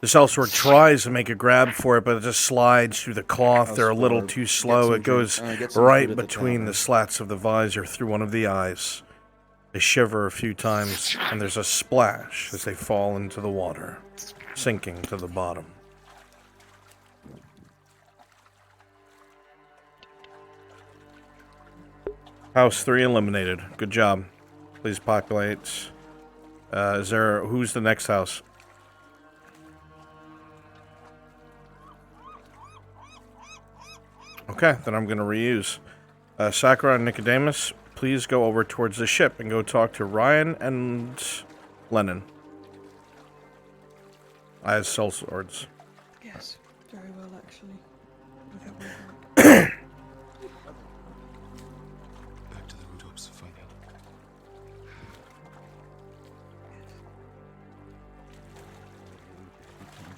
The sellsword tries to make a grab for it, but it just slides through the cloth. They're a little too slow. It goes right between the slats of the visor through one of the eyes. They shiver a few times, and there's a splash as they fall into the water, sinking to the bottom. House 3 eliminated. Good job. Please populate. Who's the next house? Okay, then I'm going to reuse. Sakura and Nicodemus, please go over towards the ship and go talk to Ryan and Lennon. As sellswords. Yes, very well, actually. Without work. Back to the rooftops to find out.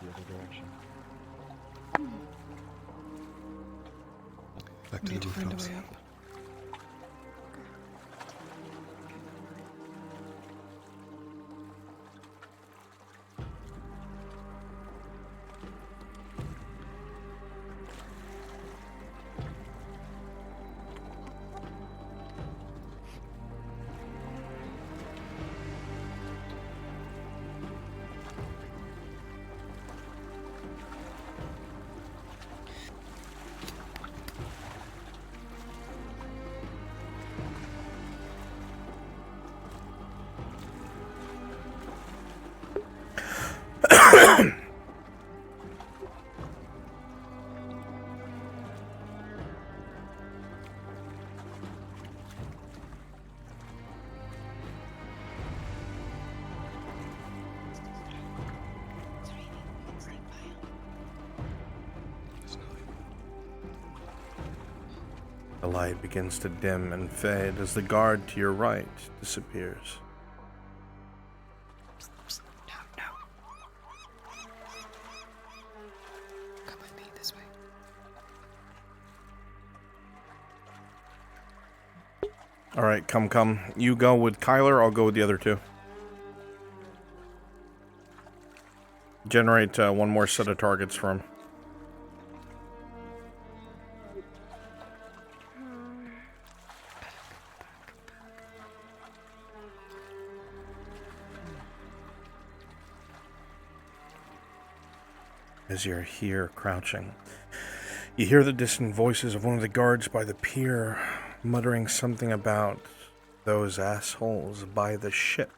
The other direction. Back to Need the to find a rooftops. way up. The light begins to dim and fade as the guard to your right disappears. Come with me this way. Alright, come. You go with Kyler, I'll go with the other two. Generate one more set of targets for him. As you're here crouching, you hear the distant voices of one of the guards by the pier muttering something about those assholes by the ship.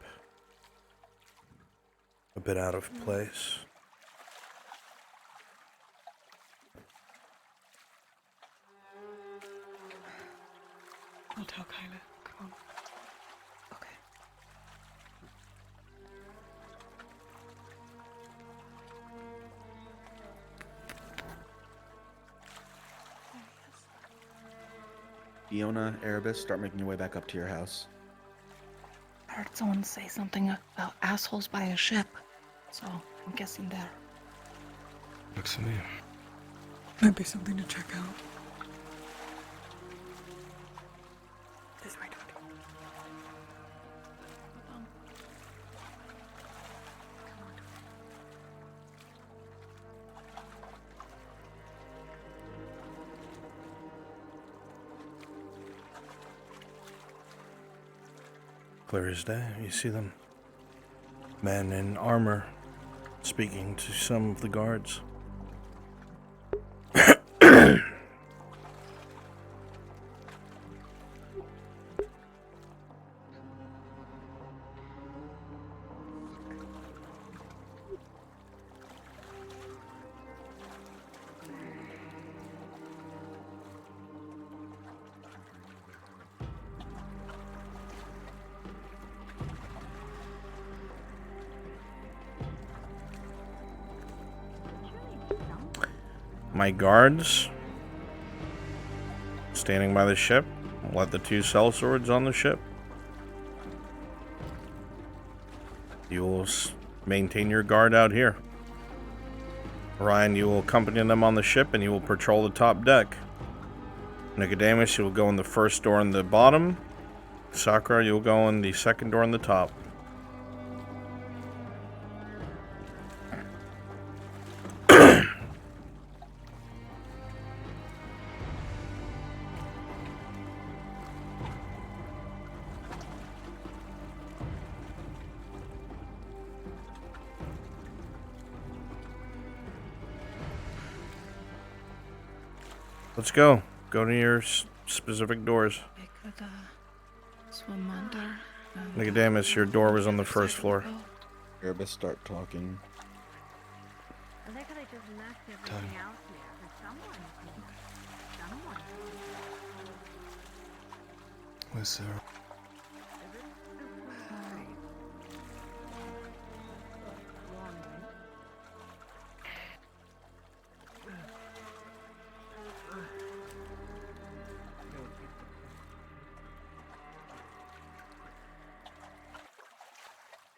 A bit out of place. I'll tell Kyla. Come on. Okay. Iona, Erebus, start making your way back up to your house. I heard someone say something about assholes by a ship, so I'm guessing there. Looks to me. Might be something to check out. This way, Dodie. Clear as day, you see them. Men in armor speaking to some of the guards. My guards standing by the ship. Let the two sellswords on the ship. You will maintain your guard out here. Ryan, you will accompany them on the ship and you will patrol the top deck. Nicodemus, you will go in the first door in the bottom. Sakura, you will go in the second door in the top. Let's go. Go to your specific doors. I could swim under. Nicodemus, your door was on the first floor. Erebus, start talking. I think they just left everything out here for someone. Where's Sarah?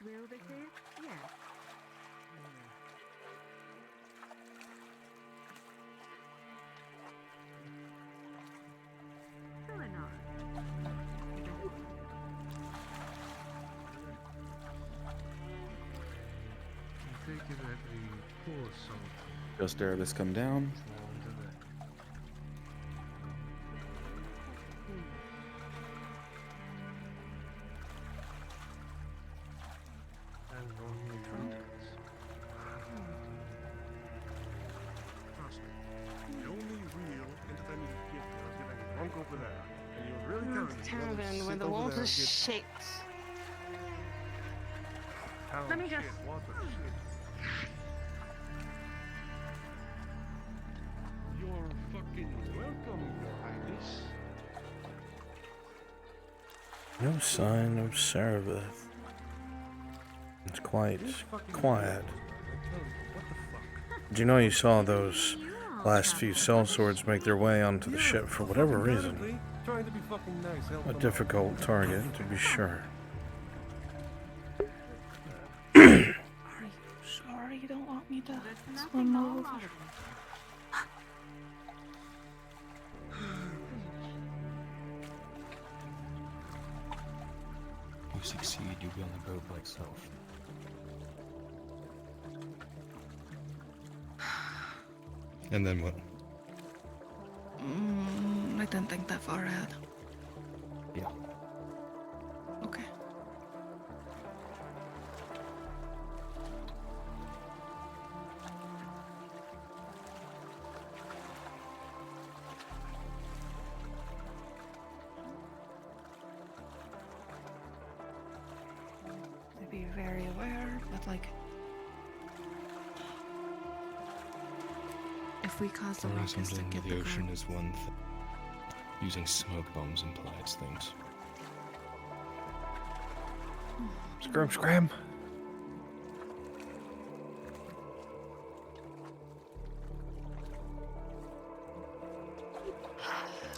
Will this is? Yes. Sure not. Just Erebus, come down. Caravan where the water shakes. Let me just. You're fucking welcome, Your Highness. No sign of Cerebeth. It's quite quiet. Did you know you saw those last few sellswords make their way onto the ship for whatever reason? Trying to be fucking nice. A difficult target, to be sure. Are you sure you don't want me to swim over? You succeed, you'll be on the boat by yourself. And then what? I didn't think that far ahead. Yeah. Okay. To be very aware, but like, if we cause the Throwing rockets to something get into the the ocean ground, is one thing. Using smoke bombs implies things. Scram, scram.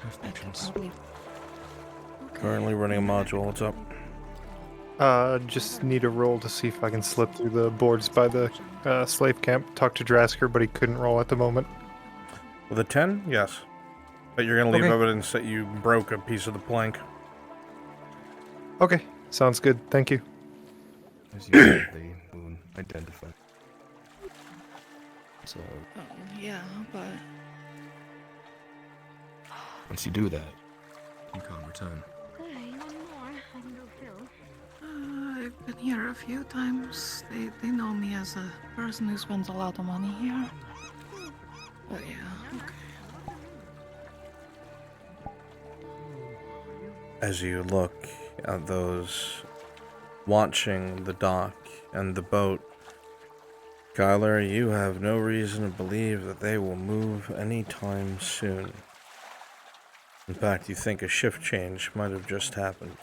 Have patience. Currently running a module. What's up? Just need a roll to see if I can slip through the boards by the slave camp. Talk to Drasker, but he couldn't roll at the moment. With a 10? Yes. But you're going to leave Okay. evidence that you broke a piece of the plank. Okay, sounds good. Thank you. As you said, the moon identified. So, yeah, but once you do that, you can't return. Hey, one more. I can go fill. I've been here a few times. They know me as a person who spends a lot of money here. But yeah, okay. As you look at those watching the dock and the boat, Kyler, you have no reason to believe that they will move anytime soon. In fact, you think a shift change might have just happened.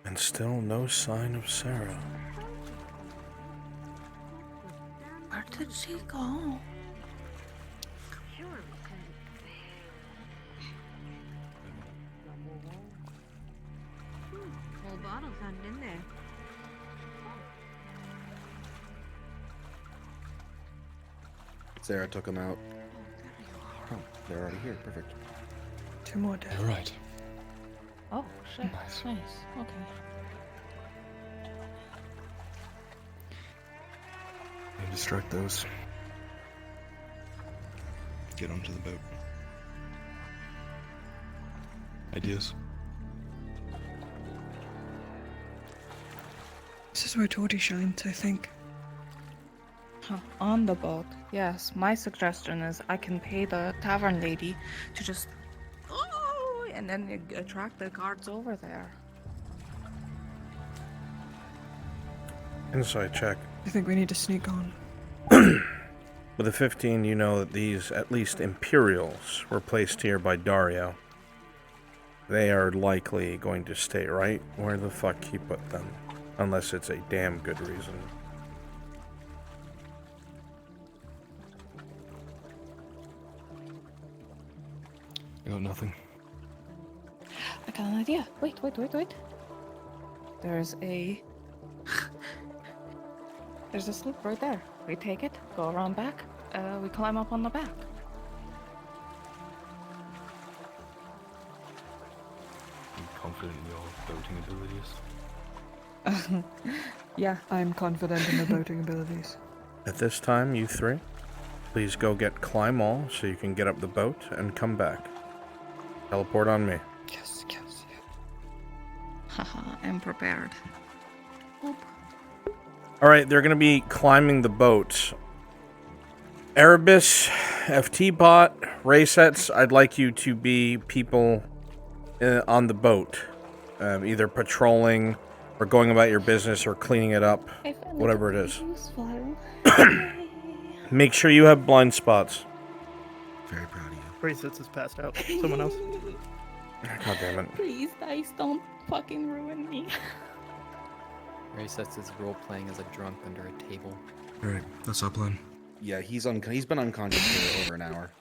And still no sign of Sarah. Where did she go? battle sounded in there. Sarah took him out. Oh, they're already here. Perfect. 2 more dead. All right. Oh, shit. Nice. Nice. Okay. And distract those. Get onto the boat. Ideas? This is where Torty shines, I think. Huh, on the boat. Yes, my suggestion is I can pay the tavern lady to just and then attract the guards over there. Insight check. I think we need to sneak on. With a 15, you know that these, at least Imperials, were placed here by Dario. They are likely going to stay right where the fuck he put them. Unless it's a damn good reason. I got nothing. I got an idea. Wait. There's a sloop right there. We take it, go around back, we climb up on the back. I'm confident in your boating abilities. Yeah, I'm confident in the boating abilities. At this time, you three, please go get Climb All so you can get up the boat and come back. Teleport on me. Yes. Haha, I'm prepared. Oop. Alright, they're gonna be climbing the boat. Erebus, FT Bot, Raysets, I'd like you to be people on the boat. Either patrolling, or going about your business, or cleaning it up. Whatever it is. Make sure you have blind spots. Very proud of you. Bracelets is passed out. Someone else. God damn it. Please, dice, don't fucking ruin me. Raysets is role-playing as a drunk under a table. Alright, that's our plan. Yeah, he's been unconscious for over an hour.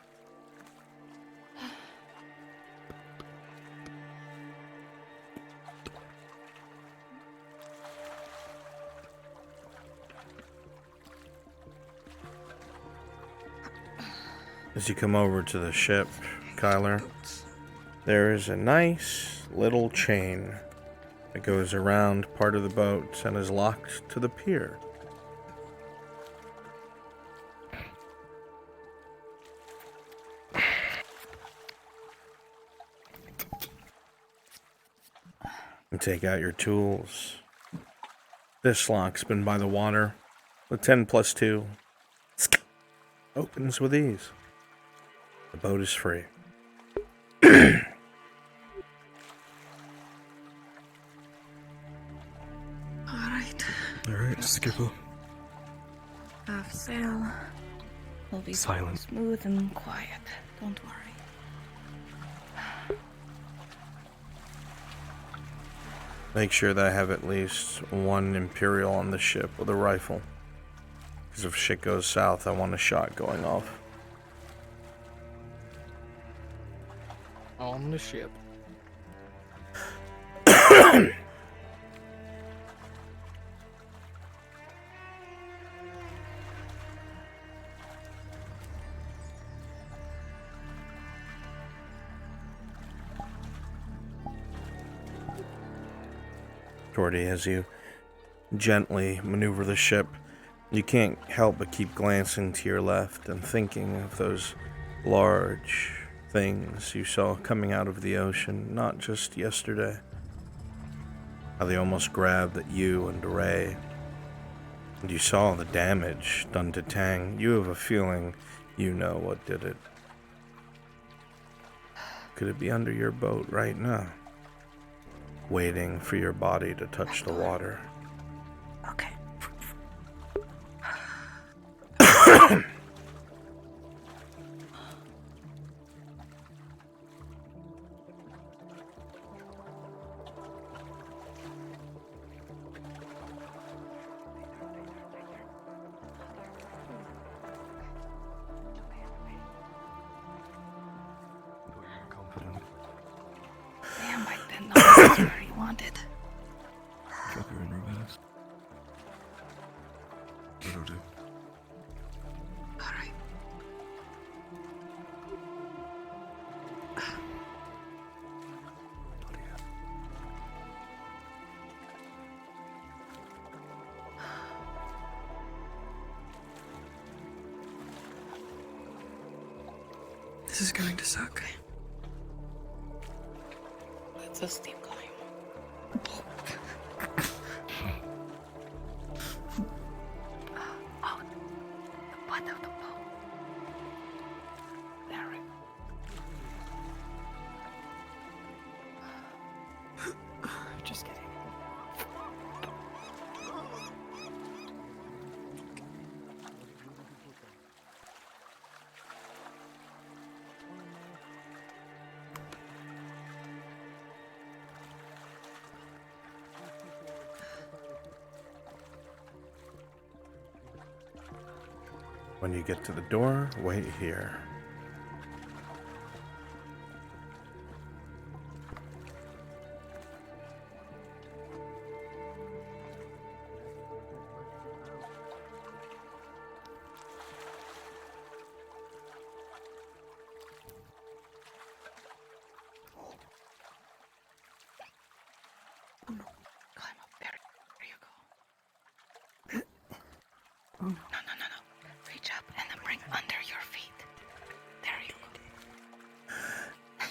As you come over to the ship, Kyler, there is a nice little chain that goes around part of the boat and is locked to the pier. And take out your tools. This lock's been by the water. With 10 plus 2. Opens with ease. The boat is free. Alright, skipper. Half sail. Will be Silent. smooth and quiet. Don't worry. Make sure that I have at least one Imperial on the ship with a rifle. Because if shit goes south, I want a shot going off. On the ship. Torty, as you gently maneuver the ship, you can't help but keep glancing to your left and thinking of those large things you saw coming out of the ocean, not just yesterday. How they almost grabbed at you and Ray. And you saw the damage done to Tang. You have a feeling you know what did it. Could it be under your boat right now? Waiting for your body to touch the water. Okay. Damn, I didn't know this is where he wanted. You're in reverse. That'll do. Alright. This is going to suck. It's a steep climb. Oh, the butt of the boat. There we go. Just kidding. When you get to the door, wait here. Climb up there. There you go. No, no, no, no. Reach up and then bring under your feet. There you go.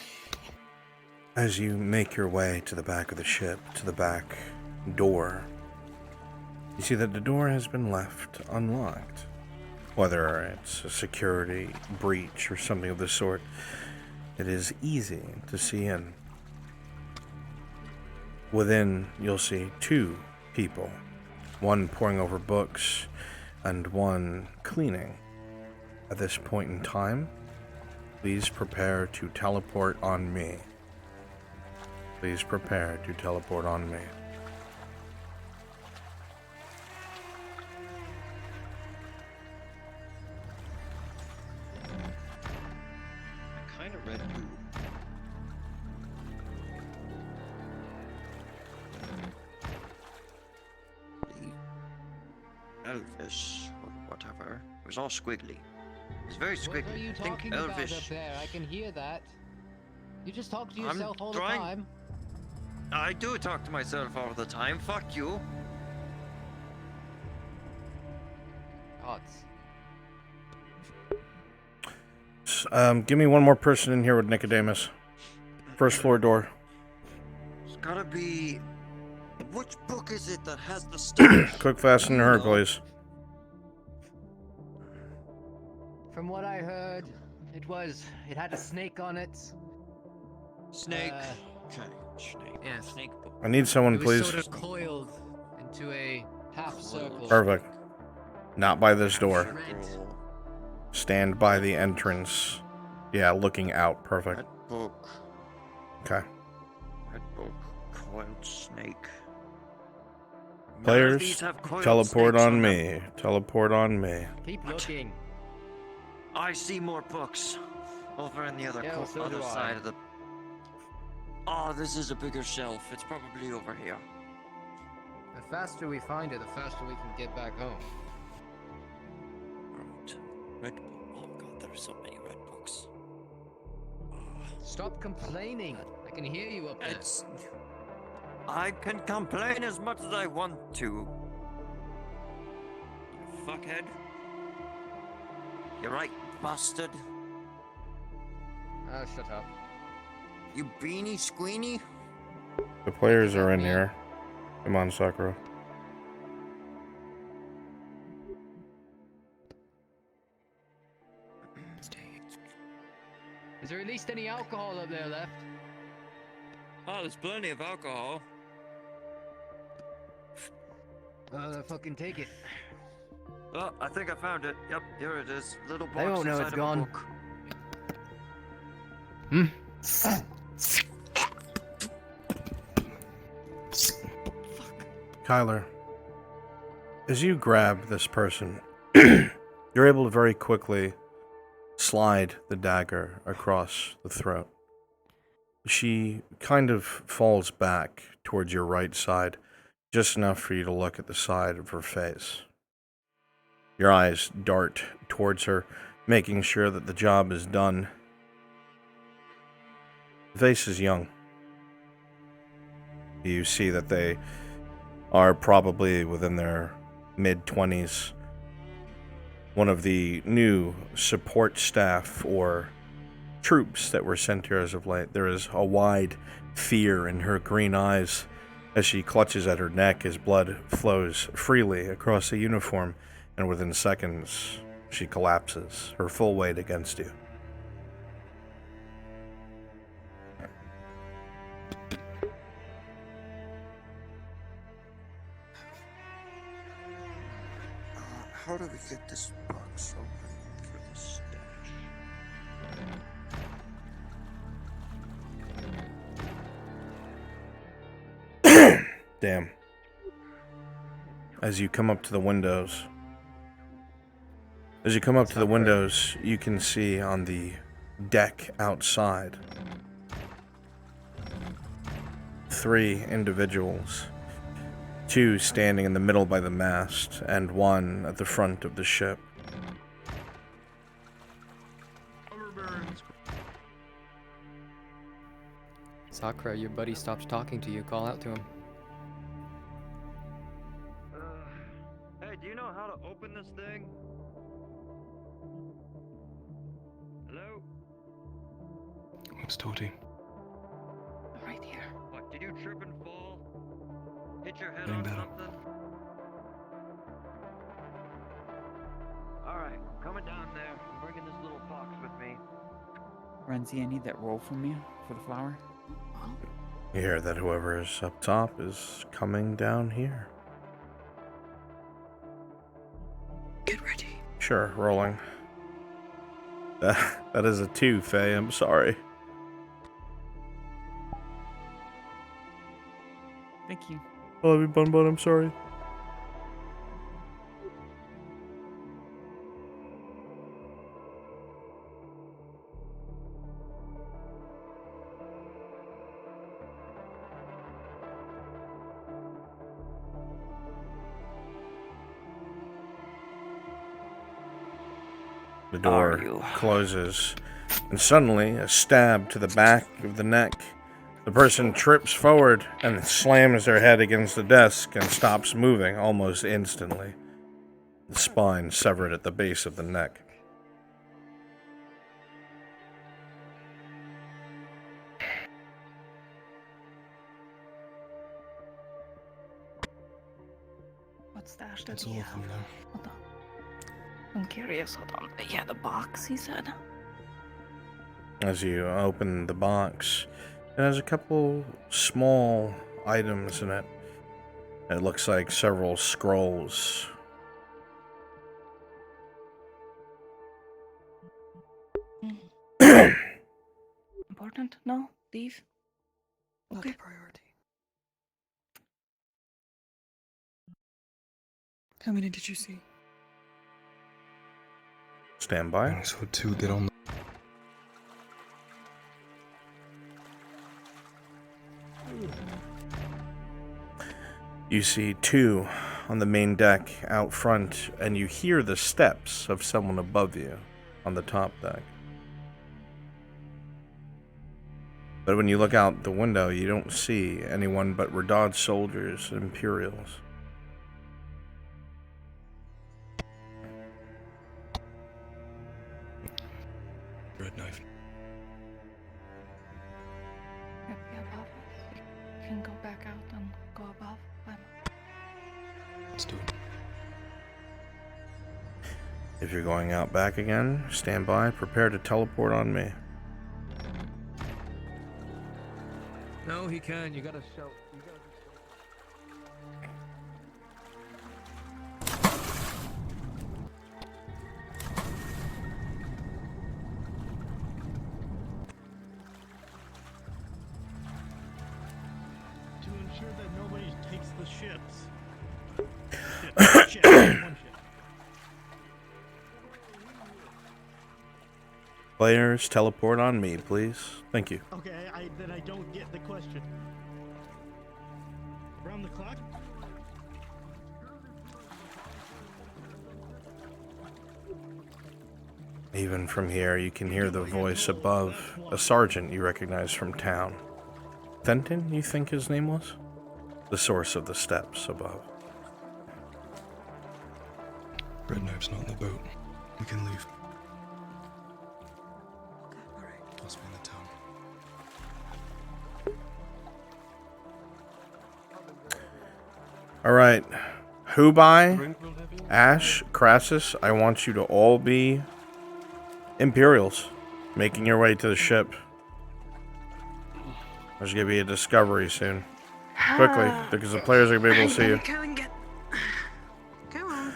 As you make your way to the back of the ship, to the back door, you see that the door has been left unlocked. Whether it's a security breach or something of the sort, it is easy to see in. Within, you'll see two people, one poring over books and one cleaning. At this point in time, please prepare to teleport on me. Please prepare to teleport on me. I kind of read too. Elvish, or whatever. It was all squiggly. It was very squiggly. What are you I think talking about Elvish. up there? I can hear that. You just talk to I'm yourself all trying- the time. I do talk to myself all the time. Fuck you. Odds. Give me one more person in here with Nicodemus. First floor door. It's gotta be. Which book is it that has the stuff? Quick, fast, and hurry, please. From what I heard, it had a snake on it. Snake. Okay. Snake. Yeah, snake book. I need someone, It was please. sort of coiled into a half circle. Perfect. Not by this door. Red. Stand by the entrance. Yeah, looking out. Perfect. Book. Okay. Red book. Coiled snake. None of Players, these have coiled teleport snakes on them. me. Teleport on me. Keep looking. I see more books over in the other Yeah, well, so other do I. side of the. Oh, this is a bigger shelf. It's probably over here. The faster we find it, the faster we can get back home. Right. Red book. Oh god, there are so many red books. Stop complaining. I can hear you up there. It's. I can complain as much as I want to. You fuckhead. You're right, bastard. Oh, shut up. You beanie squeenie. The players are in here. Come on, Sakura. Is there at least any alcohol up there left? Oh, there's plenty of alcohol. Oh, then fucking take it. Oh, I think I found it. Yep, here it is. Little box They won't know inside it's of gone. a book. Kyler, as you grab this person, you're able to very quickly slide the dagger across the throat. She kind of falls back towards your right side, Just enough for you to look at the side of her face. Your eyes dart towards her, making sure that the job is done. The face is young. You see that they are probably within their mid-20s. One of the new support staff or troops that were sent here as of late. There is a wide fear in her green eyes as she clutches at her neck as blood flows freely across the uniform, and within seconds she collapses, her full weight against you. How do we get this box open for the stash? Damn. As you come up to the windows, you can see on the deck outside 3 individuals. 2 standing in the middle by the mast, and 1 at the front of the ship. Sakura, your buddy stopped talking to you. Call out to him. Hey, do you know how to open this thing? Hello? What's Toti? Right here. What, did you trip and fall? Hit your head Getting on better. something? Alright, coming down there. I'm bringing this little box with me. Renzi, I need that roll from you for the flower. You hear that whoever is up top is coming down here. Get ready. Sure, rolling. That is a 2, Faye, I'm sorry. Thank you. I love you, Bun Bun, I'm sorry. The door closes, and suddenly, a stab to the back of the neck. The person trips forward and slams their head against the desk and stops moving almost instantly. The spine severed at the base of the neck. What stash did It's he all have? from there. Hold on. I'm curious. Hold on. Yeah, the box, he said. As you open the box, it has a couple small items in it. It looks like several scrolls. Important? No? Leave? Not Okay. a priority. How many did you see? Stand by. So 2 get on. You see 2 on the main deck out front, and you hear the steps of someone above you on the top deck. But when you look out the window, you don't see anyone but Radad soldiers and Imperials. Red knife. Might be above us. We can go back out and go above. Let's do it. If you're going out back again, stand by, prepare to teleport on me. No, he can. You gotta shout. You gotta To ensure that nobody takes the ships. One ship. Players, teleport on me, please. Thank you. Okay, then I don't get the question. Around the clock? Even from here, you can hear the voice above, a sergeant you recognize from town. Fenton, you think his name was? The source of the steps above. Red Knive's not in the boat. We can leave. I'll spend the town. Alright. Hubai, Ash, Crassus, I want you to all be Imperials, making your way to the ship. There's gonna be a discovery soon. Quickly, because the players are gonna be able to see you. Come on.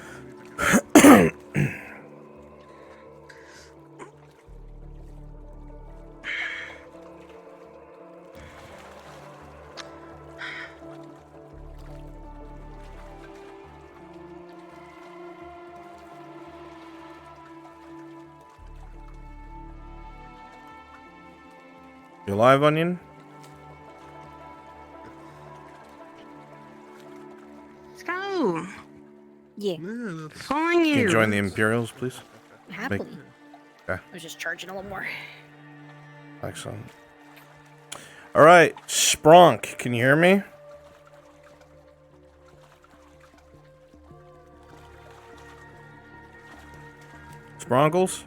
You live, Onion? Let's go. Yeah. Calling you. Can you join the Imperials, please? Happily. Okay. I was just charging a little more. Excellent. Alright, Spronk, can you hear me? Spronkles?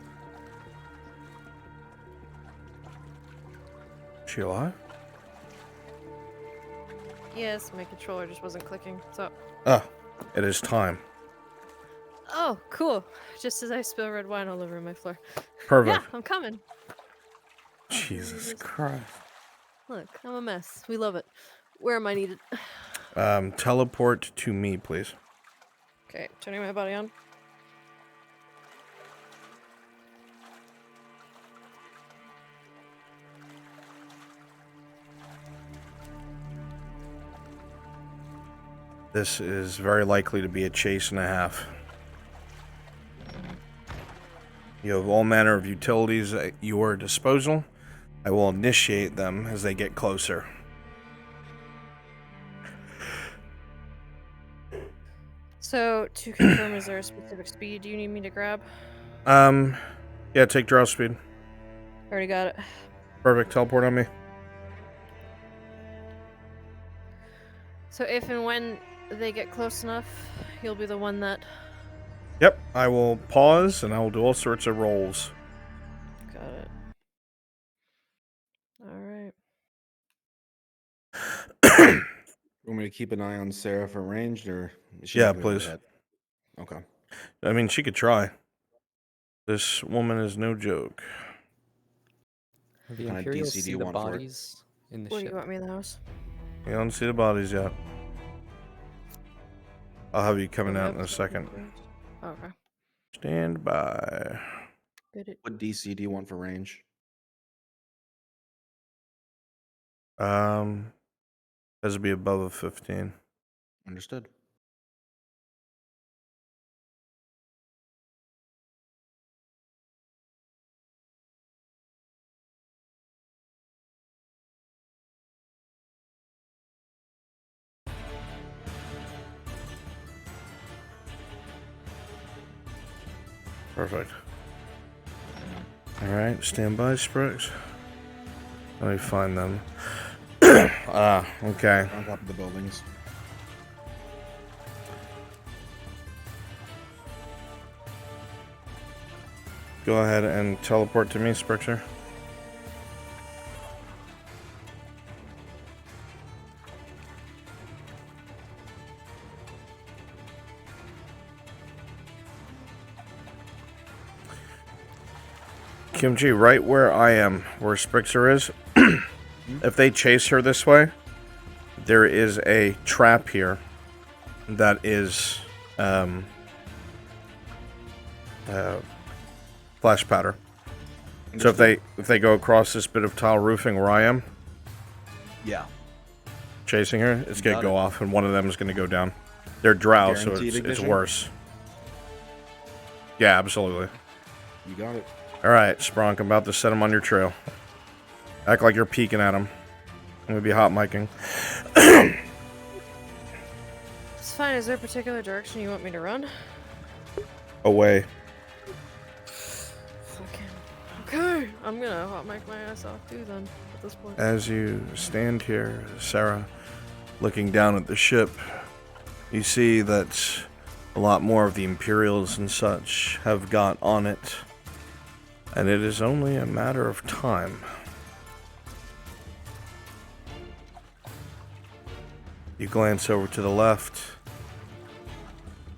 Is she alive? Yes, my controller just wasn't clicking. So. Ah, it is time. Oh, cool. Just as I spill red wine all over my floor. Perfect. Yeah, I'm coming. Jesus Christ. Look, I'm a mess. We love it. Where am I needed? Teleport to me, please. Okay, turning my body on. This is very likely to be a chase and a half. You have all manner of utilities at your disposal. I will initiate them as they get closer. So, to confirm, is there a specific speed you need me to grab? Yeah, take draw speed. Already got it. Perfect, teleport on me. So if and when they get close enough, you'll be the one that... Yep, I will pause and I will do all sorts of rolls. Got it. Alright. You want me to keep an eye on Sarah for ranged, or is she Yeah, not gonna be able please. to hit? Okay. I mean, she could try. This woman is no joke. The Kinda Imperials DC do see you the want for it? bodies in the What do ship. you want me in the house? You don't see the bodies yet. I'll have you coming out in a second. Okay. Stand by. What DC do you want for range? Has to be above a 15. Understood. Perfect. Alright, stand by, Sprix. Let me find them. Okay. On top of the buildings. Go ahead and teleport to me, Sprixer. Kimchi, right where I am, where Sprixer is, if they chase her this way, there is a trap here that is flash powder. So if they go across this bit of tile roofing where I am, Yeah. chasing her, it's gonna Got go it. off and one of them is gonna go down. They're drow, so Guaranteed it's ignition? worse. Yeah, absolutely. You got it. Alright, Spronk, I'm about to set him on your trail. Act like you're peeking at him. I'm gonna be hot micing. It's fine. Is there a particular direction you want me to run? Away. Fuck. Okay, I'm gonna hot mic my ass off too then, at this point. As you stand here, Sarah, looking down at the ship, you see that a lot more of the Imperials and such have got on it, and it is only a matter of time. You glance over to the left,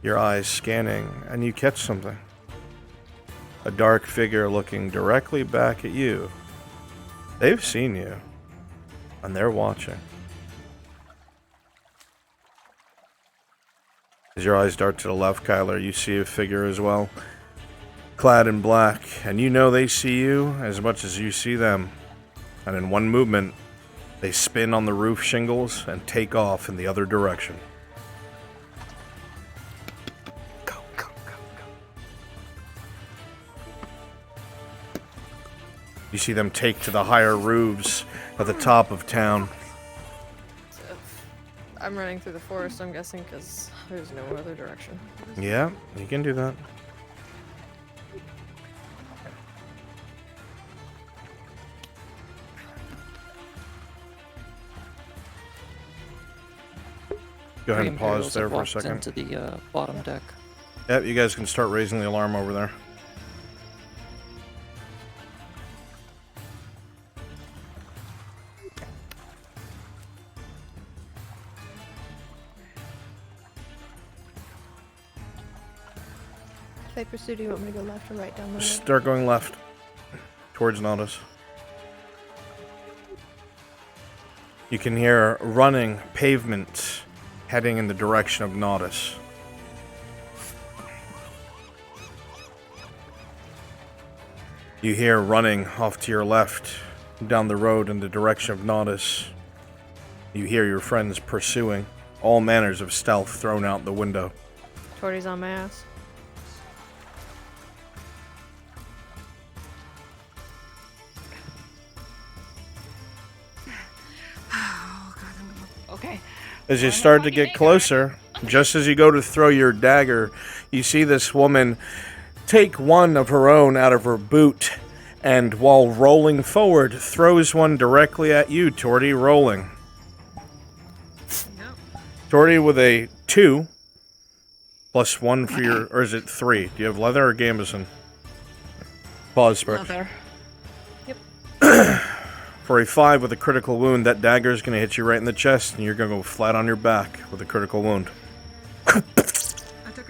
your eyes scanning, and you catch something. A dark figure looking directly back at you. They've seen you, and they're watching. As your eyes dart to the left, Kyler, you see a figure as well, clad in black, and you know they see you as much as you see them. And in one movement, they spin on the roof shingles and take off in the other direction. You see them take to the higher roofs at the top of town. So, I'm running through the forest, I'm guessing, because there's no other direction. Yeah, you can do that. Go ahead and pause there for a second. Into the bottom deck. Yep, you guys can start raising the alarm over there. If I pursue, do you want me to go left or right down the road? Start going left towards Nautis. You can hear running pavement heading in the direction of Nautis. You hear running off to your left down the road in the direction of Nautis. You hear your friends pursuing, all manners of stealth thrown out the window. Torty's on my ass. Okay. As you start to get closer, just as you go to throw your dagger, you see this woman take one of her own out of her boot, and while rolling forward, throws one directly at you, Torty, rolling. Torty with a 2, plus 1 for your, or is it 3? Do you have leather or gambeson? Pause, Spark. Leather. For a 5 with a critical wound, that dagger is going to hit you right in the chest, and you're going to go flat on your back with a critical wound.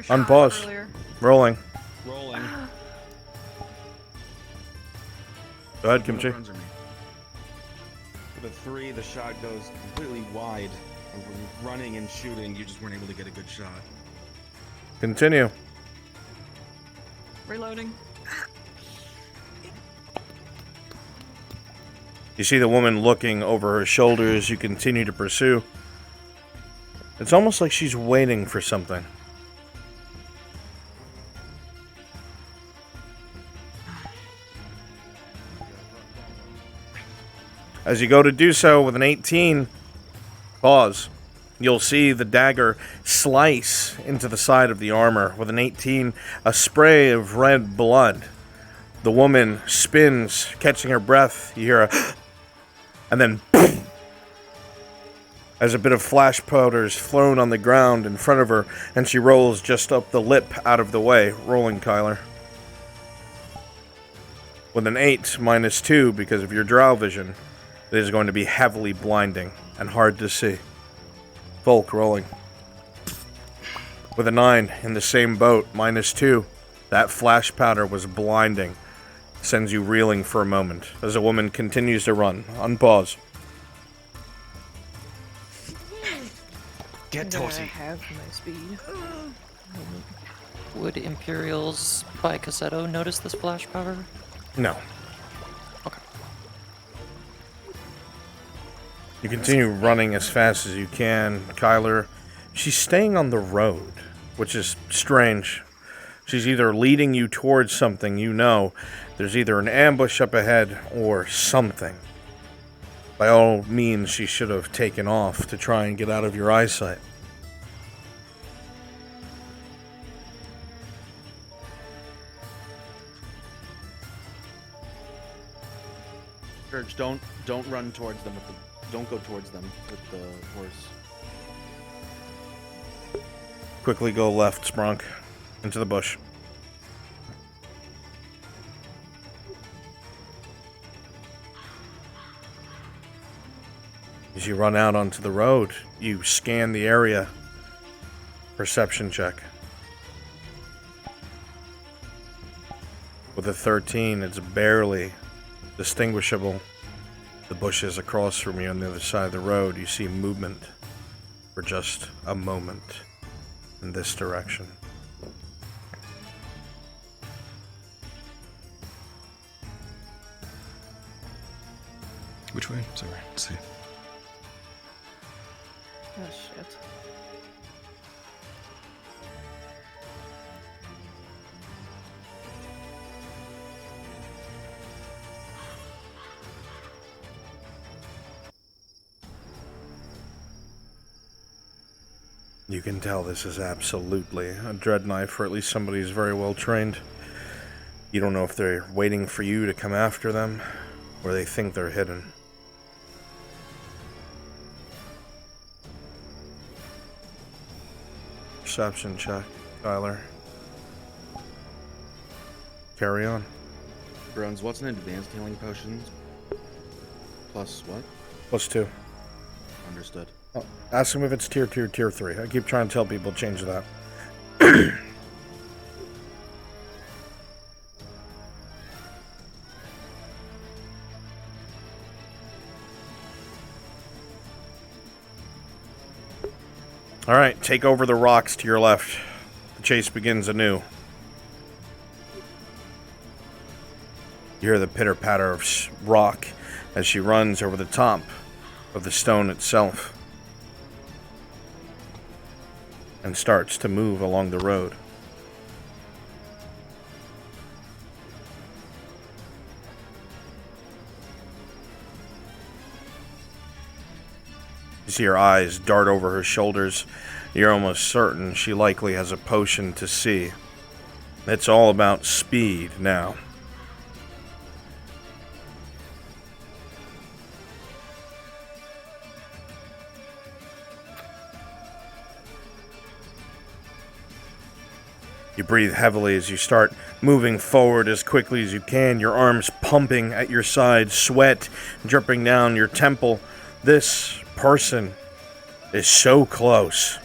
Unpause. Rolling. Rolling. Go ahead, Kimchi. With a 3, the shot goes completely wide. And we're running and shooting, you just weren't able to get a good shot. Continue. Reloading. You see the woman looking over her shoulder as you continue to pursue. It's almost like she's waiting for something. As you go to do so with an 18, pause. You'll see the dagger slice into the side of the armor. With an 18, a spray of red blood. The woman spins, catching her breath. You hear a and then as a bit of flash powder is thrown on the ground in front of her, and she rolls just up the lip out of the way. Rolling, Kyler. With an 8, minus 2, because of your drow vision, it is going to be heavily blinding and hard to see. Volk, rolling. With a 9, in the same boat, minus 2. That flash powder was blinding. Sends you reeling for a moment as a woman continues to run. Unpause. Get Torty. I have my speed. Would Imperials by Cassetto notice this flash power? No. Okay. You continue running as fast as you can. Kyler, she's staying on the road, which is strange. She's either leading you towards something you know. There's either an ambush up ahead or something. By all means, she should have taken off to try and get out of your eyesight. Urge, don't run towards them with the. Don't go towards them with the horse. Quickly go left, Sprunk. Into the bush. As you run out onto the road, you scan the area. Perception check. With a 13, it's barely distinguishable. The bushes across from you on the other side of the road, you see movement for just a moment in this direction. Which way? Sorry, let's see. Oh shit. You can tell this is absolutely a dread knife, or at least somebody who's very well trained. You don't know if they're waiting for you to come after them, or they think they're hidden. Perception check, Tyler. Carry on. Bruns, what's an advanced healing potion? Plus what? +2. Understood. Oh, ask him if it's tier 3. I keep trying to tell people change that. Alright, take over the rocks to your left. The chase begins anew. You hear the pitter-patter of rock as she runs over the top of the stone itself and starts to move along the road. You see her eyes dart over her shoulders. You're almost certain she likely has a potion to see. It's all about speed now. You breathe heavily as you start moving forward as quickly as you can, your arms pumping at your sides, sweat dripping down your temple. This person is so close,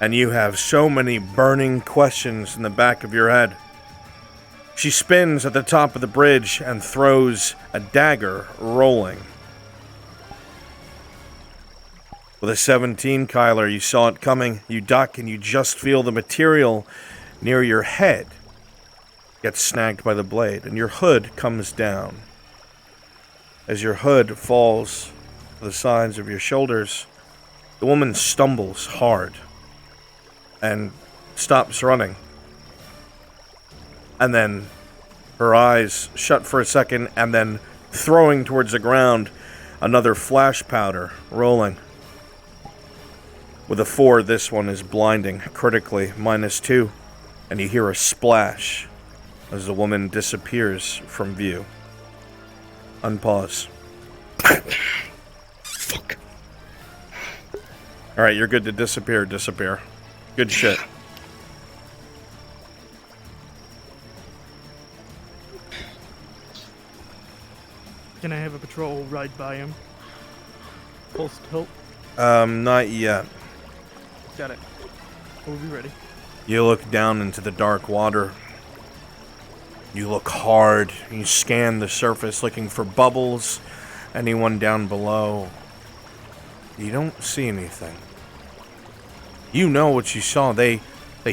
and you have so many burning questions in the back of your head. She spins at the top of the bridge and throws a dagger rolling. With a 17, Kyler, you saw it coming. You duck and you just feel the material near your head gets snagged by the blade, and your hood comes down. As your hood falls to the sides of your shoulders, the woman stumbles hard and stops running. And then her eyes shut for a second, and then throwing towards the ground, another flash powder rolling. With a 4, this one is blinding, critically, -2. And you hear a splash as the woman disappears from view. Unpause. Fuck. Alright, you're good to disappear. Good shit. Can I have a patrol ride by him? Full tilt? Not yet. Got it. We'll be ready. You look down into the dark water. You look hard. You scan the surface looking for bubbles. Anyone down below. You don't see anything. You know what you saw. They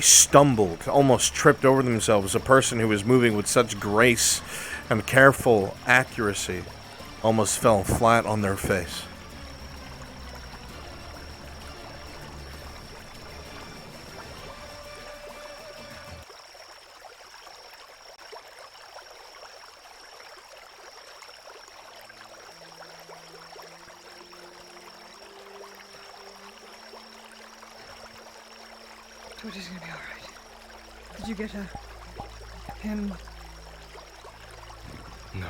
stumbled, almost tripped over themselves. A person who was moving with such grace and careful accuracy almost fell flat on their face. George is gonna be alright. Did you get him? No.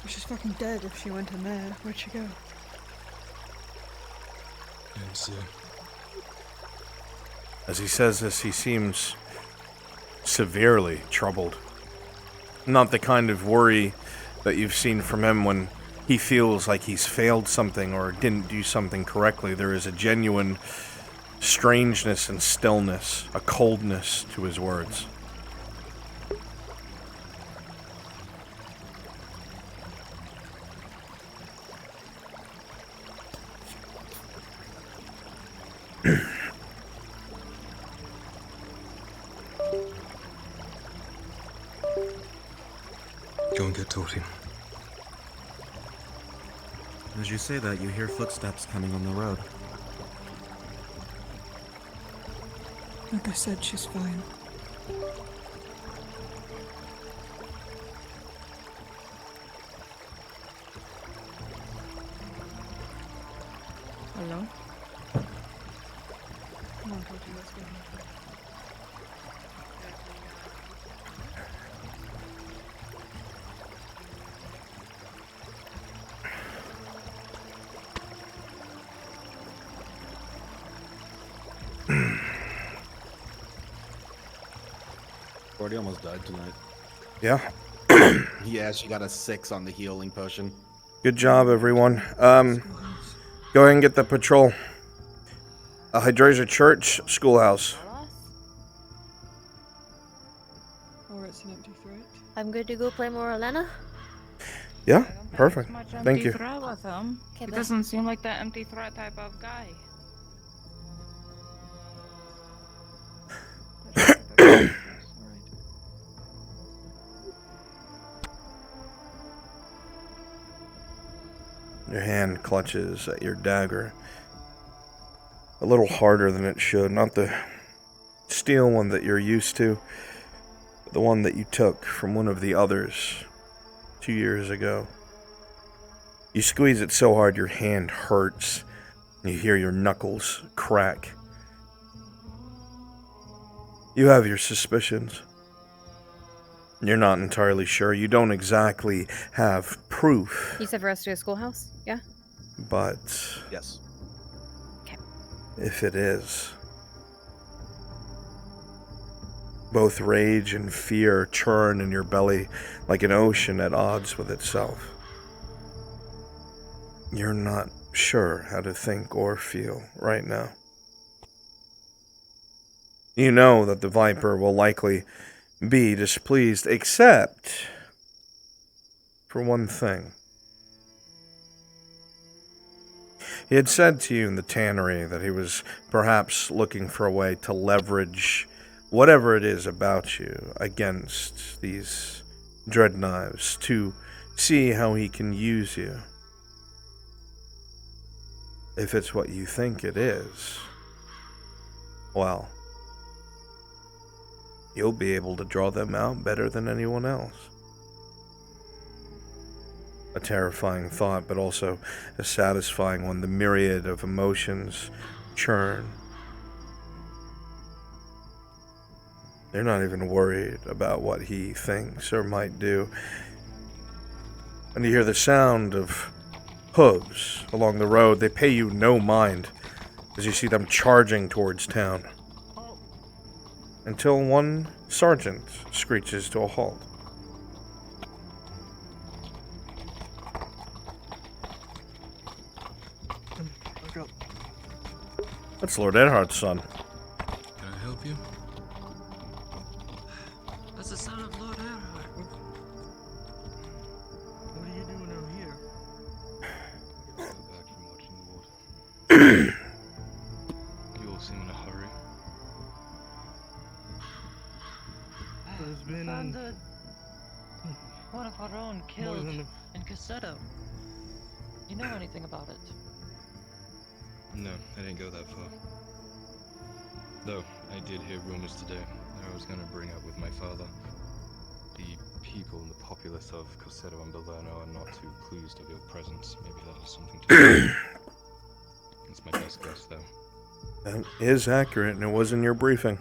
She's fucking dead if she went in there. Where'd she go? And so, As he says this, he seems severely troubled. Not the kind of worry that you've seen from him when he feels like he's failed something or didn't do something correctly. There is a genuine strangeness and stillness, a coldness to his words. go and get Torty. As you say that, you hear footsteps coming on the road. Like I said, she's fine. Hello? Come on, Torty, let's go. Gordy almost died tonight. Yeah. Yeah, she got a 6 on the healing potion. Good job, everyone. Go ahead and get the patrol. Hydrasia Church, schoolhouse. Or it's an empty threat. I'm good to go play more Elena. Yeah, perfect. Thank you. Threat with him. Okay, He bye. doesn't seem like that empty threat type of guy. Your hand clutches at your dagger. A little harder than it should. Not the steel one that you're used to, but the one that you took from one of the others 2 years ago. You squeeze it so hard your hand hurts. You hear your knuckles crack. You have your suspicions. You're not entirely sure. You don't exactly have proof, You said for us to a schoolhouse? Yeah? but Yes. if it is, both rage and fear churn in your belly like an ocean at odds with itself. You're not sure how to think or feel right now. You know that the Viper will likely be displeased, except for one thing. He had said to you in the tannery that he was perhaps looking for a way to leverage whatever it is about you against these dread knives, to see how he can use you. If it's what you think it is, well, you'll be able to draw them out better than anyone else. A terrifying thought, but also a satisfying one. The myriad of emotions churn. They're not even worried about what he thinks or might do. And you hear the sound of hooves along the road. They pay you no mind as you see them charging towards town. Until one sergeant screeches to a halt. That's Lord Edhard's son. Can I help you? That's the son of Lord Earhart. What are you doing out here? Back from watching the water. You all seem in a hurry. There's been Found one of our own killed than in Cassetto. You know anything about it? No, I didn't go that far. Though, I did hear rumors today that I was going to bring up with my father. The people, the populace of Corsetto and Balerno are not too pleased of your presence. Maybe that has something to do with it. It's my best guess, though. That is accurate, and it was in your briefing.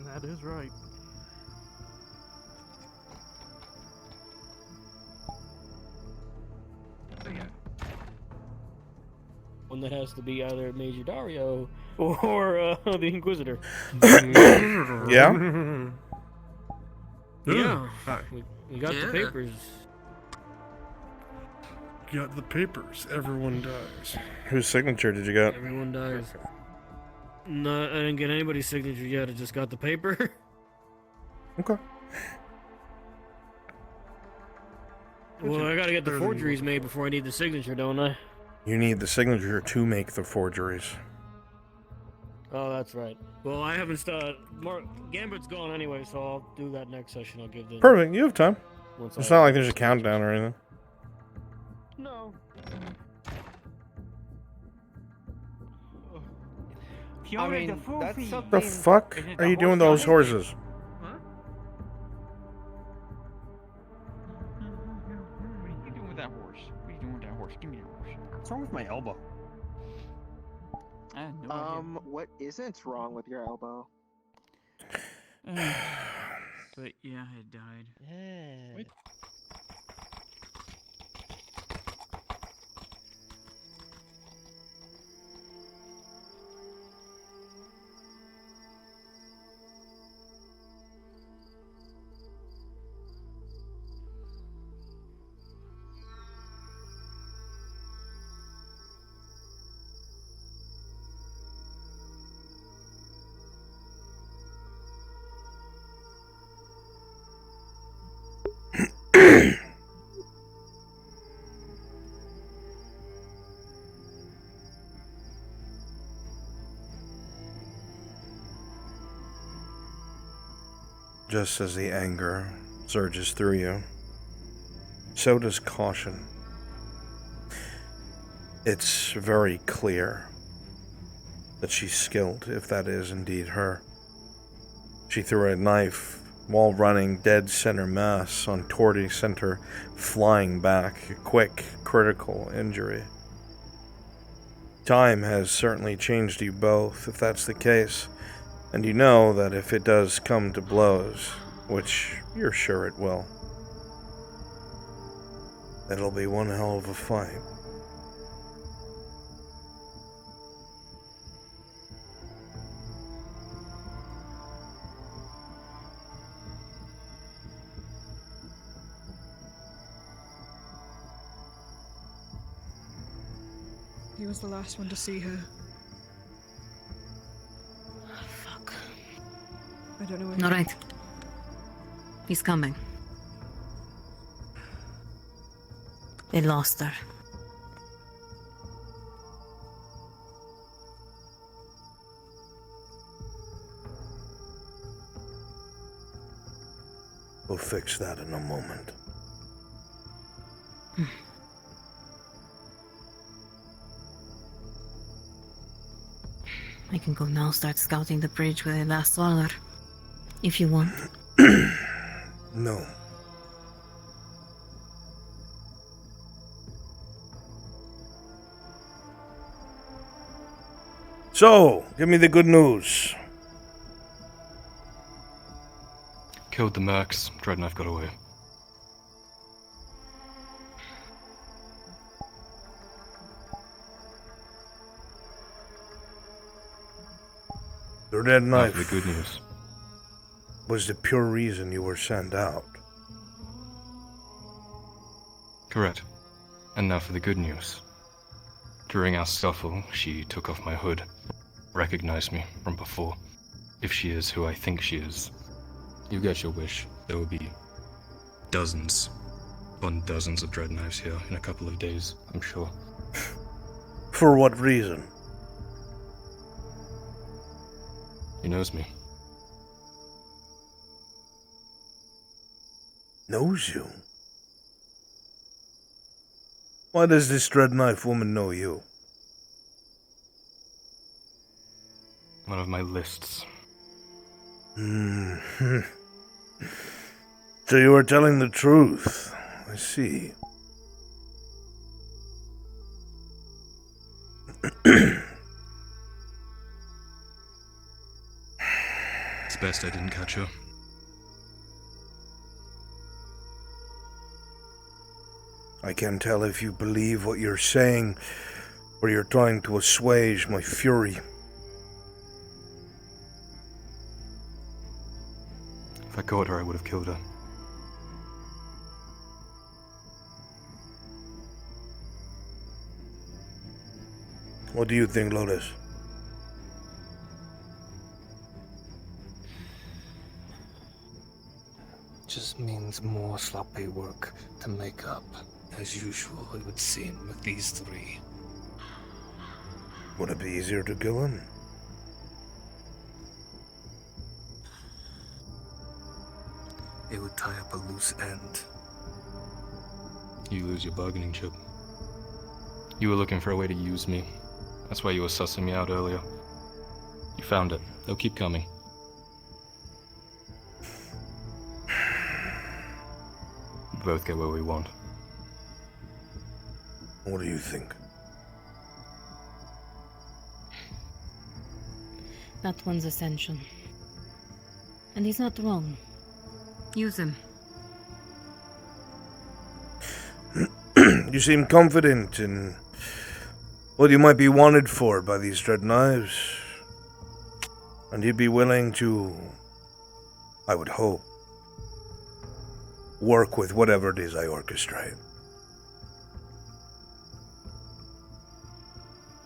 That is right. one that has to be either Major Dario or the Inquisitor. Yeah? Yeah, we got the papers. Got the papers. Everyone dies. Whose signature did you get? Everyone dies. No, I didn't get anybody's signature yet. I just got the paper. Okay. Well, I gotta get the forgeries made before I need the signature, don't I? You need the signature to make the forgeries. Oh, that's right. Well, I haven't started. Gambit's gone anyway, so I'll do that next session. I'll give them. Perfect, you have time. Once It's I- not like there's a countdown or anything. No. I mean, that's something. The fuck are you doing with those horses? Huh? What are you doing with that horse? What are you doing with that horse? Give me that horse. What's wrong with my elbow? I have no idea. What isn't wrong with your elbow? But yeah, it died. Wait. Just as the anger surges through you, so does caution. It's very clear that she's skilled, if that is indeed her. She threw a knife while running dead center mass on Torty Center, flying back, a quick, critical injury. Time has certainly changed you both, if that's the case, and you know that if it does come to blows, which you're sure it will, it'll be one hell of a fight. He was the last one to see her. Fuck. I don't know where. All right. He's coming. They lost her. We'll fix that in a moment. I can go now start scouting the bridge where they last saw her. If you want. No. So, give me the good news. Killed the mercs. Dreadknife got away. The red knife The good news. was the pure reason you were sent out. Correct. And now for the good news. During our scuffle, she took off my hood. Recognized me from before. If she is who I think she is, you get your wish. There will be dozens upon dozens of dread knives here in a couple of days, I'm sure. For what reason? He knows me. Knows you? Why does this dread knife woman know you? One of my lists. Hmm. So you are telling the truth. I see. It's best I didn't catch her. I can't tell if you believe what you're saying Or you're trying to assuage my fury? If I caught her, I would have killed her. What do you think, Lotus? Just means more sloppy work to make up. As usual, it would seem, with these three. Would it be easier to kill him? It would tie up a loose end. You lose your bargaining chip. You were looking for a way to use me. That's why you were sussing me out earlier. You found it. They'll keep coming. We both get what we want. What do you think? That one's Ascension. And he's not wrong. Use him. You seem confident in what you might be wanted for by these dread knives. And you'd be willing to, I would hope, work with whatever it is I orchestrate.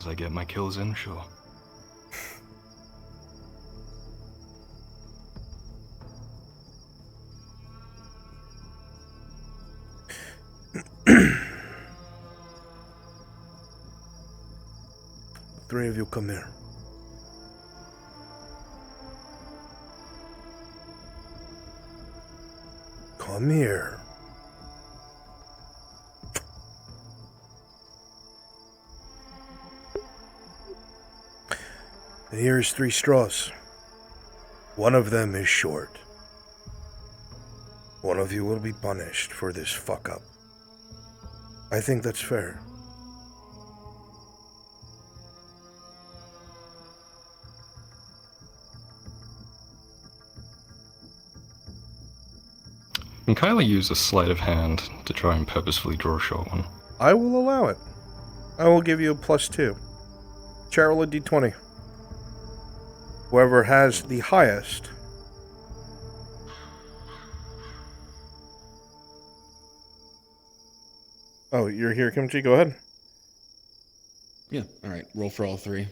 As I get my kills in, sure. Three of you come here. Come here. And here's 3 straws. One of them is short. One of you will be punished for this fuck up. I think that's fair. Can Kylie use a sleight of hand to try and purposefully draw a short one? I will allow it. I will give you a +2. Cheryl a d20. Whoever has the highest. Oh, you're here, Kimchi? Go ahead. Yeah, alright. Roll for all 3.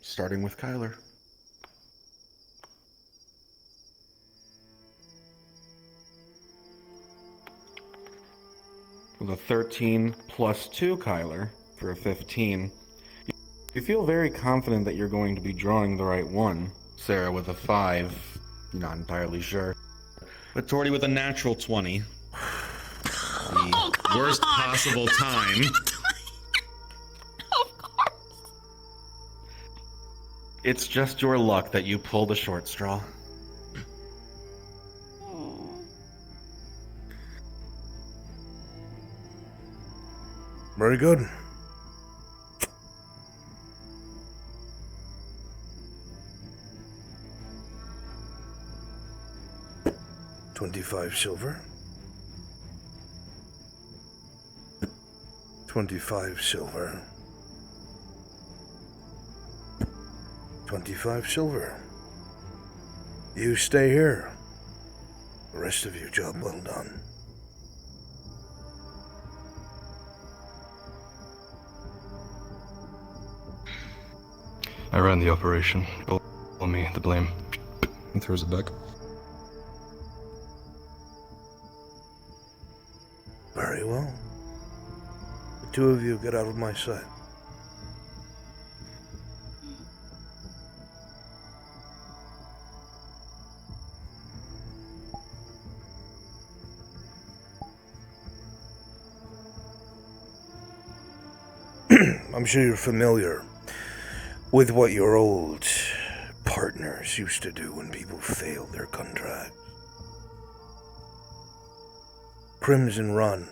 Starting with Kyler. With a 13 plus 2, Kyler, for a 15. You feel very confident that you're going to be drawing the right one. Sarah with a 5, not entirely sure. But Tori with a natural 20. The worst possible time. Of course. It's just your luck that you pulled a short straw. Very good. $25 silver. $25 silver. $25 silver. You stay here. The rest of you, job well done. I ran the operation. Pull me the blame. He throws it back. Very well. The 2 of you get out of my sight. I'm sure you're familiar with what your old partners used to do when people failed their contracts. Crimson Run.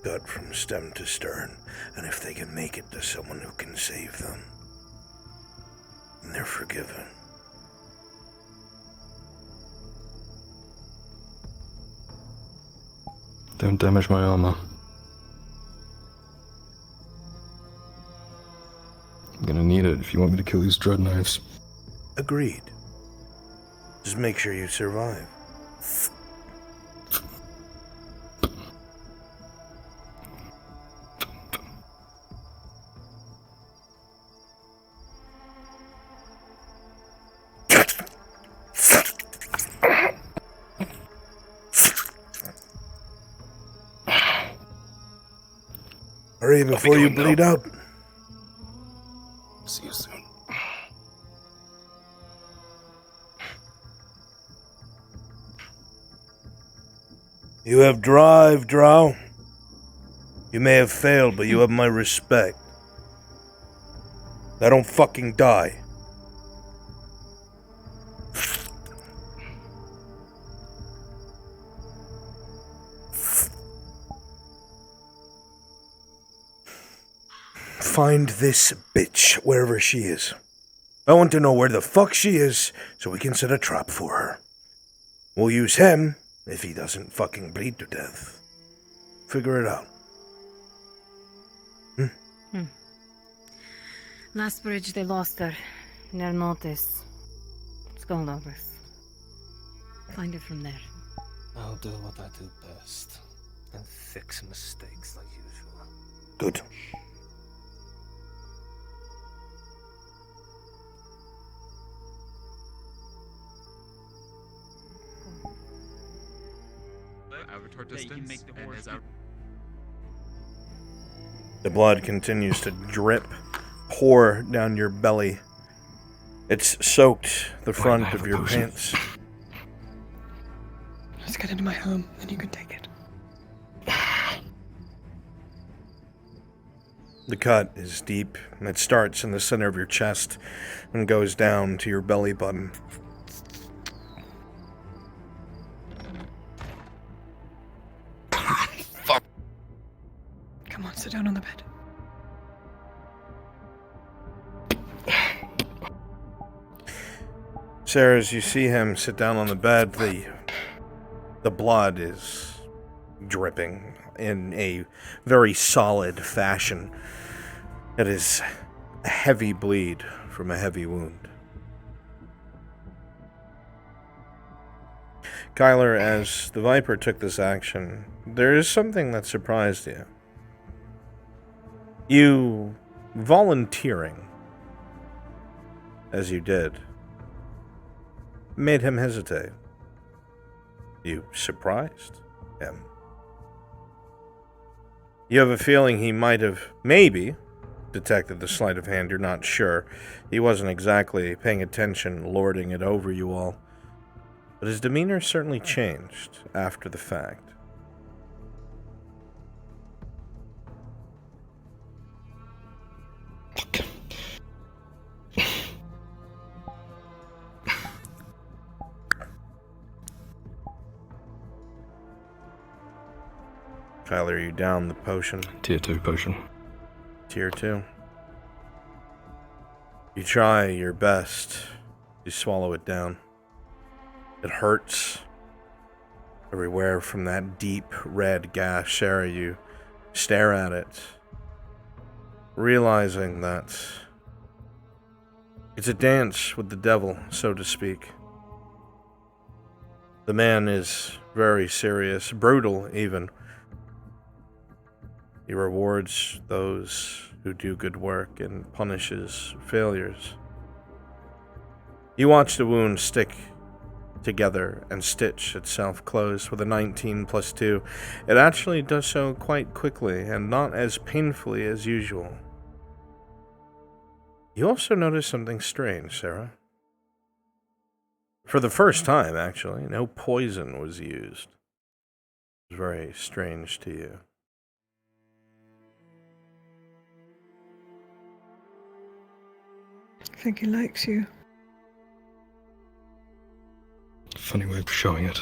Gut from stem to stern, and if they can make it to someone who can save them, then they're forgiven. Don't damage my armor. it if you want me to kill these dread knives. Agreed. Just make sure you survive. Hurry before you bleed out. See you soon. You have drive, Drow. You may have failed, but you have my respect. Now don't fucking die. Find this bitch wherever she is. I want to know where the fuck she is so we can set a trap for her. We'll use him if he doesn't fucking bleed to death. Figure it out. Last bridge they lost her. Near notice. Skulldovers. Find her from there. I'll do what I do best. And fix mistakes like usual. Good. Avatar distance. The blood continues to drip, pour down your belly. It's soaked the front of your pants. Let's get into my home, and you can take it. The cut is deep. It starts in the center of your chest and goes down to your belly button. Fuck. Come on, sit down on the bed. Sarah, as you see him sit down on the bed, the blood is dripping in a very solid fashion. It is a heavy bleed from a heavy wound. Kyler, as the Viper took this action, there is something that surprised you. You volunteering, as you did, made him hesitate. You surprised him. You have a feeling he might have, maybe, detected the sleight of hand. You're not sure. He wasn't exactly paying attention, lording it over you all. But his demeanor certainly changed after the fact. Kyler, are you down the potion? Tier 2 potion. Tier 2. You try your best. You swallow it down. It hurts everywhere from that deep red gash. Sarah, you stare at it, realizing that it's a dance with the devil, so to speak. The man is very serious, brutal even. He rewards those who do good work and punishes failures. You watch the wound stick together and stitch itself closed with a 19 plus 2. It actually does so quite quickly and not as painfully as usual. You also notice something strange, Sarah. For the first time, actually, no poison was used. It was very strange to you. I think he likes you. Funny way of showing it.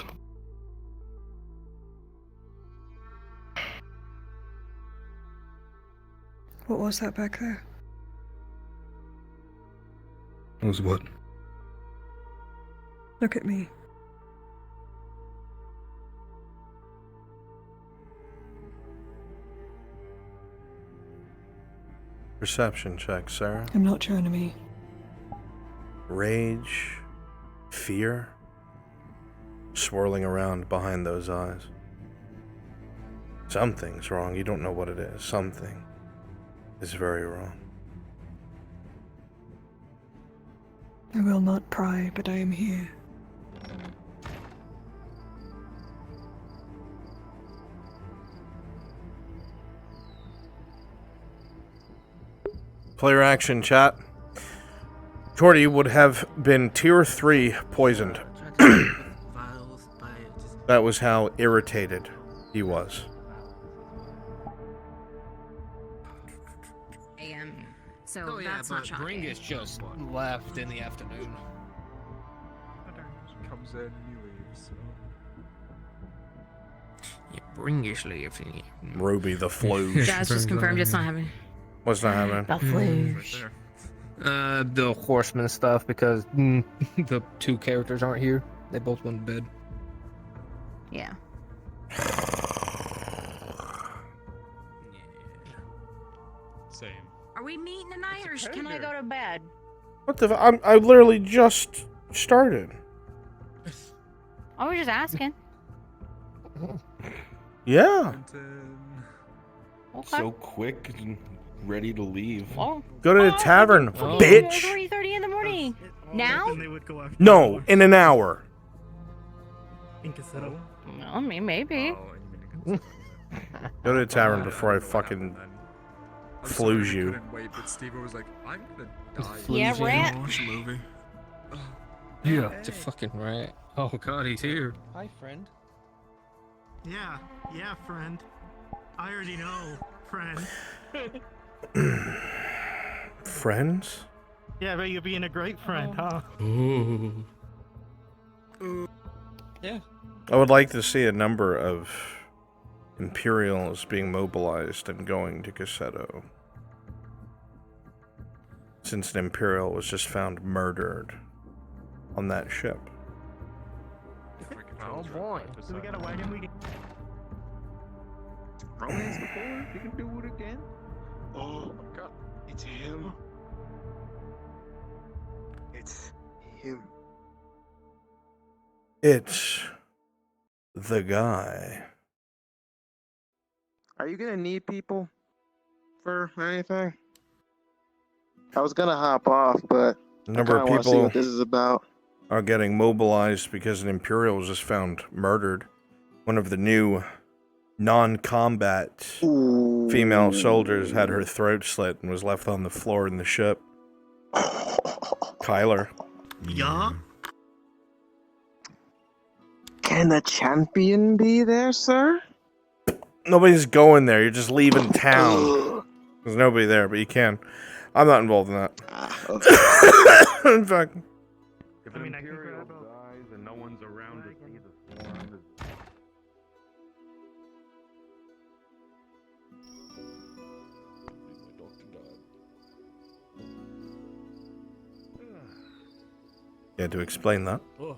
What was that back there? Was what? Look at me. Perception check, Sarah. I'm not trying to be. Rage, fear, swirling around behind those eyes. Something's wrong. You don't know what it is. Something is very wrong. I will not pry, but I am here. Player action, chat. Jordy would have been tier 3 poisoned. That was how irritated he was. So that's but not shocking. Bringus just left in the afternoon. Comes in and he leaves. Yeah, Bringus leaves. Ruby the Fluge. Jazz just confirmed it's not happening. What's not happening? The Fluge. The horseman stuff because the two characters aren't here. They both went to bed. Yeah. Same. Are we meeting tonight, or can I go to bed? What the? I literally just started. I was just asking. Yeah. Okay. So quick and ready to leave. Oh. Go to the tavern, bitch. 3:30 in the morning. Now? No, in an hour. Well, I mean, maybe. Go to the tavern before I fucking fluge you. Couldn't wait, but Steve was like, I'm gonna die. Yeah, rat. Watch the movie. Yeah. It's a fucking rat. Oh god, he's here. Hi, friend. Yeah, friend. I already know, friend. Friends? Yeah, but you're being a great friend, huh? Ooh. Yeah. I would like to see a number of Imperials being mobilized and going to Cassetto. Since an Imperial was just found murdered on that ship. Oh boy. Do we got a wagon we can... Romance before? You can do it again? Oh my god, it's him. It's him. It's the guy. Are you gonna need people for anything? I was gonna hop off, but A number I of kinda wanna see people what this is about. are getting mobilized because an Imperial was just found murdered. One of the new non-combat female soldiers had her throat slit and was left on the floor in the ship. Kyler. Yeah? Can the champion be there, sir? Nobody's going there. You're just leaving town. There's nobody there, but you can. I'm not involved in that. In fact, If an Imperial dies and no one's around to see the swarm, you had to explain that. Oh.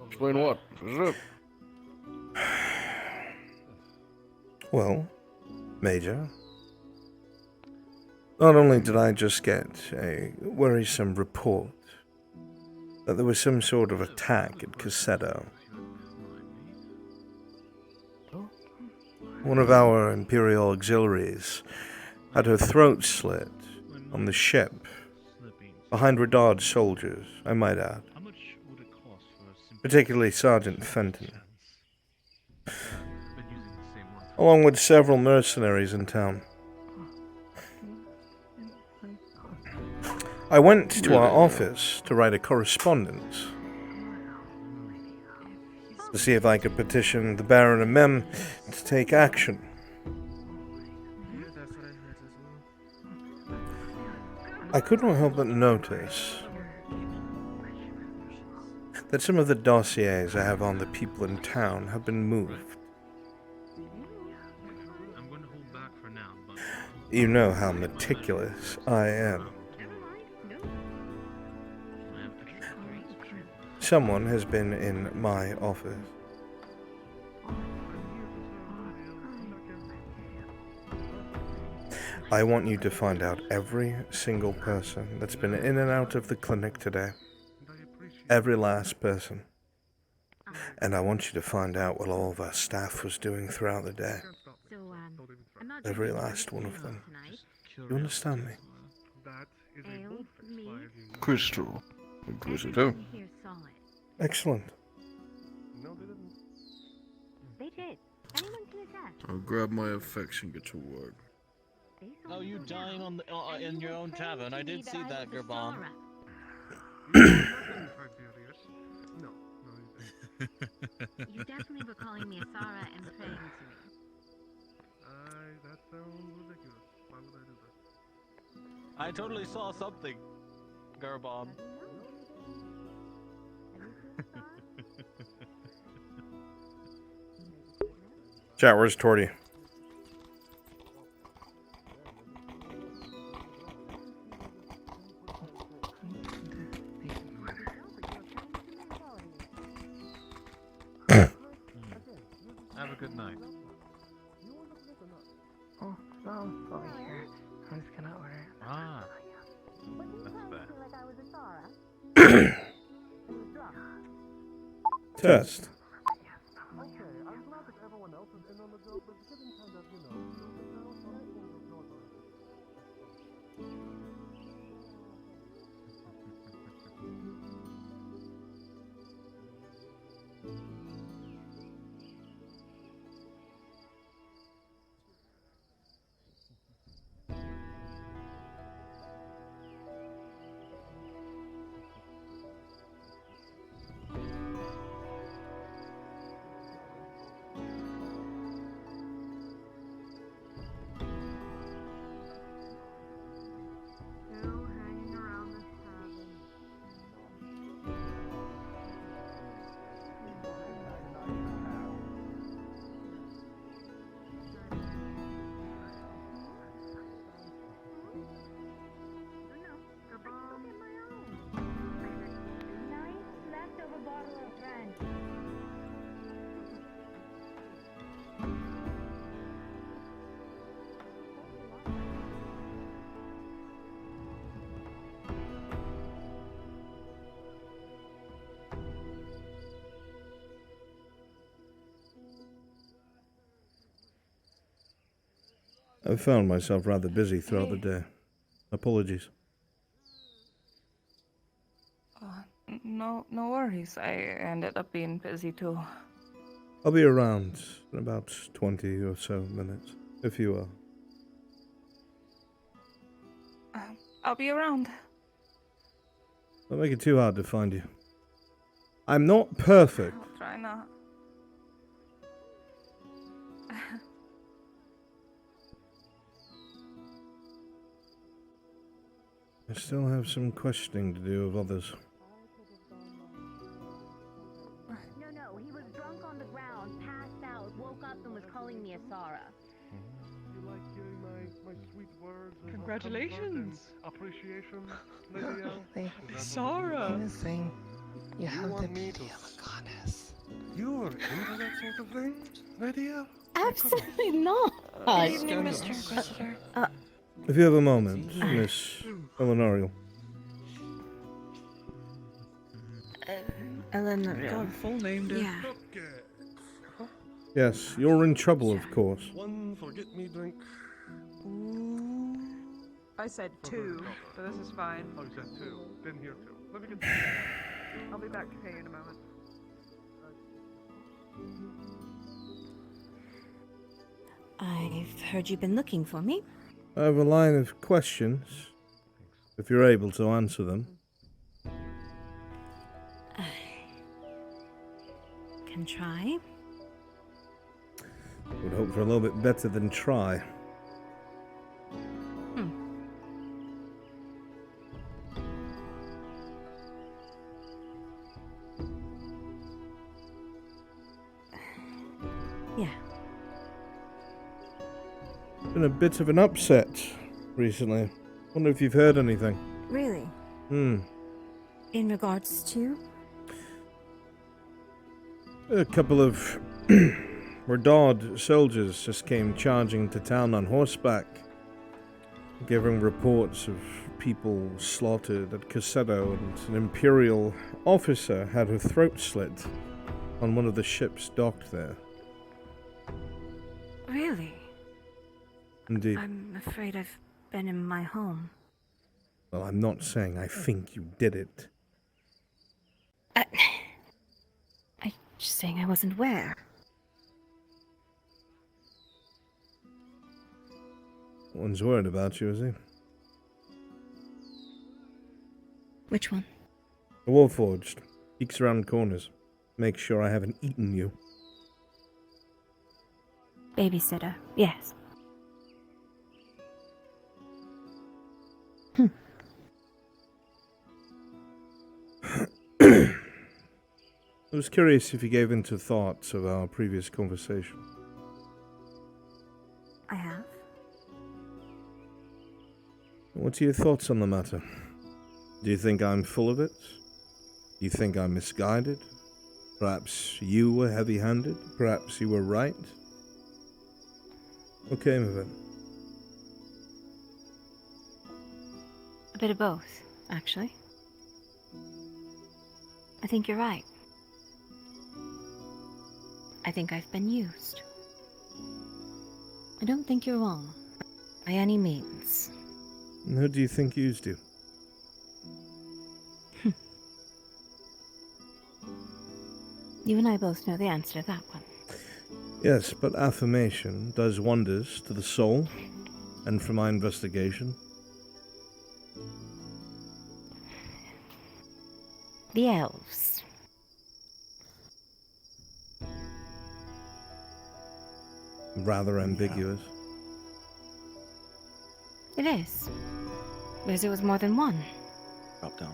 Explain what? Well, Major, not only did I just get a worrisome report that there was some sort of attack at Cassetto. One of our Imperial auxiliaries had her throat slit on the ship, behind Redard's soldiers, I might add. Particularly Sergeant Fenton. Along with several mercenaries in town. I went to our office to write a correspondence to see if I could petition the Baron and Mem to take action. I could not help but notice that some of the dossiers I have on the people in town have been moved. You know how meticulous I am. Someone has been in my office. I want you to find out every single person that's been in and out of the clinic today. Every last person. And I want you to find out what all of our staff was doing throughout the day. Every last one of them. You understand me? Crystal. Inquisitor. Excellent. They did. Anyone can attest. I'll grab my effects and get to work. Oh, you dying on the in your own tavern? I did see that, Gerbon. You definitely were calling me a Sarah and praying to me. That sounds ridiculous. Why would I do that? I totally saw something, Gerbon. Chat, where's Torty? Have a good night. Oh, no, over here. I'm just gonna order. Ah, that's fair. Test. Okay, I'm glad that everyone else is in on the joke, but getting kind of, I found myself rather busy throughout the day. Apologies. No worries. I ended up being busy too. I'll be around in about 20 or so minutes, if you will. I'll be around. Don't make it too hard to find you. I'm not perfect. I'll try not. I still have some questioning to do of others. No, he was drunk on the ground, passed out, woke up and was calling me a Sarah. You like hearing my sweet words? of Congratulations. Appreciation, Lady L? Sarah. Anything. You have the want me beauty to- of a goddess. You're into that sort of thing, Lady L? Absolutely not. Good evening, Mr. Inquisitor. If you have a moment, Miss Eleanorial. Eleanor. God, full name, dude. Yeah. Yes, you're in trouble, of course. One forget-me drink. I said two, so this is fine. Oh, you said two. Didn't hear two. Let me get. I'll be back to pay in a moment. I've heard you've been looking for me. I have a line of questions, if you're able to answer them. Can try. Would hope for a little bit better than try. Yeah. Been a bit of an upset recently. Wonder if you've heard anything. Really? In regards to? A couple of Redard soldiers just came charging to town on horseback. giving reports of people slaughtered at Casetto, and an Imperial officer had her throat slit on one of the ships docked there. Really? Indeed. I'm afraid I've been in my home. Well, I'm not saying I think you did it. I'm just saying I wasn't aware. No one's worried about you, is he? Which one? The Warforged. Peeks around corners. Make sure I haven't eaten you. Babysitter, yes. I was curious if you gave into thoughts of our previous conversation. I have. What are your thoughts on the matter? Do you think I'm full of it? Do you think I'm misguided? Perhaps you were heavy-handed? Perhaps you were right? What came of it? A bit of both, actually. I think you're right. I think I've been used. I don't think you're wrong, by any means. And who do you think used you? You and I both know the answer to that one. Yes, but affirmation does wonders to the soul, and for my investigation. The elves. Rather ambiguous. It is. Because it was more than one. Drop down.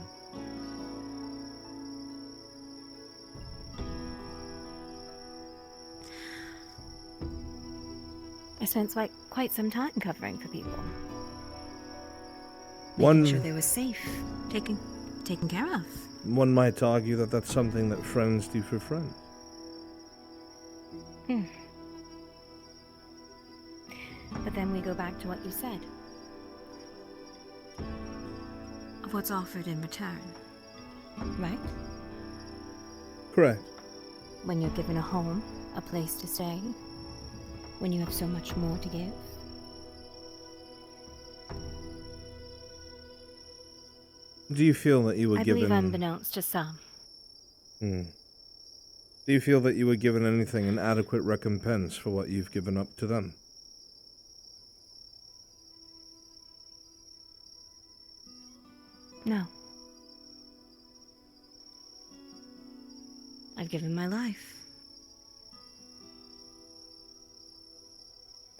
I spent quite some time covering for people. One, Making sure they were safe, taken care of. one might argue that that's something that friends do for friends. But then we go back to what you said. Of what's offered in return. Right? Correct. When you're given a home, a place to stay. When you have so much more to give. Do you feel that you were I given... believe unbeknownst to some. Do you feel that you were given anything in adequate recompense for what you've given up to them? No. I've given my life.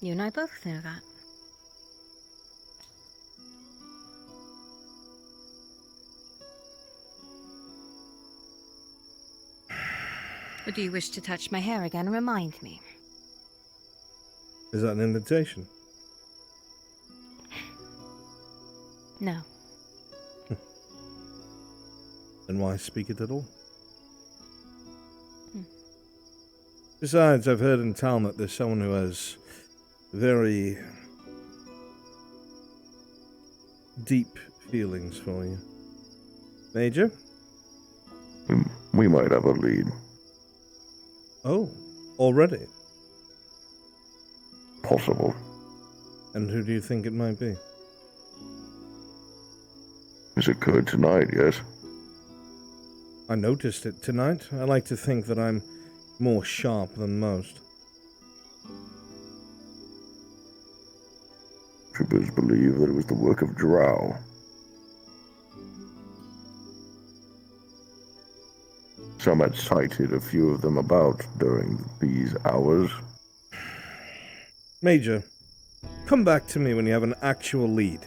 You and I both know that. Or do you wish to touch my hair again and remind me? Is that an invitation? No. Then why speak it at all? Besides, I've heard in town that there's someone who has very deep feelings for you. Major? We might have a lead. Oh, already? Possible. And who do you think it might be? Is it good tonight, yes? I noticed it tonight. I like to think that I'm more sharp than most. Troopers believe that it was the work of Drow. Some had sighted a few of them about during these hours. Major, come back to me when you have an actual lead.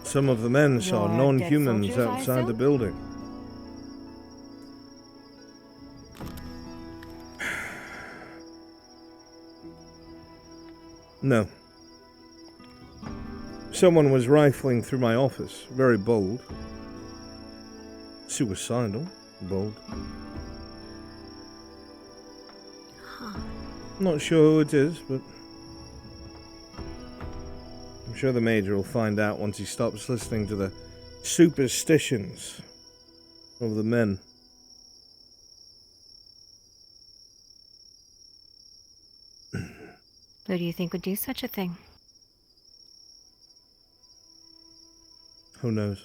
Some of the men saw Your non-humans dead soldiers, I outside the assume? building. No. Someone was rifling through my office. Very bold. Suicidal. Bold. Huh. Not sure who it is, but I'm sure the Major will find out once he stops listening to the superstitions of the men. Who do you think would do such a thing? Who knows?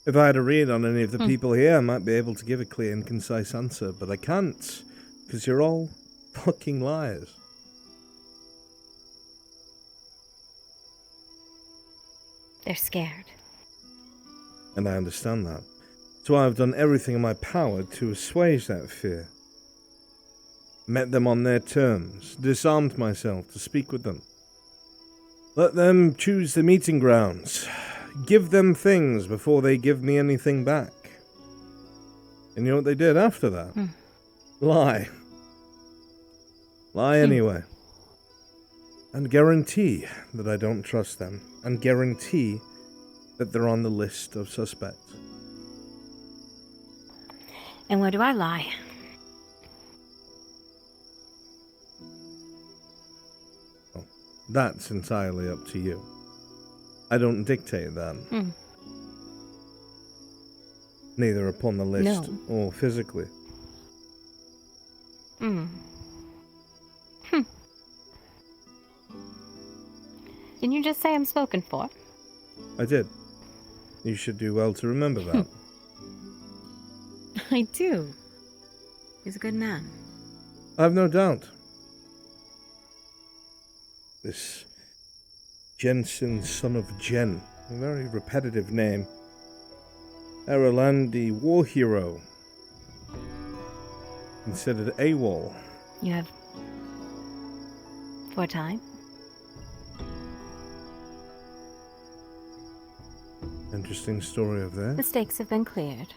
If I had a read on any of the people here, I might be able to give a clear and concise answer, but I can't, because you're all fucking liars. They're scared. And I understand that. So I've done everything in my power to assuage that fear. Met them on their terms, disarmed myself to speak with them. Let them choose the meeting grounds. Give them things before they give me anything back. And you know what they did after that? Lie. Lie anyway. And guarantee that I don't trust them. And guarantee that they're on the list of suspects. And where do I lie? Well, that's entirely up to you. I don't dictate that. Neither upon the list or physically. Didn't you just say I'm spoken for? I did. You should do well to remember that. I do. He's a good man. I've no doubt. This Jensen, son of Jen, a very repetitive name. Erelandi war hero. Considered AWOL. You have... for time? Interesting story of that. Mistakes have been cleared.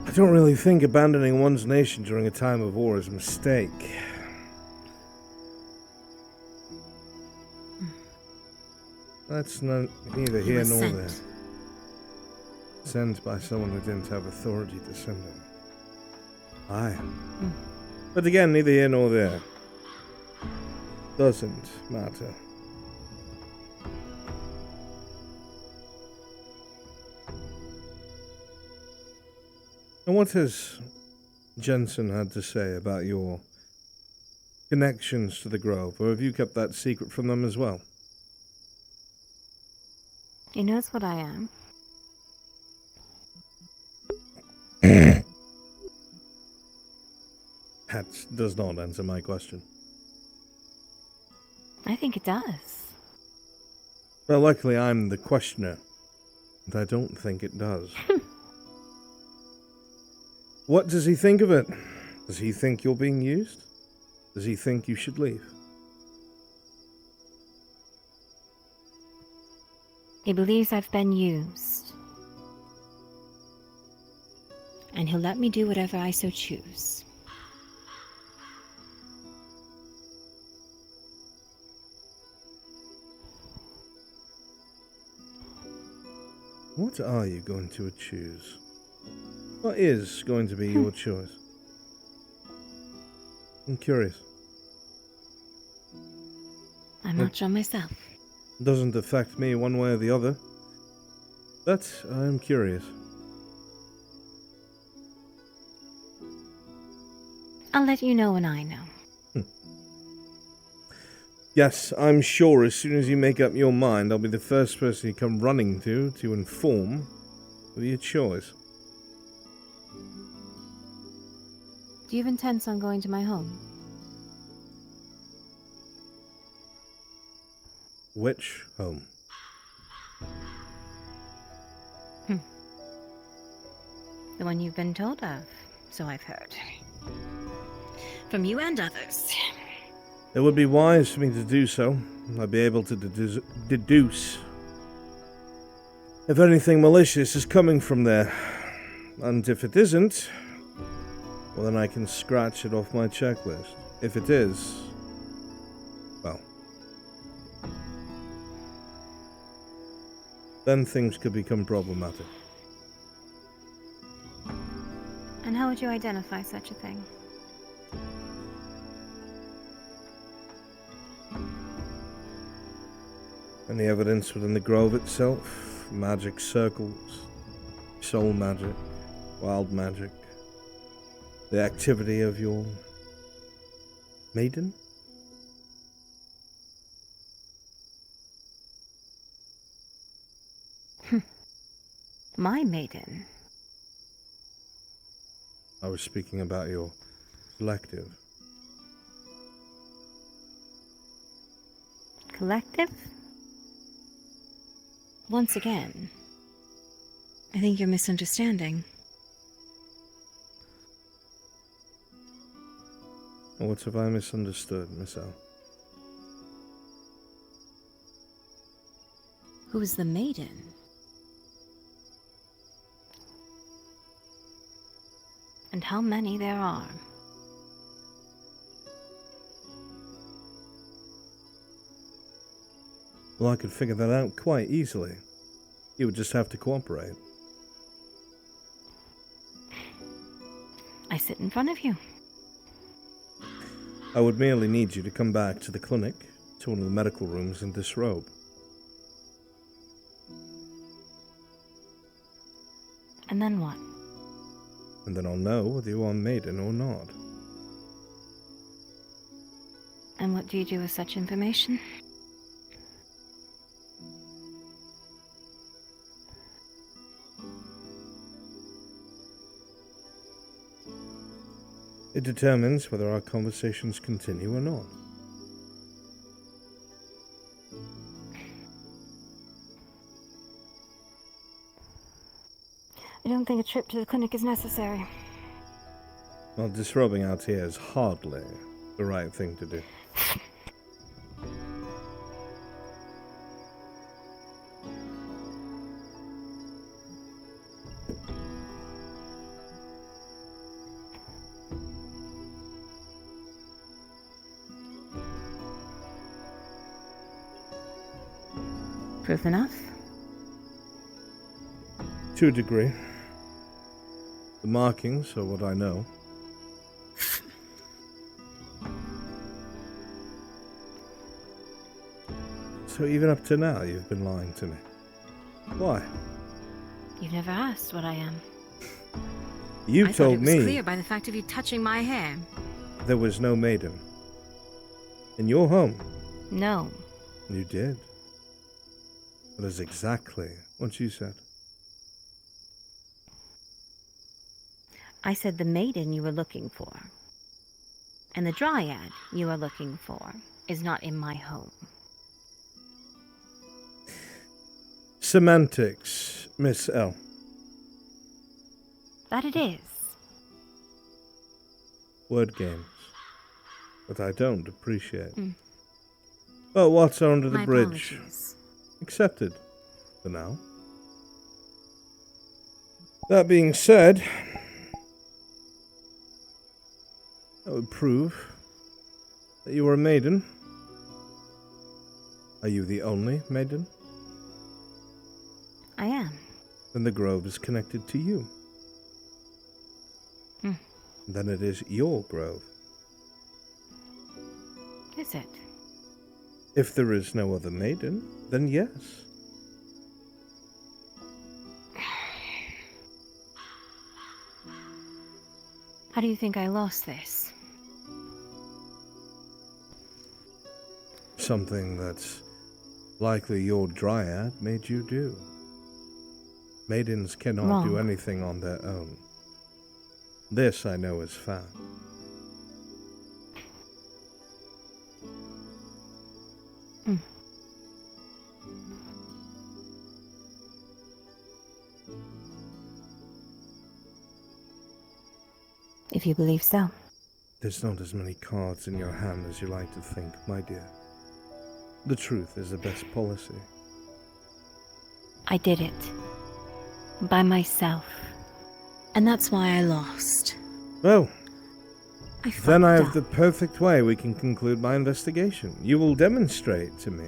I don't really think abandoning one's nation during a time of war is a mistake. That's neither here nor there. Sent by someone who didn't have authority to send him. Aye. But again, neither here nor there. Doesn't matter. And what has Jensen had to say about your connections to the Grove, or have you kept that secret from them as well? He knows what I am. That does not answer my question. I think it does. Well, luckily I'm the questioner, and I don't think it does. What does he think of it? Does he think you're being used? Does he think you should leave? He believes I've been used. And he'll let me do whatever I so choose. What are you going to choose? What is going to be your choice? I'm curious. I'm not sure myself. Doesn't affect me one way or the other. But I'm curious. I'll let you know when I know. Yes, I'm sure as soon as you make up your mind, I'll be the first person you come running to inform of your choice. Do you have intents on going to my home? Which home? The one you've been told of, so I've heard. From you and others. It would be wise for me to do so. I'd be able to deduce if anything malicious is coming from there. And if it isn't, well then I can scratch it off my checklist. If it is, well, then things could become problematic. And how would you identify such a thing? Any evidence within the grove itself? Magic circles, soul magic, wild magic, the activity of your maiden? My maiden? I was speaking about your collective. Collective? Once again, I think you're misunderstanding. What have I misunderstood, Miss L? Who's the maiden? And how many there are? Well, I could figure that out quite easily. You would just have to cooperate. I sit in front of you. I would merely need you to come back to the clinic, to one of the medical rooms, and disrobe. And then what? And then I'll know whether you are maiden or not. And what do you do with such information? It determines whether our conversations continue or not. I don't think a trip to the clinic is necessary. Well, disrobing out here is hardly the right thing to do. Proof enough? To a degree. The markings are what I know. So even up to now, you've been lying to me. Why? You've never asked what I am. You I told thought it was me clear by the fact of you touching my hair. there was no maiden. In your home. No. You did. That is exactly what you said. I said the maiden you were looking for, and the dryad you are looking for, is not in my home. Semantics, Miss L. That it is. Word games. That I don't appreciate. But what's under the My bridge? apologies. Accepted. For now. That being said, that would prove that you are a maiden. Are you the only maiden? I am. Then the grove is connected to you. Then it is your grove. Is it? If there is no other maiden, then yes. How do you think I lost this? Something that's likely your dryad made you do. Maidens cannot do Wrong. anything on their own. This I know is fact. If you believe so. There's not as many cards in your hand as you like to think, my dear. The truth is the best policy. I did it. By myself. And that's why I lost. Well, Then I fucked have the perfect way we can conclude my investigation. You will demonstrate to me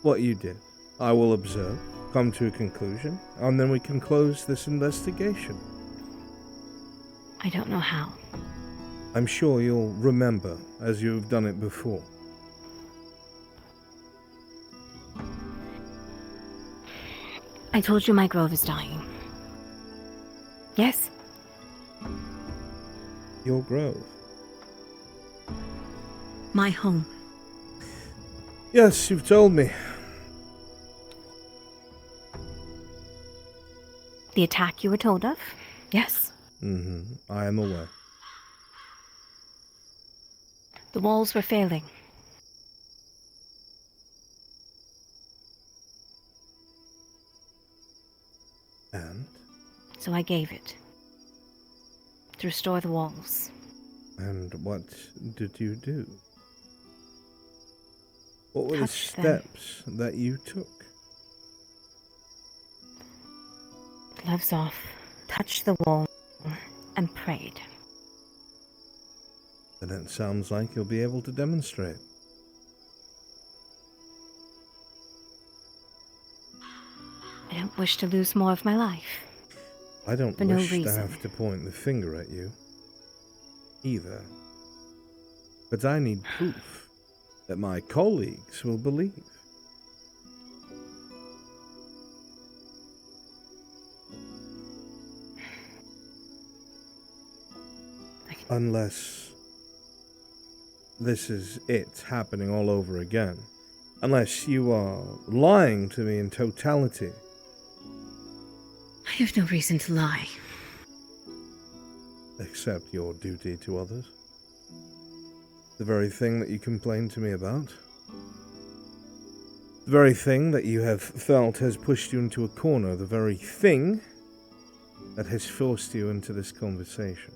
what you did. I will observe, come to a conclusion, and then we can close this investigation. I don't know how. I'm sure you'll remember, as you've done it before. I told you my grove is dying. Yes? Your grove? My home. Yes, you've told me. The attack you were told of? Yes. I am aware. The walls were failing. And? So I gave it. To restore the walls. And what did you do? What were the Touch them. steps that you took? Gloves off, touched the wall, and prayed. Then it sounds like you'll be able to demonstrate. I don't wish to lose more of my life. I don't For no wish to reason. have to point the finger at you, either. But I need proof that my colleagues will believe. Unless this is it happening all over again. Unless you are lying to me in totality. I have no reason to lie. Except your duty to others. The very thing that you complained to me about. The very thing that you have felt has pushed you into a corner. The very thing that has forced you into this conversation.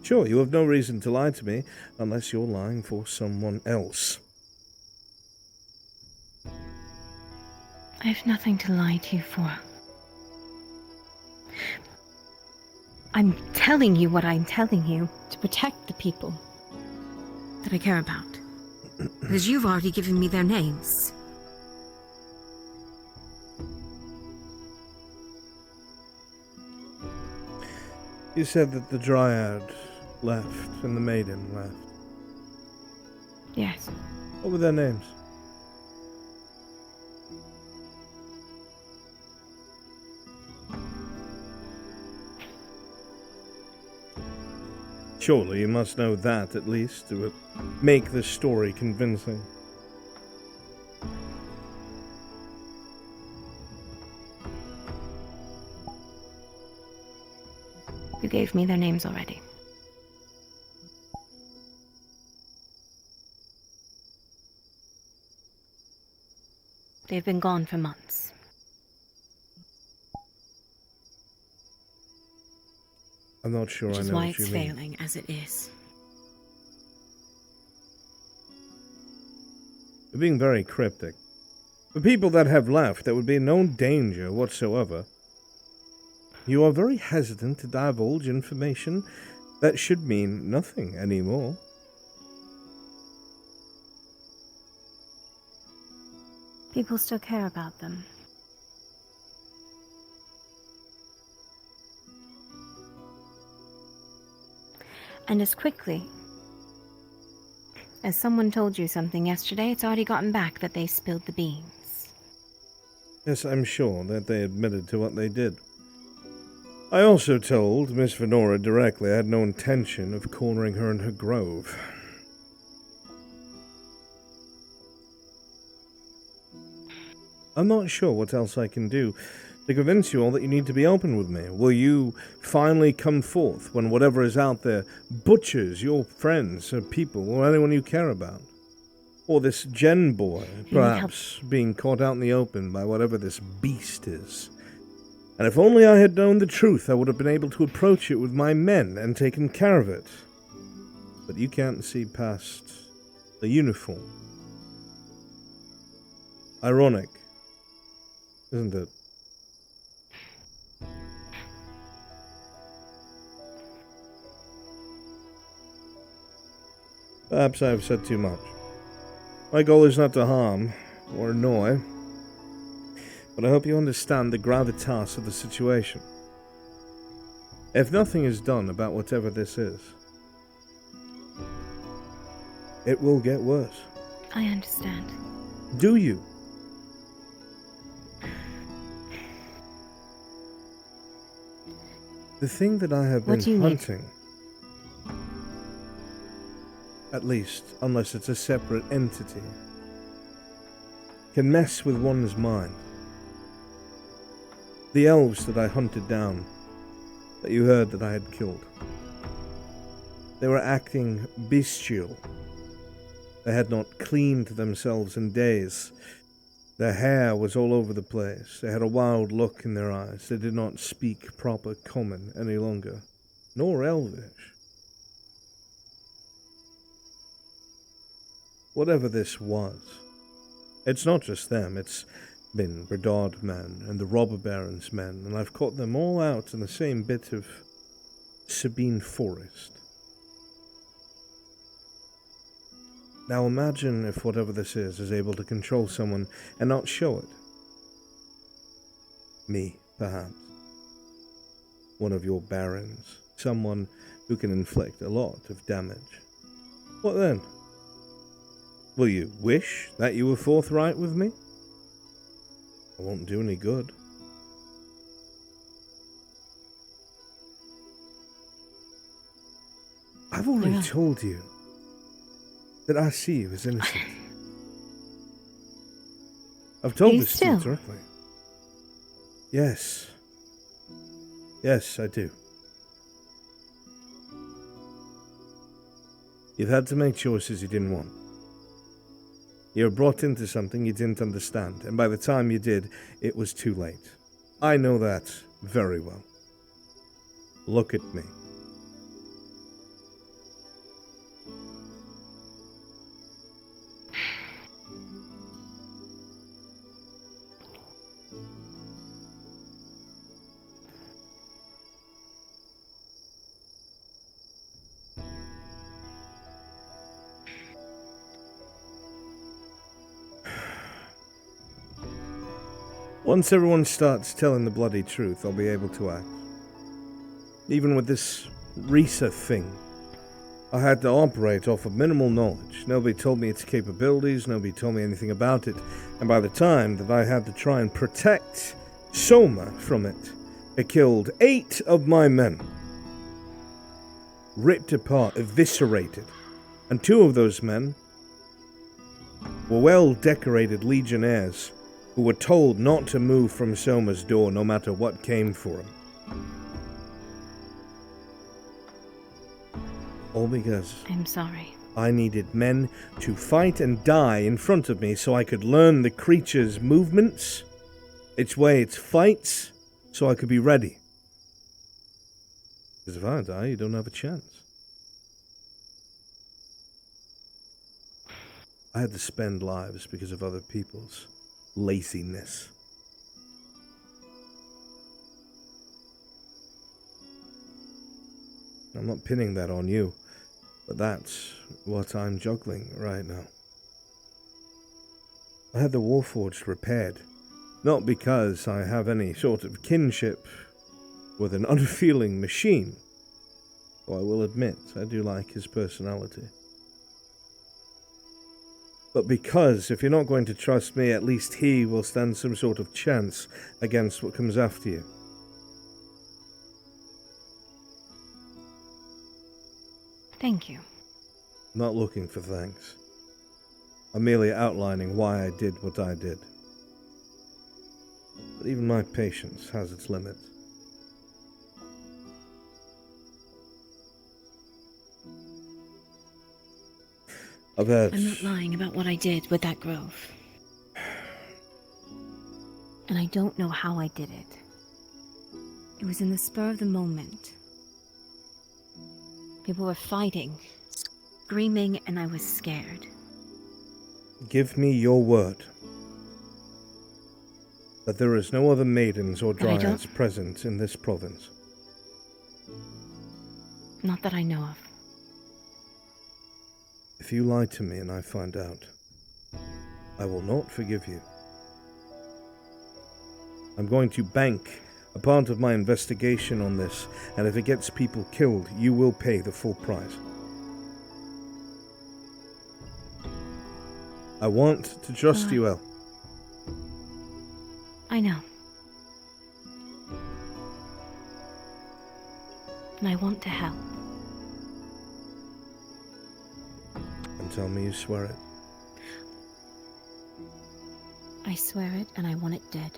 Sure, you have no reason to lie to me unless you're lying for someone else. I have nothing to lie to you for. I'm telling you what I'm telling you to protect the people that I care about. Because you've already given me their names. You said that the Dryad left and the Maiden left. Yes. What were their names? Surely you must know that, at least, to make the story convincing. You gave me their names already. They've been gone for months. I'm not sure Which I is know why what you it's mean. failing as it is. You're being very cryptic. For people that have left, there would be no danger whatsoever. You are very hesitant to divulge information that should mean nothing anymore. People still care about them. And as quickly as someone told you something yesterday, it's already gotten back that they spilled the beans. Yes, I'm sure that they admitted to what they did. I also told Miss Venora directly I had no intention of cornering her in her grove. I'm not sure what else I can do to convince you all that you need to be open with me. Will you finally come forth when whatever is out there butchers your friends or people or anyone you care about? Or this Gen boy, perhaps, being caught out in the open by whatever this beast is? And if only I had known the truth, I would have been able to approach it with my men and taken care of it. But you can't see past the uniform. Ironic, isn't it? Perhaps I have said too much. My goal is not to harm or annoy, but I hope you understand the gravitas of the situation. If nothing is done about whatever this is, it will get worse. I understand. Do you? The thing that I have What do you been need? hunting, at least unless it's a separate entity, can mess with one's mind. The elves that I hunted down, that you heard that I had killed, they were acting bestial. They had not cleaned themselves in days. Their hair was all over the place. They had a wild look in their eyes. They did not speak proper common any longer, nor elvish. Whatever this was, it's not just them. It's been Berdard men and the robber barons men, and I've caught them all out in the same bit of Sabine forest. Now imagine if whatever this is able to control someone and not show it. Me, perhaps. One of your barons. Someone who can inflict a lot of damage. What then? Will you wish that you were forthright with me? It won't do any good. I've already told you that I see you as innocent. I've told this to you directly. Yes. Yes, I do. You've had to make choices you didn't want. You were brought into something you didn't understand, and by the time you did, it was too late. I know that very well. Look at me. Once everyone starts telling the bloody truth, I'll be able to act. Even with this Risa thing, I had to operate off of minimal knowledge. Nobody told me its capabilities, nobody told me anything about it, and by the time that I had to try and protect Soma from it, it killed 8 of my men. Ripped apart, eviscerated, and 2 of those men were well-decorated legionnaires who were told not to move from Soma's door no matter what came for them. All because I'm sorry. I needed men to fight and die in front of me so I could learn the creature's movements, its way it fights, so I could be ready. Because if I die, you don't have a chance. I had to spend lives because of other people's laziness. I'm not pinning that on you, but that's what I'm juggling right now. I had the Warforged repaired, not because I have any sort of kinship with an unfeeling machine, though I will admit I do like his personality. But because if you're not going to trust me, at least he will stand some sort of chance against what comes after you. Thank you. I'm not looking for thanks. I'm merely outlining why I did what I did. But even my patience has its limits. I'm not lying about what I did with that grove. And I don't know how I did it. It was in the spur of the moment. People were fighting, screaming, and I was scared. Give me your word that there is no other maidens or But I dryads don't- present in this province. Not that I know of. If you lie to me and I find out, I will not forgive you. I'm going to bank a part of my investigation on this, and if it gets people killed, you will pay the full price. I want to trust you, El. I know. And I want to help. And tell me you swear it. I swear it, and I want it dead.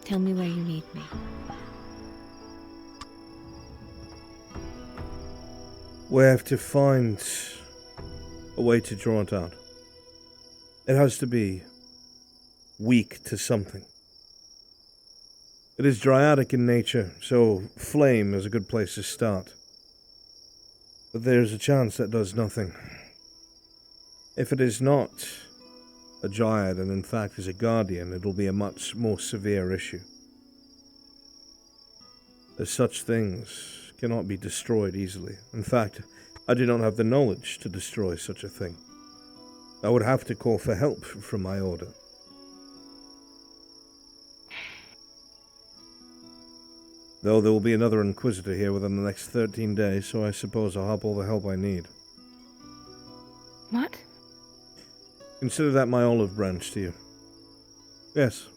Tell me where you need me. We have to find a way to draw it out. It has to be weak to something. It is dryadic in nature, so flame is a good place to start. But there's a chance that does nothing. If it is not a giant and in fact is a guardian, it'll be a much more severe issue. As such things cannot be destroyed easily. In fact, I do not have the knowledge to destroy such a thing. I would have to call for help from my order. Though there will be another Inquisitor here within the next 13 days, so I suppose I'll have all the help I need. What? Consider that my olive branch to you. Yes.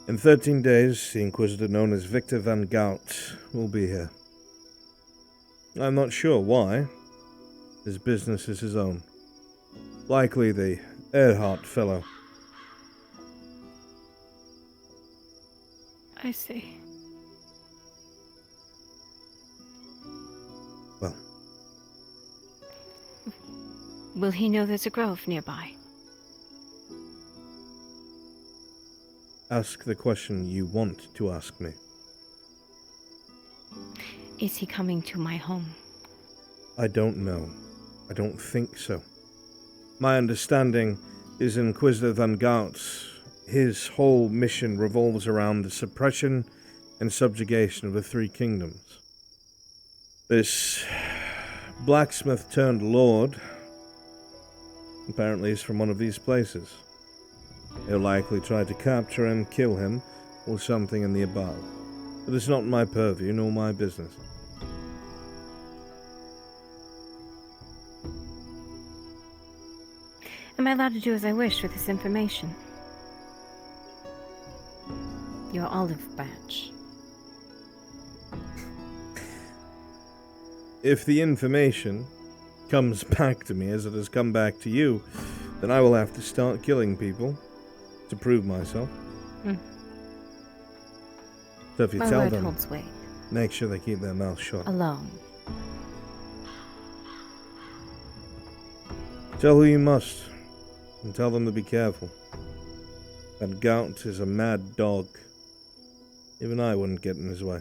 In 13 days, the Inquisitor known as Victor van Gout will be here. I'm not sure why. His business is his own. Likely the Earhart fellow. I see. Well. Will he know there's a grove nearby? Ask the question you want to ask me. Is he coming to my home? I don't know. I don't think so. My understanding is Inquisitor van Gout, his whole mission revolves around the suppression and subjugation of the Three Kingdoms. This blacksmith turned lord apparently is from one of these places. He'll likely try to capture and kill him, or something in the above. But it's not my purview, nor my business. Am I allowed to do as I wish with this information? Your olive branch. If the information comes back to me as it has come back to you, then I will have to start killing people to prove myself. So if you My tell word them, holds weight. make sure they keep their mouth shut. Alone. Tell who you must, and tell them to be careful. That Gout is a mad dog. Even I wouldn't get in his way.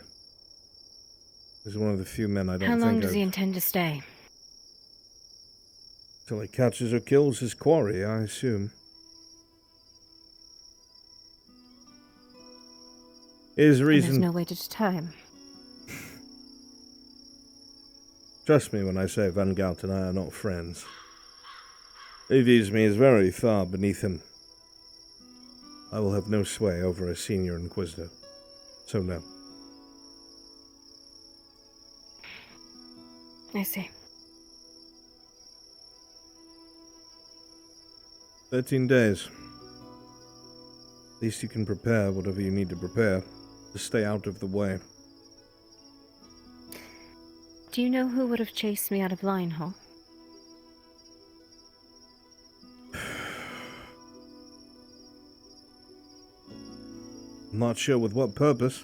He's one of the few men I don't How long think does of. he intend to stay? Till he catches or kills his quarry, I assume. Here's a And reason. there's no way to deter him. Trust me when I say Van Gout and I are not friends. He views me as very far beneath him. I will have no sway over a senior Inquisitor. So no. I see. 13 days. At least you can prepare whatever you need to prepare to stay out of the way. Do you know who would have chased me out of Lionhall? I'm not sure with what purpose.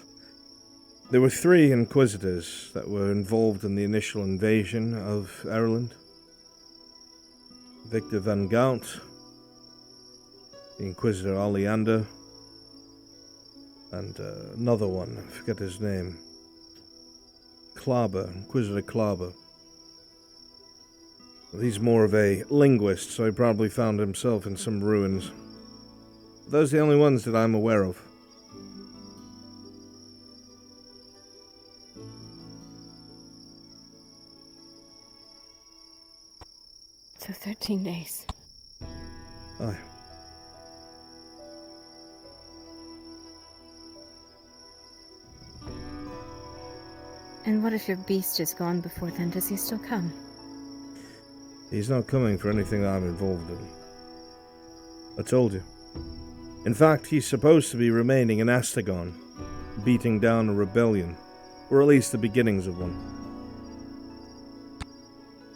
There were 3 Inquisitors that were involved in the initial invasion of Ireland. Victor van Gout, the Inquisitor Oleander, and another one, I forget his name. Klaber, Inquisitor Klaber. He's more of a linguist, so he probably found himself in some ruins. Those are the only ones that I'm aware of. So 13 days. Aye. And what if your beast is gone before then? Does he still come? He's not coming for anything that I'm involved in. I told you. In fact, he's supposed to be remaining in Astagon, beating down a rebellion, or at least the beginnings of one.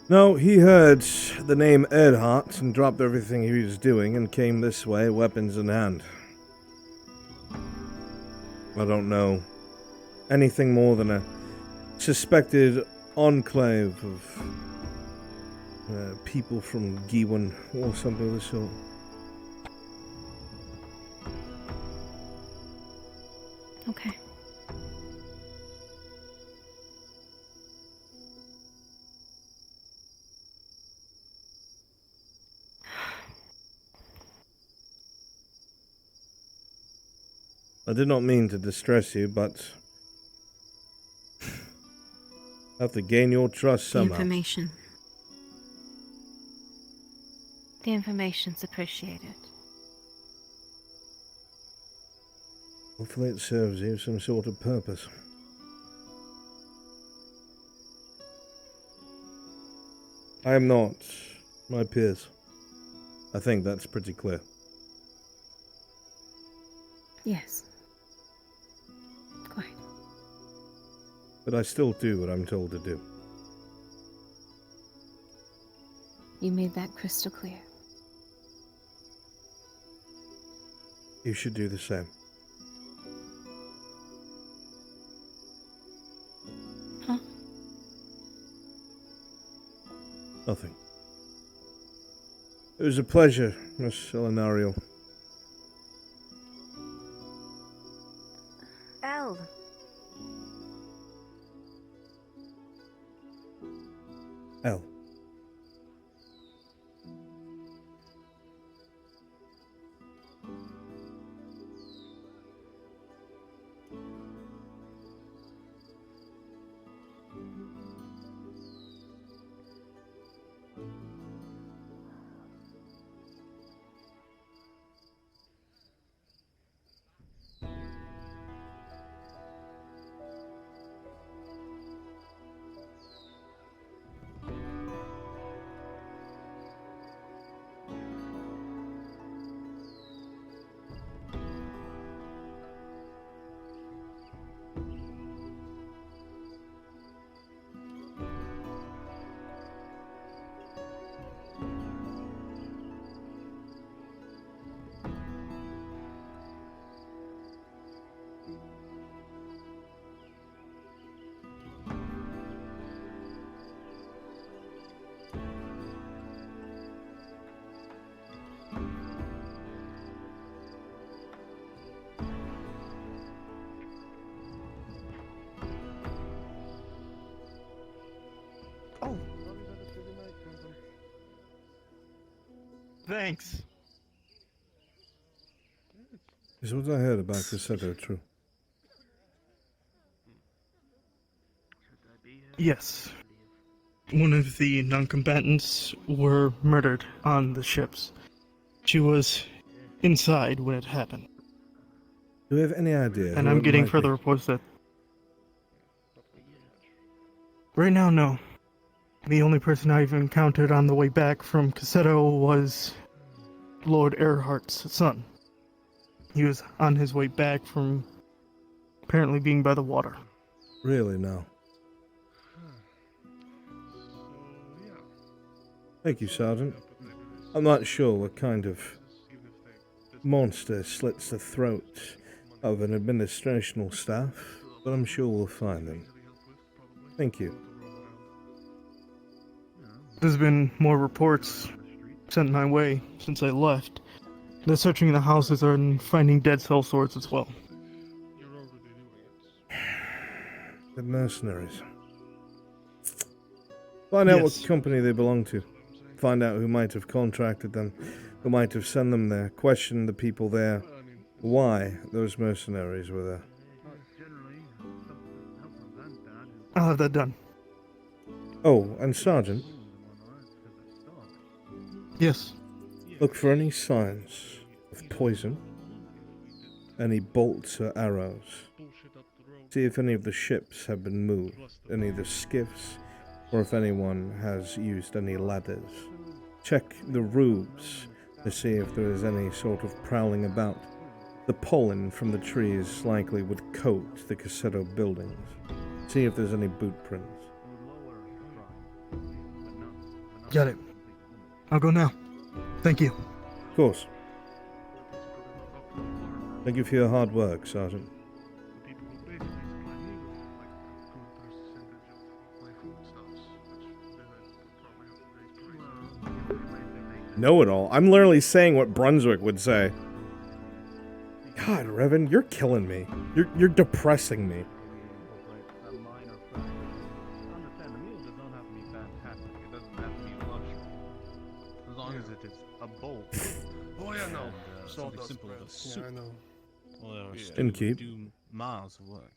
No, he heard the name Earhart and dropped everything he was doing and came this way, weapons in hand. I don't know anything more than a suspected enclave of people from Giwan or something of the sort. Okay. I did not mean to distress you, but I have to gain your trust somehow. The information's appreciated. Hopefully it serves you some sort of purpose. I am not my peers. I think that's pretty clear. Yes. Quite. But I still do what I'm told to do. You made that crystal clear. You should do the same. Huh? Nothing. It was a pleasure, Miss Elenario. Elle. Elle. Thanks. Is what I heard about Cressetto true? Yes. One of the non-combatants were murdered on the ships. She was inside when it happened. Do we have any idea? And who I'm it getting might further be? reports that... Right now, no. The only person I've encountered on the way back from Cassetto was Lord Earhart's son. He was on his way back from apparently being by the water. Really, no. Thank you, Sergeant. I'm not sure what kind of monster slits the throat of an administrational staff, but I'm sure we'll find them. Thank you. There's been more reports sent my way since I left. They're searching the houses and finding dead cell swords as well. The mercenaries. Find out what company they belong to. Find out who might have contracted them. who might have sent them there. Question the people there why those mercenaries were there. I'll have that done. Oh, and Sergeant, Yes. look for any signs of poison, any bolts or arrows. See if any of the ships have been moved, any of the skiffs, or if anyone has used any ladders. Check the roofs to see if there is any sort of prowling about. The pollen from the trees likely would coat the Cassetto buildings. See if there's any boot prints. Got it. I'll go now. Thank you. Of course. Thank you for your hard work, Sergeant. Know-it-all. I'm literally saying what Brunswick would say. God, Revan, you're killing me. You're depressing me. As long as it is a bowl. Oh yeah, no. Something simple as a soup. Yeah, I know. Or Innkeep. do miles of work.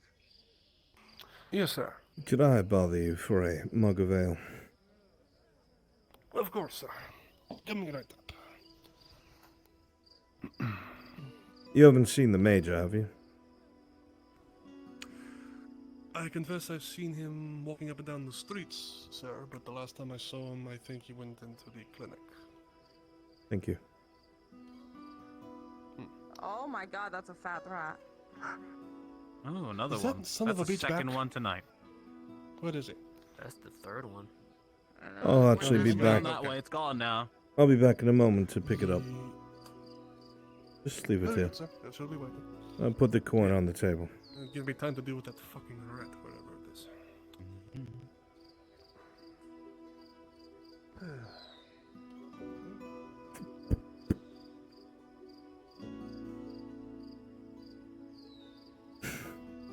Yes, sir. Could I bother you for a mug of ale? Of course, sir. Coming right up. You haven't seen the Major, have you? I confess I've seen him walking up and down the streets, sir, but the last time I saw him, I think he went into the clinic. Thank you. Oh my god, that's a fat rat. Oh, another Is that one. son That's of a the bitch second back? one tonight. What is it? That's the third one. I'll actually be It's gone back. that way. It's gone now. I'll be back in a moment to pick it up. Just leave it Very here. good, sir. I shall be waiting. I'll put the coin on the table. Give me time to deal with that fucking rat, whatever it is.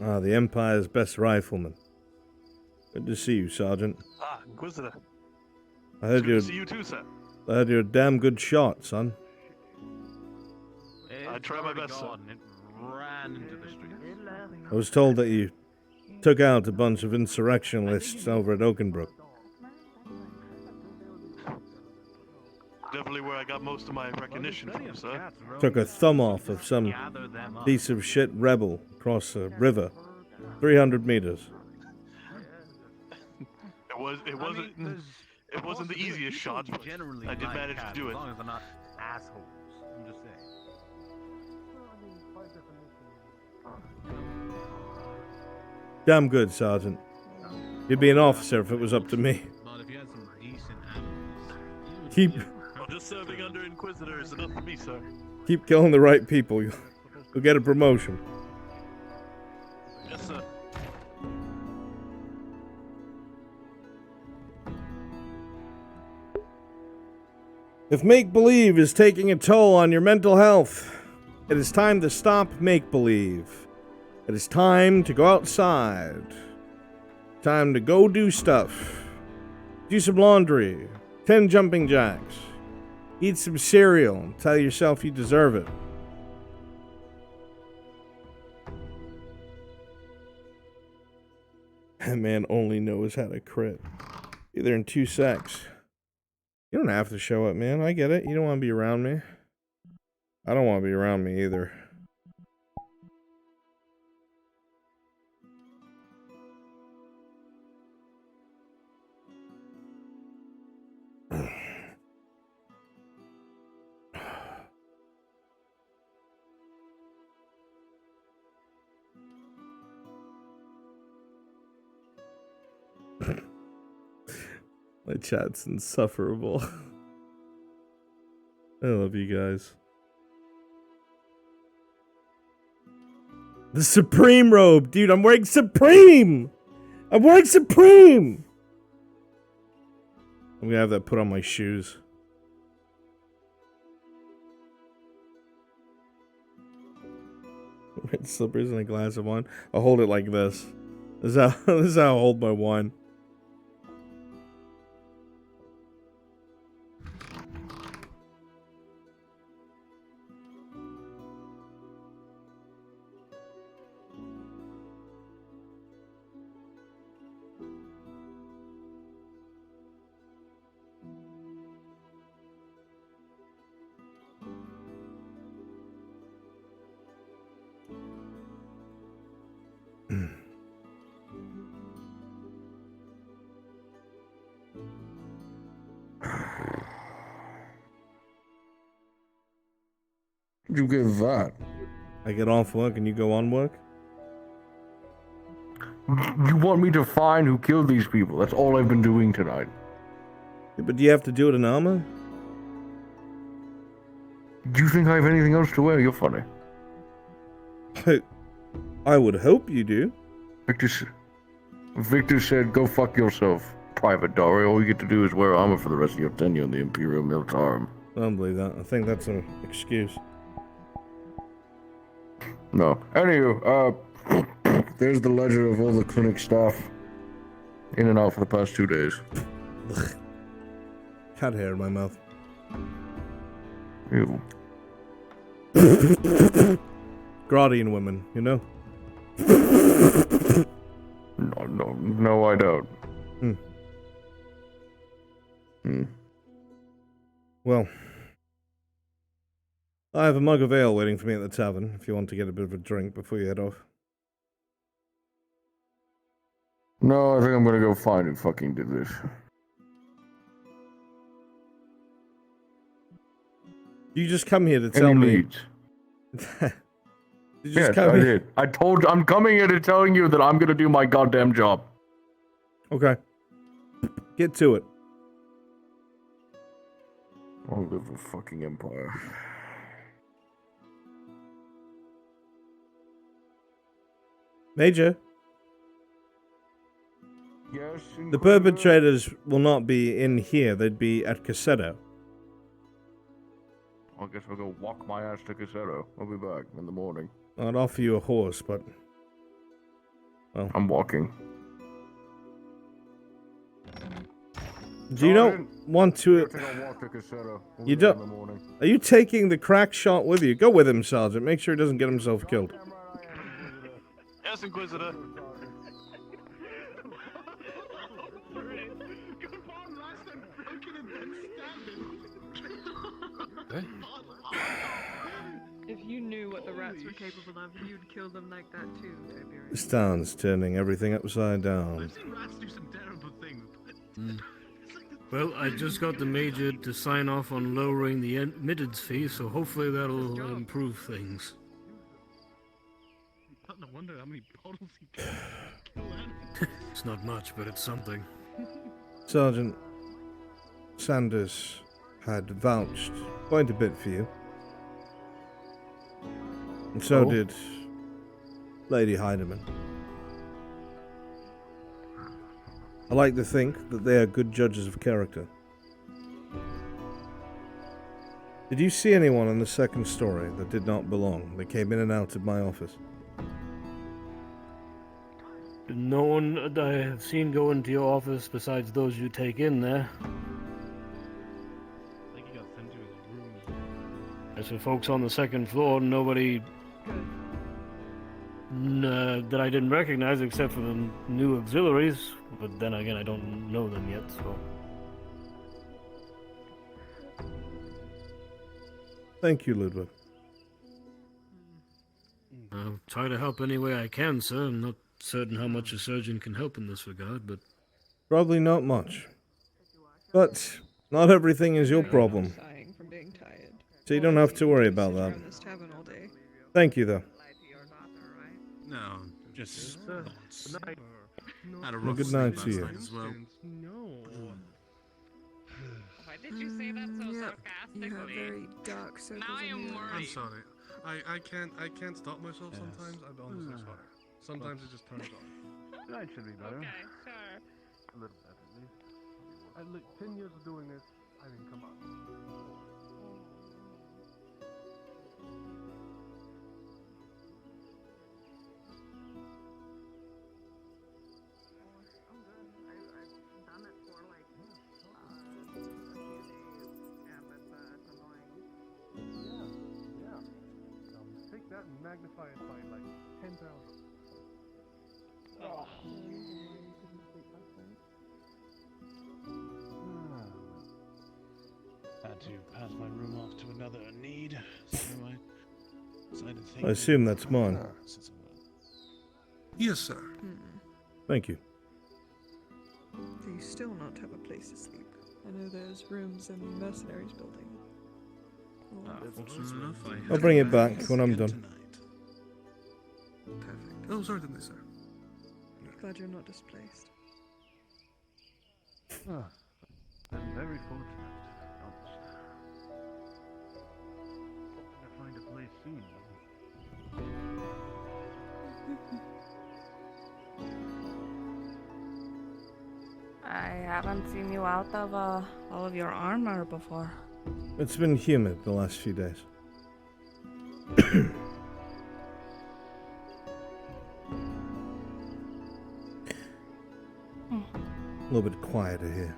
Ah, the Empire's best rifleman. Good to see you, Sergeant. Ah, Inquisitor. I heard Good you're. to see you too, sir. I heard you're a damn good shot, son. I try my best, sir. It ran into the street. I was told that you took out a bunch of insurrectionists over at Oakenbrook. Definitely where I got most of my recognition from, sir. Took a thumb off of some piece of shit rebel across a river, 300 meters. It wasn't the easiest shot, but I did manage to do it. As long as they're not assholes. I'm just saying. Damn good, Sergeant. You'd be an officer if it was up to me. But if you had some decent animals, Keep Well, just serving under Inquisitor is enough for me, sir. keep killing the right people. You'll get a promotion. Yes, sir. If make-believe is taking a toll on your mental health, it is time to stop make-believe. It is time to go outside. Time to go do stuff. Do some laundry. 10 jumping jacks. Eat some cereal. Tell yourself you deserve it. That man only knows how to crit. Either in 2 secs. You don't have to show up, man. I get it. You don't want to be around me. I don't want to be around me either. My chat's insufferable. I love you guys. The Supreme robe! Dude, I'm wearing Supreme! I'm wearing Supreme! I'm gonna have that put on my shoes. Red slippers and a glass of wine. I'll hold it like this. This is how I hold my wine. You give that? I get off work and you go on work? You want me to find who killed these people? That's all I've been doing tonight. Yeah, but do you have to do it in armor? Do you think I have anything else to wear? You're funny. I would hope you do. Victor said, go fuck yourself, Private Dory. All you get to do is wear armor for the rest of your tenure in the Imperial Militarum. I don't believe that. I think that's an excuse. No. Anywho, there's the ledger of all the clinic staff in and out for the past 2 days. Cat hair in my mouth. Ew. Gradian women, you know? No, I don't. Well, I have a mug of ale waiting for me at the tavern if you want to get a bit of a drink before you head off. No, I think I'm gonna go find who fucking did this. You just come here to tell me. Yes, I did. I'm coming here to telling you that I'm gonna do my goddamn job. Okay. Get to it. I'll live a fucking empire. Major? Yes, the perpetrators will not be in here. They'd be at Cassetto. I guess I'll go walk my ass to Cassetto. I'll be back in the morning. I'd offer you a horse, but... well... I'm walking. Do you not want to... I think I'll walk to Cassetto. You don't... Are you taking the crack shot with you? Go with him, Sergeant. Make sure he doesn't get himself killed. Yes, Inquisitor. If you knew what the rats were capable of, you'd kill them like that too, Tiberius. This town's turning everything upside down. Rats do some terrible things, but... Well, I just got the Major to sign off on lowering the admittance fee, so hopefully that'll improve things. No wonder how many bottles he It's not much, but it's something. Sergeant Sanders had vouched quite a bit for you. And so did Lady Heidemann. I like to think that they are good judges of character. Did you see anyone on the second story that did not belong, that came in and out of my office? No one that I have seen go into your office besides those you take in there. I think he got sent to his room. As for folks on the second floor, nobody that I didn't recognize except for the new auxiliaries. But then again, I don't know them yet, so... Thank you, Ludwig. I'll try to help any way I can, sir. I'm not certain how much a surgeon can help in this regard, but... Probably not much. But not everything is your problem. So you don't have to worry about that. Thank you, though. No, just thoughts. Had a Well, rough good sleep night last to you. night as well. Why did you say that so sarcastically? You have very dark circles Now I am worried. I'm sorry. I can't stop myself sometimes. I'm honestly sorry. Sometimes it just turns on. That should be better. Okay, sure. A little bit at least. I look 10 years of doing this. I mean, come on. Take that and magnify it by like 10,000. Oh. Had to pass my room off to another in need, so I decided to take I assume that's mine. Yes, sir. Thank you. Do you still not have a place to sleep? I know there's rooms in the mercenaries building. Fortunate enough, I I'll had bring it back back when I'm again done. tonight. Perfect. Oh, certainly, sir. Glad you're not displaced. Ah, I'm very fortunate. Honestly. Hoping to find a place soon. I haven't seen you out of all of your armor before. It's been humid the last few days. A little bit quieter here.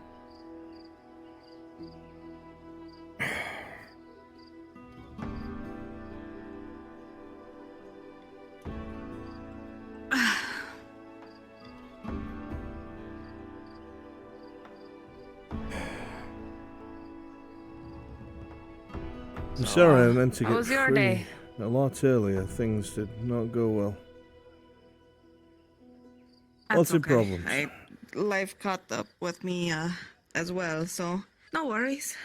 I'm sorry, I meant to how get was your free day? a lot earlier. Things did not go well. Lots of problems. Life caught up with me as well, so no worries.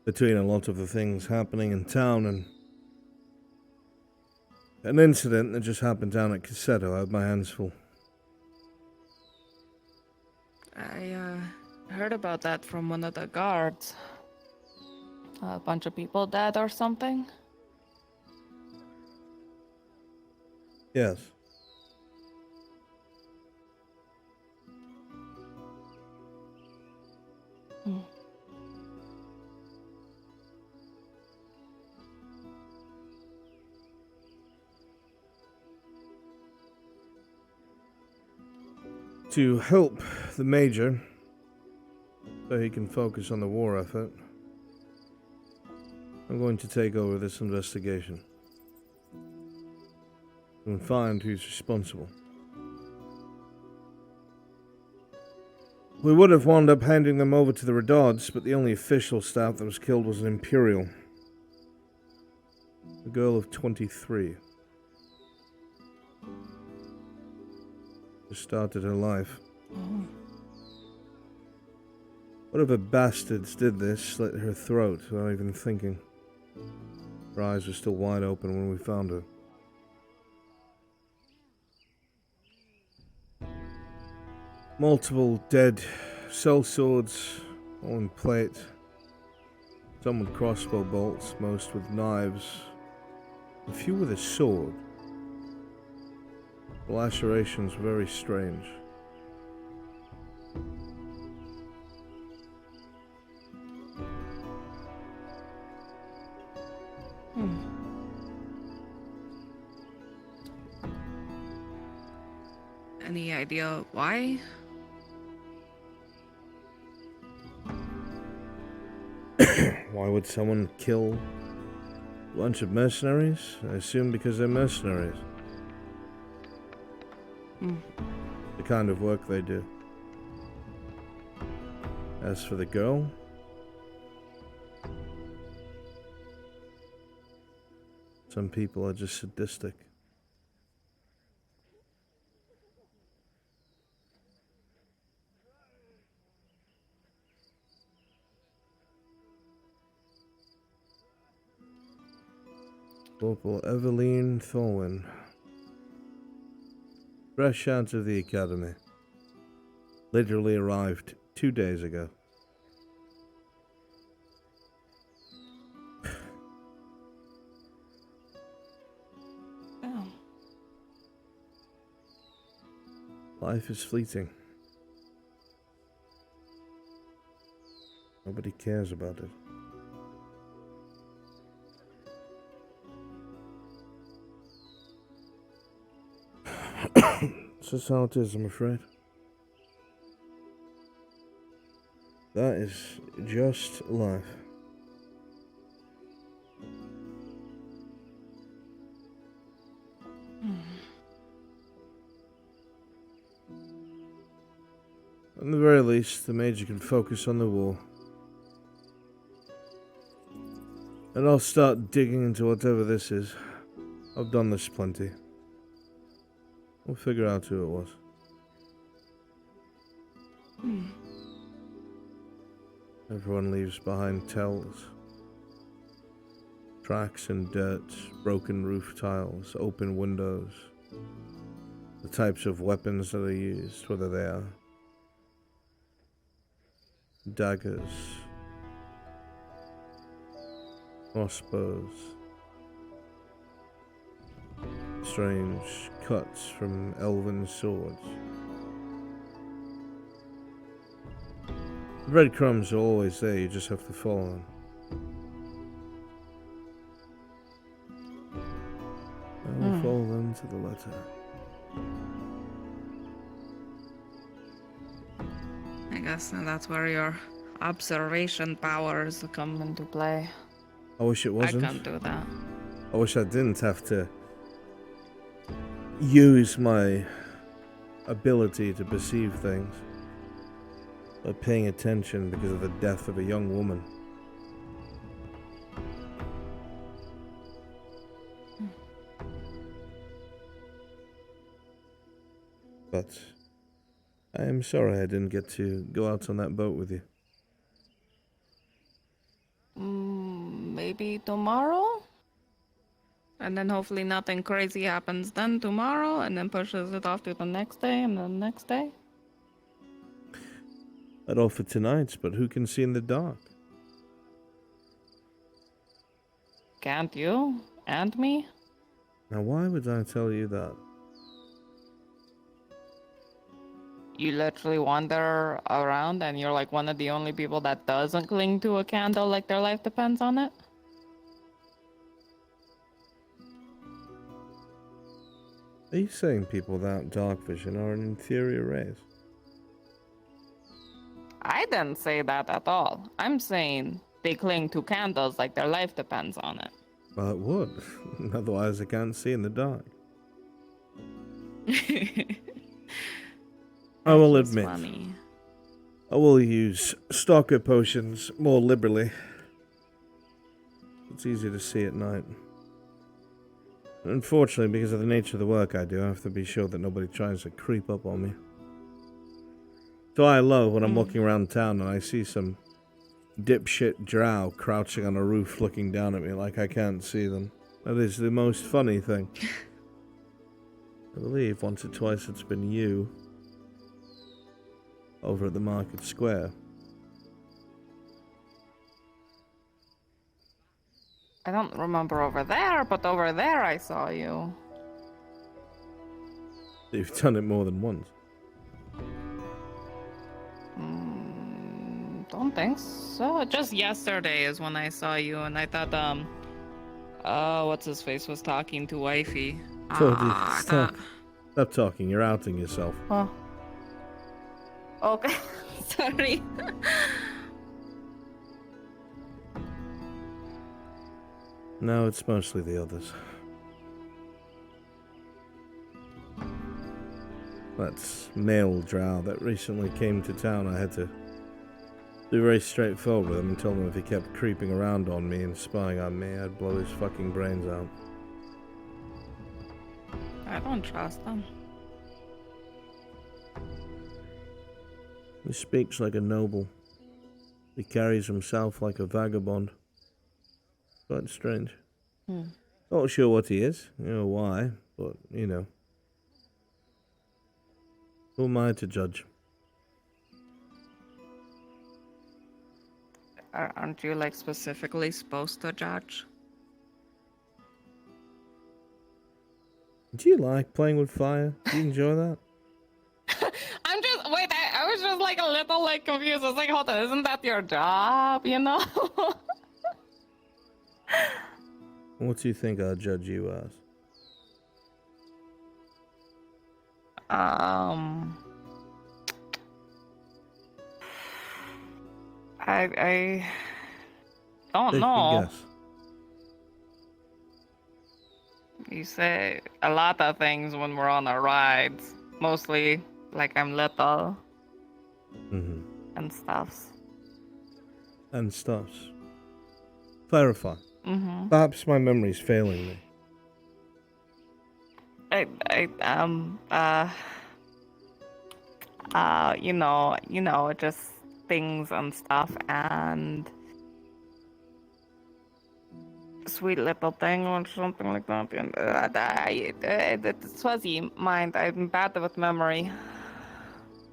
Between a lot of the things happening in town and an incident that just happened down at Cassetto, I had my hands full. I heard about that from one of the guards. A bunch of people dead or something? Yes. To help the Major, so he can focus on the war effort, I'm going to take over this investigation and find who's responsible. We would have wound up handing them over to the Redards, but the only official staff that was killed was an Imperial. A girl of 23. Just started her life. Whatever bastards did this slit her throat without even thinking. Her eyes were still wide open when we found her. Multiple dead sellswords, all in plate. Some with crossbow bolts, most with knives. A few with a sword. The lacerations were very strange. Any idea why? Why would someone kill a bunch of mercenaries? I assume because they're mercenaries. The kind of work they do. As for the girl, some people are just sadistic. Corporal Eveline Thorwin. Fresh out of the academy. Literally arrived 2 days ago. Oh. Life is fleeting. Nobody cares about it. It's just how it is, I'm afraid. That is just life. At the very least, the Major can focus on the war. And I'll start digging into whatever this is. I've done this plenty. We'll figure out who it was. Everyone leaves behind tells. Tracks in dirt, broken roof tiles, open windows. The types of weapons that are used, whether they are daggers, crossbows, strange cuts from elven swords. Breadcrumbs are always there, you just have to follow them. I will follow them to the letter. I guess that's where your observation powers come into play. I wish it wasn't. I can't do that. I wish I didn't have to use my ability to perceive things by paying attention because of the death of a young woman. But I am sorry I didn't get to go out on that boat with you. Maybe tomorrow? And then hopefully nothing crazy happens then tomorrow, and then pushes it off to the next day and the next day? I'd offer tonight, but who can see in the dark? Can't you? And me? Now why would I tell you that? You literally wander around and you're like one of the only people that doesn't cling to a candle like their life depends on it? Are you saying people without dark vision are an inferior race? I didn't say that at all. I'm saying they cling to candles like their life depends on it. Well, it would. Otherwise, I can't see in the dark. I will admit, I will use stalker potions more liberally. It's easier to see at night. Unfortunately, because of the nature of the work I do, I have to be sure that nobody tries to creep up on me. So I love when I'm walking around town and I see some dipshit drow crouching on a roof looking down at me like I can't see them. That is the most funny thing. I believe once or twice it's been you over at the market square. I don't remember over there, but over there I saw you. You've done it more than once. Don't think so. Just yesterday is when I saw you, and I thought, what's his face was talking to wifey. Stop talking, you're outing yourself. Oh. Okay, sorry. No, it's mostly the others. That's male drow that recently came to town. I had to be very straightforward with him and told him if he kept creeping around on me and spying on me, I'd blow his fucking brains out. I don't trust them. He speaks like a noble. He carries himself like a vagabond. Quite strange. Not sure what he is, you know why, but, you know. Who am I to judge? Aren't you, like, specifically supposed to judge? Do you like playing with fire? Do you enjoy that? I'm just, wait, I was just, like, a little, like, confused. I was like, hold on, isn't that your job, you know? What do you think I'll judge you as? I don't Take a know. guess. You say a lot of things when we're on our rides. Mostly, like, I'm little. And stuffs. And stuffs. Clarify. Mm-hmm. Perhaps my memory's failing me. just things and stuff, and sweet little thing or something like that. And it's fuzzy mind. I'm bad with memory.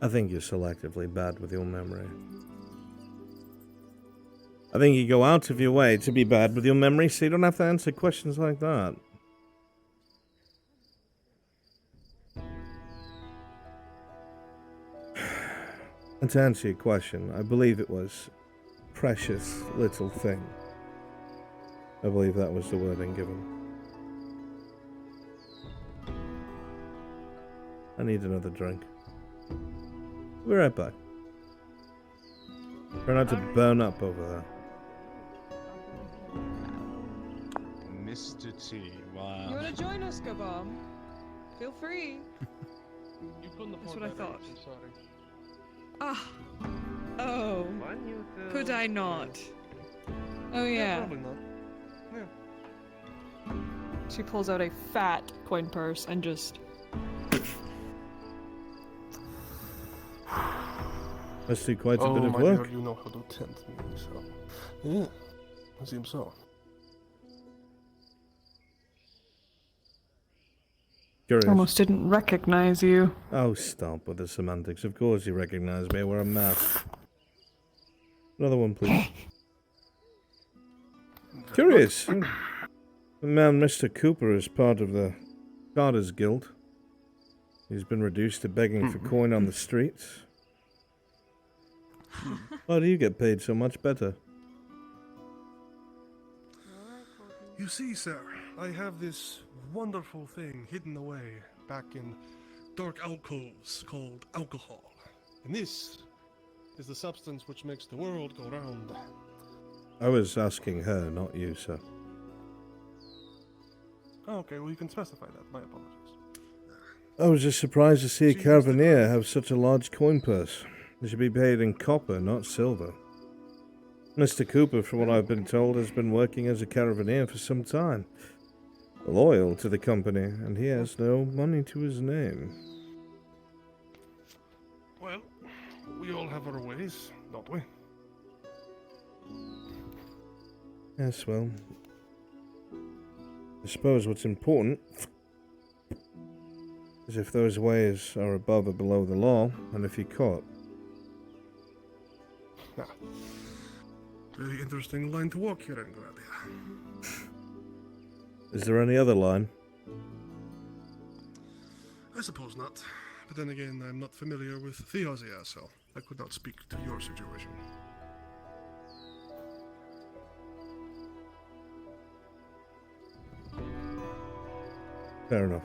I think you're selectively bad with your memory. I think you go out of your way to be bad with your memory, so you don't have to answer questions like that. And to answer your question, I believe it was precious little thing. I believe that was the wording given. I need another drink. We'll be right back. Try not to burn up over there. Mr. T, wow. You want to join us, Gabam? Feel free. You couldn't That's afford what I that, thought. I'm sorry. Ah. Oh. Fine, you Could I not? Oh Yeah, yeah. probably not. Yeah. She pulls out a fat coin purse and just. Must do quite a bit of my work. dear, you know how to tempt me, so... Yeah, it seems so. Curious. Almost didn't recognize you. Oh, stop with the semantics. Of course you recognize me. I wear a mask. Another one, please. Curious. The man, Mr. Cooper, is part of the Carter's Guild. He's been reduced to begging for coin on the streets. Why do you get paid so much better? You see, sir, I have this wonderful thing hidden away back in dark alcoves called alcohol. And this is the substance which makes the world go round. I was asking her, not you, sir. Oh, okay, well you can specify that. My apologies. I was just surprised to see a caravaneer have such a large coin purse. They should be paid in copper, not silver. Mr. Cooper, from what I've been told, has been working as a caravaneer for some time. Loyal to the company, and he has no money to his name. Well, we all have our ways, don't we? Yes, well, I suppose what's important is if those ways are above or below the law, and if you're caught. Ah, very interesting line to walk here in Gradia. Is there any other line? I suppose not. But then again, I'm not familiar with Theosia, so I could not speak to your situation. Fair enough.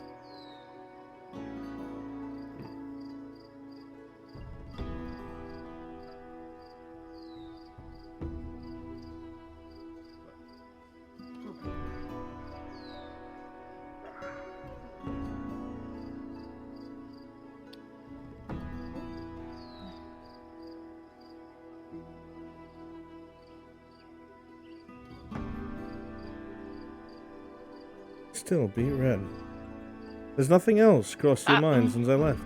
Still beat red. There's nothing else crossed your mind since I left.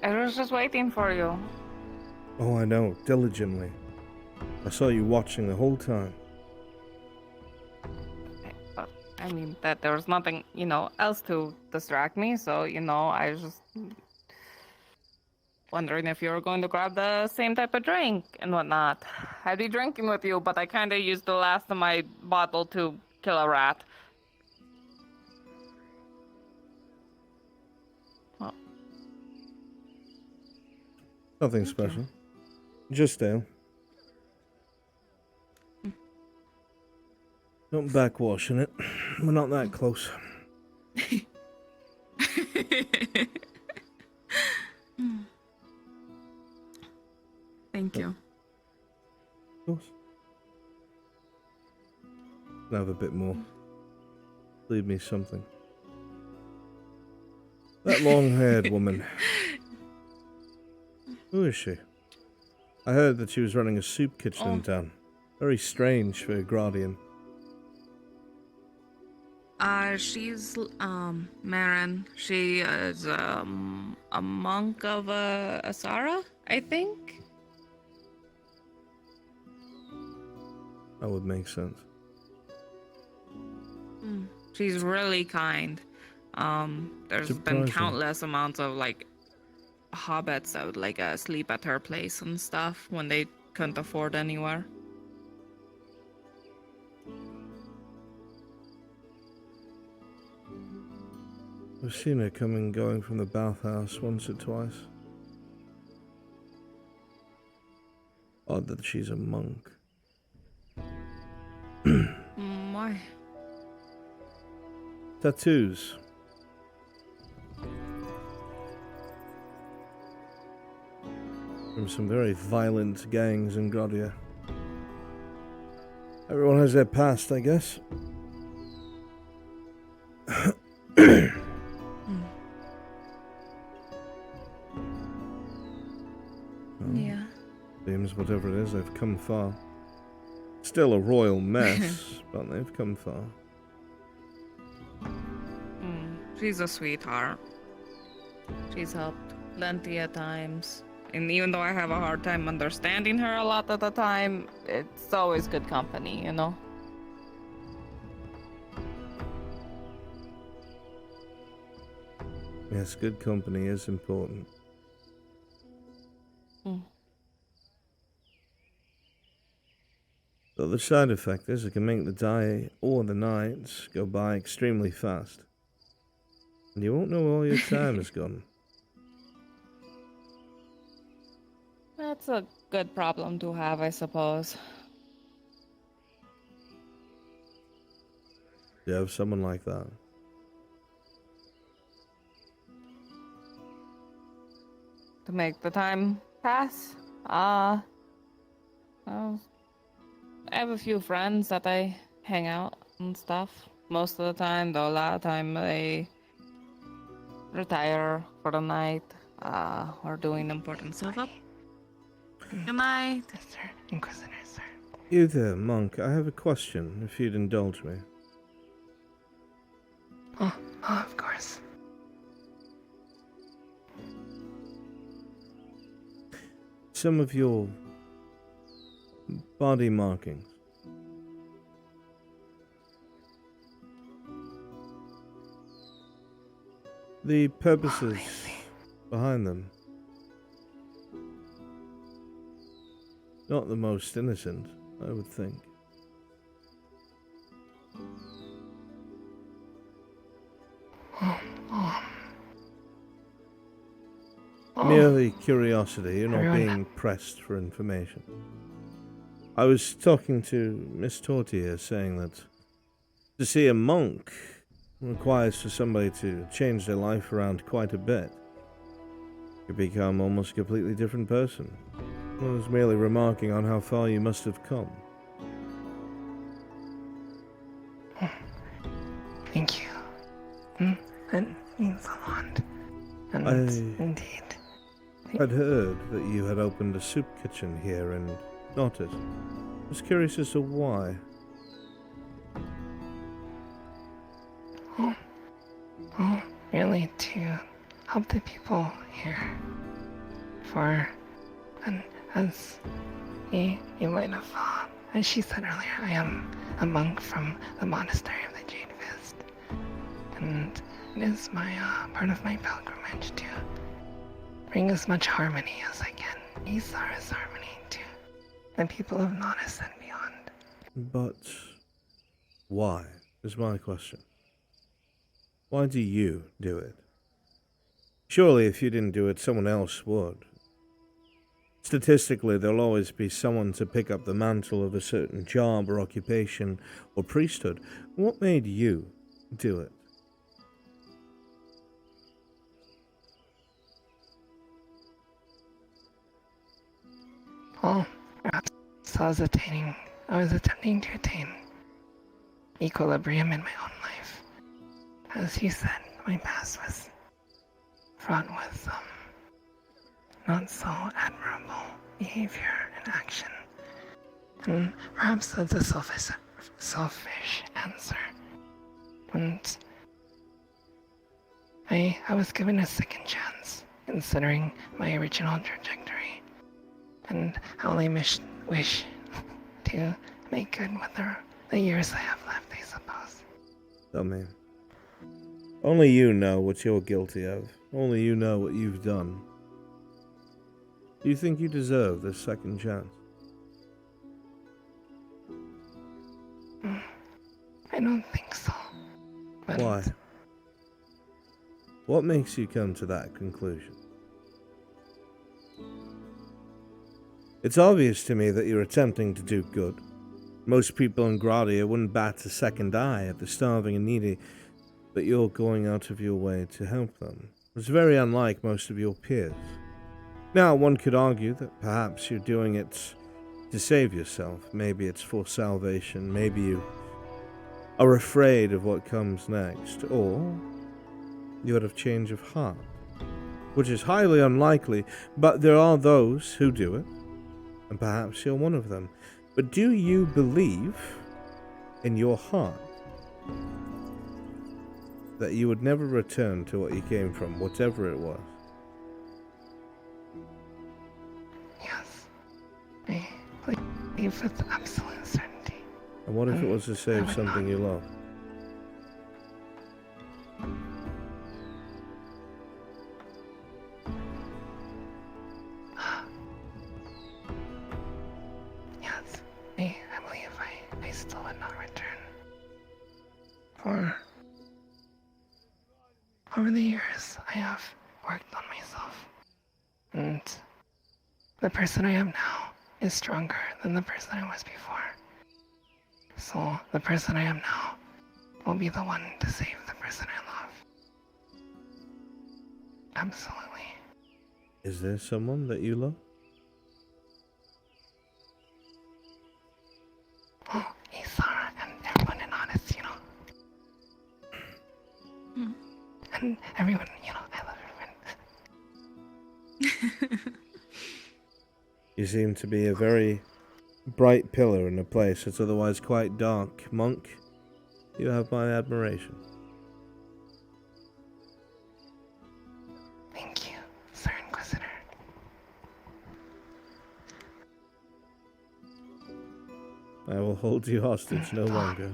I was just waiting for you. Oh, I know, diligently. I saw you watching the whole time. But, I mean, that there was nothing, else to distract me, so, I was just wondering if you were going to grab the same type of drink and whatnot. I'd be drinking with you, but I kind of used the last of my bottle to kill a rat. Well, Nothing special. Just ale. Don't backwash in it. We're not that close. Thank you. Of course. Have a bit more. Leave me something. That long-haired woman. Who is she? I heard that she was running a soup kitchen in town. Very strange for a Gradian. She's Marin. She is a monk of Asara, I think. That would make sense. She's really kind. There's been Surprising. countless amounts of like hobbits that would like sleep at her place and stuff when they couldn't afford anywhere. I've seen her come and going from the bathhouse once or twice. Odd that she's a monk. Why? Tattoos. From some very violent gangs in Grodia. Everyone has their past, I guess. Yeah. Seems whatever it is, they've come far. Still a royal mess, but they've come far. She's a sweetheart. She's helped plenty of times. And even though I have a hard time understanding her a lot of the time, it's always good company, you know? Yes, good company is important. The other side effect is it can make the day or the nights go by extremely fast. And you won't know all your time is gone. That's a good problem to have, I suppose. You have someone like that. To make the time pass? Well, I have a few friends that I hang out and stuff. Most of the time, though, a lot of time they retire for the night, or doing important stuff up. Good night. Sir, Inquisitor, sir. You there, monk, I have a question, if you'd indulge me. Oh, of course. Some of your body markings. The purposes behind them. Not the most innocent, I would think. Merely curiosity, you're not being pressed for information. I was talking to Miss Tortilla saying that to see a monk requires for somebody to change their life around quite a bit. You become almost a completely different person. I was merely remarking on how far you must have come. Thank you. That means a lot. And indeed. I'd heard that you had opened a soup kitchen here in Nortis. I was curious as to why. Really to help the people here. And as you might have thought, as she said earlier, I am a monk from the monastery of the Jade Fist. And it is my part of my pilgrimage to bring as much harmony as I can. Isara's harmony to the people of Nodis and beyond. But why is my question. Why do you do it? Surely if you didn't do it, someone else would. Statistically, there'll always be someone to pick up the mantle of a certain job or occupation or priesthood. What made you do it? Well, perhaps I was attempting to attain equilibrium in my own life. As you said, my past was fraught with not so admirable behavior and action. And perhaps that's a selfish answer. And I was given a second chance, considering my original trajectory. And I only wish to make good with the years I have left, I suppose. Tell me. Only you know what you're guilty of. Only you know what you've done. Do you think you deserve this second chance? I don't think so. But Why? What makes you come to that conclusion? It's obvious to me that you're attempting to do good. Most people in Gradia wouldn't bat a second eye at the starving and needy, but you're going out of your way to help them. It's very unlike most of your peers. Now, one could argue that perhaps you're doing it to save yourself. Maybe it's for salvation. Maybe you are afraid of what comes next. Or you have change of heart, which is highly unlikely, but there are those who do it, and perhaps you're one of them. But do you believe in your heart that you would never return to what you came from, whatever it was? yes, I believe with absolute certainty. And what if it was to save something you love? Yes, I believe I still would not return. For over the years, I have worked on myself. And the person I am now is stronger than the person I was before. So the person I am now will be the one to save the person I love. Absolutely. Is there someone that you love? Oh, Isara and everyone in Honest, you know. And everyone, you know, I love everyone. You seem to be a very bright pillar in a place that's otherwise quite dark. Monk, you have my admiration. Thank you, Sir Inquisitor. I will hold you hostage no longer.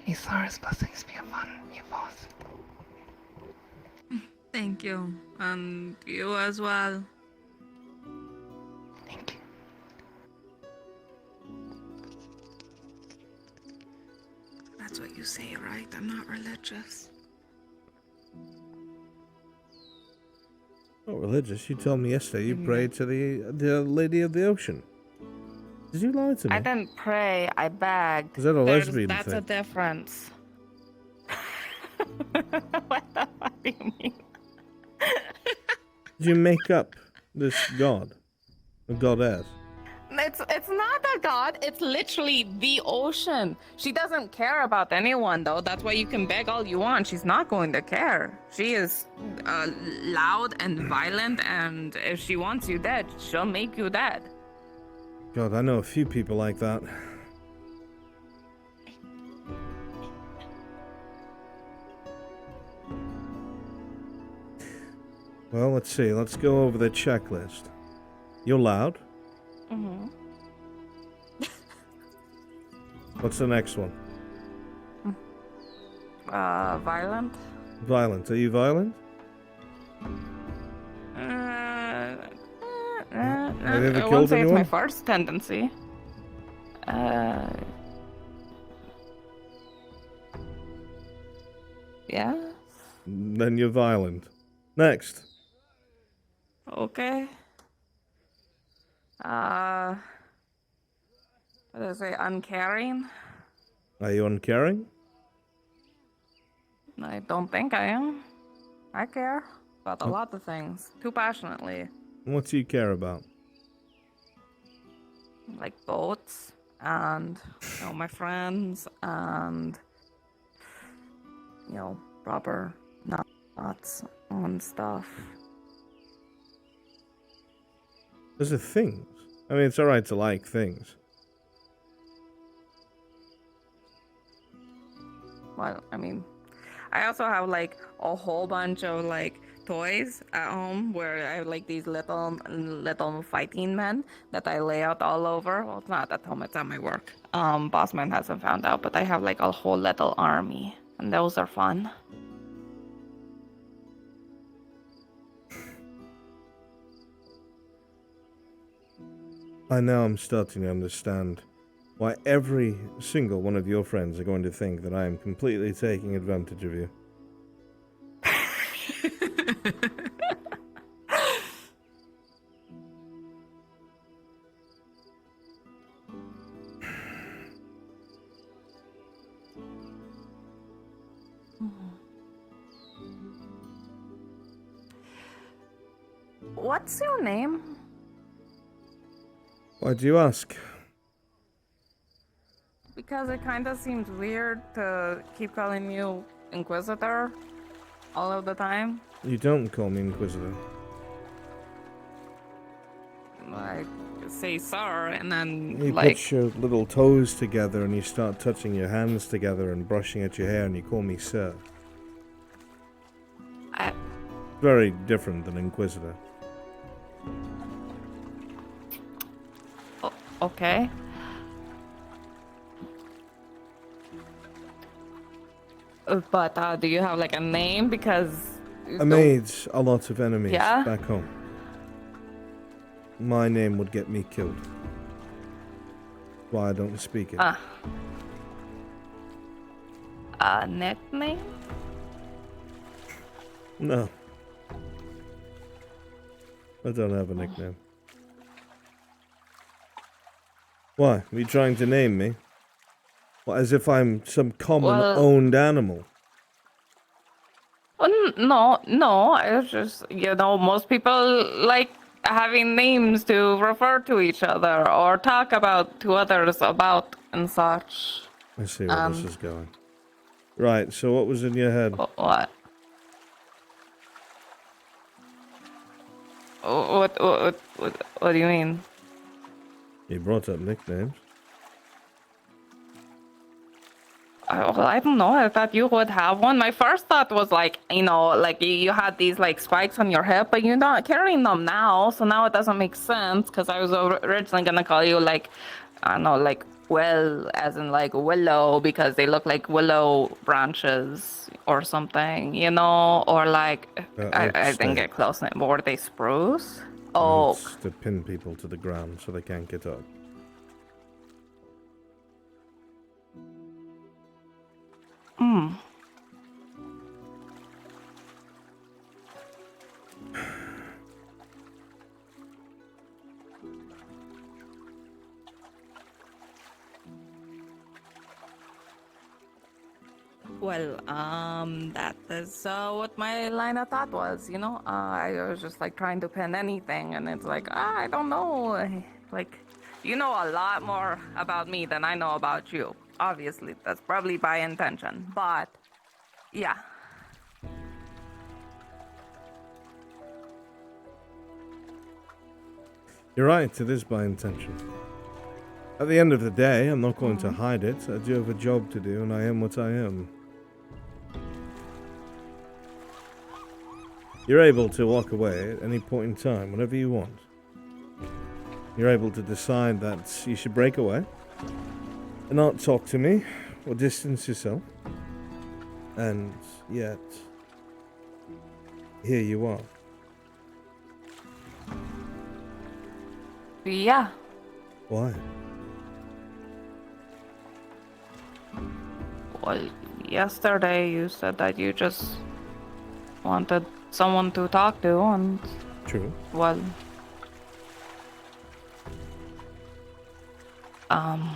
Isara's blessings be upon you both. Thank you. And you as well. Thank you. That's what you say, right? I'm not religious. Not religious. You told me yesterday you prayed to the Lady of the Ocean. Did you lie to me? I didn't pray, I begged. Is that a lesbian That's thing? a difference. What the fuck do you mean? Did you make up this god? A goddess? It's not a god, it's literally the ocean. She doesn't care about anyone though. That's why you can beg all you want. She's not going to care. She is loud and violent, and if she wants you dead, she'll make you dead. God, I know a few people like that. Well, let's see. Let's go over the checklist. You're loud. Mm-hmm. What's the next one? Violent. Violent. Are you violent? Have you ever I killed won't say anyone? it's my first tendency. Yeah. Then you're violent. Next. Okay. What did I say? Uncaring? Are you uncaring? I don't think I am. I care about a Oh. lot of things. Too passionately. What do you care about? Like boats and, my friends and, rubber knots and stuff. Those are things. I mean, it's alright to like things. Well, I mean, I also have like a whole bunch of like toys at home where I have like these little fighting men that I lay out all over. Well, it's not at home, it's at my work. Bossman hasn't found out, but I have like a whole little army, and those are fun. I now am starting to understand why every single one of your friends are going to think that I am completely taking advantage of you. What's your name? Why do you ask? Because it kind of seems weird to keep calling you Inquisitor all of the time. You don't call me Inquisitor. I say sir, and then You like put your little toes together and you start touching your hands together and brushing at your hair and you call me sir. Very different than Inquisitor. okay. But do you have like a name? Because I made a lot of enemies Yeah? back home. My name would get me killed. Why I don't speak it. A nickname? No. I don't have a nickname. Why? Are you trying to name me? What, as if I'm some common owned animal? No. It's just, most people like having names to refer to each other or talk about to others about and such. I see where this is going. Right, so what was in your head? What? What do you mean? You brought up nicknames. Well, I don't know. I thought you would have one. My first thought was like, like you had these like spikes on your hip, but you're not carrying them now. So now it doesn't make sense because I was originally gonna call you like, I don't know, like as in like willow because they look like willow branches or something, or like I didn't get close enough. Were they spruce? Oh, It's to pin people to the ground so they can't get up. hmm. Well, that is what my line of thought was, I was just like trying to pin anything, and it's like, I don't know. Like, you know a lot more about me than I know about you. Obviously, that's probably by intention, but yeah. You're right, it is by intention. At the end of the day, I'm not going to hide it. I do have a job to do, and I am what I am. You're able to walk away at any point in time, whenever you want. You're able to decide that you should break away and not talk to me or distance yourself. And yet, here you are. Yeah. Why? Well, yesterday you said that you just wanted someone to talk to, and True. well, I'm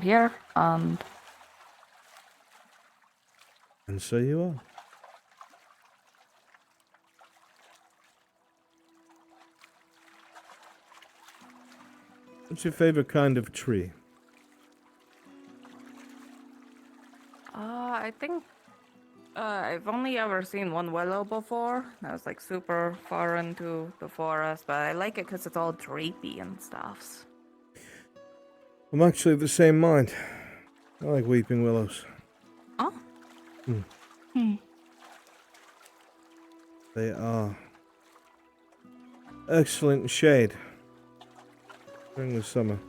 here, and so you are. What's your favorite kind of tree? I think I've only ever seen one willow before. That was like super far into the forest, but I like it because it's all drapey and stuff. I'm actually of the same mind. I like weeping willows. Oh. Hmm. They are excellent shade during the summer.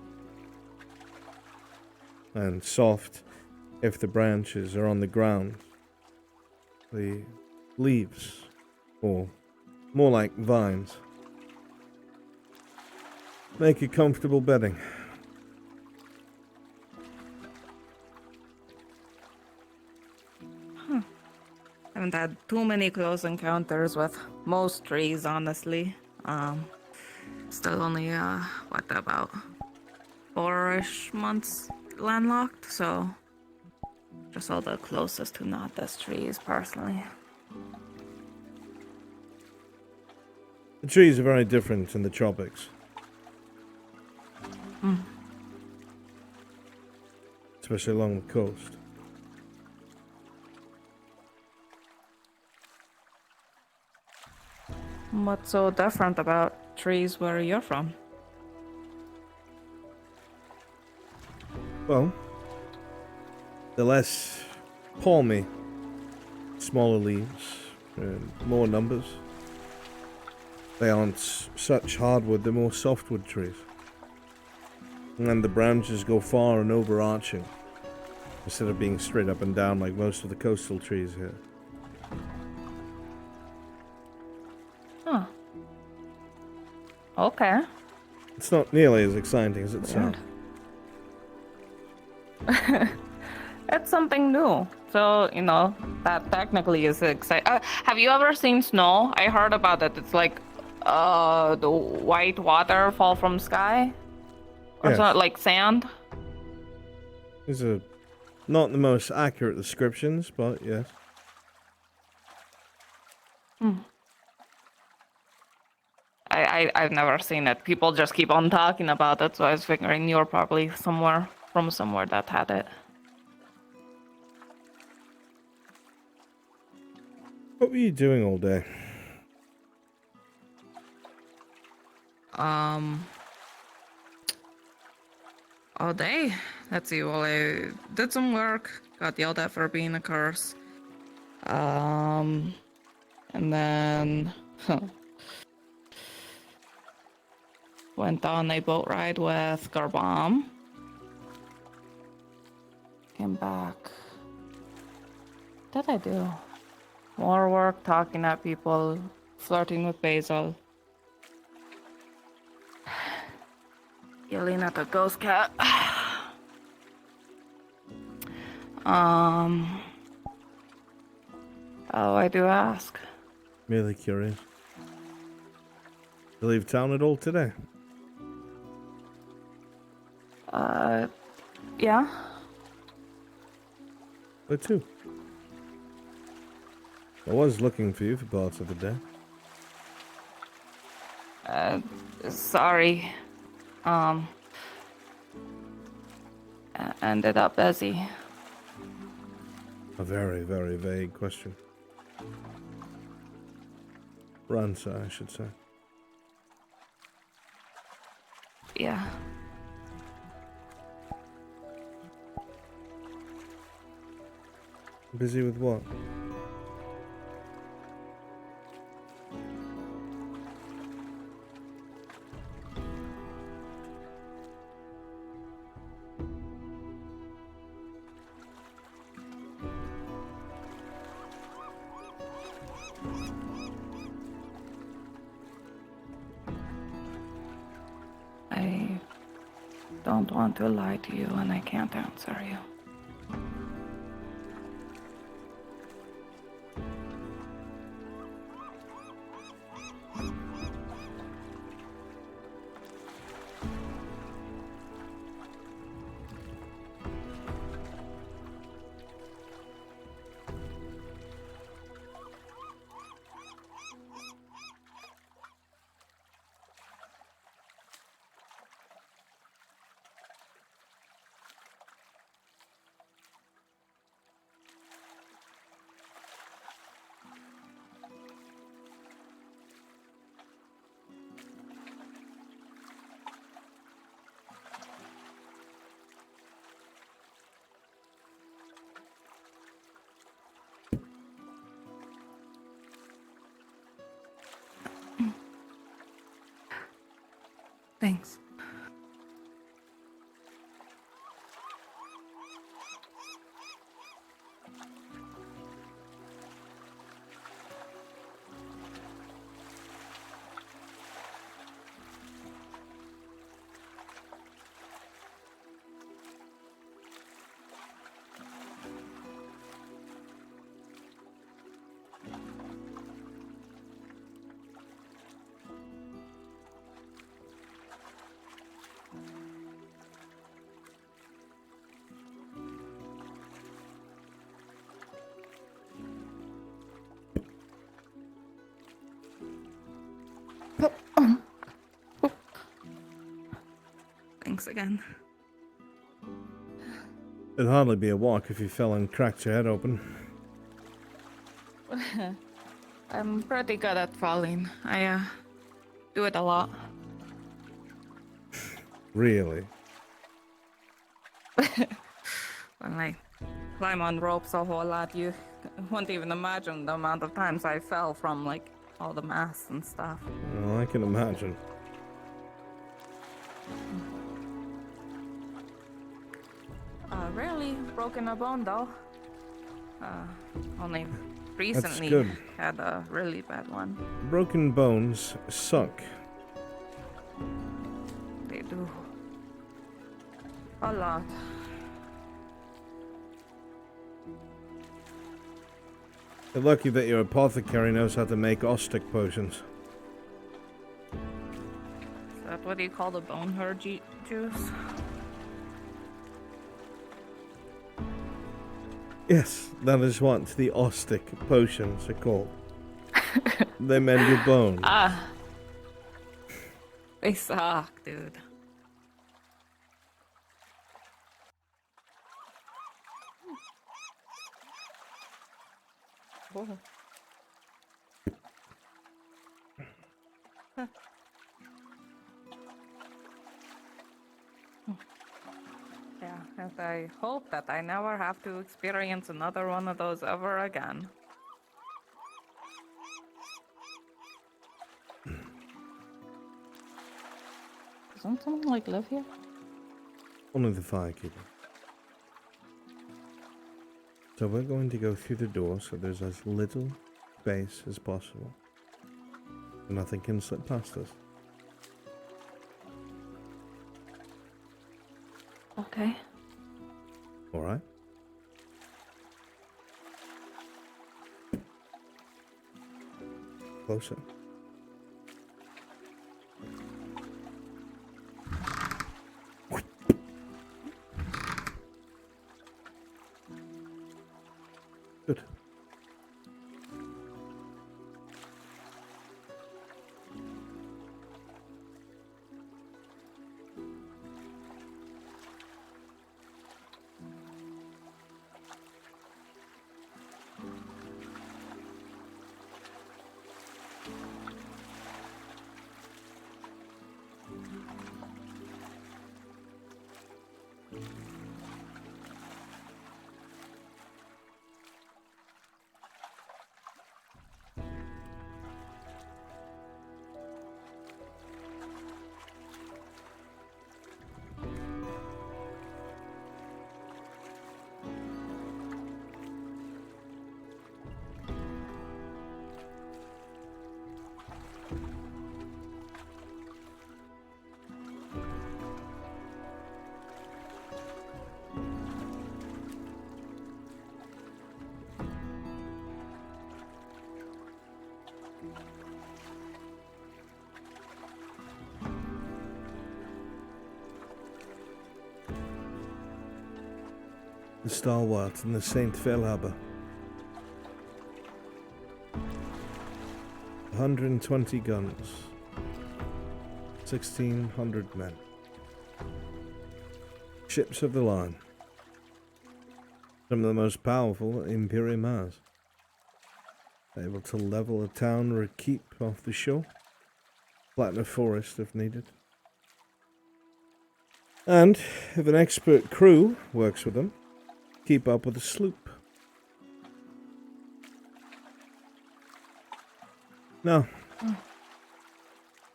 And soft if the branches are on the ground. The leaves, or more like vines, make it comfortable bedding. Huh. Haven't had too many close encounters with most trees, honestly. Still only, what, about 4-ish months landlocked, so just all the closest to not this trees, personally. The trees are very different in the tropics. Mm. Especially along the coast. What's so different about trees where you're from? Well, they're less palmy, smaller leaves, and more numbers. They aren't such hardwood, they're more softwood trees. And the branches go far and overarching, instead of being straight up and down like most of the coastal trees here. Huh. Okay. It's not nearly as exciting as it sounds. It's something new. So, that technically is exciting. Have you ever seen snow? I heard about it. It's like the white water fall from sky? Or Yes. something like sand? These are not the most accurate descriptions, but yes. Hmm. I've never seen it. People just keep on talking about it, so I was figuring you're probably from somewhere that had it. What were you doing all day? All day. Let's see. Well, I did some work. Got yelled at for being a curse. And then went on a boat ride with Garbam. Came back. What did I do? More work, talking at people, flirting with Basil. Yelling at the ghost cat. Oh, I do ask. Merely curious. You leave town at all today? Yeah? Where to? I was looking for you for parts of the day. Sorry. Ended up busy. A very, very vague question. Answer, I should say. Yeah. Busy with what? I don't want to lie to you, and I can't answer you. Thanks. Thanks again. It'd hardly be a walk if you fell and cracked your head open. I'm pretty good at falling. I do it a lot. Really? When I climb on ropes a whole lot, you won't even imagine the amount of times I fell from like all the masts and stuff. Well, I can imagine. Rarely broken a bone though. Only That's recently good. had a really bad one. Broken bones suck. They do. A lot. You're lucky that your apothecary knows how to make Ostic potions. Is that what you call the bone herd juice? Yes, that is what the Ostic potions are called. They mend your bones. They suck, dude. Whoa. Yeah, and I hope that I never have to experience another one of those ever again. Doesn't someone like live here? Only the firekeeper. So we're going to go through the door so there's as little space as possible. Nothing can slip past us. Okay. Alright? Closer. Good. The Stalwart and the St. Philhabber. 120 guns. 1,600 men. Ships of the line. Some of the most powerful that Imperium has. Able to level a town or a keep off the shore. Flatten a forest if needed. And, if an expert crew works with them, keep up with a sloop. Now,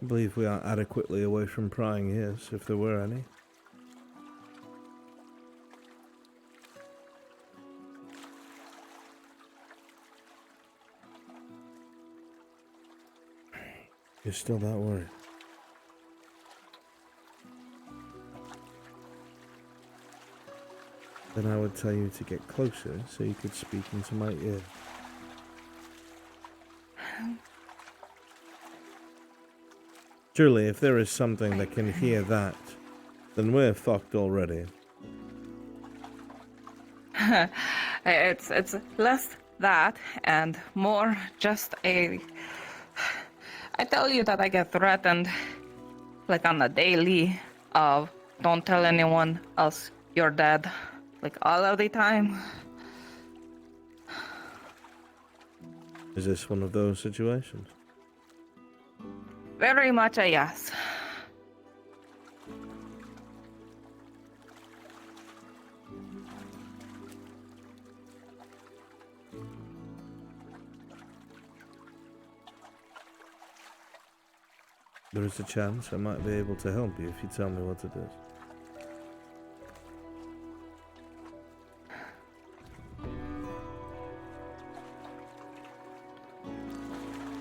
I believe we are adequately away from prying ears, if there were any. You're still that worried? Then I would tell you to get closer so you could speak into my ear. Surely, if there is something that can hear that, then we're fucked already. It's less that and more just a. I tell you that I get threatened, like on a daily, of don't tell anyone else you're dead, like all of the time. Is this one of those situations? Very much a yes. There is a chance I might be able to help you if you tell me what it is.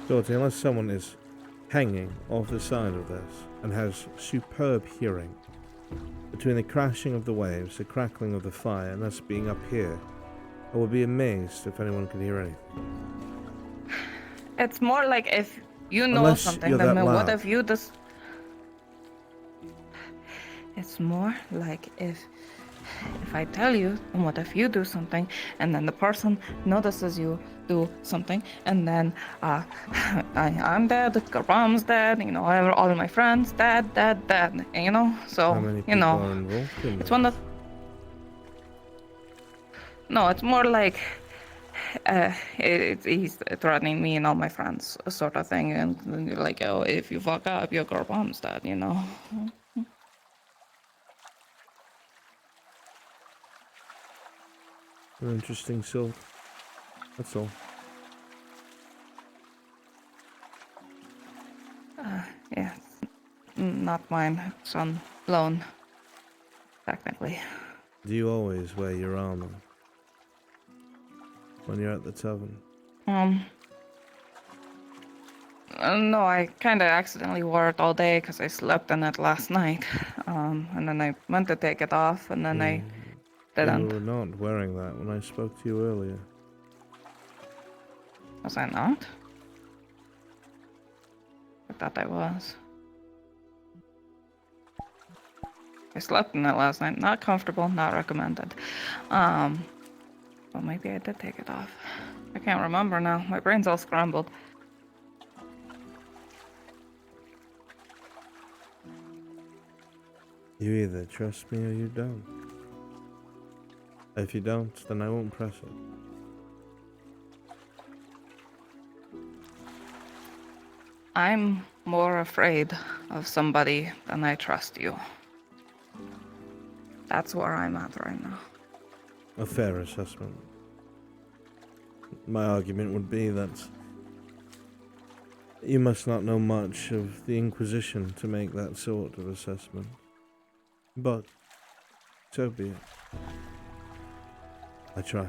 Shorty, unless someone is hanging off the side of this and has superb hearing, between the crashing of the waves, the crackling of the fire, and us being up here, I would be amazed if anyone could hear anything. It's more like if you know Unless something, you're then that what loud. if you just... It's more like if I tell you, and what if you do something, and then the person notices you do something, and then I'm dead, Garram's dead, you know, all my friends dead, you know, so, How many you people know, are involved in it's this? one of... No, it's more like he's threatening me and all my friends, sort of thing, and you're like, oh, if you fuck up, your Garram's dead, you know. An interesting silk. That's all. Yeah, not mine. It's on loan, technically. Do you always wear your armor when you're at the tavern? No, I kind of accidentally wore it all day because I slept in it last night. And then I meant to take it off, and then I You didn't. were not wearing that when I spoke to you earlier. Was I not? I thought I was. I slept in it last night. Not comfortable, not recommended. Well, maybe I did take it off. I can't remember now. My brain's all scrambled. You either trust me or you don't. If you don't, then I won't press it. I'm more afraid of somebody than I trust you. That's where I'm at right now. A fair assessment. My argument would be that you must not know much of the Inquisition to make that sort of assessment. But, so be it. I try.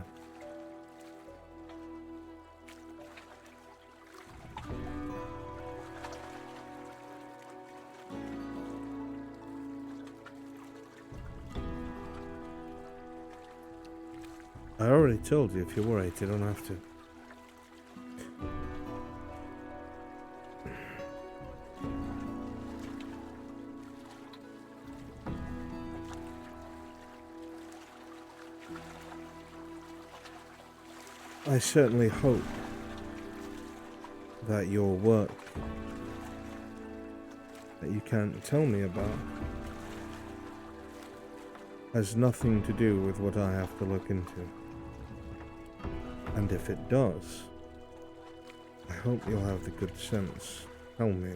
I already told you if you're worried, you don't have to. I certainly hope that your work that you can't tell me about has nothing to do with what I have to look into. And if it does, I hope you'll have the good sense to tell me.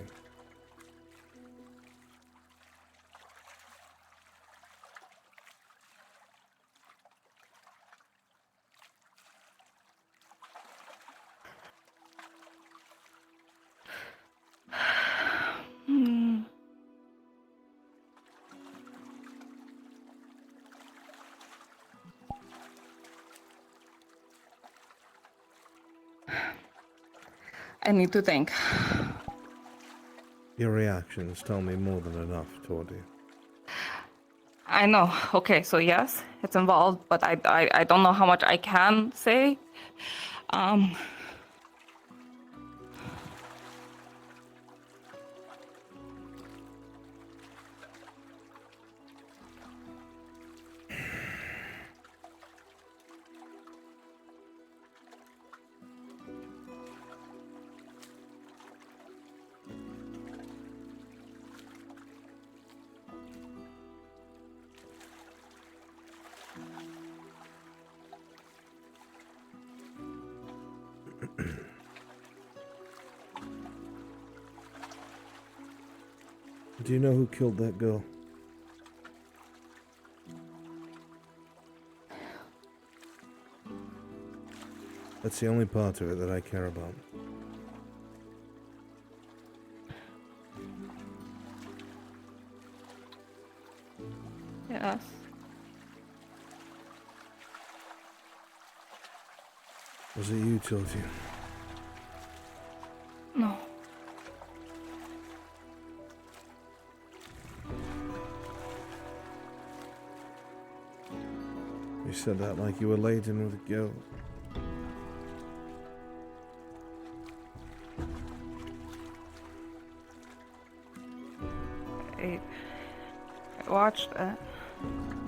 I need to think. Your reactions tell me more than enough, Tordy. I know. Okay, so yes, it's involved, but I don't know how much I can say. Do you know who killed that girl? That's the only part of it that I care about. Yes. Was it you, Tordy? No. You said that like you were laden with guilt. I watched it,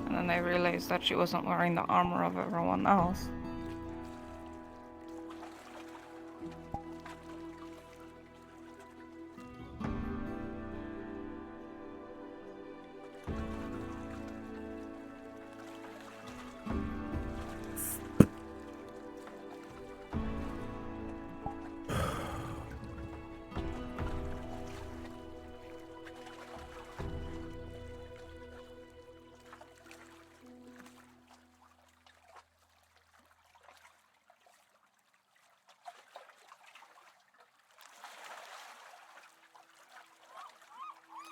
and then I realized that she wasn't wearing the armor of everyone else.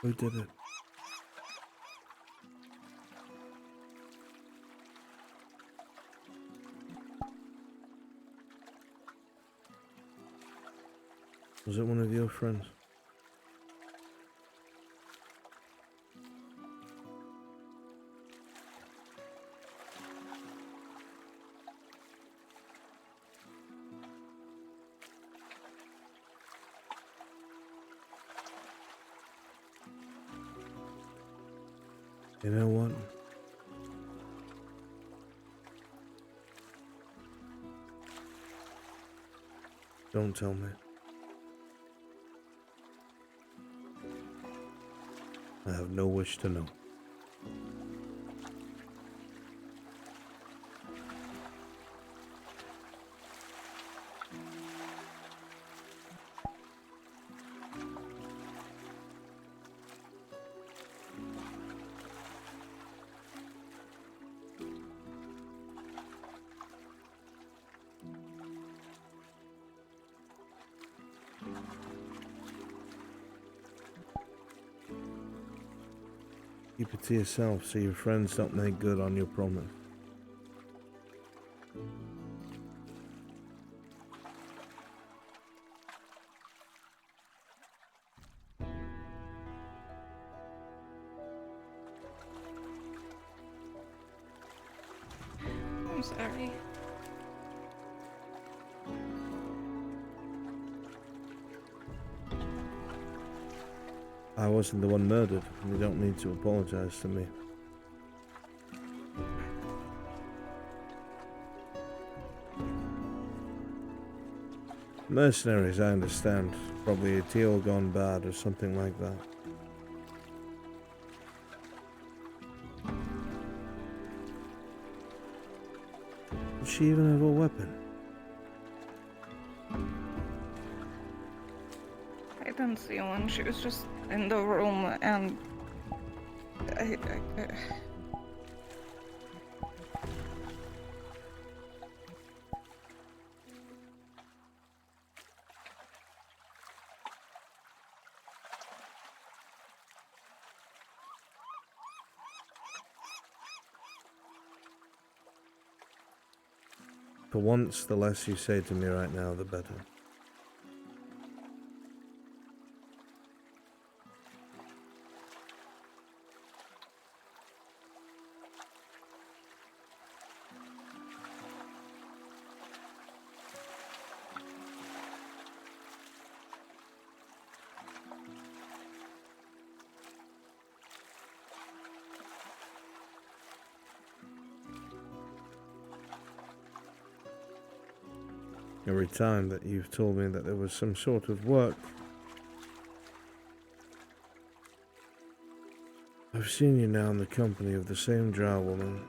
Who did it? Was it one of your friends? You know what? Don't tell me. I have no wish to know. Keep it to yourself so your friends don't make good on your promise. I'm sorry. I wasn't the one murdered, and you don't need to apologize to me. Mercenaries, I understand. Probably a deal gone bad or something like that. Did she even have a weapon? I didn't see one. She was just in the room, and I For once, the less you say to me right now, the better. Every time that you've told me that there was some sort of work, I've seen you now in the company of the same drow woman.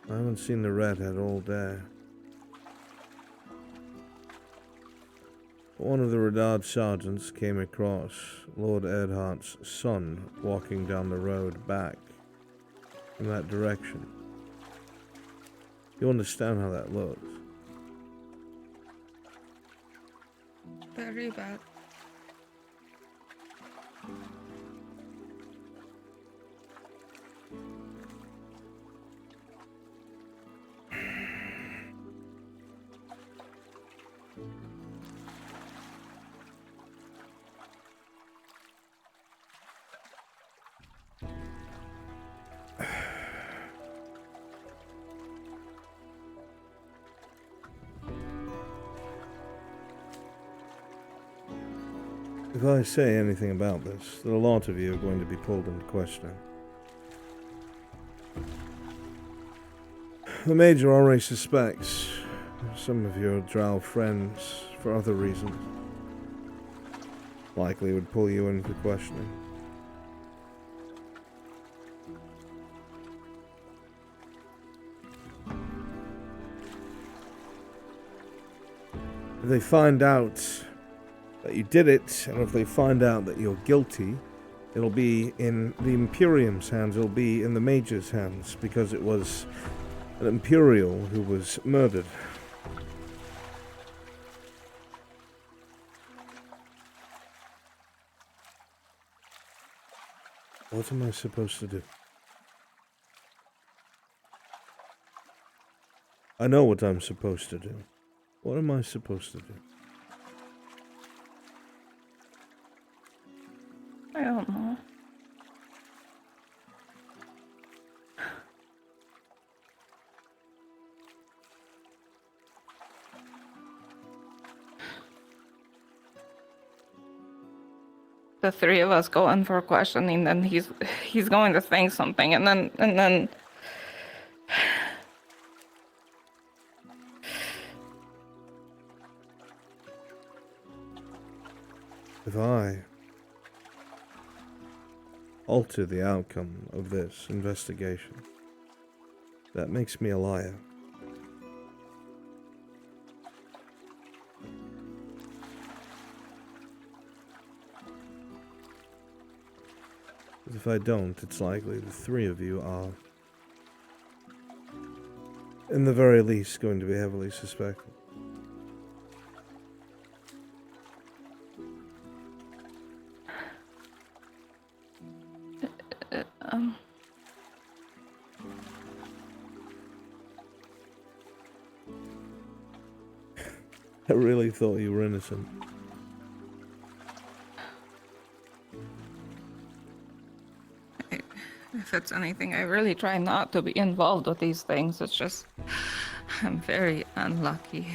I haven't seen the redhead all day. One of the Redard sergeants came across Lord Erdhart's son walking down the road back in that direction. You understand how that looks? Very bad. If I say anything about this, then a lot of you are going to be pulled into questioning. The Major already suspects some of your drow friends for other reasons. Likely would pull you in for questioning. If they find out that you did it, and if they find out that you're guilty, it'll be in the Imperium's hands, it'll be in the Major's hands, because it was an Imperial who was murdered. What am I supposed to do? I know what I'm supposed to do. What am I supposed to do? I don't know. The three of us go in for questioning, then he's going to think something, and then If I alter the outcome of this investigation, that makes me a liar. But if I don't, it's likely the three of you are, in the very least, going to be heavily suspected. I really thought you were innocent. if it's anything, I really try not to be involved with these things. It's just, I'm very unlucky.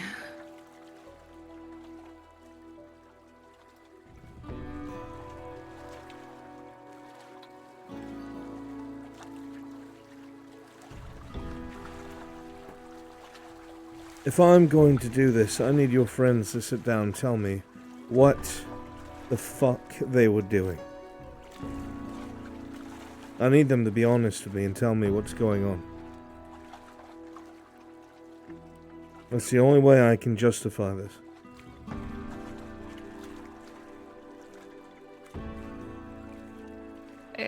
If I'm going to do this, I need your friends to sit down and tell me what the fuck they were doing. I need them to be honest with me and tell me what's going on. That's the only way I can justify this.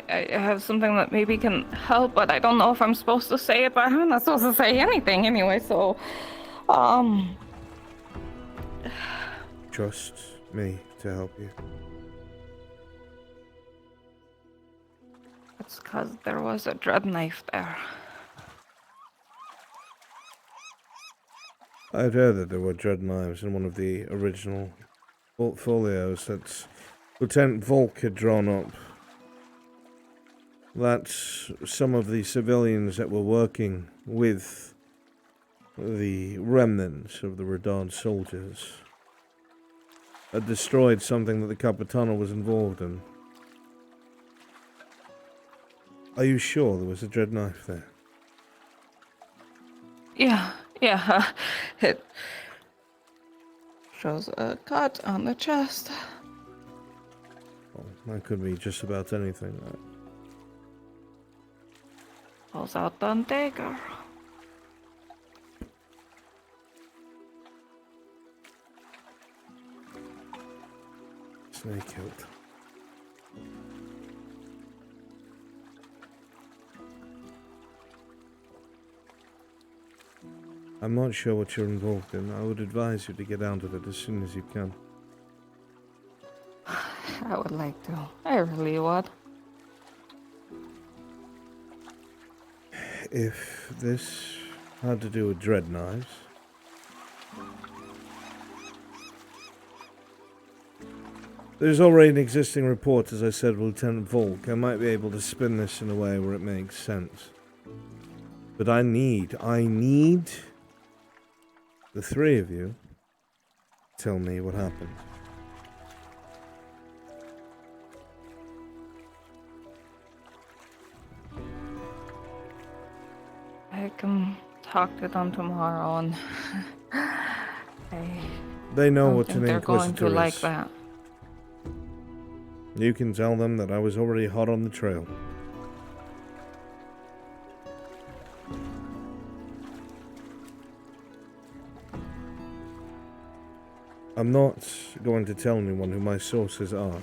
I have something that maybe can help, but I don't know if I'm supposed to say it, but I'm not supposed to say anything anyway, so... Trust me to help you. It's because there was a dread knife there. I'd heard that there were dread knives in one of the original portfolios that Lieutenant Volk had drawn up. That some of the civilians that were working with the remnants of the Redard soldiers had destroyed something that the Capitano was involved in. Are you sure there was a dread knife there? Yeah, Yeah, it shows a cut on the chest. Well, that could be just about anything. Pulls out the dagger. Snake hilt. I'm not sure what you're involved in. I would advise you to get out of it as soon as you can. I would like to. I really would. If this had to do with dread knives, there's already an existing report, as I said, with Lieutenant Volk. I might be able to spin this in a way where it makes sense. But I need the three of you to tell me what happened. I can talk to them tomorrow, and They know don't what think an they're going Inquisitor to like is. that. You can tell them that I was already hot on the trail. I'm not going to tell anyone who my sources are.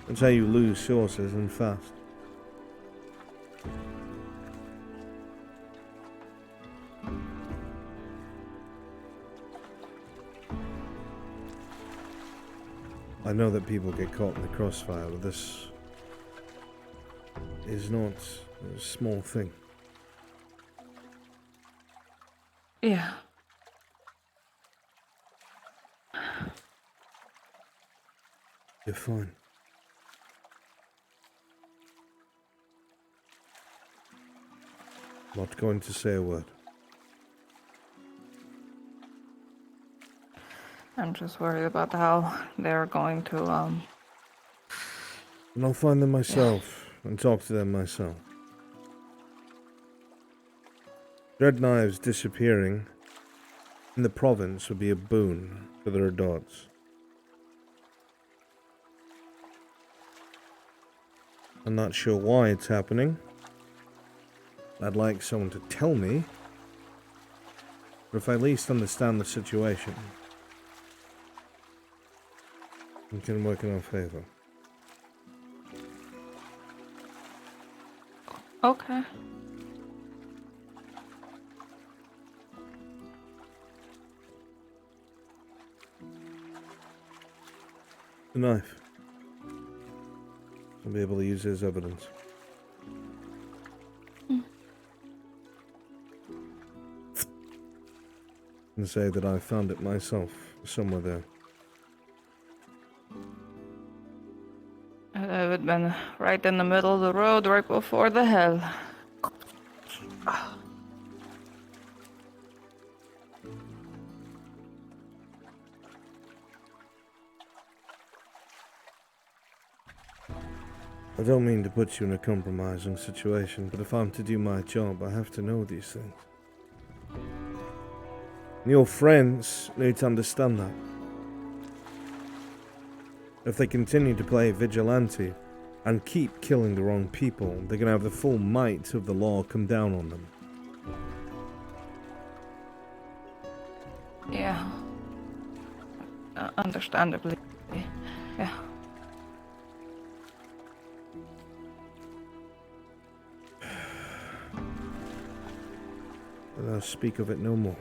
That's how you lose sources, and fast. I know that people get caught in the crossfire, but this is not a small thing. Yeah. You're fine. Not going to say a word. I'm just worried about how they're going to, And I'll find them myself and talk to them myself. Dread knives disappearing in the province would be a boon for their gods. I'm not sure why it's happening. I'd like someone to tell me. But if I at least understand the situation, it can work in our favor. okay. The knife. I'll be able to use it as evidence. And say that I found it myself somewhere there. It would have been right in the middle of the road, right before the hill. I don't mean to put you in a compromising situation, but if I'm to do my job, I have to know these things. Your friends need to understand that. If they continue to play vigilante and keep killing the wrong people, they're going to have the full might of the law come down on them. Yeah. Understandably. Yeah. And I'll speak of it no more.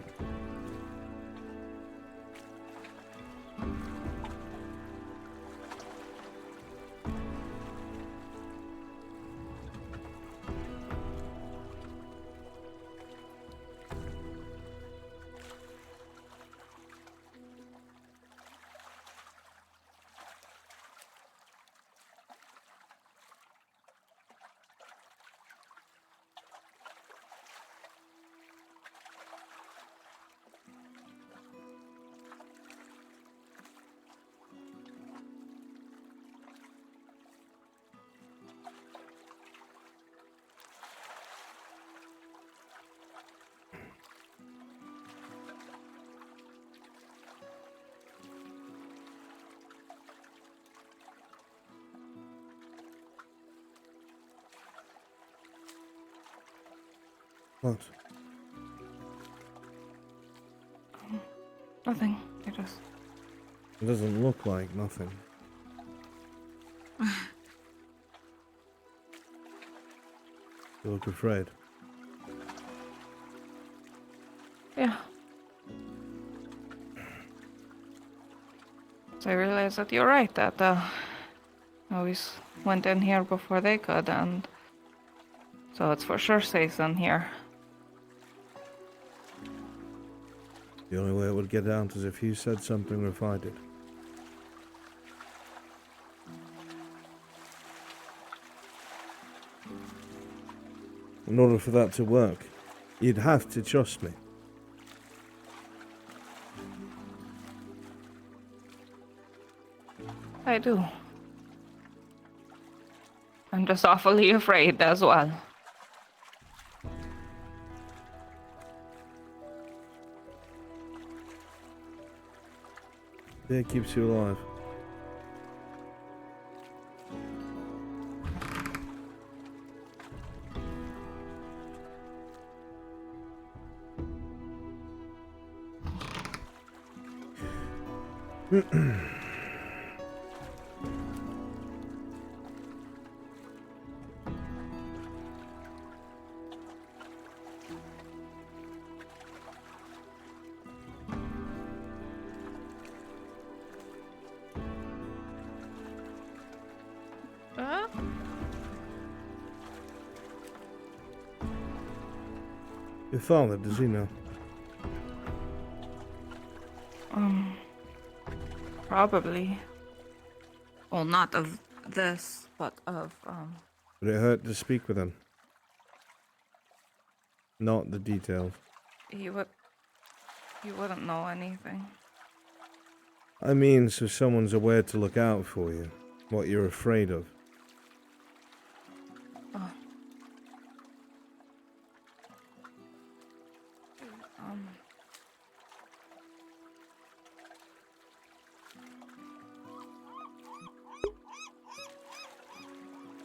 What? Nothing. I just. It doesn't look like nothing. You look afraid. Yeah. So I realized that you're right, that I always went in here before they could, and so it's for sure safe in here. The only way it would get out is if you said something or if I did. In order for that to work, you'd have to trust me. I do. I'm just awfully afraid as well. Fear keeps you alive. Your father, does he know? Probably. Well, not of this, but of, Would it hurt to speak with him? Not the details. he wouldn't know anything. I mean, so someone's aware to look out for you. What you're afraid of. Oh.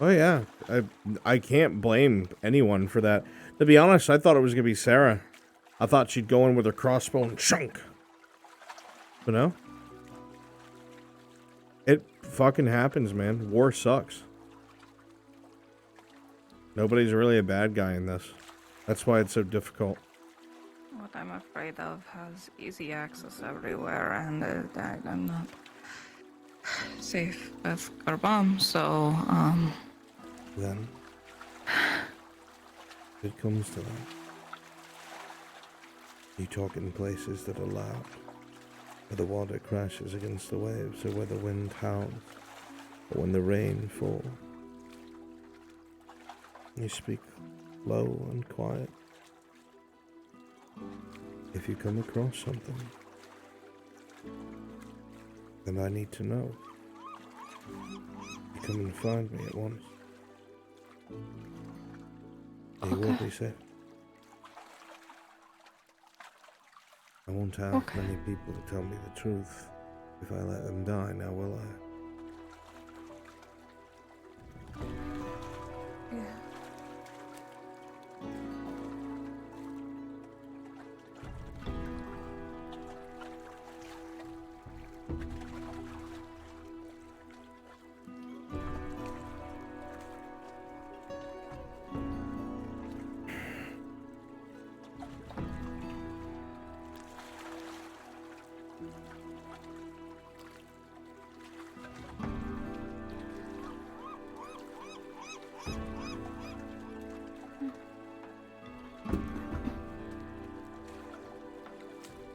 Oh yeah, I can't blame anyone for that. To be honest, I thought it was gonna be Sarah. I thought she'd go in with her crossbow and chunk. But no. It fucking happens, man. War sucks. Nobody's really a bad guy in this. That's why it's so difficult. What I'm afraid of has easy access everywhere, and I'm not safe with our bomb, so, Then, if it comes to that, you talk in places that are loud, where the water crashes against the waves, or where the wind howls, or when the rain falls. You speak low and quiet. If you come across something, then I need to know. You come and find me at once. You will be safe. I won't have many people to tell me the truth if I let them die, now will I? yeah.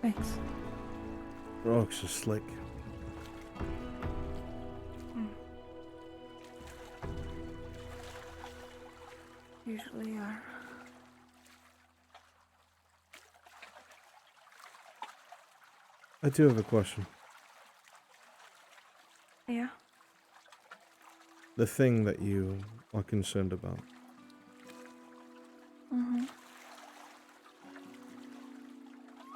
Thanks. Rocks are slick. Usually are. I do have a question. Yeah. The thing that you are concerned about. Mm-hmm.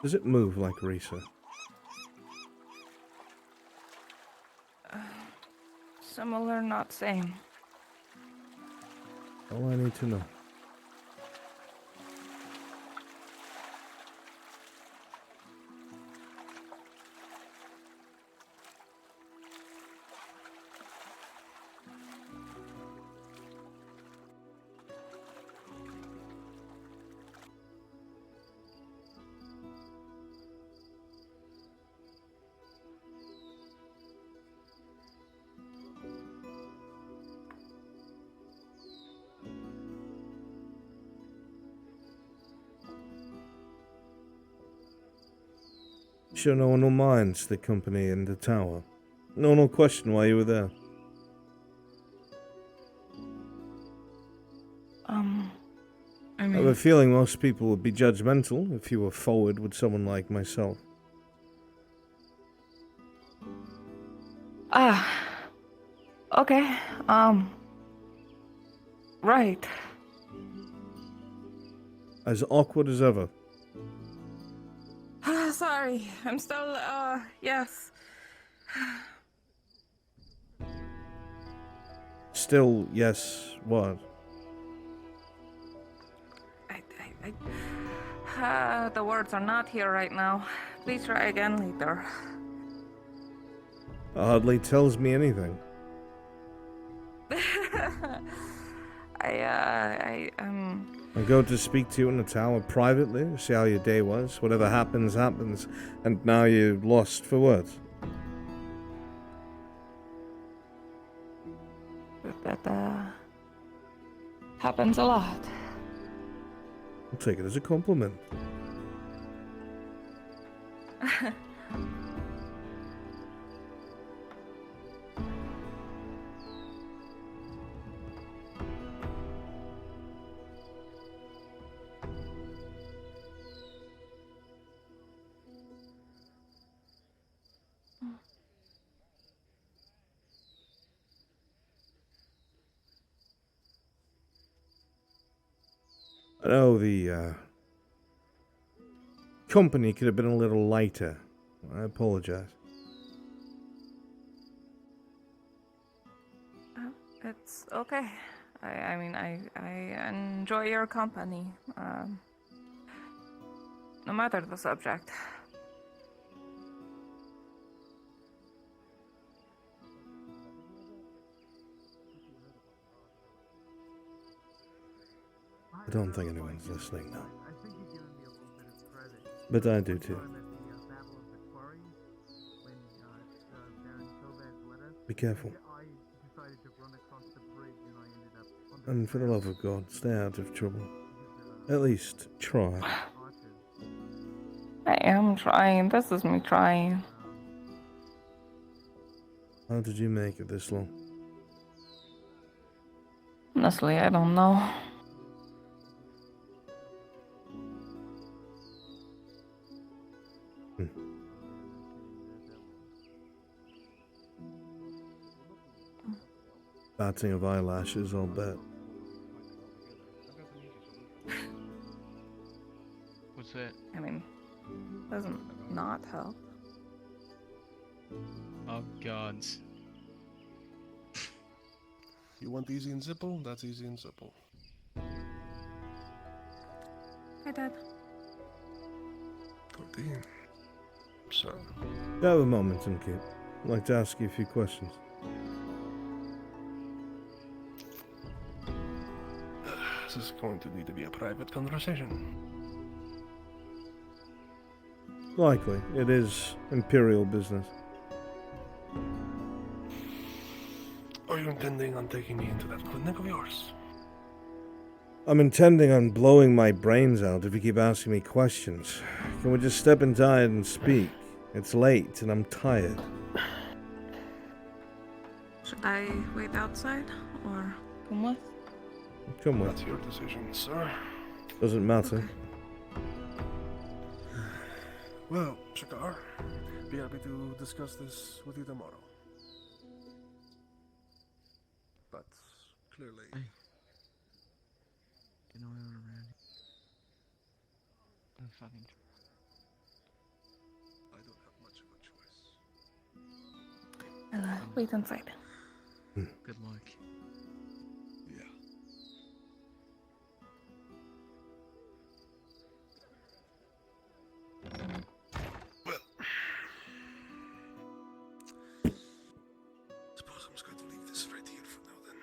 Does it move like Risa? Similar, not same. All I need to know. sure no one will mind the company in the tower? No one will question why you were there. I I mean, have a feeling most people would be judgmental if you were forward with someone like myself. Okay, right. As awkward as ever. Sorry, I'm still, yes. Still, yes, what? The words are not here right now. Please try again later. Hardly tells me anything. I go to speak to you in the tower privately, see how your day was. Whatever happens, happens. And now you're lost for words. That, happens a lot. I'll take it as a compliment. I know the company could have been a little lighter. I apologize. It's okay. I mean, I enjoy your company. No matter the subject. I don't think anyone's listening now. But I do too. Be careful. And for the love of God, stay out of trouble. At least try. I am trying. This is me trying. How did you make it this long? Honestly, I don't know. Batting of eyelashes, I'll bet. What's that? I mean, doesn't not help. Oh, gods. You want easy and simple? That's easy and simple. Hi, Dad. Cordean. So. You have a moment, Kip. I'd like to ask you a few questions. This is going to need to be a private conversation. Likely. It is imperial business. Are you intending on taking me into that clinic of yours? I'm intending on blowing my brains out if you keep asking me questions. Can we just step inside and speak? It's late and I'm tired. Should I wait outside or come with? Come with. That's your decision, sir. Doesn't matter. Okay. Well, Shakar, be happy to discuss this with you tomorrow. But clearly, You know where we're at? I'm fucking. I don't have much of a choice. I'll wait inside. Good luck. Yeah. Well, suppose I'm just going to leave this right here for now then.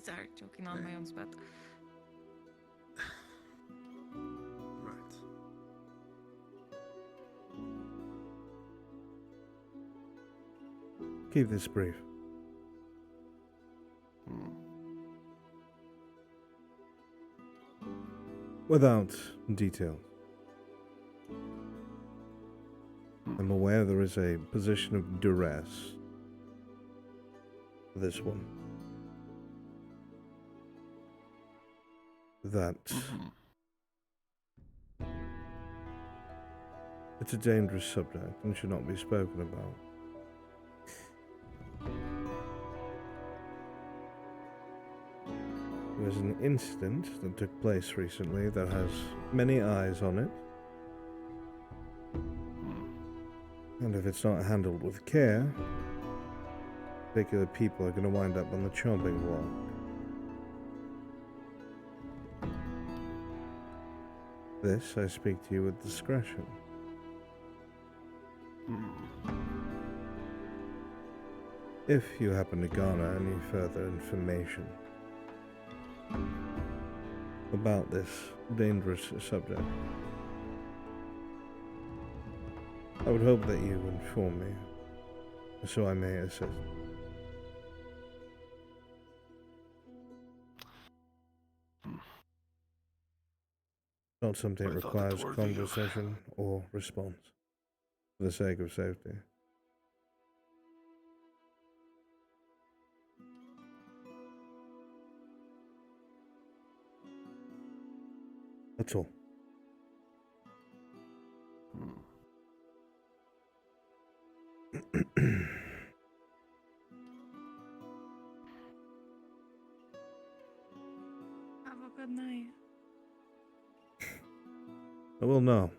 Sorry, choking on my own spit. Right. Keep this brief. Without detail. I'm aware there is a position of duress. This one. That it's a dangerous subject and should not be spoken about. There was an incident that took place recently that has many eyes on it. And if it's not handled with care, particular people are going to wind up on the chopping block. This, I speak to you with discretion. If you happen to garner any further information about this dangerous subject, I would hope that you inform me, so I may assist. Not something that requires conversation or response, for the sake of safety. That's all. Have a good night. I will know.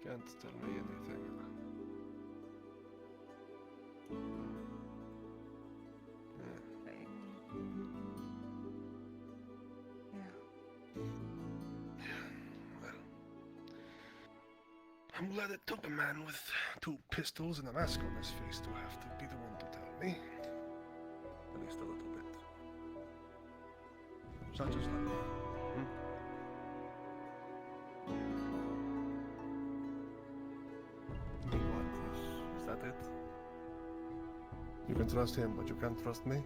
Can't tell me anything. Well, I'm glad it took a man with 2 pistols and a mask on his face to have to be the one to tell me. At least a little bit. Such as life. What? Is that it? You can trust him, but you can't trust me?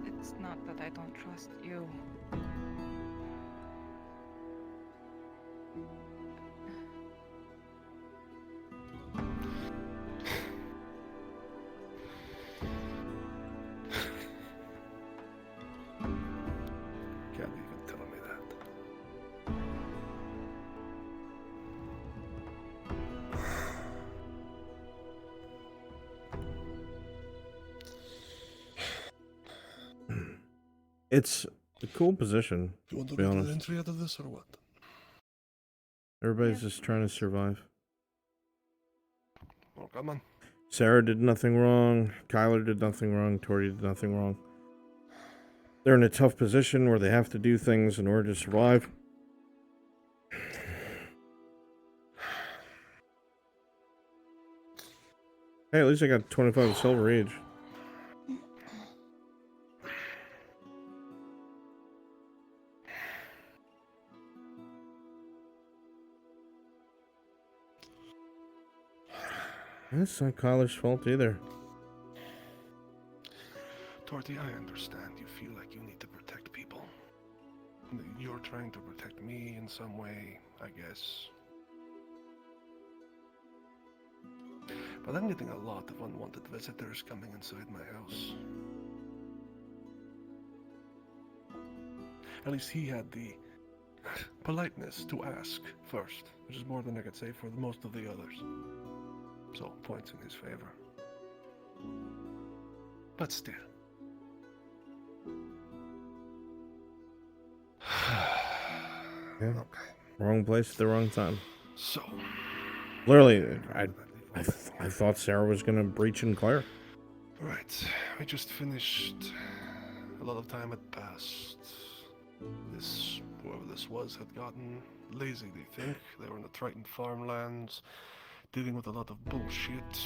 It's not that I don't trust you. Can't even tell me that. It's a cool position, You want to to be get an honest. entry out of this or what? Everybody's just trying to survive. Oh, come on. Sarah did nothing wrong. Kyler did nothing wrong. Tori did nothing wrong. They're in a tough position where they have to do things in order to survive. Hey, at least I got 25 silver each. It's not Kyler's fault either. Torty, I understand you feel like you need to protect people. You're trying to protect me in some way, I guess. But I'm getting a lot of unwanted visitors coming inside my house. At least he had the politeness to ask first, which is more than I could say for most of the others. So, points in his favor. But still. Yeah. Okay. Wrong place at the wrong time. So. Literally, I thought Sarah was gonna breach and clear. Right. We just finished. A lot of time had passed. Whoever this was had gotten lazy, they think. They were in the Triton farmlands, dealing with a lot of bullshit.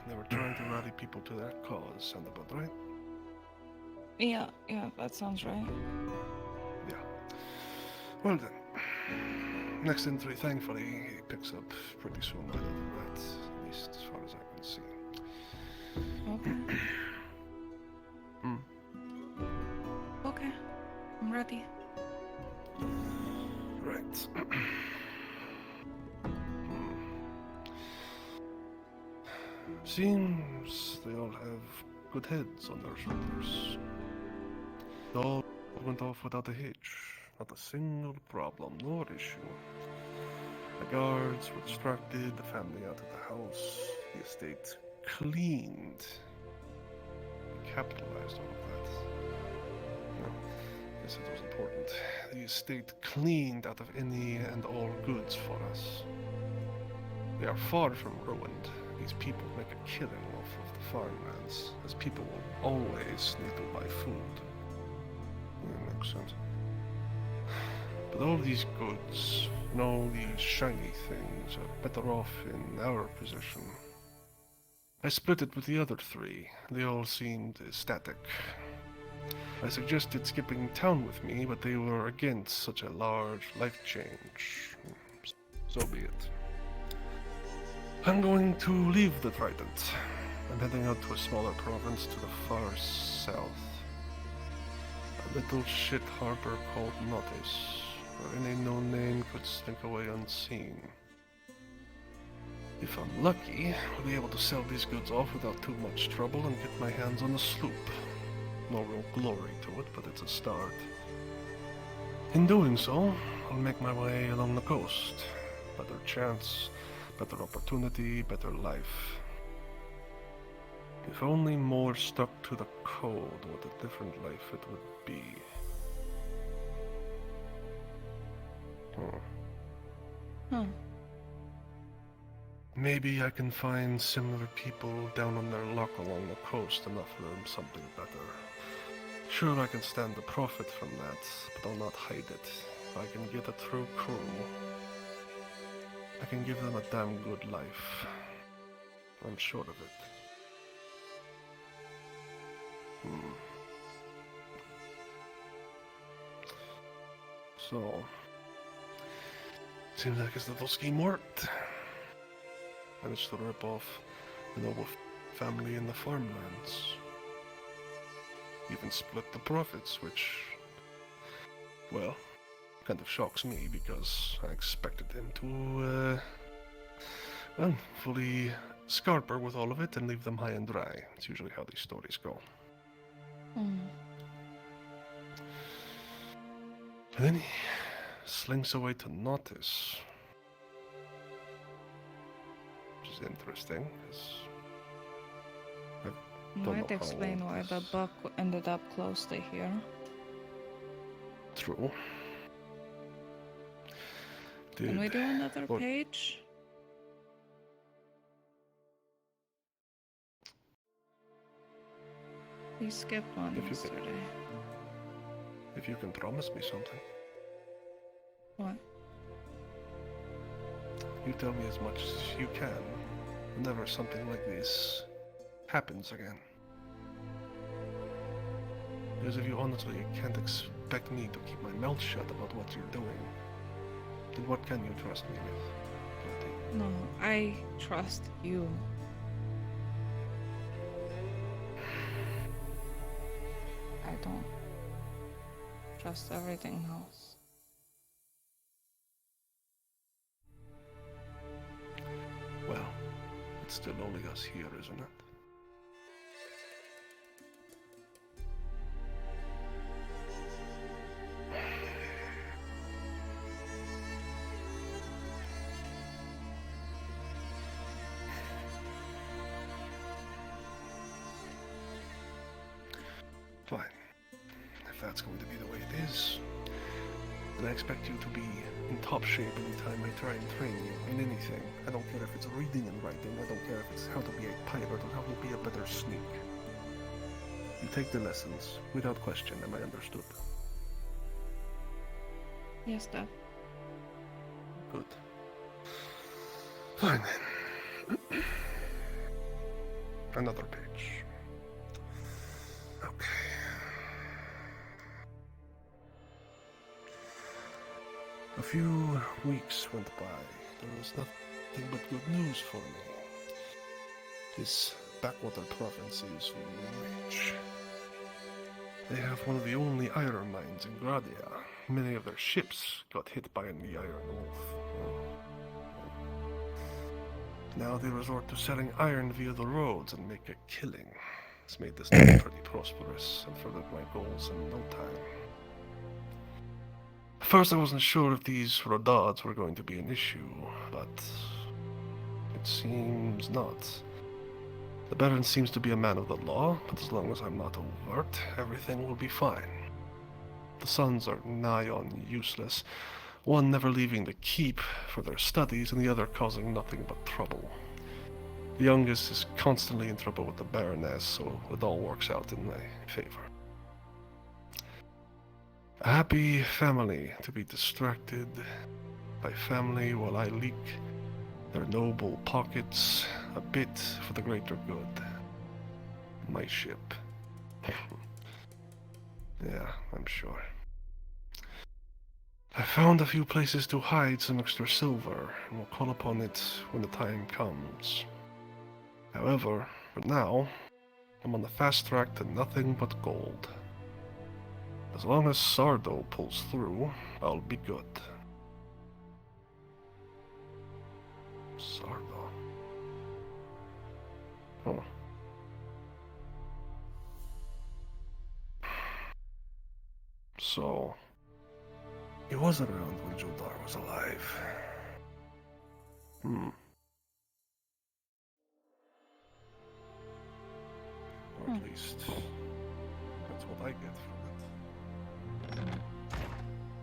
They were trying to rally people to their cause. Sound about right? Yeah, that sounds right. Yeah. Well then. Next entry, thankfully, he picks up pretty soon rather than that, at least as far as I can see. Okay. Okay. I'm ready. Right. Seems they all have good heads on their shoulders. They all went off without a hitch. Not a single problem, nor issue. The guards were distracted, the family out of the house, the estate cleaned. Capitalized on that. No, I guess it was important. The estate cleaned out of any and all goods for us. They are far from ruined. These people make a killing off of the farmlands, as people will always need to buy food. That makes sense. But all these goods, and all these shiny things, are better off in our position. I split it with the other three. They all seemed ecstatic. I suggested skipping town with me, but they were against such a large life change. So be it. I'm going to leave the Trident. I'm heading out to a smaller province to the far south. A little shit harbor called Notis, where any no-name could slink away unseen. If I'm lucky, I'll be able to sell these goods off without too much trouble and get my hands on a sloop. No real glory to it, but it's a start. In doing so, I'll make my way along the coast. Better chance, better opportunity, better life. If only more stuck to the code, what a different life it would be. Maybe I can find similar people down on their luck along the coast and offer them something better. Sure, I can stand the profit from that, but I'll not hide it. If I can get a true crew, I can give them a damn good life. I'm sure of it. So, seems like his little scheme worked. Managed to rip off the noble family in the farmlands. Even split the profits, which, well, kind of shocks me because I expected him to, well, fully scarper with all of it and leave them high and dry. It's usually how these stories go. And then he slinks away to Notis. Which is interesting, because Might explain why the buck ended up close to here. True. Can we do another page? We skipped one yesterday. If you can promise me something. What? You tell me as much as you can whenever something like this happens again. Because if you honestly can't expect me to keep my mouth shut about what you're doing, then what can you trust me with? No, I trust you. I don't trust everything else. Well, it's still only us here, isn't it? Fine. If that's going to be the way it is, then I expect you to be in top shape anytime I try and train you in anything. I don't care if it's reading and writing, I don't care if it's how to be a pirate or how to be a better sneak. You take the lessons, without question, am I understood? Yes, Dad. Good. Fine then. Another page. Okay. A few weeks went by. There was nothing but good news for me. This backwater province is rich. They have one of the only iron mines in Gradia. Many of their ships got hit by the Iron Wolf. Now they resort to selling iron via the roads and make a killing. It's made this town pretty prosperous and furthered my goals in no time. At first I wasn't sure if these Rodads were going to be an issue, but it seems not. The Baron seems to be a man of the law, but as long as I'm not overt, everything will be fine. The sons are nigh on useless, one never leaving the keep for their studies and the other causing nothing but trouble. The youngest is constantly in trouble with the Baroness, so it all works out in my favor. A happy family to be distracted by family while I leak their noble pockets a bit for the greater good. My ship. Yeah, I'm sure. I found a few places to hide some extra silver, and will call upon it when the time comes. However, for now, I'm on the fast track to nothing but gold. As long as Sardo pulls through, I'll be good. Sardo. Huh. So, he was around when Jodar was alive. Or at least, that's what I get from it.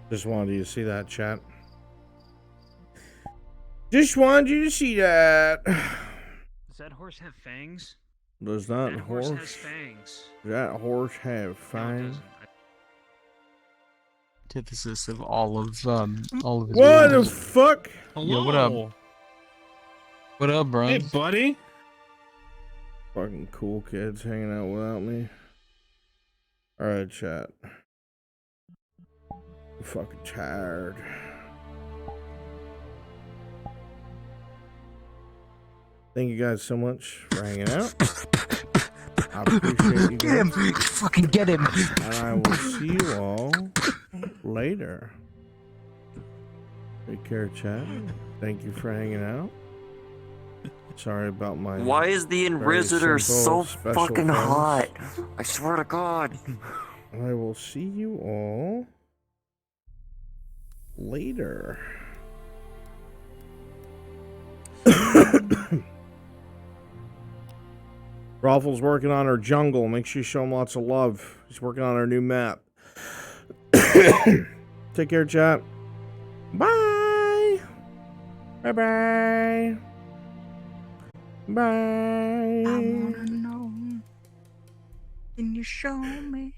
Just wanted you to see that, chat. Just wanted you to see that. Does that horse have fangs? Does that That horse has fangs. Does that horse have No, it fangs? doesn't. Antithesis of all of his What the rules. fuck? Yo, what up? What up, bro? Hey, buddy. Fucking cool kids hanging out without me. Alright, chat. I'm fucking tired. Thank you guys so much for hanging out. I appreciate you guys. Get him! Fucking get him! And I will see you all later. Take care, chat. Thank you for hanging out. Sorry about my. Why is the Inquisitor so fucking hot? I swear to God. I will see you all later. Raffle's working on her jungle. Make sure you show him lots of love. He's working on our new map. Take care, chat. Bye. Bye-bye. Bye. I wanna know. Can you show me?